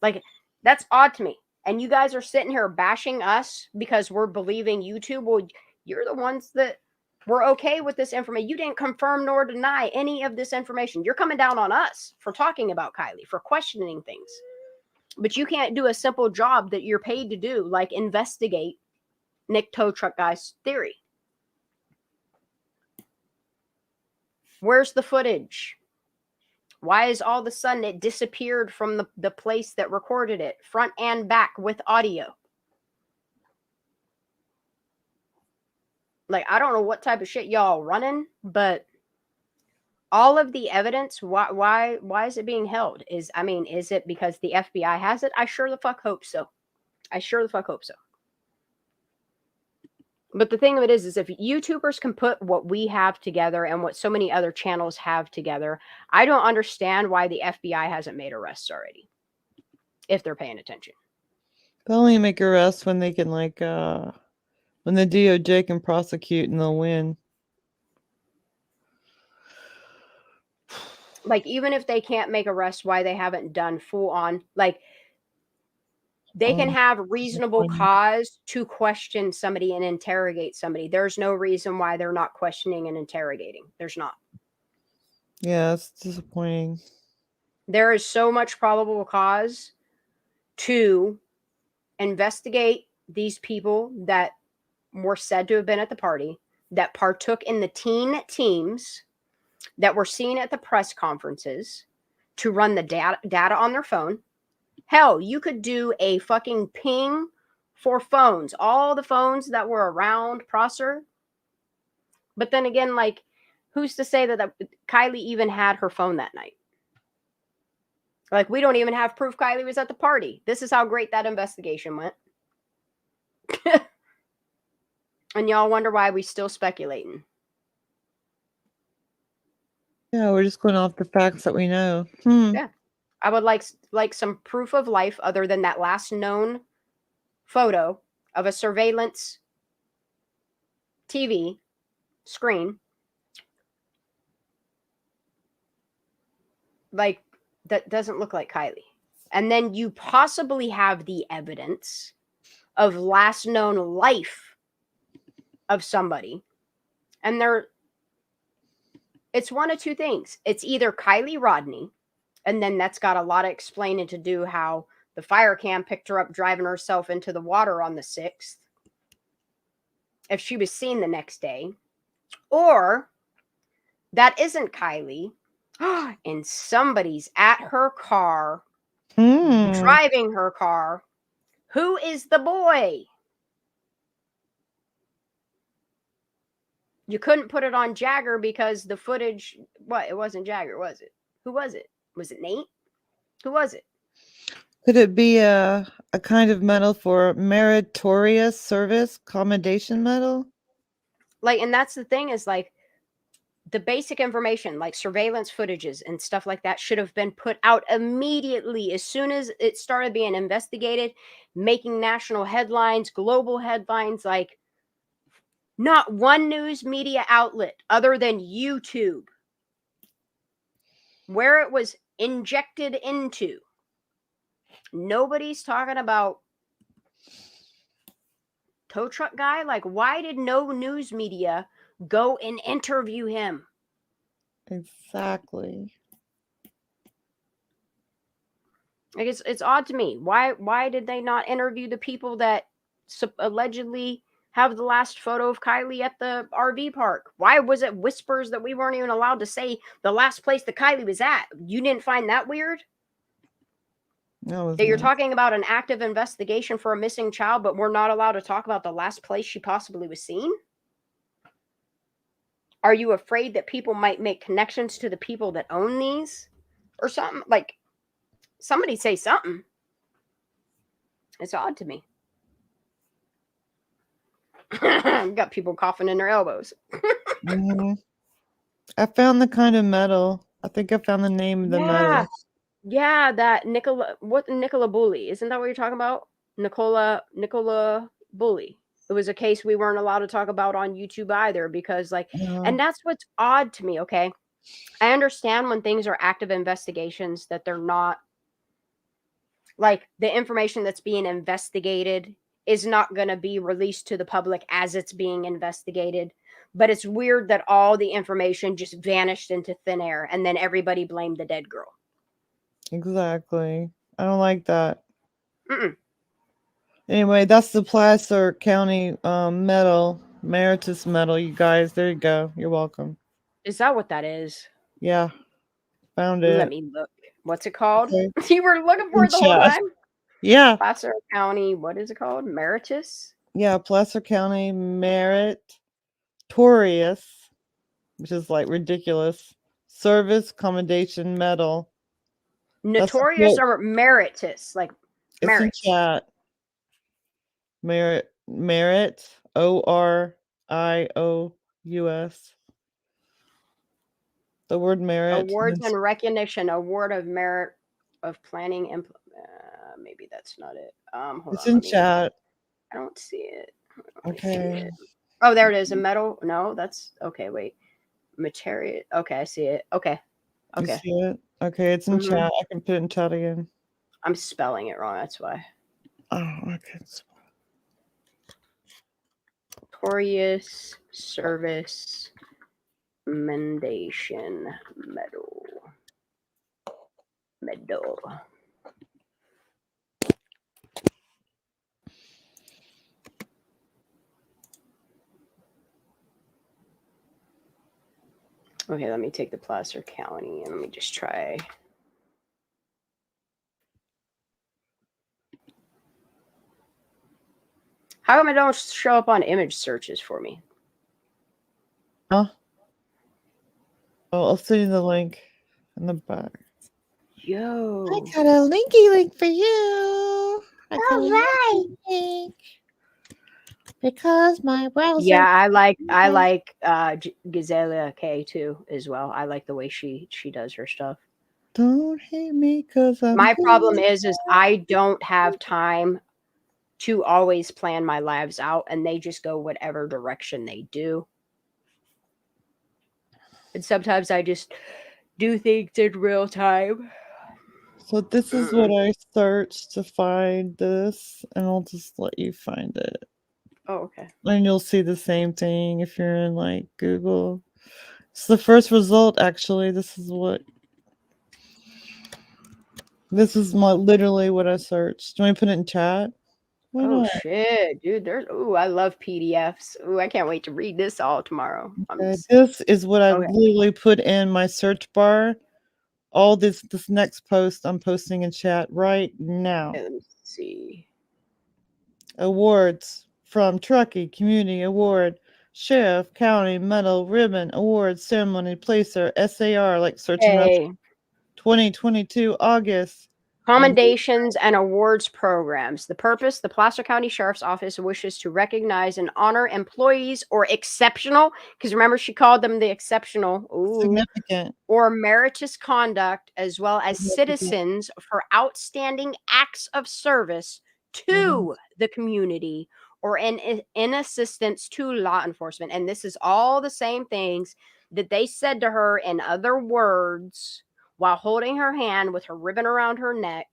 S2: Like, that's odd to me. And you guys are sitting here bashing us because we're believing YouTube. Well, you're the ones that were okay with this information. You didn't confirm nor deny any of this information. You're coming down on us for talking about Kylie, for questioning things. But you can't do a simple job that you're paid to do, like investigate Nick Tow Truck Guy's theory. Where's the footage? Why is all of a sudden it disappeared from the place that recorded it, front and back with audio? Like, I don't know what type of shit y'all running, but all of the evidence, why is it being held? Is it because the FBI has it? I sure the fuck hope so. But the thing of it is if YouTubers can put what we have together and what so many other channels have together, I don't understand why the FBI hasn't made arrests already, if they're paying attention.
S4: They'll only make arrests when they can, like, when the DOJ can prosecute and they'll win.
S2: Like, even if they can't make arrests, why they haven't done full on, like, they can have reasonable cause to question somebody and interrogate somebody. There's no reason why they're not questioning and interrogating. There's not.
S4: Yeah, it's disappointing.
S2: There is so much probable cause to investigate these people that were said to have been at the party, that partook in the teen teams, that were seen at the press conferences, to run the data on their phone. Hell, you could do a fucking ping for phones, all the phones that were around Prosser. But then again, like, who's to say that Kylie even had her phone that night? Like, we don't even have proof Kylie was at the party. This is how great that investigation went. And y'all wonder why we still speculating.
S4: Yeah, we're just going off the facts that we know.
S2: Yeah. I would like some proof of life other than that last known photo of a surveillance TV screen. Like, that doesn't look like Kylie. And then you possibly have the evidence of last known life of somebody. And it's one of two things. It's either Kylie Rodney, and then that's got a lot of explaining to do how the fire cam picked her up driving herself into the water on the 6th, if she was seen the next day. Or that isn't Kylie, and somebody's at her car, driving her car. Who is the boy? You couldn't put it on Jagger because the footage, it wasn't Jagger, was it? Who was it? Was it Nate? Who was it?
S4: Could it be a kind of medal for meritorious service, commendation medal?
S2: Like, and that's the thing is, like, the basic information like surveillance footages and stuff like that should have been put out immediately as soon as it started being investigated, making national headlines, global headlines. Like, not one news media outlet other than YouTube, where it was injected into. Nobody's talking about tow truck guy. Like, why did no news media go and interview him?
S4: Exactly.
S2: Like, it's odd to me. Why did they not interview the people that allegedly have the last photo of Kylie at the RV park? Why was it whispers that we weren't even allowed to say the last place that Kylie was at? You didn't find that weird?
S4: No,
S2: That you're talking about an active investigation for a missing child, but we're not allowed to talk about the last place she possibly was seen? Are you afraid that people might make connections to the people that own these or something? Like, somebody say something. It's odd to me. Got people coughing in their elbows.
S4: I found the kind of metal. I think I found the name of the metal.
S2: Yeah, that Nicola Bully. Isn't that what you're talking about? Nicola Bully. It was a case we weren't allowed to talk about on YouTube either because, like, and that's what's odd to me, okay? I understand when things are active investigations that they're not, like, the information that's being investigated is not going to be released to the public as it's being investigated. But it's weird that all the information just vanished into thin air and then everybody blamed the dead girl.
S4: Exactly. I don't like that. Anyway, that's the Placer County medal, Meritus medal, you guys. There you go. You're welcome.
S2: Is that what that is?
S4: Yeah. Found it.
S2: Let me look. What's it called?
S4: Okay.
S2: You were looking for it the whole time?
S4: Yeah.
S2: Placer County, what is it called? Meritus?
S4: Yeah, Placer County Meritorious, which is like ridiculous. Service Commendation Medal.
S2: Notorious or meritus? Like,
S4: it's
S2: merit.
S4: in chat. Merit, ORIOUS. The word merit.
S2: Awards and recognition. Award of merit of planning. Maybe that's not it. Hold
S4: it's
S2: on,
S4: in chat.
S2: I don't see it.
S4: Okay.
S2: Oh, there it is. A medal. No, that's okay. Wait. Material. Okay, I see it. Okay.
S4: You see it? Okay, it's in chat. I can put it in chat again.
S2: I'm spelling it wrong. That's why.
S4: Oh, okay.
S2: Notorious Service Commendation Medal. Okay, let me take the Placer County and let me just try. How come it don't show up on image searches for me?
S4: Huh? Oh, I'll send you the link in the back.
S2: Yo.
S4: I got a linky link for you.
S2: All right.
S4: Link because my browser.
S2: Yeah, I like Gazella K too as well. I like the way she does her stuff.
S4: Don't hate me because I'm
S2: my
S4: good.
S2: problem is I don't have time to always plan my lives out, and they just go whatever direction they do. And sometimes I just do things in real time.
S4: So this is what I searched to find this, and I'll just let you find it.
S2: Oh, okay.
S4: And you'll see the same thing if you're in like Google. It's the first result, actually. This is literally what I searched. Do you want me to put it in chat? Why not?
S2: Shit, dude. I love PDFs. I can't wait to read this all tomorrow.
S4: This is what I literally put in my search bar. All this next post I'm posting in chat right now.
S2: Let me see.
S4: Awards from Truckee Community Award, Sheriff, County Medal, Ribbon, Awards, Ceremony, Placer, SAR, like searching up 2022 August,
S2: Commendations and awards programs. The purpose, the Placer County Sheriff's Office wishes to recognize and honor employees or exceptional, because remember she called them the exceptional,
S4: Significant.
S2: or meritorious conduct, as well as
S4: Significant.
S2: citizens for outstanding acts of service to the community or in assistance to law enforcement. And this is all the same things that they said to her in other words while holding her hand with her ribbon around her neck.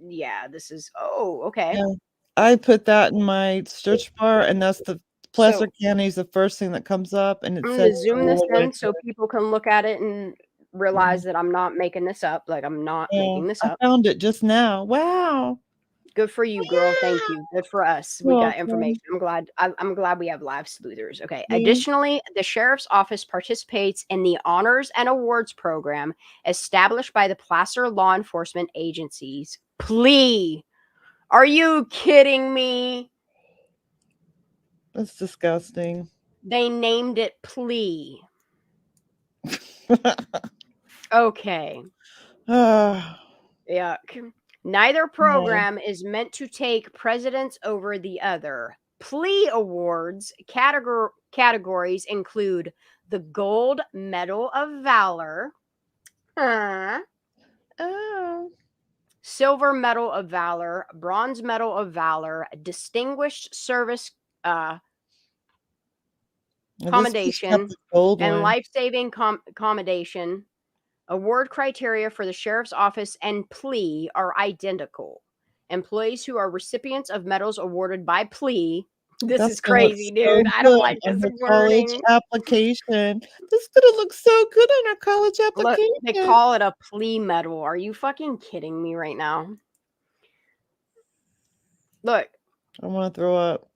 S2: Yeah, this is, okay.
S4: Yeah. I put that in my search bar, and that's the Placer County is the first thing that comes up, and it
S2: I'm
S4: says
S2: gonna zoom this in
S4: awarded.
S2: so people can look at it and realize that I'm not making this up. Like, I'm not making this
S4: I
S2: up.
S4: found it just now. Wow.
S2: Good for you, girl. Thank you. Good for us. We
S4: You're
S2: got
S4: welcome.
S2: information. I'm glad we have live sleuthers. Okay.
S4: Yeah.
S2: Additionally, the sheriff's office participates in the honors and awards program established by the Placer law enforcement agencies. Plea. Are you kidding me?
S4: That's disgusting.
S2: They named it plea. Okay. Yeah. Neither program is meant to take precedence over the other. Plea awards categories include the Gold Medal of Valor, Silver Medal of Valor, Bronze Medal of Valor, Distinguished Service Commendation, and Life-Saving Commendation. Award criteria for the sheriff's office and plea are identical. Employees who are recipients of medals awarded by plea. This is crazy, dude. I don't like this
S4: college
S2: wording.
S4: application. This is gonna look so good on our college application.
S2: Look, they call it a plea medal. Are you fucking kidding me right now? Look.
S4: I want to throw up.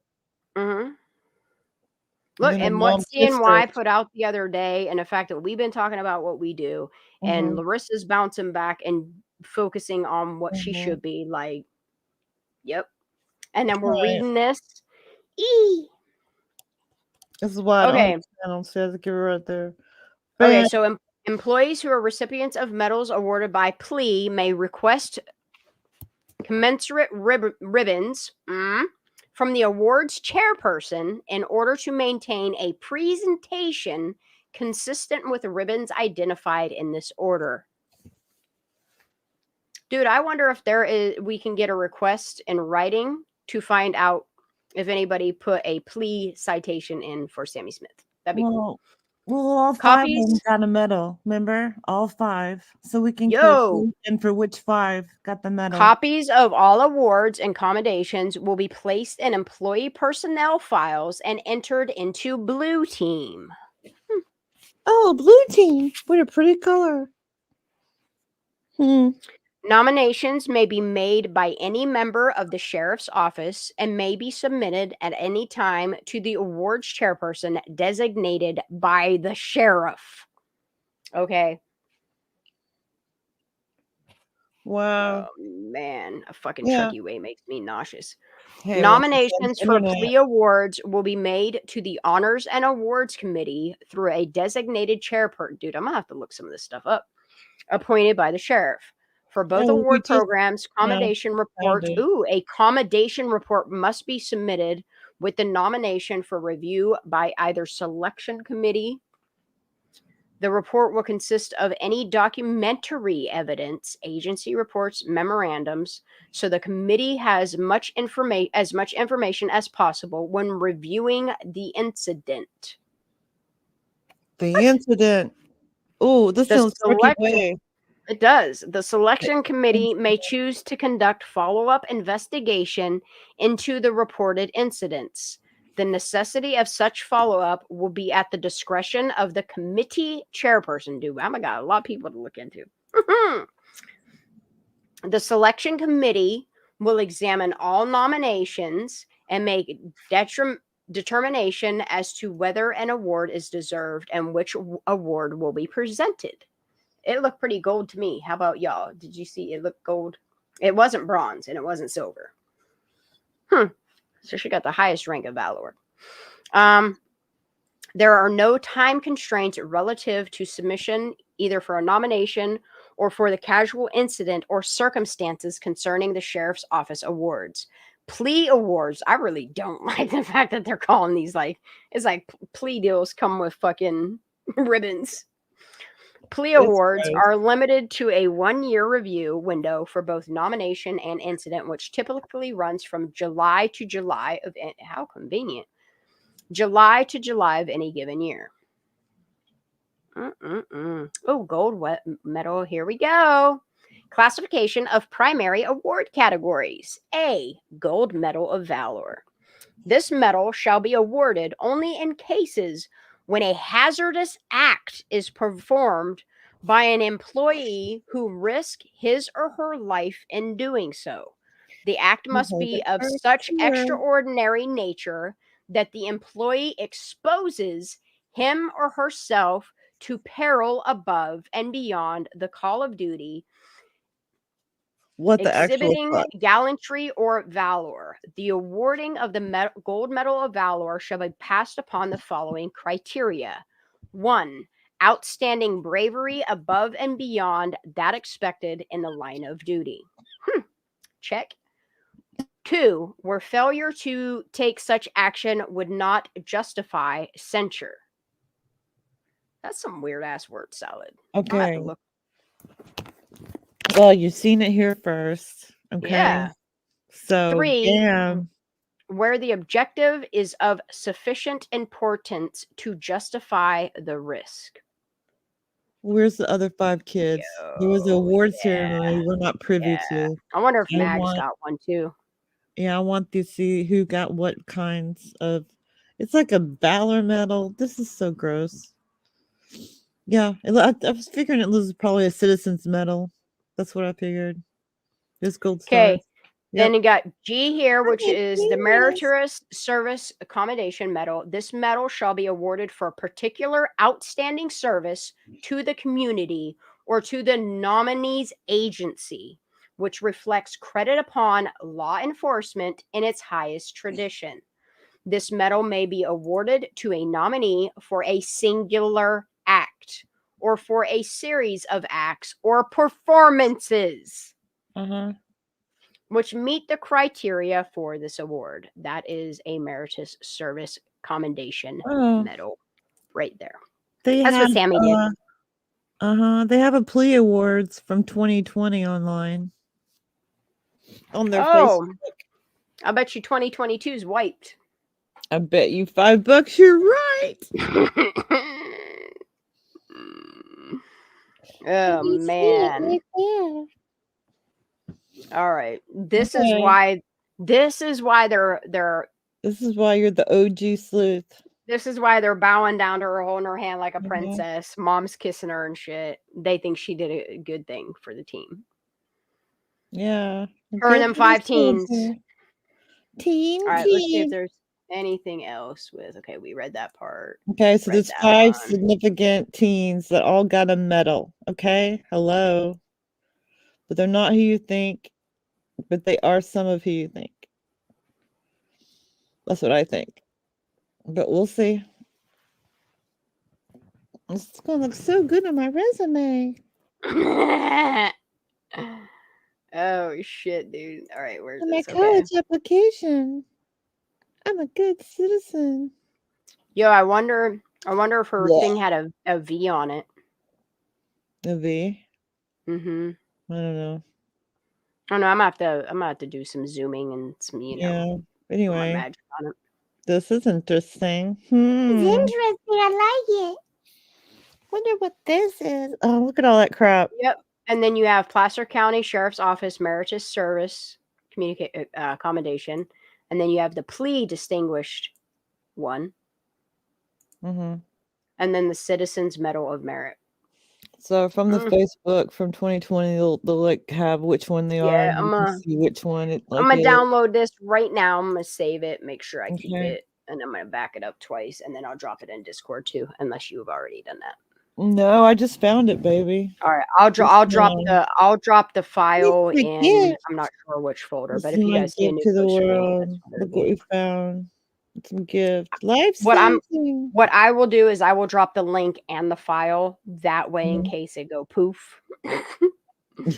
S2: Look, and what CNY put out the other day, and the fact that we've been talking about what we do, and Larissa's bouncing back and focusing on what she should be like. Yep. And then we're reading this.
S4: This is why
S2: Okay.
S4: I don't see the give it right there.
S2: Okay, so employees who are recipients of medals awarded by plea may request commensurate ribbons from the awards chairperson in order to maintain a presentation consistent with the ribbons identified in this order. Dude, I wonder if we can get a request in writing to find out if anybody put a plea citation in for Sammy Smith. That'd be cool.
S4: Well, all five of them got a medal. Remember, all five, so we can click and for which five got the medal.
S2: Copies of all awards and commendations will be placed in employee personnel files and entered into Blue Team.
S4: Oh, Blue Team! What a pretty color.
S2: Nominations may be made by any member of the sheriff's office and may be submitted at any time to the awards chairperson designated by the sheriff. Okay.
S4: Wow.
S2: Oh, man. A fucking Chucky way makes me nauseous.
S4: Hey,
S2: nominations for plea awards will be made to the Honors and Awards Committee through a designated chairperson. Dude, I'm going to have to look some of this stuff up. Appointed by the sheriff. For both award programs, commendation reports. A commendation report must be submitted with the nomination for review by either selection committee. The report will consist of any documentary evidence, agency reports, memorandums, so the committee has as much information as possible when reviewing the incident.
S4: Oh, this sounds tricky way.
S2: It does. The selection committee may choose to conduct follow-up investigation into the reported incidents. The necessity of such follow-up will be at the discretion of the committee chairperson. Dude, oh my God, a lot of people to look into. The selection committee will examine all nominations and make determination as to whether an award is deserved and which award will be presented. It looked pretty gold to me. How about y'all? Did you see it looked gold? It wasn't bronze and it wasn't silver. So she got the highest rank of Valor. There are no time constraints relative to submission, either for a nomination or for the casual incident or circumstances concerning the sheriff's office awards. Plea awards. I really don't like the fact that they're calling these like, it's like plea deals come with fucking ribbons. Plea awards are limited to a 1-year review window for both nomination and incident, which typically runs from July to July of, how convenient, July to July of any given year. Oh, gold medal. Here we go. Classification of primary award categories. A, Gold Medal of Valor. This medal shall be awarded only in cases when a hazardous act is performed by an employee who risked his or her life in doing so. The act must be of such extraordinary nature that the employee exposes him or herself to peril above and beyond the call of duty, exhibiting gallantry or valor. The awarding of the Gold Medal of Valor shall be passed upon the following criteria. 1. Outstanding bravery above and beyond that expected in the line of duty. Check. 2. Where failure to take such action would not justify censure. That's some weird ass word salad.
S4: Okay. Well, you've seen it here first. Okay.
S2: Yeah.
S4: So
S2: 3.
S4: Damn.
S2: Where the objective is of sufficient importance to justify the risk.
S4: Where's the other 5 kids? There was an award ceremony we're not privy to.
S2: I wonder if Mags got one too.
S4: Yeah, I want to see who got what kinds of. It's like a Valor medal. This is so gross. Yeah, I was figuring it was probably a citizen's medal. That's what I figured. This gold star.
S2: Okay. Then you got G here, which is the Meritorious Service Accommodation Medal. This medal shall be awarded for particular outstanding service to the community or to the nominee's agency, which reflects credit upon law enforcement in its highest tradition. This medal may be awarded to a nominee for a singular act or for a series of acts or performances which meet the criteria for this award. That is a Meritorious Service Commendation Medal right there. That's what Sammy did.
S4: They have a plea awards from 2020 online on their
S2: Facebook.
S4: I
S2: bet you 2022 is wiped.
S4: I bet you $5 you're right.
S2: Oh man. All right. This is why they're
S4: This is why you're the OG sleuth.
S2: This is why they're bowing down to her, holding her hand like a princess. Mom's kissing her and shit. They think she did a good thing for the team.
S4: Yeah.
S2: Her and them 5 teens.
S4: All
S2: right, let's see if there's anything else with. Okay, we read that part.
S4: Okay, so there's 5 significant teens that all got a medal. Okay, hello. But they're not who you think, but they are some of who you think. That's what I think. But we'll see. It's going to look so good on my resume.
S2: Oh, shit, dude. All right, where's
S4: On
S2: this?
S4: my college application. I'm a good citizen.
S2: Yo, I wonder if her thing had a V on it.
S4: A V?
S2: Mm-hmm.
S4: I don't know.
S2: Oh no, I'm gonna have to do some zooming and some,
S4: Yeah. Anyway,
S2: magic on it.
S4: This is interesting.
S16: It's interesting. I like it.
S4: Wonder what this is. Oh, look at all that crap.
S2: Yep. And then you have Placer County Sheriff's Office Meritorious Service Commendation, and then you have the plea distinguished one, and then the Citizens Medal of Merit.
S4: So from the Facebook from 2020, they'll like have which one they are.
S2: Yeah,
S4: And you can see which one it.
S2: I'm gonna download this right now. I'm gonna save it, make sure I keep it, and I'm gonna back it up twice, and then I'll drop it in Discord too, unless you have already done that.
S4: No, I just found it, baby.
S2: All right, I'll drop the file in. I'm not sure which folder, but if you guys see a new
S4: to the
S2: post,
S4: world, look what we found. Some gift. Life
S2: What I will do is I will drop the link and the file that way in
S4: Mhm.
S2: case it go poof.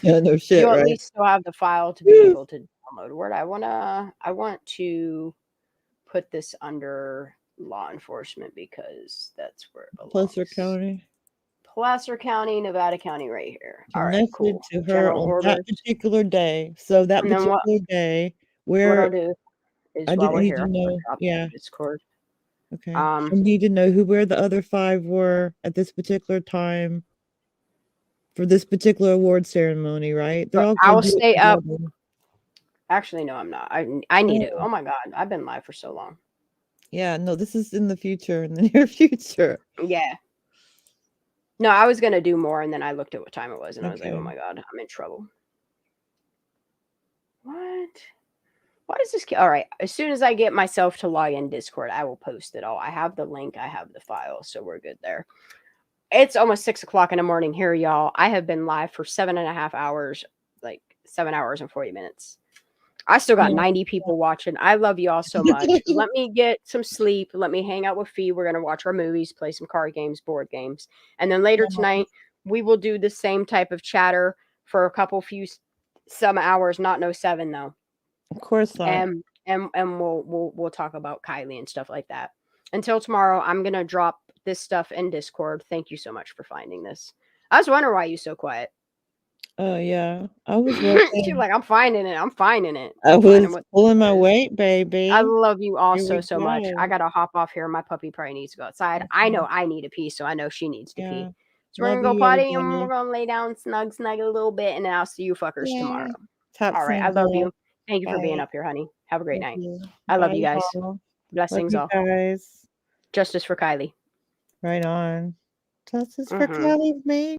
S4: Yeah, no shit,
S2: You'll at
S4: right?
S2: least still have the file to be able to download. Word. I want to put this under law enforcement because that's where it belongs.
S4: Placer County.
S2: Placer County, Nevada County, right here. All right,
S4: Connected
S2: cool.
S4: to her
S2: General
S4: on
S2: orders.
S4: that particular day. So that
S2: And then
S4: particular day
S2: what
S4: where
S2: I'll do is
S4: I
S2: while
S4: didn't
S2: we're
S4: need
S2: here,
S4: to
S2: I'll
S4: know.
S2: drop
S4: Yeah.
S2: Discord.
S4: Okay. I need to know where the other 5 were at this particular time for this particular award ceremony, right? They're all
S2: I
S4: gonna
S2: will
S4: do it
S2: stay up.
S4: together.
S2: Actually, no, I'm not. I need to.
S4: Oh.
S2: Oh my god, I've been live for so long.
S4: Yeah, no, this is in the future, in the near future.
S2: Yeah. No, I was gonna do more, and then I looked at what time it was, and I was like, "Oh
S4: Okay.
S2: my god, I'm in trouble." What? What is this? All right. As soon as I get myself to log in Discord, I will post it all. I have the link. I have the file, so we're good there. It's almost 6 o'clock in the morning here, y'all. I have been live for 7.5 hours, like 7 hours and 40 minutes. I still got 90 people watching. I love y'all so much. Let me get some sleep. Let me hang out with Fee. We're going to watch our movies, play some card games, board games. And then later tonight, we will do the same type of chatter for a couple some hours, not no 7 though.
S4: Of course not.
S2: And we'll talk about Kylie and stuff like that. Until tomorrow, I'm going to drop this stuff in Discord. Thank you so much for finding this. I was wondering why you so quiet.
S4: Oh yeah, I was
S2: She's
S4: working.
S2: like, I'm finding it. I'm finding it.
S4: I
S2: I'm finding
S4: was
S2: what
S4: pulling my
S2: this is.
S4: weight, baby.
S2: I love you all
S4: Here we
S2: so much. I
S4: go.
S2: gotta hop off here. My puppy probably needs to go outside. I know I need a pee, so I know she needs to pee.
S4: Yeah.
S2: So we're
S4: Love
S2: gonna go
S4: you,
S2: potty and we're
S4: everybody.
S2: gonna lay down, snug a little bit, and then I'll see you fuckers
S4: Yeah.
S2: tomorrow.
S4: Top
S2: All right. I love
S4: Santa.
S2: you. Thank you for being
S4: Bye.
S2: up here, honey. Have a great
S4: Love
S2: night.
S4: you.
S2: I love
S4: Bye,
S2: you guys.
S4: y'all.
S2: Blessings
S4: Love
S2: all.
S4: you guys.
S2: Justice for Kylie.
S4: Right on. Justice for
S2: Mhm.
S4: Kylie, me.